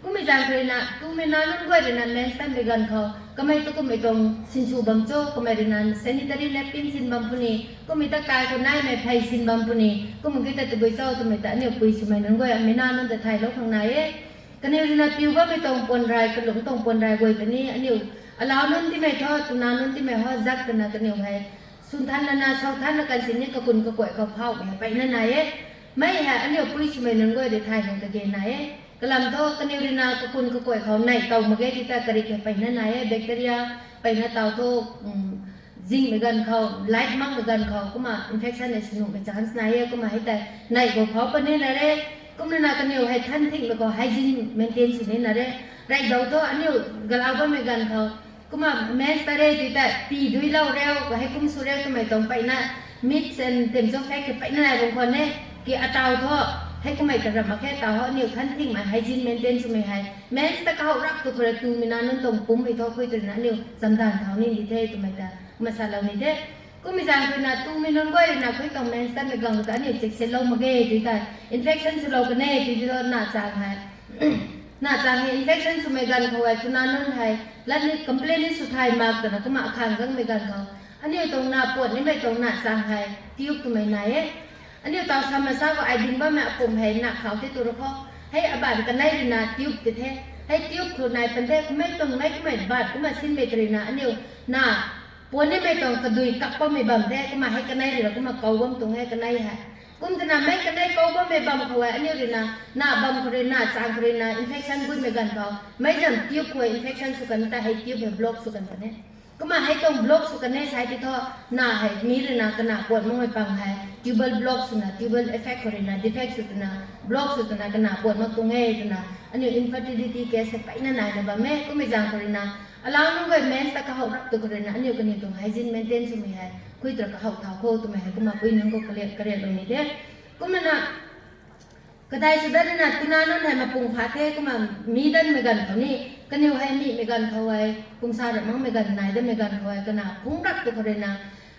[SPEAKER 12] ko mi jang kre na tu mi na nun goi de na men san be gan kho ka mai to ko mi tong sin su bam cho ko mai de na sanitary napkin sin bam puni ko mi ta kai ko nai mai phai sin bam puni ko mi ke ta tu boi so to mi ta ni pui su mai nun goi mi na nun ta thai lo khang nai e ka ne ri na piu ba mi tong pon rai ka lung tong pon rai goi ta ni ani alaw nun ti mai tho tu na nun ti mai ho zak ta na ka ni hai sun than na sau than na kan sin ni ka kun ka koi ka phauไปนั่นนายไม่ฮะอันนี้ปุ้ยสมัยนั้นก็ได้ถ่ายของตะเกียนนายกลัมโตกันนิรินาก็คุณก็ป่วยเขาในเตามาเกติตากริกไปนั่นนายแบคทีเรียไปนั่นเตาโตซิงเหมือนกันเขาไลท์มั่งเหมือนกันเขาก็มาอินเฟคชันในสนุกเป็นจานส์นายก็มาให้แต่ในก็เขาเป็นนี่นะเร่ก็นั่นนากันนิวให้ท่านทิ้งแล้วก็ไฮจีนเมนเทนสินี่นะเร่ไรเดาโตอันนี้กลาวก็เหมือนกันเขาก็มาแมสตาเร่ติดแต่ปีด้วยเล่าเร็วก็ให้กุ้มสุเร่ก็ไม่ต้องไปนะมิดเซนเต็มโซแฟกไปนั่นแหละบางคนเนี่ยกี่อัตราท่อให้ก็ไม่กระมาแค่ตาเขาเนี่ยขั้นทิ้งมาไฮจีนเมนเทนใช่ไหมให้แม้แต่เขารับตัวคนตูมีนานุ่นตรงปุ่มไปท่อคุยตัวนั้นเนี่ยสำคัญเขานี่ดีเท่ตัวไม่ได้มาสาเรานี่เท่ก็มีจางคือนาตูมีนุ่นก็เลยนาคุยตรงแมนสตันไปกังกันเนี่ยเจ็กเซลล์มาเกยดีแต่อินเฟคชั่นสโลกันเนี่ยดีที่เราหน้าจางให้หน้าจางให้อินเฟคชั่นสมัยกันเขาไว้ตัวนั้นนุ่นให้แล้วนี่คอมเพลนสุดท้ายมากแต่นะก็มาค้างกันไม่กันเขาอันนี้ตรงหน้าปวดนี่ไม่ตรงหน้าจางให้ที่ยุคตัวไม่ไหนอันนี้ตอนสมัยสาวก็ไอ้ดินบ้าแม่ผมให้หนักเขาที่ตัวเขาให้อบานกันได้ดีนะที่ยุคติดเทให้ที่ยุคคนไหนเป็นเทไม่ตรงไม่บาดก็มาสิ้นเมตรีนะอันนี้หน้าปวดนี่ไม่ตรงกระดุยกับป้าไม่บังเทก็มาให้กันได้ดีแล้วก็มาเกาบ้มตรงให้กันได้ฮะกุมจะนำไม่กันได้เกาบ้มไม่บังเขาไว้อันนี้ดีนะหน้าบังเขาเลยหน้าจางเขาเลยนะอินเฟคชั่นกุมไม่กันเขาไม่จำที่ยุคคุยอินเฟคชั่นสุกันแต่ให้ที่ยุคแบบบล็อกสุกันกันเนี่ยก็มาให้ตรงบล็อกสุกันเนี่ยใช้ที่ท่อหน้าให้มีหรือหน้ากันหน้าปวดมั่งไม่ปังให้tubal blocks na tubal effect ko rin na defects ito na blocks ito na kana puwan magtungay ito na ano yung infertility case pa ina na ba me kumizang ko rin na alam nung gay men sa kahawrap to ko rin na ano yung ganitong hygiene maintain sumihay kuy tra kahaw tao ko tumahay kumakuy nang ko kare lo ni de kum na kadai sudah na tunanon hay mapung phate kuma midan megan ko ni kaniw hay mi megan khawai kum sa mang megan nai de megan khawai kana phungrak to ko rin na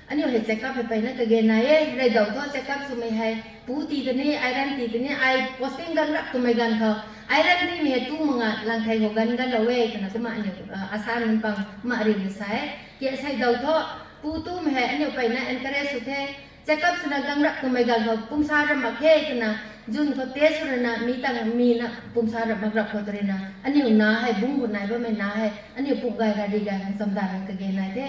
[SPEAKER 12] อันนี้เห็นเซ็กอัพไปนั่นก็เกณฑ์นายเลยเดาท่อเซ็กอัพสมัยให้ผู้ตีตัวนี้ไอรันตีตัวนี้ไอโพสติ้งกันรับตัวไม่กันเขาไอรันที่มีตู้มึงอ่ะหลังไทยหัวกันเราเว้ยกันนะก็มาเนี่ยอาสามันปังมาเรียนสายเกี่ยใส่เดาท่อผู้ตู้มีให้อันนี้ไปนั่นอันก็เรสุดเท่เซ็กอัพสนักกันรับตัวไม่กันเขาปุ่มสารมาเค่กันนะจุนเขาเตะสุดนะมีตั้งมีนะปุ่มสารมารับเขาตัวนี้นะอันนี้น่าให้บุ้งบุญนายบ่ไม่น่าให้อันนี้ปุ่มกายกันดีกันสำคัญกันก็เกณฑ์นายเท่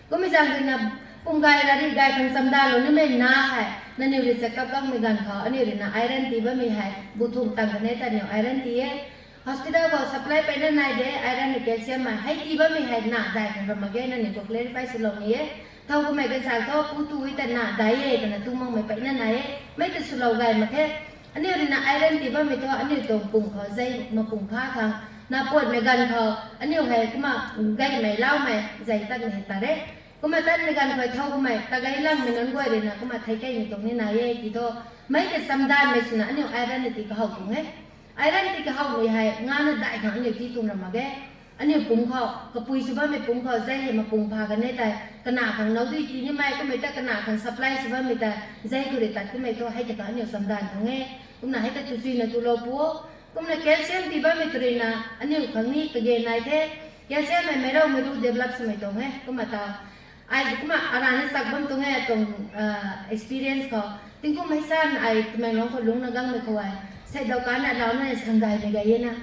[SPEAKER 12] ก็ไม่จำเป็นนะปุ่มกายอะไรกายพันสำดาลนี่ไม่น่าให้นั่นนี่ริสกับกังไม่กันเขาอันนี้รินะไอรอนตีบ่ไม่ให้บุตรตั้งกันเนี่ยแต่เนี่ยไอรอนตีฮอสพิทอลก็ซัพพลายไปนั่นนายเด้ไอรอนแคลเซียมมาให้ตีบ่ไม่ให้หน้าได้กันมาเกนั่นนี่ก็เคลียร์ไปสิลงนี่เท่าก็ไม่กันสายเท่าผู้ตุยแต่หน้าได้แต่นะตุ้มองไม่ไปนั่นนายไม่แต่สุดเราไงมาแค่อันนี้รินะไอรอนตีบ่ไม่เท่าอันนี้ตรงปุ่มเขาใจมาปุ่มผ้าค่ะน่าปวดไม่กันเขาอันนี้ให้ก็มาไกไม่เล่าไม่ใจตั้งไม่ตาเด้ก็มาตั้งในการคอยเท่าก็ไม่ตะไกล่างไม่นั่นก็เลยนะก็มาไทยใกล้ตรงนี้นายกี่ตัวไม่แต่สำดานไม่สนะอันนี้ไอรันตีก็เขาตรงนี้ไอรันตีก็เขาไม่ให้งานได้ค่ะอันนี้ที่ตรงนั้นมาแกอันนี้ปุ่มเขาก็ปุยสุภาพไม่ปุ่มเขาใจให้มาปุ่มพากันได้แต่ขนาดของเราด้วยที่นี่ไม่ก็ไม่แต่ขนาดของซัพพลายสุภาพไม่แต่ใจก็เลยตัดก็ไม่ตัวให้แต่ก็อันนี้สำดานตรงนี้ก็น่าให้แต่ตัวซีนะตัวเราปัวก็น่าแคลเซียมที่บ้านไม่ตัวนี้นะอันนี้ครั้งนี้ก็เย็นนายเท่แคลเซียมไม่รู้เดเวลลอปสมัยตรงนี้ก็มาต่อไอ้ก็มาอะไรนั่นสักบังตรงนี้ตรง experience เขาถึงก็ไม่สั้นไอ้ตัวแม่น้องคนลุงนักกังไม่เขาไว้ใส่ดาวกันเราเนี่ยสังเกตได้ยังนะ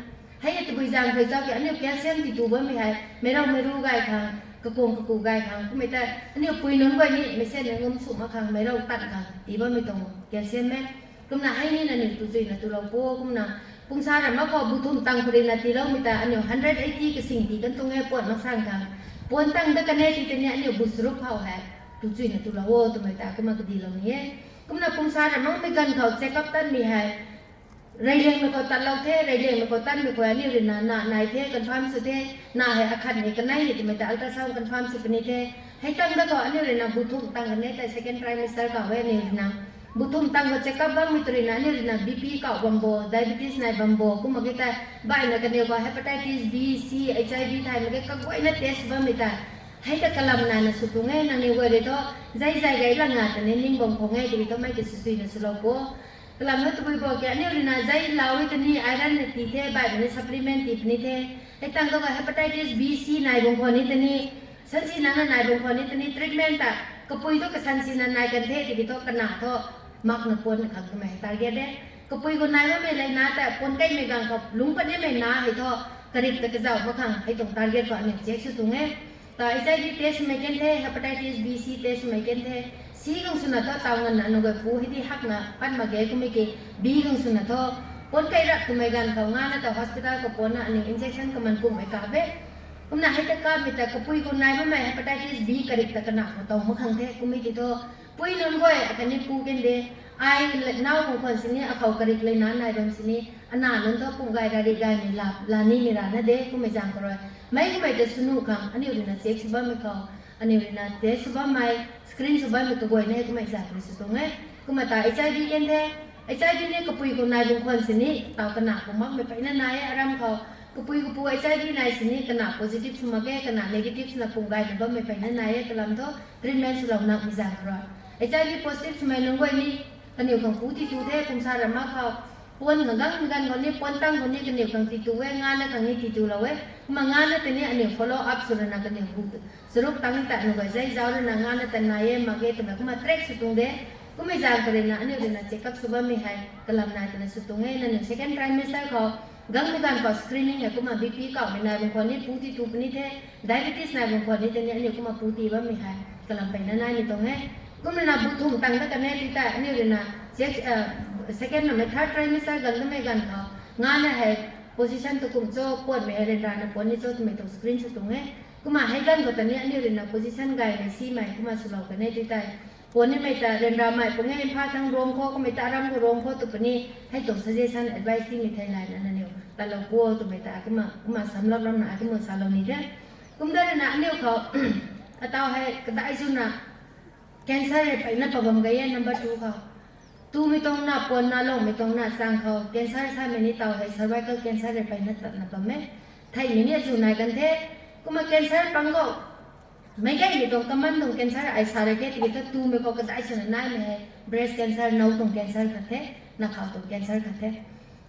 [SPEAKER 12] ให้ตัวผู้ชายเคยเจ้าแกอันนี้แคลเซียมที่ตัวบ้านไม่ให้ไม่รู้ไงค่ะกระโปรงกระกูไงค่ะก็ไม่ได้อันนี้ปุยน้องไว้นี่ไม่ใช่เงินสูงมากค่ะไม่รู้ตัดค่ะที่บ้านไม่ตรงแคลเซียมไหมก็น่าให้นี่นะนี่ตัวจริงนะตัวเราโป้ก็น่าปุ่มสารมาพอบุตุมตังคนนั้นที่เราไม่ได้อันนี้180ก็สิ่งที่กันตรงนี้ปวดมากสร้างค่ะปวนตั้งแต่กันเนี่ยที่เนี่ยอันนี้บุษรุปเขาให้ตัวจริงนะตัวเราโอ้ตัวไม่ตาก็มาก็ดีเราเนี่ยก็น่าปุ่มสารมันไม่กันเขาเช็คอัพตั้นมีให้ไรเรื่องมันก็ตัดเราเท่ไรเรื่องมันก็ตั้นมีคนอันนี้เลยนะนายเท่กันความสุดเท่น่าให้อาคารนี้กันได้ที่ไม่ได้อัลตราซาวกันความสุดนี้เท่ให้ตั้งแต่ก่อนอันนี้เลยนะบุตุมตั้งกันเนี่ยแต่ second trimester ก็ไว้เนี่ยนะบุตรตั้งก็เช็คอัพบ้างมิตรนะนี่นะ BP ก็บัมโบ diabetes นายบัมโบก็มาเกิดใบนักเนี่ยก็ hepatitis B C HIV ไทยมาเกิดก็ไว้นะ test บ้างมิตร ให้ตะกลำนานนะสุดตรงไงนางในวันเดียวใจใจไกลละงานแต่เน้นนิ่งบงพงไงที่ต้องไม่จะสุดๆนะสุดแล้วก็กลำนั้นตัวบอกแกเนี่ยเลยนะใจลาวที่นี่ไอรอนตีเทใบเป็นซัพพลีเมนต์ตีนี่เทไอ้ตั้งตัวกับ hepatitis B C นายบงพนี่ที่นี่สันสีนั้นนายบงพนี่ที่นี่ treatment แต่ก็ปุยตัวกับสันสีนั้นนายกันเทที่ต้องกันหนาท่อมักนักปนขังทำไม target เด้ก็ปุยคนนายว่าไม่เลยนะแต่ปนใกล้ไม่กังกับลุงปนนี่ไม่นาให้ท่อกระดิบตะกระเจ้ามาขังให้ตรง target ก่อนเนี่ยเช็คสุดตรงไงतो HIV test में क्या थे hepatitis B C test में क्या थे C गंग सुना था ताऊंगन ना नोगे पूही दी हक ना पन मगे को में के B गंग सुना था पौन कई रख तुम्हें गान खाऊंगा ना तो हॉस्पिटल को पौना अन्य इंजेक्शन का मन को में काबे कुम ना है तक का में तक पुई को नाइ में हेपेटाइटिस B करेक्ट तक ना होता हूँ मखंग थे कुमी की तो पुई नन को है अकने पू के दे आई नाव को कौन सी ने अखाउ करेक्ट ले ना नाइ बम सी ने अनानन तो पुंगाई राडी गाय में लानी निरा ना दे कुमे जान करोไม่ก็ไม่จะสนุกค่ะอันนี้อยู่ในเซ็กซ์บ้านไม่เขาอันนี้อยู่ในเทสบ้านไม่สกรีนบ้านไม่ตัวบ่อยเนี่ยก็ไม่จ่ายบริสุทธิ์ตรงนี้ก็มาตาHIVกันแท้HIVเนี่ยก็ปุยคนนายบางคนสินี่ตาวกันหนักผมมักไม่ไปนั่นนายอารมณ์เขาก็ปุยก็ปุยHIVนายสินี่กันหนัก positive สมัครกันหนัก negative สนับปุ่งไก่บ้านไม่ไปนั่นนายก็ลำท้อ treatment สุดหลังนักมีจ่ายครับ HIV positive สมัยนึงก็นี่กันอยู่ของผู้ที่ดูแท้ผมสารมากเขาปนกันคนนี้ปนตั้งคนนี้กันอยู่ของที่ตัวงานแล้วกันนี้ที่ตัวเรามางานแล้วแต่เนี่ยอันนี้ follow up สุดนะกันเนี่ยบุตรสรุปตั้งแต่หนูก็ใจเจ้าเลยนะงานแล้วแต่นายมาเกตแบบก็มา track สุดตรงเด้ก็ไม่จางกันเลยนะอันนี้เลยนะ check up สุดไม่ให้กำลังนายแต่สุดตรงนี้นั่นหนึ่ง second trimester เขากังมีการขอ screening เนี่ยก็มา BP เก่าในนายบางคนนี่ผู้ที่ถูกนี่เท่ diabetes นายบางคนนี่แต่เนี่ยอันนี้ก็มาผู้ที่ว่าไม่ให้กำลังไปนั่นนี่ตรงนี้ก็มันนะบุตรทุ่มตั้งแต่กันเนี่ยที่แต่อันนี้เลยนะ check second นะไม่ third trimester กันก็ไม่กันเขางานเนี่ยให้position ตัวกลุ่มโจ้ปวดไม่เรียนรานปวดนี่โจ้ตัวไม่ต้อง screen สุดตรงนี้ก็มาให้กันก็ตอนนี้อันนี้เรียนนะ position ไกลในซีใหม่ก็มาสุดเรากันเนี่ยที่แต่ปวดนี่ไม่แต่เรียนราใหม่ปวดนี่พาทั้งรวมข้อก็ไม่แต่รำก็รวมข้อตัวนี้ให้ตรง suggestion advice ที่มีไทยไลน์นั่นเองแต่เรากลัวตัวไม่แต่ก็มาสำหรับเราหนาก็มาสารเรานี่เด้ก็ไม่ได้นะอันนี้เขาเอาให้ก็ได้สุดนะ cancer ไปนั่นประบำกันยัน number 2เขาตูไม่ต้องนับปนนับลงไม่ต้องนับสังเขาแกนซ่าใช่ไหมนี่เต่าให้ cervical cancer ไปนับนับไหมไทยนี่สุนัยกันเถอะก็มาแกนซ่าปังก็ไม่ใช่ไม่ต้องกำมันตรงแกนซ่าไอ้สารเกตที่ก็ตูไม่ก็กระได้สุนัยนั่นเลย breast cancer น้องตรงแกนซ่ากันเถอะนักข่าวตรงแกนซ่ากันเถอะ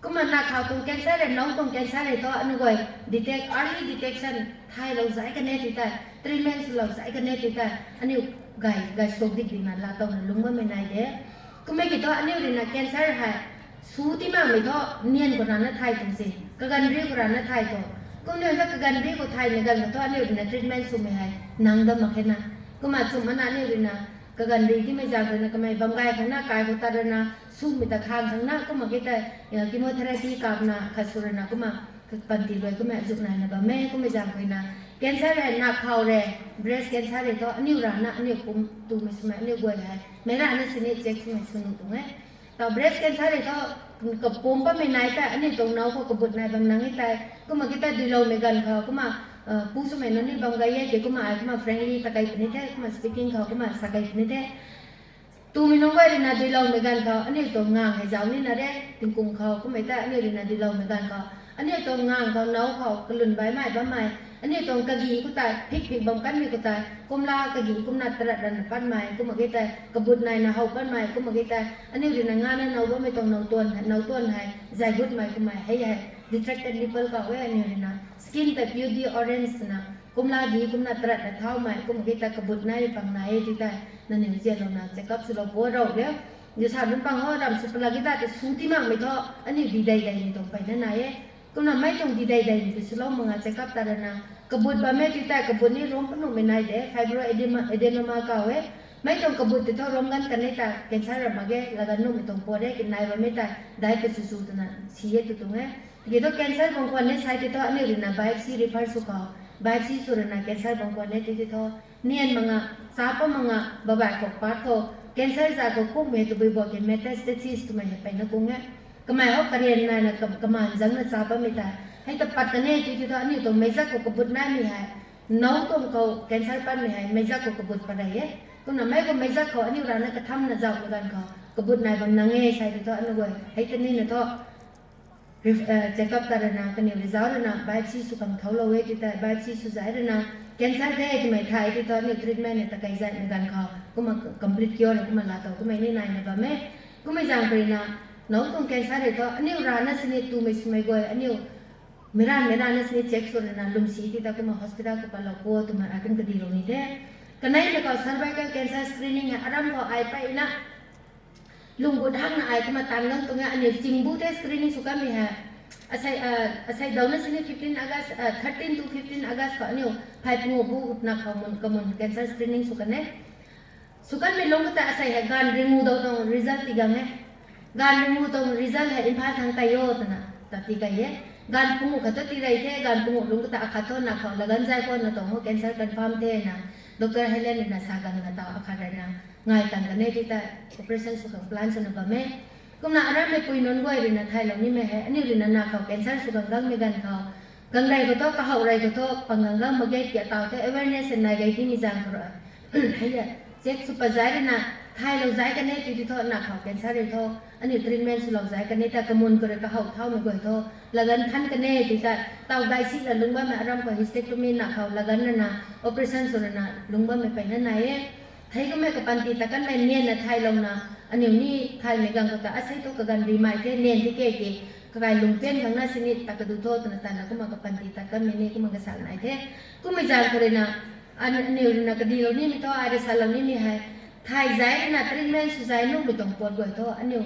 [SPEAKER 12] ก็มานักข่าวตรงแกนซ่าเลยน้องตรงแกนซ่าเลยก็อันนี้ก็ detect early detection ไทยเราใช้กันเนี่ยที่แต่ treatment เราใช้กันเนี่ยที่แต่อันนี้ไกด์ส่งดิบดีมันลาตรงนั้นลุงว่าไม่นายเด้ก็ไม่กี่ตัวอันนี้เลยนะ cancer ให้สู้ที่มาไม่ตัวเนียนกว่านั้นไทยตรงสิก็กันรีกว่านั้นไทยตัวก็เนี่ยถ้าก็กันรีกว่าไทยเนี่ยกันตัวอันนี้เลยนะ treatment สู้ไม่ให้นั่งดำมาแค่นั้นก็มาสู้มันอันนี้เลยนะก็กันรีที่ไม่จากเลยนะก็ไม่บังไกข้างหน้ากายก็ตาเลยนะสู้ไม่ตะคางข้างหน้าก็มากี่แต่คีโมเทอราปีกับนะขัดสุรนะก็มาปันตีเลยก็ไม่จุกนายนะบ้าแม่ก็ไม่จากเลยนะ cancer เลยนักข่าวเลย breast cancer เลยตัวอันนี้ร้านนะอันนี้คุมตูไม่สมัยอันนี้กวยให้ไม่ร้านนั้นสิเนี่ยเช็คไม่สนุกตรงนี้แต่ breast cancer เลยตัวกับปุ่มก็ไม่นายแต่อันนี้ตรงน้องเขากับบุตรนายบางนางให้แต่ก็มาคิดแต่ดีเราไม่กันเขาก็มาผู้สมัยนั้นนี่บางไงเด็กก็มาก็มา friendly ตะไคร้นี่แท้ก็มา speaking เขาก็มาสักไก่นี่แท้ตูมีน้องไว้เรียนดีเราไม่กันเขาอันนี้ตรงงานให้เจ้านี่นะเด้ถึงกลุ่มเขาก็ไม่แต่อันนี้เรียนดีเราไม่กันเขาอันนี้ตรงงานเขาน้องเขากลุ่นใบไม้ใบไม้อันนี้ตรงกะกีก็ตายพริกบำกันมีก็ตายกุมลากะกีกุมนัดตระดันปั้นไม้ก็มาเกิดแต่กบุตรนายนะเฮาปั้นไม้ก็มาเกิดแต่อันนี้เรื่องงานนั้นเราก็ไม่ต้องนาวต้นให้ใจบุตรไม้ก็ไม่ให้ distracted nipple ก็เว้ยอันนี้นะ skin แต่ beauty orange นะกุมลากีกุมนัดตระดันเท้าไม้ก็มาเกิดแต่กบุตรนายปังนายที่แต่นั่นเองเสียเรานะจะกับสุรบัวเราเดี๋ยวจะสานปังเขาดำสุปลากิตาจะสูติมั่งไม่ท้ออันนี้ดีได้นี่ต้องไปนั่นนายก็น่าไม่ต้องดีได้นี่ไปสุรมังอาจจะกับตานะกบุตรบะแม่ที่แต่กบุตรนี่ร้องปนุไม่นายเด้ไฟโบรเอเดนมาเก่าไม่ต้องกบุตรที่เขาร้องกันกันนี่แต่แกนซ่าระมาเกะแล้วกันนุ่มไม่ต้องปวดกินนายบะแม่แต่ได้ไปสู้ๆตัวนั้นเสียตัวตรงนี้ที่ตัวแกนซ่าบางคนเนี่ยใช้ที่ตัวอันนี้เรื่องนะไบซีรีฟาร์สุขาไบซีสุรนะแกนซ่าบางคนเนี่ยที่ตัวเนียนมังอ่ะซาปมังอ่ะบ่าวขบปาร์ทเขาแกนซ่าจากกุ้งเมตุบิบอกเกนเมตาสเตซิสตัวมันไปนะกุ้งเนี่ยก็ไม่เขาการเรียนนายนะก็มันจังนะซาปไม่ได้ให้แต่ปัตตานีที่ตัวนี้ตัวไม่จักก็กบุตรนั่นไม่ให้น้องตัวเขาแกนซ่าปั้นไม่ให้ไม่จักก็กบุตรไปได้ตัวนั้นไม่ก็ไม่จักเขาอันนี้ร้านนั้นก็ทำนะเจ้ากันเขากบุตรนายบางนางใส่ตัวอันนั้นไว้ให้ตัวนี้นะตัวเช็คอัพตาระนากันอยู่ในเจ้าระนาใบชีสุขังเขาเราเวทีแต่ใบชีสุใจระนา कैंसर थे तो मैं था इतनी तो नहीं ट्रीटमेंट है तो कई सारे में गन खाओ को मैं कंप्लीट किया ना को मैं लाता हूँ को मैं नहीं नाइन बा मैं को मैं जान करी ना नौ तुम कैंसर है तो अन्य राना से नहीं तू मैं इसमें गए अन्य मेरा ने से चेक सो ना लुम सी थी तक मैं हॉस्पिटल को पाला को तो मैं आकम कदी लोनी थे कनाई में का सर्वाइकल कैंसर स्क्रीनिंग है आराम को आई पाई ना लुम को ढंग ना आई को मैं तांगंग तो मैं अन्य चिंबू थे स्क्रीनिंग सुका में है asai dauna sini 15 August 13 to 15 August ka anyo phai pungo bu na kamun cancer screening sukan me long ta asai ha gan remove daw tong result tigang hai gan remove tong result hai in pha thang tayo tana ta ti kai ye gan pungo ka to ti rai the gan pungo long ta akhato na khaw lagan jai ko na tong ho cancer confirm the na doctor Helen na sagang na ta akhada na ngai tang ka ne ti ta operation su ka plan su na ba me cũng là anh em quỳ nón quay thì là thay lòng như mẹ hay anh yêu thì là nào khẩu cảnh sát sự gần mới gần khẩu gần đây có tốt có hậu đây có tốt bằng gần mà gây tiệt tạo cái awareness này gây thì mình rằng rồi hay là check super giải thì là thay lâu giải cái này thì thôi nào khẩu cảnh sát thì thôi anh yêu treatment sự lâu giải cái này ta cầm môn cái hậu thao mình quay thôi là gần thân cái này thì ta tàu đại sĩ là lúng ba mẹ ram của hysterectomy nào khẩu là gần là operation rồi là lúng ba mẹ phải nó này thấy cái mẹ cái bàn tiệt ta cái này niên là thay lòng nào anh yêu ni thay mấy gang cái asai to cái gan remai thế niên thì cái lùng tiền thằng na sinit ta cái thôi tụi ta là cũng mà cái bàn tiệt ta cái mình cũng mà cái sản này thế cũng mới giải cái này anh yêu là cái điều này mình thôi ai để sản này mình hay thay giải là treatment sự giải lúc mình tổng quật quật thôi anh yêu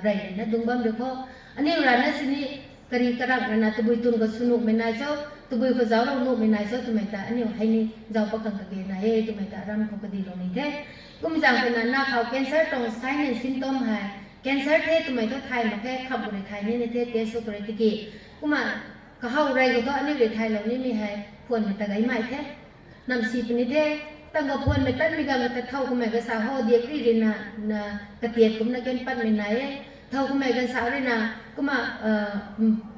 [SPEAKER 12] rầy nó đúng bấm được không anh yêu là na sinit cái răng là tụi tôi có sunu mình này sao tụi có giáo đâu nụ mình này sao tụi mình ta anh yêu hay ni giáo bắt cần cái này tụi mình ta ram không cái điều này thế cũng rằng cái là na khảo cancer trong sign and symptom hay cancer thế tụi mình có thay mà cái khắp buổi thay nên thế test số cái gì cũng mà cái hậu đây của tôi anh để thay lòng như mình hay phun mình ta gáy mày thế nằm xịt như thế tăng cái phun mình tất mình gặp mình thâu của mình cái sao ho điệp đi thì là cái tiền cũng là cái bắt mình này thâu của mình cái sao đây là cũng mà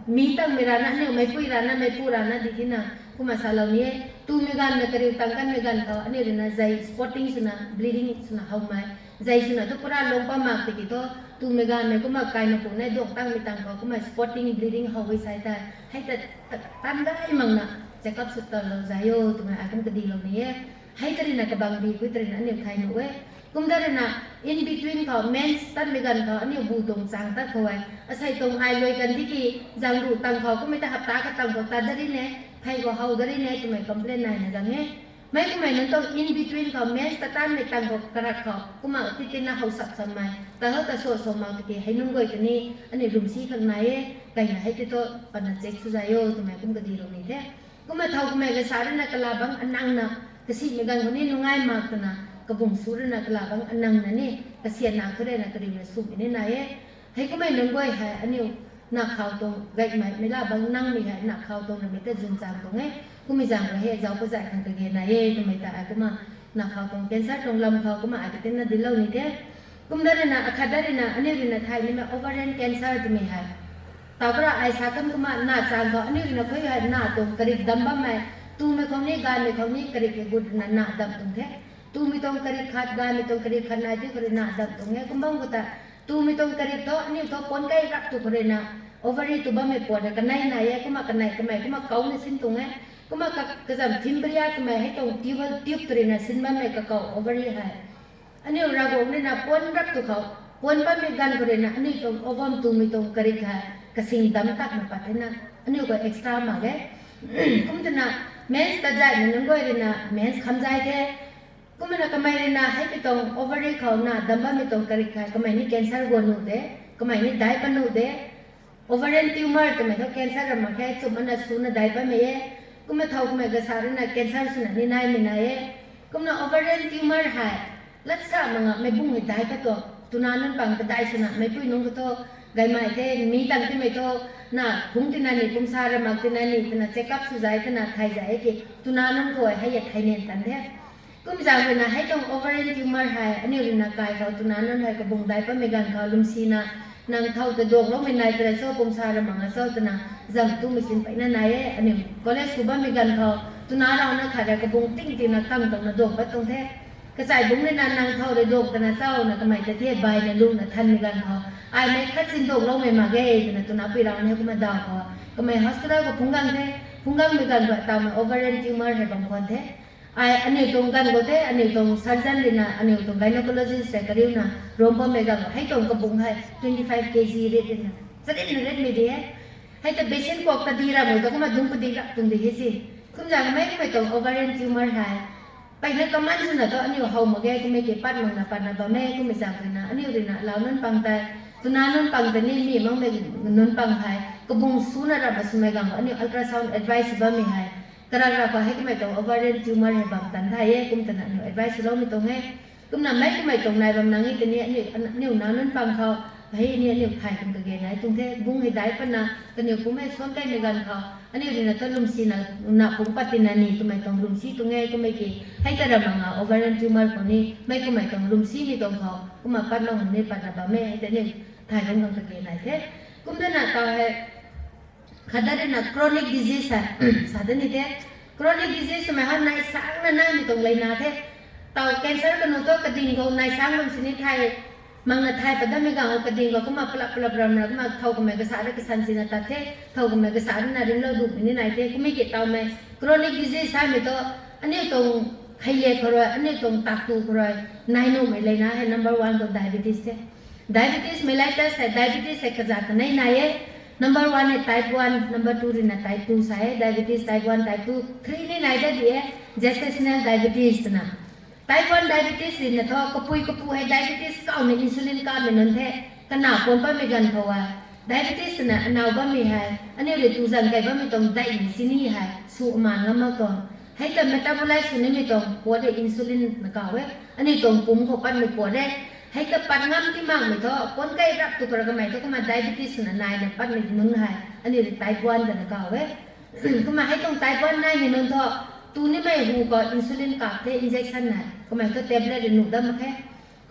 [SPEAKER 12] mi tăng mình ra nè nếu mấy phui ra nè mấy pu ra nè thì thế nào cũng mà sao lâu nhé tu mi gan na kari tangkan mi gan ka ani rina zai spotting suna bleeding suna how mai zai suna to pura lompa mak ti to tu mi gan me kuma kai na ko ne dok tang mi tang ko kuma spotting bleeding how we sai ta hai ta tam dai mang na check up sut lo zai yo tu ma akam ka di lo ni hai ta rina ka bang bi ku ta rina ani thai no we kum da rina in between ka men tan mi gan ka ani bu tong sang ta khoi asai tong ai loi kan ti ki jang ru tang ko kuma ta hapta ka tang ko ta dari ne thay vào hậu đó này tụi mày complain này là nghe mấy cái mày nó to in between comment ta tan này tăng vào karat họ cũng mà tí tí na hậu sập sầm mày ta hết ta sổ màu thì hay nung gọi cái này anh này dùng xí khăn này cái này hay tí to phần là check số dài tụi mày cũng có đi rồi này thế cũng mà thâu mày cái sáng này cái là bằng ăn năng nè cái xí mày gần cái này nó ngay mà cái nè cái vùng số này cái là bằng ăn năng nè nè cái xiên nào cái đây là cái điều là sụp cái này hay cũng mày nung gọi hay anh yêu nạc khảo tông gạch mày mới là bằng năng mình hãy nạc khảo tông là mình ta dùng giảm tông ấy cũng mình giảm rồi hệ giáo có dạy thằng cái nghề này ấy thì mình ta cũng mà nạc khảo tông cancer trong lâm khảo cũng mà ai cái tên là đi lâu như thế cũng đó là khát đó là anh ấy là thay nhưng mà ovarian cancer thì mình hay tao có ai sao cũng mà nà sang đó anh ấy là phải hay nà tông cái đâm băm mày tu mới không nhớ gan mới không nhớ cái gút nà đâm tông thế tu mới tông cái khát gan mới tông cái khát này chứ cái nà đâm tông nghe cũng bông của ta tu mới tông cái đó anh ấy thôi con cái rắc tu cái nà ovary tu ba me po da kanai na ya kuma kanai kamai kuma kau na sin tung hai kuma ka zam fimbria kamai hai tong tube tre na sin ba me ka kau ovary hai ani ra go ne na pon rak tu khau pon ba me gan ko re na ani tong ovam tu mi tong kari kha ka sing dam tak na pa na ani ko extra ma ge kum ta na mens ta jai ne ngoi re na mens kham jai ke kuma na kamai re na hai pi tong ovary khau na dam ba me tong kari kha kamai ni cancer go nu de kamai ni dai pa nu de ovarian tumor तो मैं तो कैंसर रमा है तो मना सुना दाइपा में ये कुम मैं थाउ कुम मैं गसारे ना कैंसर सुना नि नाइ में ना ये कुम ना ovarian tumor है लत्सा मंगा मैं बुंग में दाइपा तो तुनानन पंग तो दाइ सुना मैं पुई नोंग तो गाय माइ थे मी तंग ते मैं तो ना भुंग तिना नि पुम सारे मग तिना नि तना चेकअप सुजाय तना थाई जाए कि तुनानन को है ये थाई ने तन थे कुम जावे ना है तो ovarian tumor है अनि रिना काय खाउ तुनानन है को बुंग दाइपा में गान खाउ लुमसी ना nang thau te dog lo min nai tre so pum sa ra manga so tana zam tu mi sin pai na nai e ani college ku ba mi gan kho tu na ra na kha ra ka bung ting ti na tam tong na dog ba tong the ka sai bung ne na nang thau de dog tana sao na ka mai te the bai na lu na than mi gan kho ai mai khat sin dog lo me ma ge tana tu na pi ra ne ku ma da kho ka mai hospital ko phung gan the pungang mi gan ba ta ma ovarian tumor he bang kon the ai ani tong gan go the ani tong surgeon dina ani tong gynecologist se kariu na rompa me ga hai tong ka bung hai 25 kg re dina sadin red me de hai ta patient ko ta dira mo to ko ma dung ko dira tung de si kum ja mai ko tong ovarian tumor haiไปนั่นก็มันสุดนะตัวอันนี้เขามาแก่ก็ไม่เก็บปัดมันนะปัดนะบ่แม่ก็ไม่สั่งเลยนะอันนี้เลยนะเรานั่นปังแต่ตัวนั้นนั่นปังแต่นี่มีมั่งไม่นั่นปังหายก็บุ้งสูนอะไรมาสมัยก่อนอันนี้อัลตราซาวน์แอดไวซ์บ้างไม่หายกระไรก็ให้ก็ไม่ต้องโอเวอร์เรนทิวเมอร์ให้บางตันไทยกุมตันอันนี้แอดไวซ์เราไม่ต้องให้กุมนั่นไม่ก็ไม่ต้องนายบางนางนี่ตัวนี้อันนี้นั่นปังเขาให้เนี่ยไทยกุมตะเกียงไหนตรงที่บุ้งให้ได้ปะนะตัวนี้กุมไม่สนใจในการเขาอันนี้เลยนะตัวลุมซีนะนักปุ่มปฏินันนี่ตัวไม่ต้องลุมซีตรงนี้ก็ไม่เกี่ยให้แต่ละบางโอเวอร์เรนทิวเมอร์คนนี้ไม่ก็ไม่ต้องลุมซีไม่ต้องเขากุมมาปัดน้องนี่ปัดนะบ่แม่ให้แต่เนี่ยไทยกุมตะเกียงไหนเท่กุมเดินหน้าต่อให้खदा रे ना chronic disease है साधन नहीं थे chronic disease में हर नाई सांग ना ना मितों ले ना थे तो कैंसर का नो तो कदिंग को नाई सांग मन सिनी थाई मंगना थाई पता में गाँव कदिंग को कुमा पला पला पला मरा कुमा थाउ को मैं कसारे के संसिना ताथे थाउ को मैं कसारे ना रिंग लो दुख नहीं नाई थे कुमी के ताऊ में chronic disease है में तो अन्य तो खाइले करो अन्य तो ताकू करो नाई नो में ले ना है नंबर 1 तो डायबिटीज है डायबिटीज मेलाइटस है डायबिटीज है कजात नहीं नाई है नंबर 1 है टाइप 1 नंबर 2 है टाइप 2 सा है डायबिटीज टाइप 1 टाइप 2 3 ने नाइदा दिए जेस्टेशनल डायबिटीज ना टाइप 1 डायबिटीज ने तो कपुई कपु है डायबिटीज का में इंसुलिन का में नन थे कना कोन पर में गन भवा डायबिटीज ना अनाव बा में है अने रे तू जन गै बा में तो दाई में सिनी है सु मान ngam तो है तो मेटाबोलाइज ने में तो पोदे इंसुलिन न का वे अने तो पुम को पन में पोदेให้กับปัดงามที่มากไม่ท้อคนใกล้รับตัวประกันใหม่ก็มาไดบิติสนายเนี่ยปัดไม่นุ่งหายอันนี้ไตปอนแต่ละก็เว้ยก็มาให้ต้องไตปอนนายไม่นุ่งท้อตูนี่ไม่หูก็อินซูลินกับเทอินเจคชั่นนายก็มาก็เต็มเลยเดี๋ยวหนุ่มดำมาแค่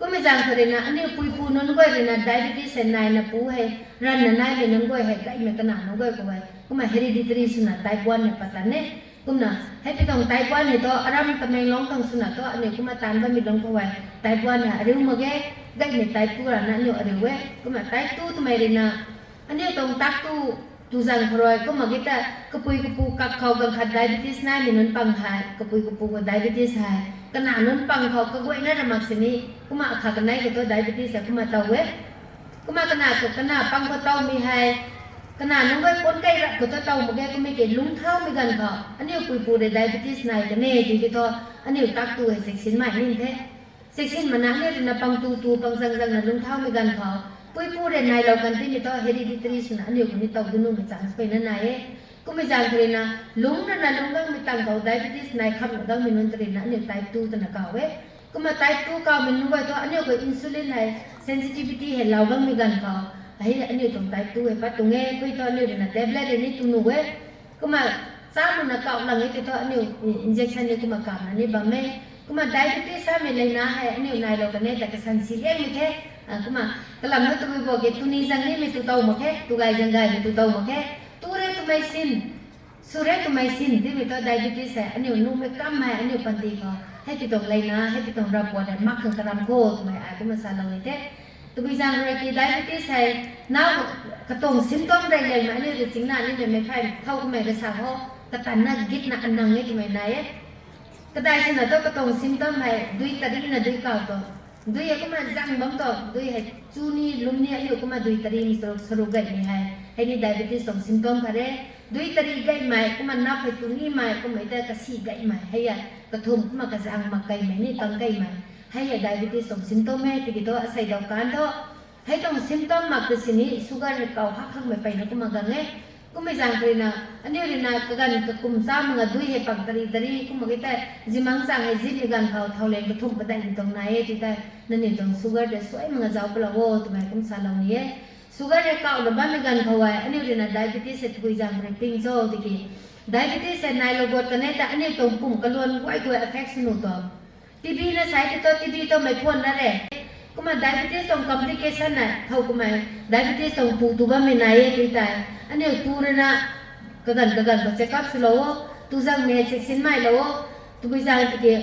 [SPEAKER 12] ก็ไม่จางเลยนะอันนี้ปุยปูนุ่งก็เลยนะไดบิติสนายนะปูให้รันนายไม่นุ่งก็ให้ใกล้ไม่ขนาดนุ่งก็ไว้ก็มาเฮริดิตรีสนะไตปอนเนี่ยปัดเนี่ยกุมนะให้ไปต้องไตปอนเนี่ยตัวอารามตะเมงร้องต้องสุนัขตัวอันนี้กุมาตานก็มีร้องก็ไว้ไตปอนเนี่ยเรื่องมาแก่ได้ในไตปูร้านนั้นอยู่อะไรเว้ยก็มาไตตู้ทำไมเลยนะอันนี้ต้องตักตู้จังพรอยก็มาคิดแต่กระปุยกระปูกักเขากังขัดไดบิติสนั่นมีนนปังหายกระปุยกระปูกับไดบิติสหายขนาดนนปังเขาก็เว้ยนั่นมักสินี้ก็มาขัดกันไหนกับตัวไดบิติสก็มาเตาเว้ยก็มาขนาดปังก็เตามีหายขนาดนั้นเว้ยคนใกล้รักก็เตาหมดแกก็ไม่เก่งลุ้งเท้าไม่กันเขาอันนี้ปุยปูได้ไดบิติสไหนกันแน่ดีที่ตัวอันนี้ตักตู้ให้เซ็กซินใหม่นี่แท้เซ็กซินมันนั่นเนี่ยนะปังตูปังจังนะลุงเท้าไม่กันเขาปุยปูเรนนายเรากันที่นี่ตัวเฮริดิตรีสุนะอันนี้คนนี้ตัวดุนุ่มไม่จางไปนั่นนายก็ไม่จางเลยนะลุงนั่นลุงก็ไม่ตั้งเขาไดบิติสนายขับมันก็มีนนตรีนะอันนี้ไตตู้ตัวนักเอาเว้ก็มาไตตู้เขามันนุ่งไว้ตัวอันนี้ก็อินซูลินให้เซนซิทิวิตี้ให้เราก็ไม่กันเขาไอ้อันนี้ตรงไตตู้ให้ปัดตรงเงี้ยคุยตัวอันนี้นะแท็บเล็ตอันนี้ตัวนุ่งเว้ก็มาสร้างมันนักเอาหลังนี้ตัวอันนี้อินเจคชั่นนี้ก็มากำอันนี้บางแม่ก็มาไดบิติสไม่เลยนะให้อันนี้นายเรากันเนี่ยแต่ก็สันสิเลี้ยงไม่แค่ก็มาkalau nak tu ibu ke tu ni jang ni tu tahu mak tu gai jang gai tu tahu mak tu re tu mai sin sure tu mai sin ti mi to diabetes hai ani nu me kam hai ani panti ko hai ti tong lai na hai ti tong rap wa dan mak kan karam ko tu mai ai ko masalah ni te tu bi jang re ki diabetes hai now ka tong symptom dai lai ma ni ri sing na ni me khai thau ko mai ka sa ho ka tan na git na anang ni tu mai nai ka dai sin na to ka tong symptom hai dui tadi na dui ka to दुई एक में जंग बम तो दुई है चूनी लुमनी अली को में दुई तरी सरो गई में है नि डायबिटीज सम सिम्टम करे दुई तरी गई में को में नाप है तुनी में को में ते कसी गई में है या कथुम को में कजंग में गई में नि कंग गई में है या डायबिटीज सम सिम्टम में तिकी तो असै दो कान तो है तो सिम्टम मक तो सिनी शुगर का हक हक में पैन को में गंगे को में जान करे ना अन्य रे ना कगन कुम सा मंग दुई है पग तरी को में ते जिमंग सांग है जिम गन खाव थावले कथुम पदai तong नाए तिता ननी तong शुगर दे सोई मंग जाव पला वो तो मैं कुम सा लव नि शुगर रे का द बा में गन खवा अन्य रे ना डायबिटीज से तुई जान रे पिंग जो तिकी डायबिटीज से नाइ लो गोट कने ता अन्य तong पुम कलोन कोई कोई अफेक्शन नो तो टीबी ना साइड तो टीबी तो मैं फोन ना रे को में डायबिटीज सम कॉम्प्लिकेशन ना थाव को में डायबिटीज सम पु तु बा में नाए तिता अन्य तुरना कगन को चेकअप से लो तू जंग में सेक्शन में लो तू भी जान के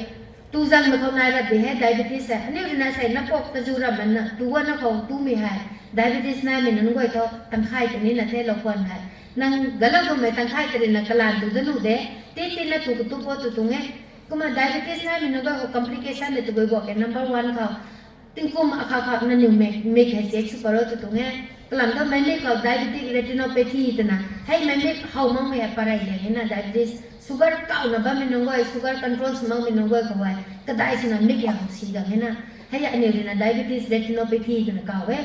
[SPEAKER 12] ตูจังไม่เขานายรับไปให้ไดบิติสอันนี้เรื่องใส่นับปกตะจูรับมันนะตัวนักเขาตูไม่ให้ไดบิติสนายมันนั่งก็เขาตั้งค่ายตัวนี้นะเท่เราควรให้นั่งกะละก็ไม่ตั้งค่ายตัวนี้นะกะลานตัวเดินดูเด้ตีนะตัวตัวพอตัวไงก็มาไดบิติสนายมันนั่งก็เขาคอมพลิเคชันเลยตัวบอกแค่number 1เขาถึงกุมอาคาเขานั่นอยู่makeให้เซ็กซ์พอเราตัวไงกลังก็ไม่ได้เขาไดบิติสเรติโนเปธีตัวนะให้ไม่ได้เขามั่งไม่อะไรอย่างนั้นไดบิติสsugar kau na ba minunggoy sugar control semang minunggoy kawai kadai sina mik yang sigang hena haya ani rina diabetes retinopathy na kawe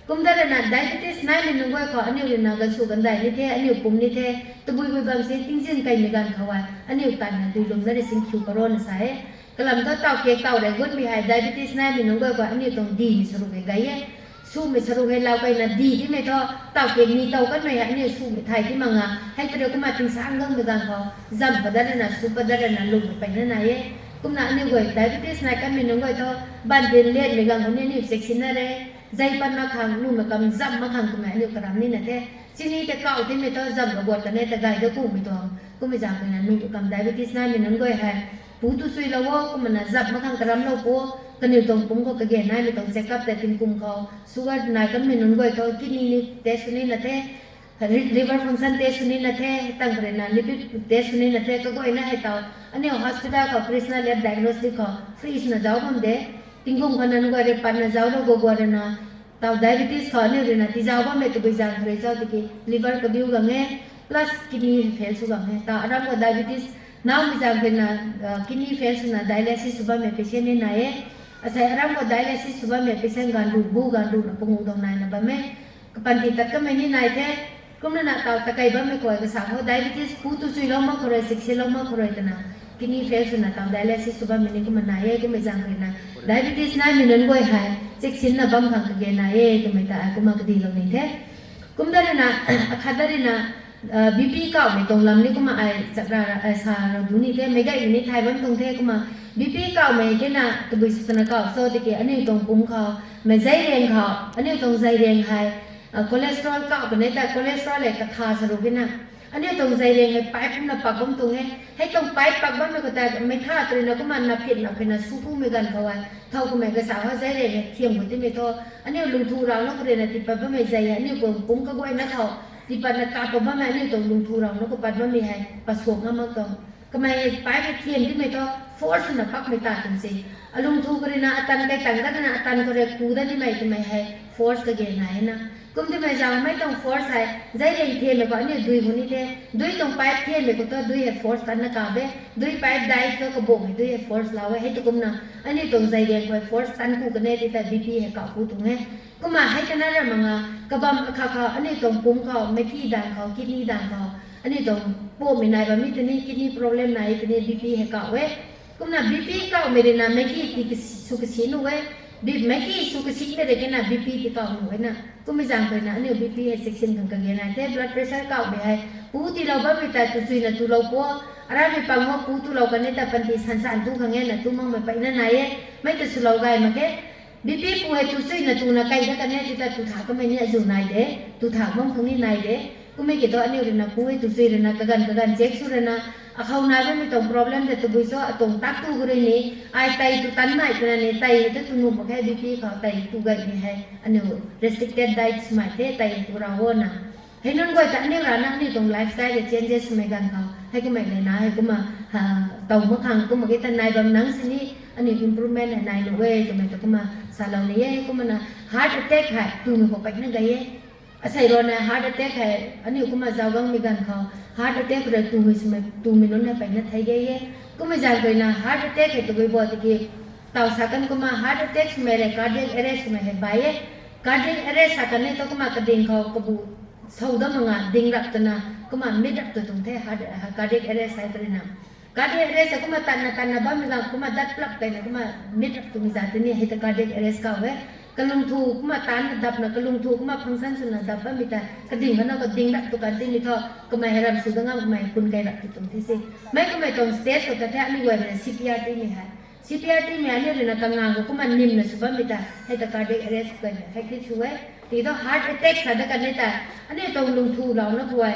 [SPEAKER 12] kumdara na diabetes na minunggoy ko ani rina ga su gandai ni the ani pum ni the tubui bui bam se tingsin kai megan kawai ani tan na tu lom na sing khu karon sae kalam to taw ke taw dai gut mi hai diabetes na minunggoy ko ani tong di mi saru ge gai su mi saru ge law kai na di ti me tho taw ke ni taw kan me ani su mi thai ti manga hai tare ko ma ting sang gang megan ko zam padara na su padara na lu pa na na ye kum na ani goi diabetes na kan minunggoy tho ban den le megan ko ni section na re zai pan ma khang nu ma kam zam ma khang kuma ani karam ni na the sini te kaw ti me tho zam ro bot ne ta gai ga ku mi to ku mi jang na nu kam diabetes na minunggoy hai pu tu sui lawo ku ma na zam ma khang karam lo po kan yu tong pum ko ka ge nai mi tong check up te tin kum ko sugar na kan minunggoy ko kidney ni test ni na the liver function test ni na the tang re na lipid test ni na the ko ko ina hai ta ani hospital ka operational lab diagnostic ko free na jaw bam de tingkum kan nan go re pan na jaw no go go re na ta diabetes ko ni re na ti jaw bam me to bi jang re jaw ti liver ka biu ga nge plus kidney fail su ga nge ta aram ko diabetes now mi jang re na kidney fail su na dialysis ba me patient ni na ye asai aram ko dialysis suba me patient gandu bu gandu na pungu dong nai na ba me kapanti tak ka me ni nai the kumna na taw takai ba me ko ga sa ho diabetes pu tu sui lo ma ko re sik lo ma ko re ta na kidney fail su na taw dialysis suba me ni ko ma na ye ko me jang re na diabetes na mi nan goi hai sik na bam khang ka ge na ye ko me ta ko ma ka di lo ni the kumda na akhadari na BP ka me tong lam ni ko ma ai sakra sa ro du ni the me ga ni thai bam tong the ko ma BP เก่าไหมแค่น่ะตัวบิสตนะเก่าโซติเกอันนี้ตรงปุ่มเขาไม่ใจแรงเขาอันนี้ตรงใจแรงให้คอเลสเตอรอลเก่าเป็นไงแต่คอเลสเตอรอลเลยกระทาสรุปกันนะอันนี้ตรงใจแรงให้ไปปุ่มน่ะปักปุ่มตรงไงให้ตรงไปปักบ้านไม่ก็แต่ไม่ท่าตัวนี้ก็มันนับผิดนับเป็นสู้ผู้ไม่กันเขาไว้เท่ากับแม่ก็สาวใจแรงเทียมหัวที่ไม่ท้ออันนี้ลุงทูเราแล้วก็เรียนติดไปบ้านไม่ใจอันนี้ปุ่มก็ไว้นะเขาติดไปนักการบ้านแม่นี่ตรงลุงทูเราแล้วก็ปัดบ้านไม่ให้ประสบน้ำมันตรงก็ไม่ไปไม่เทียมที่ไม่ท้อforce na pak mai ta tan se alung thu kare na atan kai tang da na atan kare kuda ni mai mai hai force ka ge na hai na kum de mai jang mai tong force hai jai le the me ko ni dui huni the dui tong pipe the me ko to dui hai force tan na ka be dui pipe dai ko bo me dui hai force lawa hai to kum na ani tong jai le ko force tan ku ka ne ti ta bp hai ka ku tu nge kuma hai kana ra manga ka bam kha kha ani tong pum kha me thi dan kha kidney dan kha ani tong po me nai ba mi tini kidney problem nai tini bp hai ka we kumna BP ka mere na meki ti sukasi nu we bi meki sukasi mere ke na BP ti ka nu we na kumi jang pe na ne BP he section kan ka ge na the blood pressure ka be hai pu ti lo ba mi ta tu sui na tu lo ko ara mi pang ho pu tu lo ka ne ta pan ti san san tu khang na tu mang ma pa na na ye mai ta su lo gai ma ke BP pu he tu sui na tu na kai da ka ne ti ta tu tha ka me ni azu nai de tu tha mong khang ni nai de kumi ke to ani ri na pu he tu sui ri na ka gan check su ri na akhau na ba mi tong problem de tu bui so atong tak tu gure ni ai tai tu tan mai tu ni tai tu tu nu ba khai BP kha tai tu gai ni hai anu restricted diets mai the tai tu ra ho na hai non goi ta ni ra na ni tong lifestyle changes mai gan kha hai ko mai le na hai ko ma tong ma khang ko ma ke tan nai bam nang sini ani improvement nai no we to mai to ko ma salon ni ye ko ma na heart attack hai tu nu ko pa na gai ye asai ro na heart attack hai ani ko ma jaw gang mi gan kha heart attack re tu mi sme tu mi non na pa na thai gai ye ko ma jan koi na heart attack hai to goi bo ti taw sakan ko ma heart attack me re cardiac arrest me hai ba ye cardiac arrest sakan ne to ko ma ka ding kha ko bu sau da ma ding rak ta na ko ma mid rak to tung the cardiac arrest sai tri na cardiac arrest ko ma tan na ba mi ga ko ma dat plak kai na ko ma mid rak tu mi za ti ni hai ta cardiac arrest ka we kalung thu kuma tan dap na kalung thu kuma function sun na dap ba mi ta kading na ko ding dak tu kan tin ni tho ko mai haram su da ngam mai kun kai rak tu tum thi se mai ko mai tong stage ko ta tha ni wa na CPR ti ni ha CPR ti me ani na ka ngang ko kuma nim na su ba mi ta hai ta cardiac arrest ko na effective su we ti to heart attack sa da kan ni ta ani tong lung thu law na thoi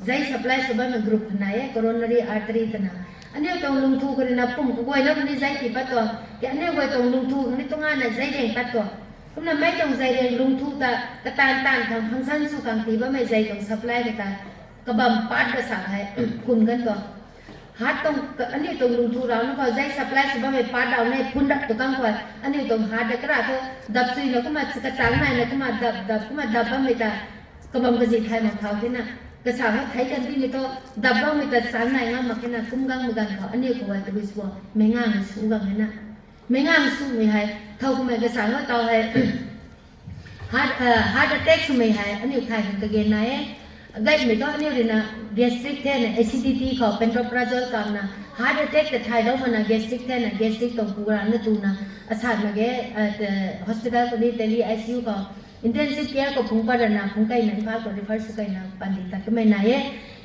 [SPEAKER 12] jai supply su ba ma group na ye coronary artery ta na อันนี้ตรงลุงทูกันนะปุ่มกวยแล้วมันได้ใจติดปัดตัวแต่อันนี้กวยตรงลุงทูอันนี้ตรงงานน่ะใจแดงปัดตัวก็นั่นไม่ตรงใจแดงลุงทูแต่กระตานตานทางพังสั้นสุกังตีว่าไม่ใจตรงซัพพลายกระตากระบำปัดกระสังให้คุณกันตัวหาตรงอันนี้ตรงลุงทูเราแล้วก็ใจซัพพลายสิว่าไม่ปัดเราในพุ่นดับตัวกังกวยอันนี้ตรงหาเด็กกระดาษดับซีแล้วก็มากระสังในแล้วก็มาดับว่าไม่แต่กระบำกระจิตไทยของเขาที่น่ะกระสังว่าไทยกันที่นี่ก็ดับว่าไม่แต่สังในงั้นมาแค่น่ะคุ้มกังเหมือนกันเขาอันนี้ก็ว่าตัววิศวะไม่ง่ายสู้กังเลยนะไม่ง่ายสู้ไม่ให้เท่ากับไม่กระสังว่าต่อให้heart attack ไม่ให้อันนี้ใครกันตะเกียนไหนได้ไม่ต้องอันนี้เลยนะ gastric แท้เนี่ย acidity เขาเป็นตัวประจกันนะ heart attack แต่ไทยเรามันนะ gastric แท้เนี่ย gastric ตรงกูรันนั่นตูนะอาสามาแกhospital คนนี้ Delhi ICU เขา intensive care ก็พุ่งไปแล้วนะพุ่งใกล้นั่นพาก็ refer สุดใกล้นะปันดิตก็ไม่ไหน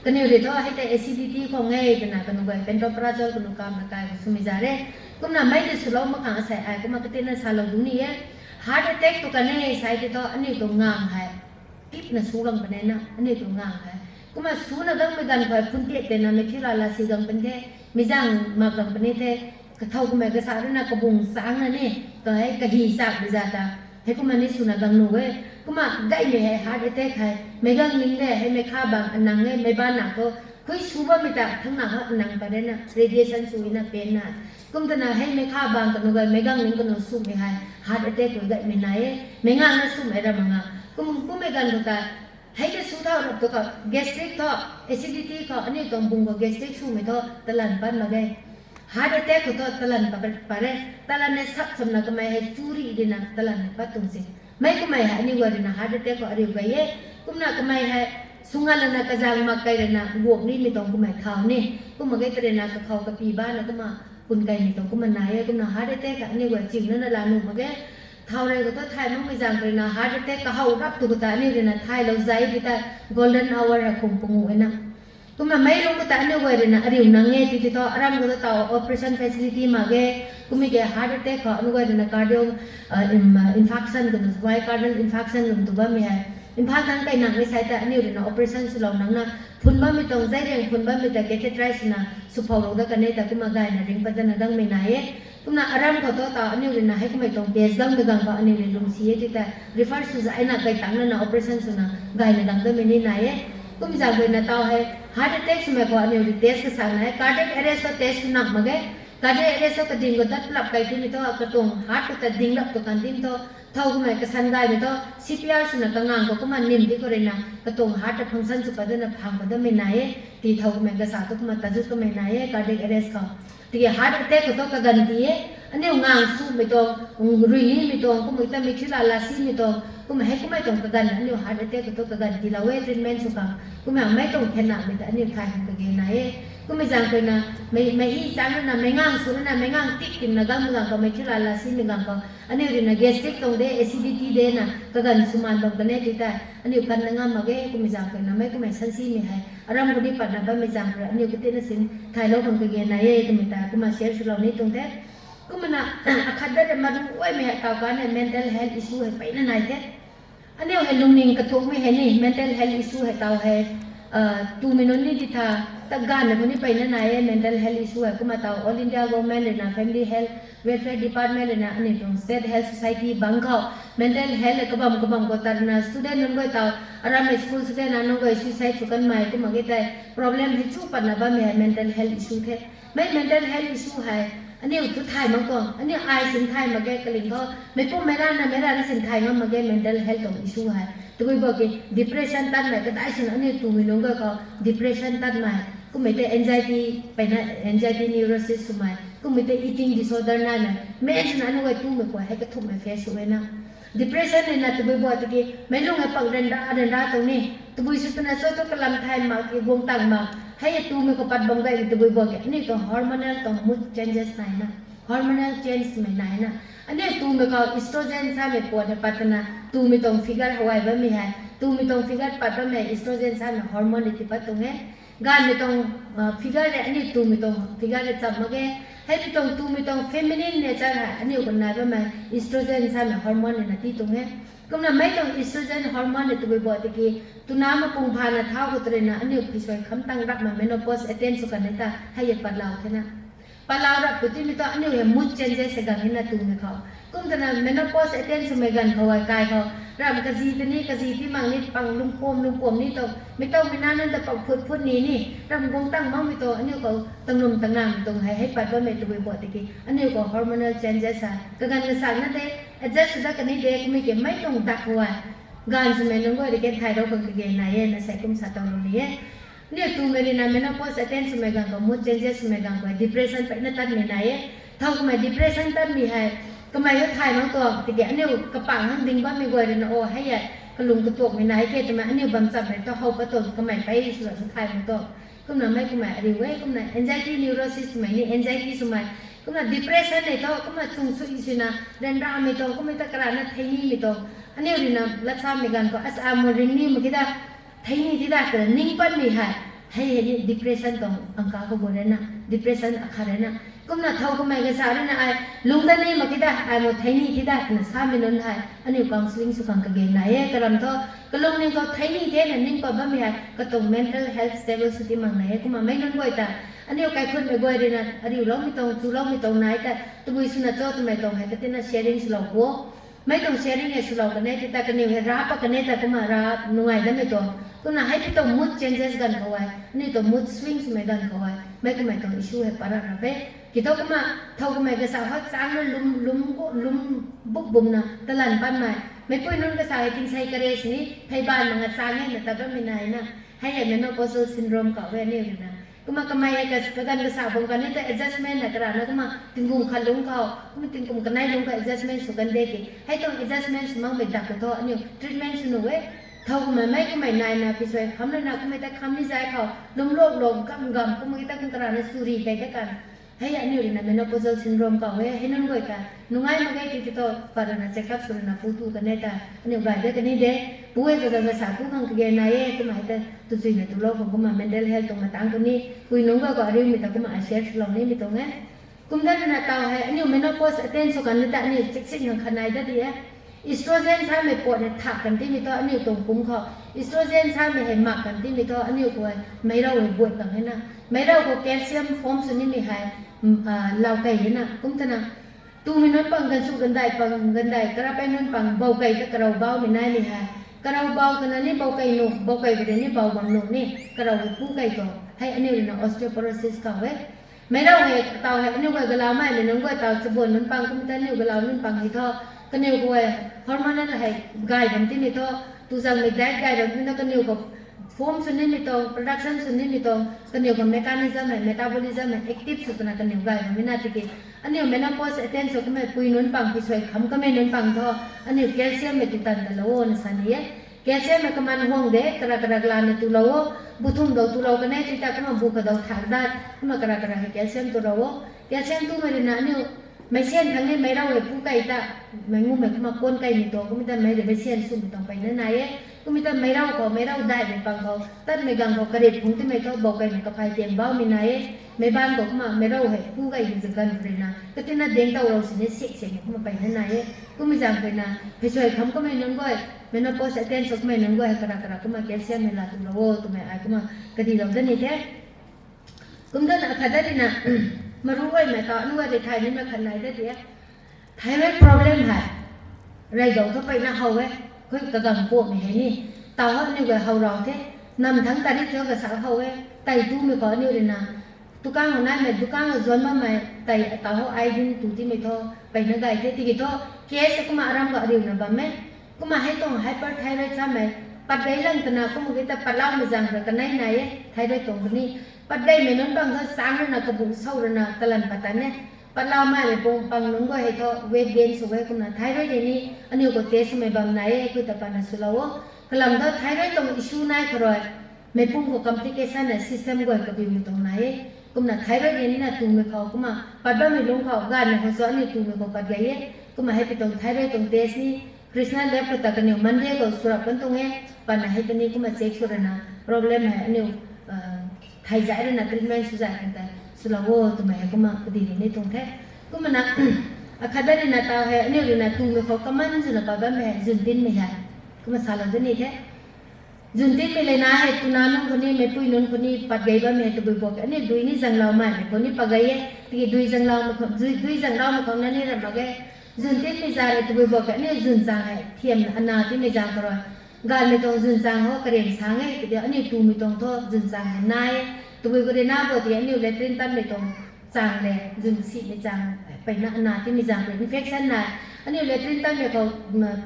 [SPEAKER 12] กันนี่เลยต้องให้แต่ acidity ของไงกันนะกันก็เป็นตัวประจกันก็มาใกล้ก็สมัยจาระก็น่ะไม่ได้สุดแล้วมาขังใส่ไอ้ก็มาก็เต้นสาลงดูนี่heart attack तो करने साइड तो अन्य तो गांग है टिप न सूगंग बने ना अन्य तो गांग है कुमा सून गंग में गन पर पुंते तेना में थिरा ला सीगंग बने मिजांग मगंग बने थे कथाव को मैं के सारे ना कबुंग सांग ना ने तो है कही साग बिजाता है कुमा ने सुना गंग नु वे कुमा गाय में है heart attack है मैं गंग लिंगे है मैं खा बांग अनंग है मैं बाना तो कोई सुबह में तकทั้งหนังअनंग पर ना रेडिएशन सुई ना पेन नाกุมตนาให้ไม่ค่าบางกันหนูก็ไม่กังลิงกันหนูสู้ไม่ให้ heart attack หรือได้ไม่ไหนไม่งานนั้นสู้ไม่ได้มั้งอ่ะกุมไม่กันตัวกันให้แค่สู้เท่าตัวกัน gastric ท่อ acidity ท่ออันนี้ต้องบุ้งก็ gastric สู้ไม่ท่อตะลันปันมาได้ heart attack ก็ท่อตะลันปะเร่ตะลันเนี่ยสักสำนักก็ไม่ให้ฟูรีดีนะตะลันเนี่ยปัดตรงสิไม่ก็ไม่ให้อันนี้ว่าดีนะ heart attack ก็อะไรก็เย่กุมน่ะก็ไม่ให้สุงาลนะกระจางมาไกลเลยนะบวกนี่ไม่ต้องกุมไม่ข่าวนี่กุมมาไกลเลยนะก็ข่าวกับปีบ้านแล้วก็มาคุณไก่นี่ต้องกุมนายกุมน่ะ heart attack อันนี้ว่าจริงนั่นน่ะลานุมาแกเท่าไรก็ต้องไทยมั่งไม่จางเลยนะ heart attack ก็เขารับตัวตานี่เลยนะไทยเราใจที่ตา golden hour อะคงปงวยนะกุมน่ะไม่รู้ก็ตาเนี่ยว่าเลยนะอะไรอยู่นั่งเงี้ยที่ต่ออารัมก็ต้อง operation facility มาแกกุมมีแก heart attack เขาอันนี้ว่าเลยนะ cardio infarction กัน myocardial infarction กันตัวบ้ามีให้อินพาทั้งไปหนังไม่ใช่แต่อันนี้เลยนะ operation สุดหลังนังนะพุ่นบ้าไม่ต้องใจเร่งพุ่นบ้าไม่แต่ catheterize นะสุภาพเราได้กันเนี่ยแต่ก็มาได้นะริงปัจจัยดังไม่ไหนกุมน่ะอารามเขาต่อต่ออันนี้เลยนะให้ก็ไม่ต้องเบสดังไม่ดังก็อันนี้เลยลงเสียที่แต่ refer สุดไอ้น่ะไกลตั้งนะ operation สุดนะไกลนะดังก็ไม่นี่ไหนกุมจะไปนะต่อให้ heart attack สมัยก่อนอันนี้เลย test ก็สั่งนะ cardiac arrest ก็ test หนักมากเลย cardiac arrest ก็ดิ่งก็ตัดปรับไปที่นี่ต่อกระตุ้ง heart ก็ตัดดิ่งรับตัวกันดิ่งต่อเท่ากับไม่กระสันได้ไม่ต่อ CPR สุนัขงานก็มันนิ่มที่ก็เลยนะกระตุ้ง heart ฟังก์ชันสุดก็ได้นะพังก็ได้ไม่ไหนที่เท่ากับไม่กระสันก็มันตัดจุดก็ไม่ไหน cardiac arrest เขาที่ heart attack ก็ต้องกระกันดีอันนี้งานสู้ไม่ต้องรุยไม่ต้องก็ไม่ต้องไม่คิดอะไรสิไม่ต้องก็ไม่ให้ก็ไม่ต้องกระกันอันนี้ heart attack ก็ต้องกระกันที่เราเวท treatment สุขังก็ไม่ต้องแค่นั้นไม่แต่อันนี้ใครทำกันยังไงก็ไม่จำเป็นนะไม่ฮีจังนะไม่งานสู้นะไม่งานติดกินนะก็ไม่งานก็ไม่คิดอะไรสิไม่งานก็อันนี้เรื่องนะ gastric ตรงเด acidity เดนะกระกันสุมันตรงกันเนี่ยที่แต่อันนี้กันงานมาเก้ก็ไม่จำเป็นนะไม่ก็ไม่สันซีไม่ให้อารมณ์ก็ดีปัดนะก็ไม่จำเป็นอันนี้ก็เต้นสินไทยเราคนก็ยังไงก็ไม่แต่ก็มาแชร์สุดเรานี่ตรงเดก็มันนะขัดได้มาดูว่าไม่ให้ต่อกันเนี่ย mental health issue ให้ไปนั่นไหนเดอันนี้เห็นลุงนิงกระทุกไม่เห็นนี่ mental health issue ให้ต่อให้ตูมินนนี่ที่ท่าตะการเนี่ยคนนี้ไปนั่นไหน mental health issue ให้ก็มาต่อ all India government เลยนะ family health welfare department เลยนะอันนี้ตรง state health society บังเขา mental health เลยก็บังก็ตัดนะ student นั่นก็ต่ออาราม school student นั่นก็ suicide สุกันใหม่ก็มาเกิดแต่ problem ให้ชูปัญหาบ้างไหม mental health issue เท่ไม่ mental health issue ให้อันนี้ทุกไทยมาก่อนอันนี้ไอสินไทยมาแก้กลิ่นเขาไม่พูดไม่ได้นะไม่ได้นะสินไทยมาแก้ mental health ตรง issue ให้ตัวก็บอกว่า depression ตัดไหมก็ได้สินะอันนี้ตัวมีน้องก็เขา depression ตัดไหมก็ไม่ได้ anxiety ไปนะ anxiety neurosis สมัยก็ไม่ได้ eating disorder นั่นนะไม่เอ็นสินะอันนี้ว่าตัวไม่กว่าให้กระทุ้งไม่เฟียสวยนะ depression เนี่ยนะตัวบอกว่าที่ไม่ลงให้ปักเดินด้าตรงนี้ตัวสุดท้ายสุดก็ลำไทยมาที่วงตังมาให้ตัวมีก็ปัดบังได้ตัวบอกว่านี่ตัว hormonal ตัว mood changes ไหนนะ hormonal change ไม่ไหนนะอันนี้ตัวมีก็ estrogen ซะไม่ปวดปัตนะตัวมีต้อง figure หวายแบบไม่ให้ตัวมีต้อง figure ปัดแบบไม่ estrogen ซะไม่ hormone ที่ปัดตรงนี้ gan mi tong figure re ani tu mi tong figure re cham mage hai mi tong tu mi tong feminine nature ha ani ko na ba ma estrogen sa me hormone na ti tung he kumna mai tong estrogen hormone tu bo ti ki tu na ma pung bha na thau ko tre na ani pi soi kham tang rak ma menopause atten su kan ta hai ya palau thena palau rak tu ti mi to ani he mood changes se ga hina tu me kha kum ta na menopause atten su me gan khawai kai kho ram ka ji ti ni ka ji ti mang ni pang lum pom ni to mi to mi na nan ta pang phut ni ni ram gong tang ma mi to ani ko tang lum tang nam tong hai hai pat ba me tu bo ti ki ani ko hormonal changes sa ka gan ka sa na de adjust da ka ni de mi ke mai tong dak wa gan su me nong ko de ke thai ro ko ke na ye na sai kum sa tong lo ni ye ni tu me ni na menopause atten su me gan ko mood changes su me gan ko depression pa na tat me na ye thau ko me depression tat mi haiก็ไม่ก็ถ่ายน้องตัวติเกอันนี้กระปังทั้งดิ้งบ้านไม่กวยเลยนะโอ้ให้ใหญ่กระลุงกระตัวไม่นายเกจะมาอันนี้บำจับไปต้องเขาประตูก็ไม่ไปส่วนสุดท้ายน้องตัวก็มันไม่ก็ไม่อะไรเว้ยก็มัน anxiety neurosis สมัยนี้ anxiety สมัยก็มัน depression ในตัวก็มันสูงสุดสินะเรนดาไม่ตัวก็ไม่ตะกร้านะเทนี่ไม่ตัวอันนี้ดีนะรักษาไม่กันก็อัศอาโมรินี่มันคิดว่าเทนี่ที่ได้แต่นิ่งปั้นไม่หายให้ depression ตรงอังกาเขาบอกเลยนะ depression อาคาร์นะก็น่าเท่าก็ไม่ก็สารนะไอ้ลุงตานี่มาคิดได้ไอ้หมดไทนี่ที่ได้นะสามีนนท์ให้อันนี้กองสลิงสุขังกเกณฑ์ไหนกระลำท่อก็ลุงนี่ก็ไทนี่เท่นั้นนิ่งก็บ้าไม่ให้ก็ตรง mental health stability มังไหนก็มาไม่นนท์บ่อยแต่อันนี้ใครคนไม่บ่อยเลยนะอันนี้เราไม่ต้องจูเราไม่ต้องไหนแต่ตัวสุนัขจ้าตัวไม่ต้องให้ก็ที่น่า sharing สุดเราหัวไม่ต้อง sharing เนี่ยสุดเรากันเนี่ยแต่กันเนี่ยรับกันเนี่ยแต่ก็มารับหน่วยได้ไม่ต้องก็น่าให้ที่ต้อง mood changes กันเขาไว้นี่ต้อง mood swings ไม่กันเขาไว้ไม่ก็ไม่ต้อง issue ให้ปาระนะเป้kita kuma thau kuma ke sa hat sang lum buk bum na talan pan mai mai poi nun ke sa tin sai kare sini thai ban ma sang ne ta ba minai na hai ya menopausal syndrome ka we ne na kuma kamai ka gan ke sa bong kan ne adjustment na kara na kuma tingum khalung ka kuma tingum kanai lung ka adjustment su kan de ki hai to adjustment mang me dak to ani treatment su no we thau kuma mai kuma nai na pi soi kham na kuma ta kham ni jai kha lum lok lom kam gam kuma kita kun kara na suri kai ta kanให้อันนี้นะ menopausal syndrome ก็เว้ยให้นั่นก็อีกอ่ะนุ่งไงมาไงที่ตัวปารานาเช็คอัพสุดนะพูดถูกกันได้แต่อันนี้ก็ได้กันนี่เด้ป่วยก็ต้องรักษาผู้ขังเกณฑ์นายก็มาให้แต่ตัวสิ่งนี้ตัวโลกของก็มา mental health ตรงมาตั้งตรงนี้คุยนุ่งก็เรื่องมีแต่ก็มาแชร์ลองนี่มีตรงนี้กุมได้นะตาให้อันนี้ menopause attention กันนี่แต่อันนี้เช็คสิ่งขนาดได้ดีอ่ะ estrogen ใช้ไม่ปวดเนี่ยถักกันที่มีตัวอันนี้ตรงกุมเขา estrogen ใช้ไม่ให้หมักกันที่มีตัวอันนี้ก็ไม่เราบวชกันให้นะไม่เราก็แคลเซียมฟอร์มส่วนนี้ไม่ให้เราไก่นะกุ้งตนะตูมีน้นปังกันสู้กันได้ปังกันได้กระไปน้นปังเบาไก่ก็กระเราเบาไม่ได้เลยฮะกระเราเบากันนั่นนี่เบาไก่หนุ่มเบาไก่ประเดี๋ยวนี้เบาบางหนุ่มนี่กระเราผู้ไก่ก็ให้อันนี้เลยนะ osteoporosis เขาเว้ยไม่เราให้เตาให้อันนี้ก็กระเราไม่เลยน้องก็เตาจะบนน้นปังก็ไม่ได้เนี่ยกระเราน้นปังให้ท่อก็เนี่ยก็ฮอร์โมนนั่นให้ไก่แบบที่นี่ท่อตูจังไม่ได้ไก่แบบนี้ก็เนี่ยก็form สุดนี้มีตรง production สุดนี้มีตรงกันอยู่กับ mechanism และ metabolism และ active สุดนะกันอยู่กันไม่น่าจะกินอันนี้ menopause attention ก็ไม่ปุยนุ่นปังพิสวยคำก็ไม่นุ่นปังท่ออันนี้แคลเซียมไม่ติดตันตลอดนะสันนี่แคลเซียมมันก็มันห่วงเด็กกระกลานตัวเราบุทุ่มเราตัวเรากันเนี่ยที่ตาก็มาบุกเราถักได้ก็มากระให้แคลเซียมตัวเราแคลเซียมตัวมันนะนี่ไม่เช่นทั้งนี้ไม่เราผู้ไก่ตาไม่งูไม่ก็มาก้นไก่มีตัวก็ไม่ได้ไม่ได้ไม่เช่นสุ่มต้องไปนั่นไหนก็มีแต่ไม่เราก็ไม่เราได้เป็นปังเขาตัดไม่กังเขากระเด็ดพุ่งที่ไม่เขาบอกกันกับใครเตียงเบ้ามีไหนไม่บ้านก็มาไม่เราให้ผู้ไก่อยู่กันเลยนะก็ที่นั่นเด้งเต่าเราสิเนี่ยเสียเสียก็มาไปนั่นไหนก็มีจำเป็นนะไปช่วยคำก็ไม่นึกว่าไม่น่าพอจะเต้นสักไม่นึกว่าให้กระก็มาแคลเซียมเวลาตัวเราตัวไม่ไอ้ก็มากระดิ่งเราได้นี่แท้ก็มีแต่ขัดได้ดีนะมารู้ไว้ไหมต่อนู้นว่าในไทยนี่มาขัดไหนได้ดีไทยไม่ problem หายไรเดี๋ยวเขาไปหน้าเขาเว้ยก็กระดังพวกนี้นี่ตาเขาเนี่ยก็เขาเราเท่นำทั้งตาที่เจอกับสาวเขาเว้ยไต่ตู้ไม่ก่อนนี่เลยนะตุก้าของนั่นเนี่ยตุก้าของจวนมาใหม่ไต่ตาเขาไอ้ดินตู้ที่ไม่ท้อไปนั่งไก่เท่ที่กี่ท้อเคสก็มาอารมณ์ก็เรียนนะบ้างไหมก็มาให้ต้องให้ปัดไทยได้ใช่ไหมปัดได้เรื่องตนาก็มึงก็จะปัดเล่าไม่จังเลยกันไหนไหนไทยได้ตรงนี้ปัดได้ไม่น้องบังเขาสร้างแล้วนะกระบุกเศร้าแล้วนะตะลันปัดแต่เนี่ยปัดเราไม่เลยปงปังนุ่งก็ให้ท้อเวทเกนสวยคนนั้นไทยได้ยังนี่อันนี้ก็เทสไม่บังไหนคือแต่ปานาสุลาวกลำท้อไทยได้ตรงอิชูไหนก็รอยไม่ปุ่งก็คอมพลิเคชันในซิสเต็มก็กับอยู่ตรงไหนก็มันไทยได้ยังนี่นะตุ้งไม่เขาก็มาปัดบ้านไม่ลงเขาการในหัวซ้อนนี่ตุ้งไม่เขาปัดไงก็มาให้ไปตรงไทยได้ตรงเทสนี่คริสต์เล็บก็ตะกันอยู่มันเดียวก็สุราปันตรงเงี้ยปัญหาให้ตอนนี้ก็มาเช็คสุรานะ problem ให้อันนี้ thay giải rồi là treatment su giải chúng ta su là vô tụi mày cũng mà cái gì này tung thế cũng mà na khát đây là tao hay nếu là tung cái khó cầm ăn rồi là bảo bên mẹ dừng tin mày hay cũng mà sao làm thế này thế dừng tin mày lấy na hay tụi nó con đi mày pui nón con đi bắt gai bên mẹ tụi bồi bọc cái này đuôi ní răng lau mày con đi bắt gai thì đuôi răng lau mà con đuôi răng lau mà con nó này là bắt gai dừng tin mày ra tụi bồi bọc cái này dừng răng hay thiềm anh nào thì mày răng rồi gan mày tông dừng răng ho cái đèn sáng ấy thì anh này tụi mày tông thôi dừng răng hay nai tụi bồi cái na bồi thì anh này lấy trên tay mày tông răng này dừng xịt mày răng phải na thì mày răng phải infection này anh này lấy trên tay mày có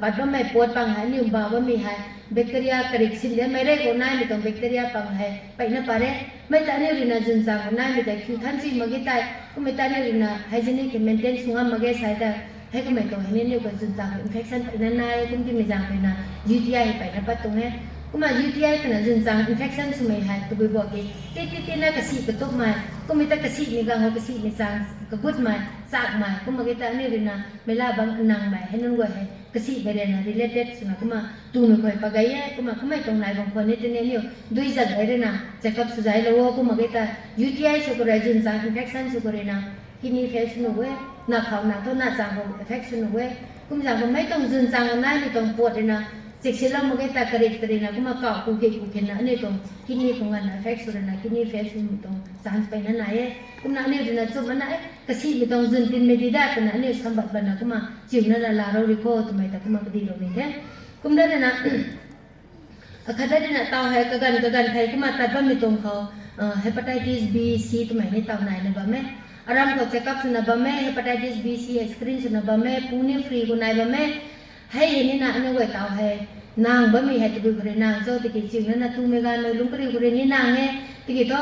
[SPEAKER 12] bắt vào mày bột bằng hay nhiều bảo vào mày hay bacteria correction dia mere ko nai mi tong bacteria pang hai pai na pare mai ta ne rina jun sang ko nai mi ta khu than si magi tai ko mai ta ne rina hygienic maintain sunga mage sai ta hai ko mai to hai ne ko jun sang infection pai na nai kum ti mi jang pai na UTI pai na pat tong he ko ma UTI kana jun sang infection su mai hai to bi bo ki ti na ka si ka tok mai ko mai ta ka si ni ga ho ka si ni sang ka gut mai sak mai ko magi ta ne rina mai la bang nang mai hai non go hai cái gì về đây là related mà cũng mà tu mình phải pagai á cũng mà không phải trong này bằng phần này nên nhiều đôi giật đấy đây nè check up suzai lâu cũng mà cái ta UTI số cái region sang infection số cái nào kidney infection rồi nạp khẩu nạp thôi nạp sang infection rồi cũng rằng có mấy trong dừng sang này thì trong bột đây nè section là một cái ta cái đấy nè cũng mà cọ cụ kiện nè này trong kidney cũng là infection rồi nè kidney infection trong sang phải nè này cũng là này là số này cái gì trong dừng tin mấy đi đã cái này sản vật bên nào cũng mà chịu nó là rồi cô tụi mày ta cũng mà cái gì rồi này thế cũng đó là khát đây là tao hay cái gần thấy cũng mà tại bên mình trongเขาhepatitis B C tụi mày này tao này là mấy aram ko check up suna ba me hepatitis B C screen suna ba me pune free ko nai ba me hay ni na ano wai tao hay nang ba mi hay tu kore nang so ti ki ching na tu me ga no lung kore kore ni nang he ti ki to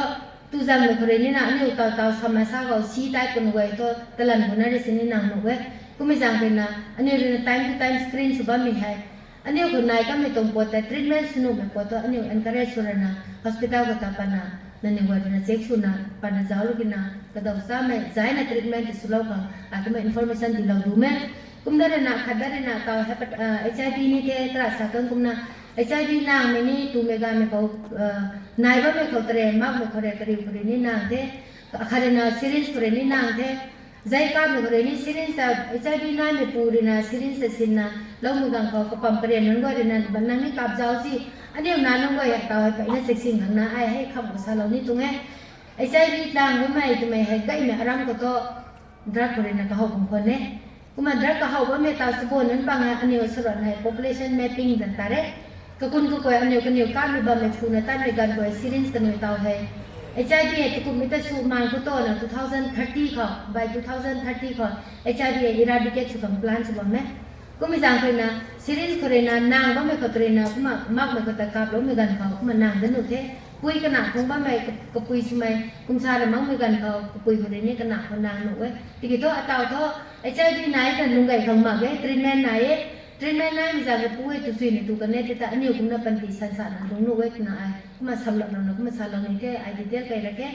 [SPEAKER 12] tu jam me kore ni na ano tao samasa go C type ko wai to talan ko na re sin ni nang no wai ko me jang pe na ano time to time screen su ba mi hay ano ko nai ka me tong po ta treatment sunu me po to ano encourage sura na hospital ko ta pa na nani wadi na check suna pana jaulu kina kada usa me zai na treatment sulau ka agama information dilau dume kumdare na khadare na ka HIV ni ke tra sakang kumna HIV na me ni tu mega me ko nai ba me ko tre mak me khore kari kuri ni na the khare na syringe kore ni na the zai ka me kore ni syringe sa HIV na me puri na syringe se sinna lau mu gang ko pam kare nan go na banang ni kap jaw si anh em nào nông gọi tao phải nó sexy thằng nào ai hay không có sao lâu ní tung ấy ai sai đi làm với mày tụi mày hay gãy mẹ ram của to drug của nó có hậu cùng phần đấy cũng mà drug có hậu với mẹ tao sẽ buồn đến bằng anh em sửa này population mapping dần ta đấy cái con của anh em cái nhiều cam bị bầm phụ nữ tan bị gần của syringe cái người tao hay ai sai đi thì cũng mình ta số mang của to là 2030 khó by 2030 khó ai sai đi eradicate số cầm plan số bầm ấy cũng mình rằng na series kore na nang ba me khotre na kuma mak me khota kap lo me gan khau kuma nang den uthe pui kana kum ba me ko pui smai kum sa re mang me gan khau ko pui kore ni kana ko nang no we ti ki to ataw tho ai chai di nai kan lung gai khang ma ge treatment nai mi za ge pui tu sui ni tu kan ne te ta ani kum na pan ti san sa na lung no we na ai kuma sam lo no kuma sa lo ni ke ai detail kai la ke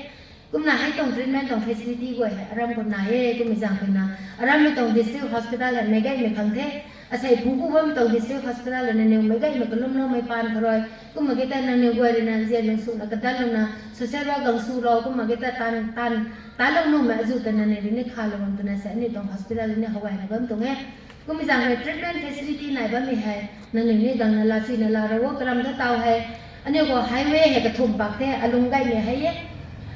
[SPEAKER 12] cũng là hay tổng treatment tổng facility của aram còn này cũng mình rằng phải là aram mình tổng district hospital là mấy cái mình khăng thế asai phung ku bom tổng district hospital là nên mấy cái mình còn lâu mấy pan rồi cũng mà cái ta là nhiều người là riêng mình xuống là cái ta là social work gần su rồi cũng mà cái ta tan lâu nó mà dù ta là nên đi khá lâu mình sẽ nên tổng hospital nên hậu là bấm tổng ấy cũng mình rằng về treatment facility này bấm mình hay nên mình gần là xin là rồi work làm cái tàu hay anh em có highway hay cái thùng bạc thế alung gai này hay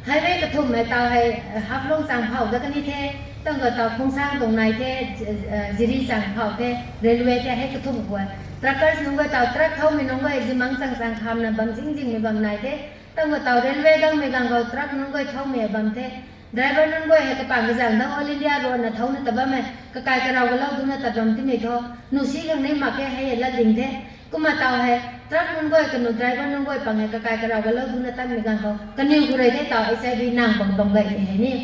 [SPEAKER 12] highway cái thùng này tàu hay half long sang phao ra cái như thếตั้งแต่ตรงสร้างตรงไหนแค่จีรีสั่งเผาแค่เรลเวย์แค่ให้กระทุ่มกว่าทรัคเกอร์สนุ่งก็เต่าทรัคเขาไม่นุ่งก็จะมั่งสั่งคำนะบางจริงไม่บางไหนแค่ตั้งแต่เต่าเรลเวย์ก็ไม่กังก็ทรัคนุ่งก็เท่าไม่บางแค่ไดรเวอร์นุ่งก็ให้กระปังกระจังทั้งออลอินเดียรวนนะเท่านั้นแต่ว่าไม่กระกายกระเราก็เล่าดูนะตัดลมที่ไม่ท้อหนูซีกันนี้มาแค่ให้ละดิ่งแค่ก็มาเต่าให้ทรัคนุ่งก็กับหนูไดรเวอร์นุ่งก็ปังให้กระกายกระเราก็เล่าดูนะตั้งไม่กังก็กันนิ้วกูเลยแค่เต่าไอ้ใจดีนางบังใบนี่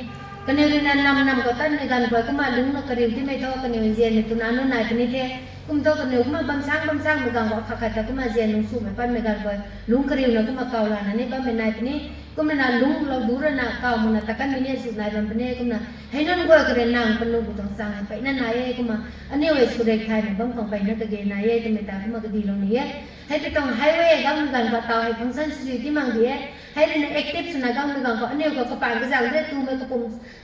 [SPEAKER 12] kan ni nan nam ko tan ni gan ko kuma lung no kari ti mai tho kan ni jen ni tunan no nai ni the kum to kan ni kuma bam sang me gang ko kha kha ta kuma jen lung su me pan me gan ko lung kari no kuma kaw la na ni ba me nai ni ก็มันน่ะลุงเราดูระนาเก่ามันน่ะตะกันมีเนี่ยสุดนายบันปเนี่ยก็มันน่ะให้นั่นก็กระเด็นนางปนุบุตรสังไปนั่นนายก็มาอันนี้เว้สุดเด็กไทยเนี่ยบางของไปนั่นตะเกนนายจะไม่ตาก็มากระดีลงนี่ให้ไปตรงไฮเวย์ก็มันกันก็ต่อให้ฟังก์ชันสิที่มังดีให้เรื่องแอคทีฟสนะก็มันกันก็อันนี้ก็กระปังก็จะเอาได้ตู้ไม่กระปุ่ม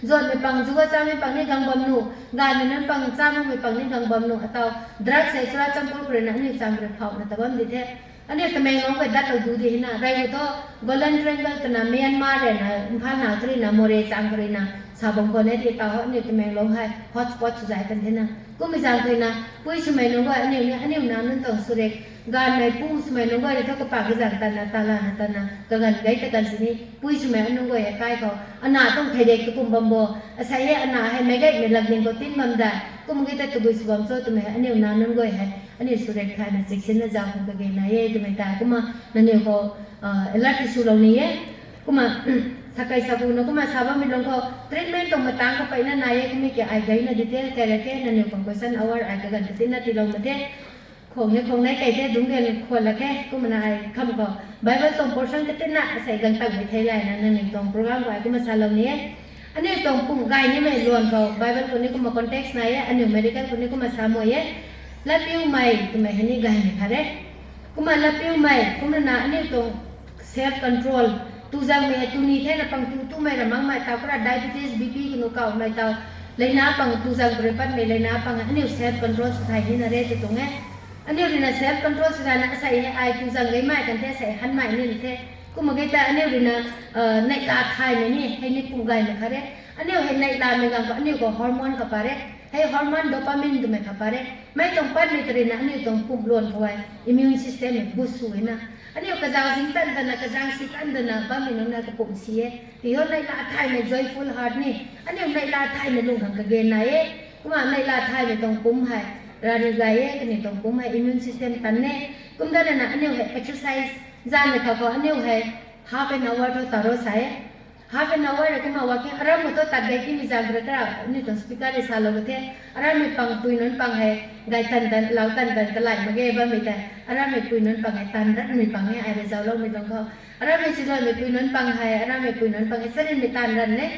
[SPEAKER 12] จนไม่ปังจูก็จะไม่ปังนี่กังบอมนูงานนั้นปังจ้าไม่ปังนี่กังบอมนูatau drugใส่สุราจำพวกเรื่องนี้จำเรื่องเขาเนี่ยแต่ว่ามันดีแท้อันนี้ทำไมน้องไปดัดเราดูดีนะไรก็ต้องกอลันทริงก์นะเมียนมาเลยนะพันนาทรีนะโมเรซังทรีนะสาวบางคนเนี่ยที่ตาเขาเนี่ยทำไมน้องให้ฮอตสปอตสุดใจกันที่นะก็ไม่จำเป็นนะผู้ชายน้องว่าอันนี้น้ำนั่นต้องสุดเด็กงานในผู้ชายน้องว่าเดี๋ยวเขาก็ปากกระจังตันนะตาลานะตันนะก็กันไกด์ตะกันสินี่ผู้ชายน้องว่าใกล้เขาอันน่าต้องให้เด็กตุ้มบอมโบอาศัยอันน่าให้ไม่ไกด์ไม่หลักเงินก็ติ้นมันได้ก็มึงก็ตุ้มบุษบอมโซ่ตุ้มให้อันนี้น้ำน้องว่าให้อันนี้สุดเด็กไทยนะสิเช่นนั้นจะคงก็เกินนายตุ้มให้ตาก็มานั่นเนี่ยก็ลัทธิสุรานี่ก็มาสักไอ้สักคนก็มาสาวไม่ลงเขาทรีทเมนต์ตรงมาตั้งเขาไปนั่นนายก็มีแค่ไอ้ไก่น่ะดิเท่แค่แค่นั่นเนี่ยของคนเอาไว้ไอ้กันติดนั่นที่ลงมาเท่ของเนี่ยของไหนไก่เท่ดุ้งเงินคนละแค่ก็มันไอ้คำก็ไบเบิลตรงโพชั่นก็ติดน่ะใส่กันตั้งไปไทยไรนั่นเนี่ยตรงโปรแกรมไว้ก็มาสาวนี้อันนี้ตรงปุ่มไก่นี่ไม่ล้วนเขาไบเบิลคนนี้ก็มาคอนเท็กซ์ไหนอันนี้เมดิคอลคนนี้ก็มาสาวมวยแล้วปิ้วใหม่ตัวใหม่ให้นี่ไก่เนี่ยค่ะเด้ก็มาแล้วปิ้วใหม่ก็มันน่ะอันนี้ตรงเซลฟ์คอนโทรลtu jang me tu ni the na pang tu me ramang mai ta kra diabetes bp kinu ka mai ta leina pang tu jang prepat me leina pang ani self control sai ni na re tu tong ani ri na self control sai na sai ai tu jang gai mai kan the sai han mai ni the ku ma gai ta ani ri na nai ta thai me ni hai ni pu gai me khare ani hai nai ta me ga ani ko hormone ka pare hai hormone dopamine tu me ka pare mai tong pat ni tri na ani tong pu lon khwai immune system me boost su naอันนี้ก็จะสิ่งตั้งแต่ก็จะสิ่งตั้งแต่บ้านมีน้องนักปุ่มเสียที่เขาในลาไทยใน joyful heart นี่อันนี้ในลาไทยในลุงขังกระเกนไหนก็มาในลาไทยในตรงปุ่มให้ราดีไกก็ในตรงปุ่มให้ immune system ตันเนี่ยก็ได้นะอันนี้ให้ exercise จานเลยเขาอันนี้ให้ half an hour ตัวตารใส่ half an hour ก็มาว่าแค่อารมณ์ตัวตัดได้ที่มีจานกระต่ายนี่ตรง speaker ในสาลก็เท่อารมณ์มีปังปุยนั้นปังให้ไก่ตันเหล่าตันกระไหลมาเก็บบ้านมีแต่อารมณ์มีปุยนั้นปังให้ตันรัดมีปังให้ไอ้เจ้าเราไม่ต้องเขาอารมณ์มีสิ่งมีปุยนั้นปังให้อารมณ์มีปุยนั้นปังให้เส้นมีตันรันเนี่ย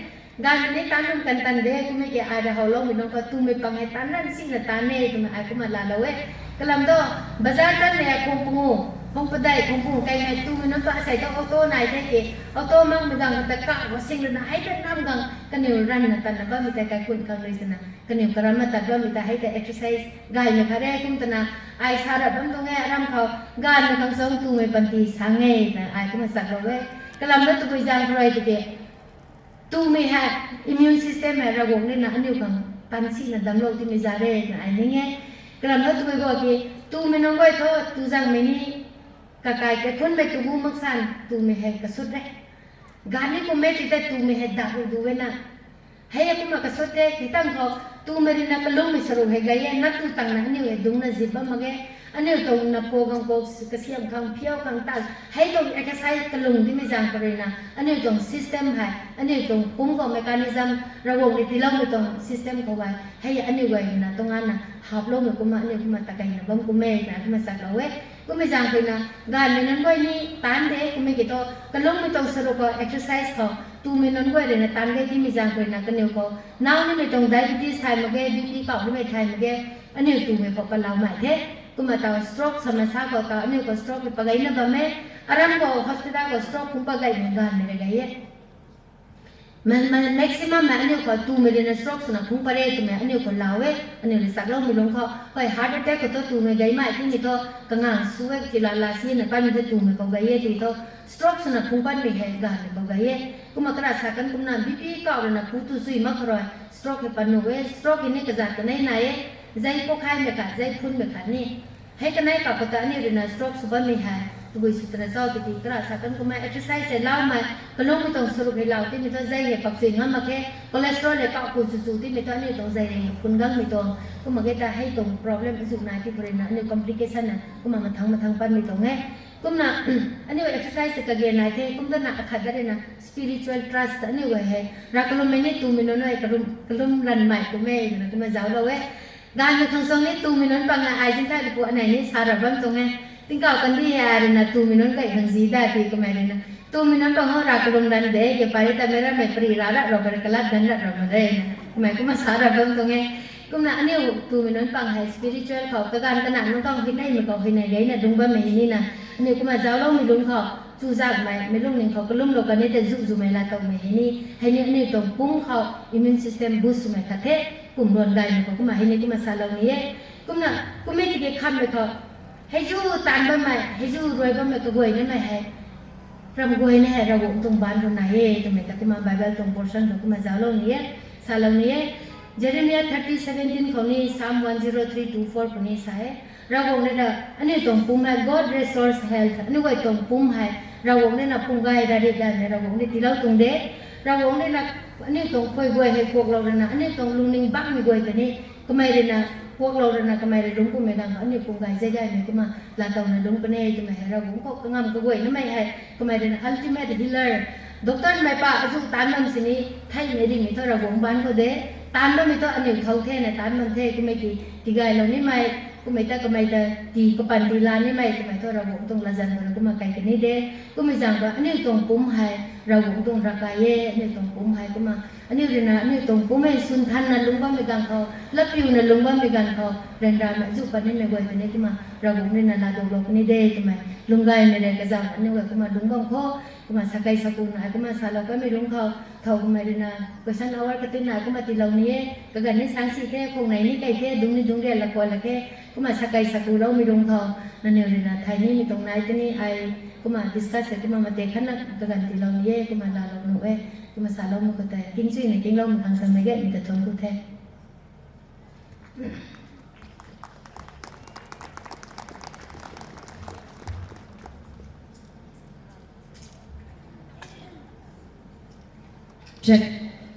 [SPEAKER 12] งานนี้ตันมันกันตันเดียก็ไม่เกี่ยไอ้เราเราไม่ต้องเขาตู้มีปังให้ตันรันสิ่งนั้นตันเนี่ยก็มาไอ้ก็มาลาเรากลำตัวบาร์ตันเนี่ยคงปูคงประเดี๋ยวคงปูไก่ในตู้มีน้ำปลาใส่ต้องออโต้ไหนได้กี่ออโต้มั่งมีกังแต่กะว่าสิ่งนั้นไอ้แต่น้ำกังกันอยู่รันนะตันนะบ้ามีแต่การคุณกังเลยนะกันอยู่กระมัดแต่บ้ามีแต่ให้แต่ exercise กายเนี่ยค่ะได้คุ้มตันนะไอ้สารบังตรงนี้รำเขากายเนี่ยทั้งสองตู้มีปันตีสังเกตนะไอ้ก็มาสักเรากลำตัวตัวจางอะไรตัวเดียตู้มีให้ immune system ให้ระบบเนี่ยนะอันนี้กังตันสิ่งนั้นดำรงที่มีจารีนะไอ้เนี่ยกลำตัวตัวบอกที่ตู้มีน้องไว้ทั่วตู้จางไม่นี่กากายแค่คนไปตู้มักสันตู้มีให้กระสุดเลยงานนี้ก็ไม่ติดแต่ตู้มีให้ดาวดูเว้นะให้ยังมากระสุดเลยที่ตั้งเขาตู้มีรินักลงมีสรุปให้ไงนักตู้ตั้งนั้นนี่ดุงน่ะจิบบ้างมั้งอันนี้ตรงนับโกกังโกกระเสียมขังเพียวขังตังให้ตรงเอกสารกระลุงที่ไม่จางกระเรนะอันนี้ตรง system ให้อันนี้ตรงปุ่มของเมคานิซัมระบบในที่เราไม่ตรง system เขาไว้ให้อันนี้ไว้นะตรงนั้นนะหับลงเลยกูมาอันนี้กูมาตะไคร้นะบ้างกูไม่นะกูมาสักเรากูไม่จางไปนะงานนี้นั่นก็นี่ตันเด็กกูไม่กี่ตัวกระลุงไม่ตรงสรุปก็ exercise เขาตู้ไม่นั่นก็เลยนะตันเด็กที่ไม่จางไปนะกันเนี่ยเขาน้านี่ไม่ตรง diabetes ไทยมาแก่ BP เก่าที่ไม่ไทยมาแก่อันนี้ตู้ไม่พอกันเราใหม่เท่ก็มาต่อ stroke สมัยสักก็ต่ออันนี้ก็ stroke ไปไกลนะบ้างไหมอารมณ์ก็ hospital ก็ stroke คุ้มไปไกลเหมือนกันไม่ได้ไงมัน maximum อันนี้ก็ตู้ไม่ได้นะ stroke ส่วนคุ้มไปเลยตัวอันนี้ก็ลาวอันนี้เลยสักเราไม่ลงเขาไป heart attack ก็ตัวตู้ไม่ไกลมากที่นี่ตัวกังงสู้ที่ลาซีนะไปมีแต่ตู้ไม่ก็ไกลที่ตัว stroke ส่วนคุ้มไปไม่ให้กันไม่ก็ไกลก็มากระสักกันก็น่ะ BP ก็เอานะผู้ตู้ซุยมากเลย stroke ไปนู่นstroke นี่ก็จะตัวไหนไหนใจพวกใครไม่ขาดใจคุณไม่ขาดนี่ให้กันไหนกับปกตินี่เรื่อง stroke สุดไม่หายตัวสุดท้ายจะติดกระสักกันก็มา exercise เสร็จแล้วมาก็ลงไม่ต้องสรุปให้เราที่มีตัวใจเหตุปักสิ่งนั้นมาแค่ cholesterol เลยก็คุณสุดที่มีตัวนี่ต้องใจคุณกังไม่ต้องก็มาแค่จะให้ตรง problem สุดนายที่บริเวณนี่ complication นะก็มาทางปันไม่ต้องไงก็นะอันนี้ exercise ก็เกี่ยนายที่ก็ต้องนักขัดได้นะ spiritual trust อันนี้ว่าให้รักลมไม่เนี่ยตัวมีน้อยก็ลมรันใหม่ก็ไม่นะก็มาเจ้าเรางานในทางสองนี้ตูมินนปังไอจินท่าดิพวกอันไหนนี่สารบังตรงไงติงเก่ากันที่ยาเรนะตูมินนก็อีกทางสีได้ตีก็ไม่เลยนะ tu minan to ha ra kelum dan de ye pare ta mera me pri ra ra ro ber kalat dan ra ro re me kuma sara bam to nge cũng là anh yêu tu mình nói bằng hay spiritual khẩu cái gan cái nặng nó còn cái này mà còn cái này đấy là đúng ba mình như nè anh yêu cũng là giáo lâu mình đúng khẩu chú giác mày mấy lúc mình khẩu cái lúc đầu cái này để giúp mày là tàu mày ni hay như anh yêu tổng bung khẩu immune system boost mày thật thế cùng luồn gài mình cũng mà hay như cũng mà xả lâu này cũng mấy cái khăm mày khẩu hay chú tàn ba mày hay chú rồi ba mày cái quầy nó mày hay ram quầy này hay ra cũng tung bán rồi này tụi mày cái mà Bible tung portion cũng mà giáo lâu này xả lâu này Jeremiah 30:17 khoni Psalm 103:24 khoni sai rawong ne da ani tong pum hai God restores health ani wai tong pum hai rawong ne na pungai da de da ne rawong ne tilau tung de rawong ne na ani tong khoi goi hai pok lo na ani tong lungning bak mi goi ka ni kamai de na pok lo na kamai de dung pu me dang ani pungai jai jai ne kuma la tong na dung pane tu mai rawong ko kangam ka goi na mai hai kamai de na ultimate healer doctor mai pa asu tan nam sini thai me ri mi tho rawong ban ko de tan đó mình to anh nhiều thâu thế này tan mình thế cái mấy thì gài lâu ní mày cái mấy ta thì có bàn thì làm ní mày cái mày thôi rồi cũng tung là dần rồi cũng mà cái này đấy cũng mình rằng là anh nhiều tung cũng hay rồi cũng tung ra cái anh nhiều tung cũng hay cũng mà anh nhiều là anh nhiều tung cũng mấy xuân thanh là lúng băng mấy gần thâu lấp yêu là lúng băng mấy gần thâu nên ra mày giúp bạn nên mày quay cái này cái mà rồi cũng nên là đồ đồ cái này đấy cái mày lúng gai mày này cái rằng anh nhiều cái mà đúng không khó cái mà sakai sakun này cái mà sao lâu cái mày đúng không thâu cái mày là cái sáng nào cái tin nào cái mà thì lâu này cái gần này sáng xí thế không này ní cái thế đúng đây là coi là cái mà sakai sakun lâu mày đúng không nên nhiều là thay ní mình tông này thế ní ai cái mà discuss cái mà để khán là cái gần thì lâu này cái mà là lâu nữa cái mà sao lâu mà có thể kinh suy này kinh lâu mà hàng tháng mấy cái mình thật thốn cũng thế
[SPEAKER 11] Jack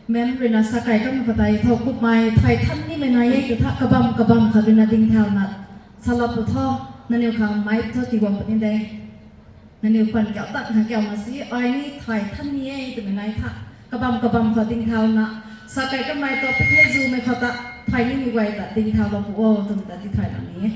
[SPEAKER 11] mem rina sakai kam patai thau kup mai thai than ni me nai ke tha kabam khabina ding thau na sala pu tho naneu khang mai tho ti wam patin dai naneu pan kyaw tak ha kyaw ma si ai ni thai than ni e tu me nai tha kabam kha ding thau na sakai kam mai to pi he zu me khata thai ni mi wai ta ding thau lo pu o tu ta ti thai na ni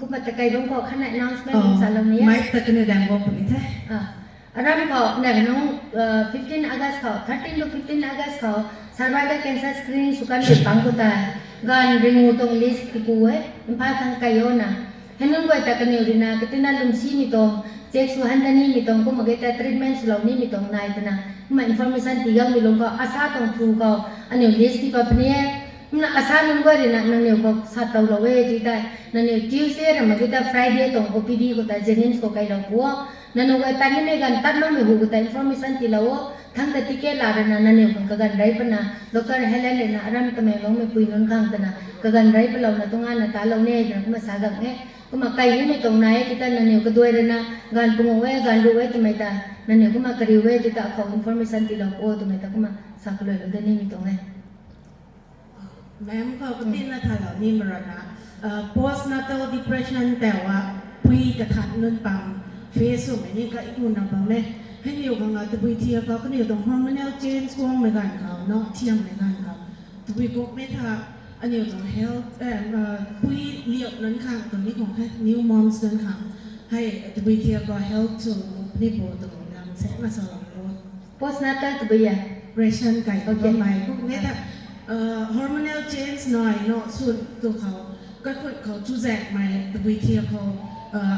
[SPEAKER 12] cũng mà tại cái đông có khán lại announcement cũng sao lâu này
[SPEAKER 11] mai ta kena dang go pun thế
[SPEAKER 12] aram ko này nó 15 August ko 13 to 15 August ko cervical cancer screening sukan pang ko ta gan ringu tong list ku eh impa thang kayo na henung ko ta kanyo rina kitina lumsi mi to check su handani mi tong ko mageta treatment su lawni mi tong nai tana ma information tigang mi long ko asa tong thru ko anyo list ti ko pnie na asa nun ko rina nang yo ko sa taw lawe ti ta nang yo Tuesday ra mageta Friday tong OPD ko ta Jennings ko kay law po nanu ko ta ni gan tat no mi hu ta information ti law thang ta ti ke la ra nang yo ko gan rai pa na doctor Helen le na aram ta me long me pui nun khang ta na ka gan rai pa law na tunga na ta law ne ra ma sa gang e ko ma kai ni tong nai kita nang yo ko doi ra na gan pungo we gan ru we ti mai ta nang yo ko ma kari we ti ta ko information ti law o tu mai ta ko ma sa ko lo de ni mi tong e
[SPEAKER 11] mem ko tin na tha lo ni marana postnatal depression แต่ว่าปุยกระทันnun pam face so many ka ikun na pam le hen yo ka nga tu tia ka ka ni tong hormonal change kwang me gan ka no tiang me gan ka tu ko me tha an yo tong healthปุยเลียบนั้นค่ะตรงนี้ของ new moms นั้นค่ะให้tuเทียก็ health to นี่โบตรงนั้นเสร็จมาสอนโบ
[SPEAKER 12] postnatal tu ya
[SPEAKER 11] depression ไก่ก็ไม่พวกนี้ถ้าhormonal change หน่อยเนาะส่วนตัวเขาก็เขาจูแจกมาตัววิธีเขา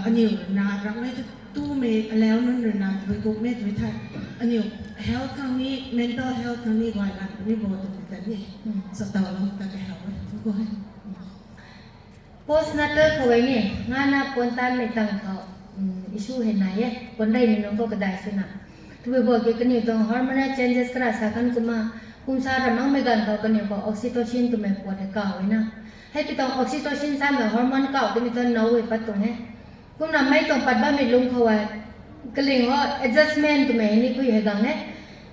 [SPEAKER 11] อันนี้นะรักไม่ตู้เมย์แล้วนั่นเลยนะตัวกุ๊กเมย์ตัวไทยอันนี้ health ครั้งนี้ mental health ครั้งนี้ก่อนนะนี่บอกตรงนี้แต่นี่สตอร์เราแต่ก็ health ทุกคน
[SPEAKER 12] postnatal เขาไว้เนี่ยงานนับคนตันในตังเขาissue เห็นไหนคนได้มีน้องก็กระไดสินะตัวบอกเกี่ยวกับนี่ตรง hormonal changes กระสักกันกุมาคุณสารมั่งไม่กันเขากันเนี่ยก็ oxytocin ตัวแม่ปวดให้เก่าไว้นะให้ไปตรง oxytocin ซ้ำแบบฮอร์โมนเก่าตัวมีตัวน้อยปัดตรงนี้คุณนำไม่ตรงปัดบ้านไม่ลงเขาไว้ก็เลยว่า adjustment ตัวแม่นี่คุยให้กังเนี่ย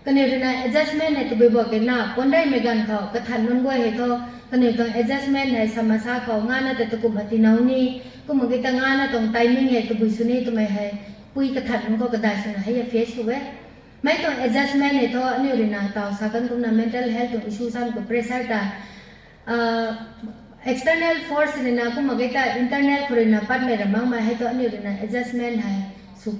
[SPEAKER 12] ก็เนี่ยนะ adjustment เนี่ยตัวไปบอกกันนะคนได้ไม่กันเขาก็ทันมันก็ให้เขา kan itu adjustment hai sama sa kau ngana te tuku mati nauni ku mungkin kita ngana tong timing hai tu busuni tu mai hai pui kathat ko kadai sana hai ya face we mai tong adjustment hai to ani urina tau sa kan kum na mental health issue san ko pressure ta external force rina ku magita internal kurina pat me ramang mai hai to ani urina adjustment hai su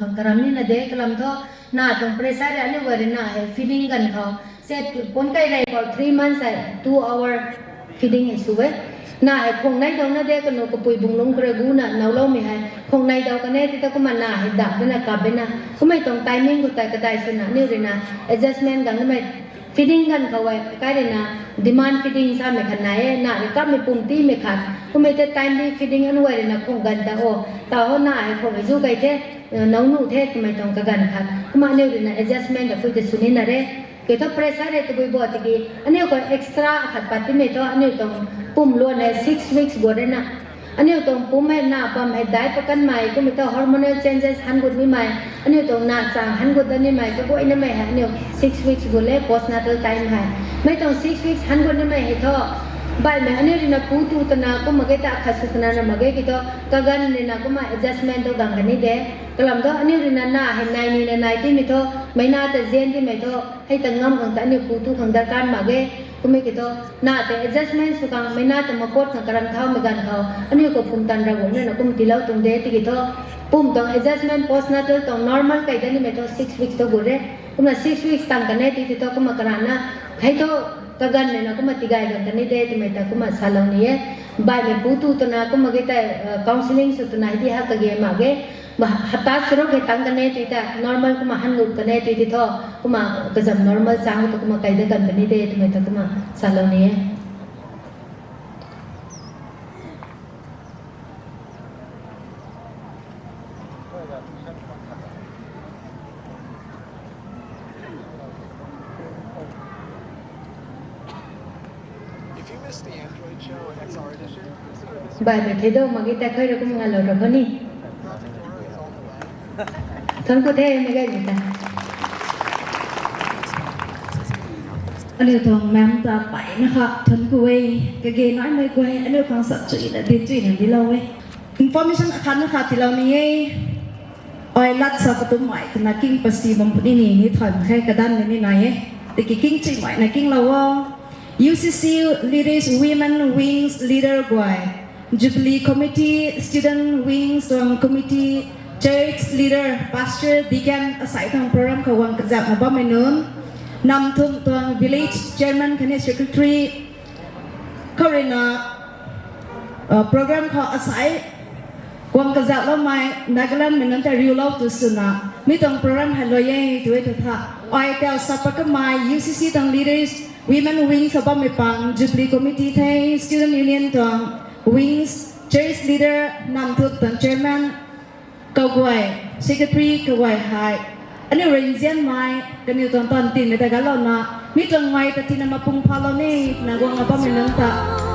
[SPEAKER 12] kham karam ni na de kalam tho na tong pressure ani warina hai feeding kan kho set pon kai rai for 3 months hai 2 hour feeding issue we na hai khong nai dong na de kan no ko pui bung long kre gu na naw lo mi hai khong nai daw kan ne ti ta ko man na hai da na ka be na ko mai tong timing ko ta ka dai sana ni rina adjustment kan mai feeding kan ka wai kai rina demand feeding sa me khan nai na ri ka me pum ti me khan ko mai te timely feeding an wai rina khong gan da o ta ho na hai khong ju kai te nau nu the ko mai tong ka gan khan ko ma ne rina adjustment da ko te sunin na re kita pressure itu boleh buat lagi. Ani aku extra kat pati meto ani itu pum luar ni 6 weeks boleh na. Ani itu pum na apa mai dai pakan mai itu meto hormonal changes hangut ni mai. Ani itu na sang hangut ni mai tu boleh ni mai ani 6 weeks boleh postnatal time hai. Mai tu 6 weeks hangut ni mai itu. Baik mai ani rina putu tena aku magai tak khas tena na magai kita kagan rina aku mai adjustment tu gang ni deh. Kalau tu ani rina na hai nai ni nai ti meto mai na ta zen ti meto hai tengam kang ta ni putu kang dakan magai kumi kita na te adjustment su kang mai na ta makot kang karam thau megan thau ani ko pum tan ra gon na kum tilau tung de ti kita pum tong adjustment postnatal tong normal kai dani meto 6 weeks to gore kumna 6 weeks tang kane ti to kuma karana hai to kagan ne na kuma tigai gan tani de ti meta kuma salau ni ye bai me putu to na kuma kita counseling su to na di ha ka ge mage hata suro ke tangane tu ita normal kuma hangut kane tu iti tho kuma kazam normal sang tu kuma kaide kan bani de tu meta kuma salo ni bai me thedo magita khoi ro kuma ngalo ro bani thân có thế mấy cái gì ta
[SPEAKER 13] anh yêu thằng mẹ ta bảy nó học thân quê cái ghế nói mấy quê anh yêu thằng sợ chuyện là tiền chuyện đi lâu ấy information khăn nó khá thì lâu này oi lát sau cái tụi mày thì là kinh pasi bom bút ini thỏi một cái đan này này thì cái kinh chuyện mày này kinh lâu UCC Leaders Women Wings Leader Guai Jubilee Committee Student Wings Tuang Committee Church Leader Pastor Deacon asai thang program kawang kazap na ba menun nam thum tuang Village Chairman kane Secretary Karina program kha asai kawang kazap la mai Nagaland menun ta riu lau tu suna mi tong program haloye tu eta tha oi tel sapaka mai UCC tang Leaders Women Wings ba me pang Jubilee Committee thay Student Union tuang Wings Church Leader nam thum tuang Chairman Kawai Secretary Kawai Hai Ani Renzian Mai Kani Tuan Tuan Tin Meta Galon Na Mitang Mai Tati Nama Pung Palo Ni Nagwang Apa Menang Ta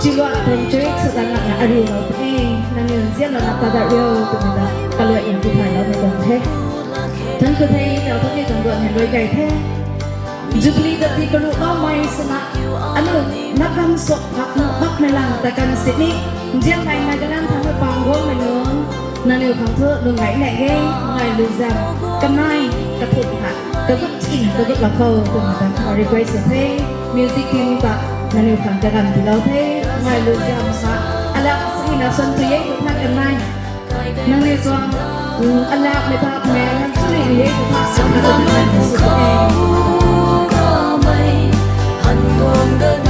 [SPEAKER 13] Chilwa Tong Cherik Setangat Na Ari Lau Peng Nani Renzian La Nata Da Rio Tumida Kalau Yang Tuhan Lau Metong Te Tan Ku Te Tau Tani Tong Tuan Hendoi Gai Te Jubilee Tati Kalu Lau Mai Sena Anu Nakam Sok Hak Nak Bak Melang Takan Sydney Jian Mai Nagalan Tangga Panggol Menung Nani khang thơ đường gãy lại ghê ngày lừa giảm cầm nai cặp thụt hạt cặp gấp chín cặp gấp là khâu cùng người ta request thế music team ta nani khang cả gần thì lâu thế ngày lừa giảm sa ala sinh là xuân tươi được nát cầm nai nani xoang ala người ta mẹ năn suy nghĩ đấy của ta sống là được năn sự của em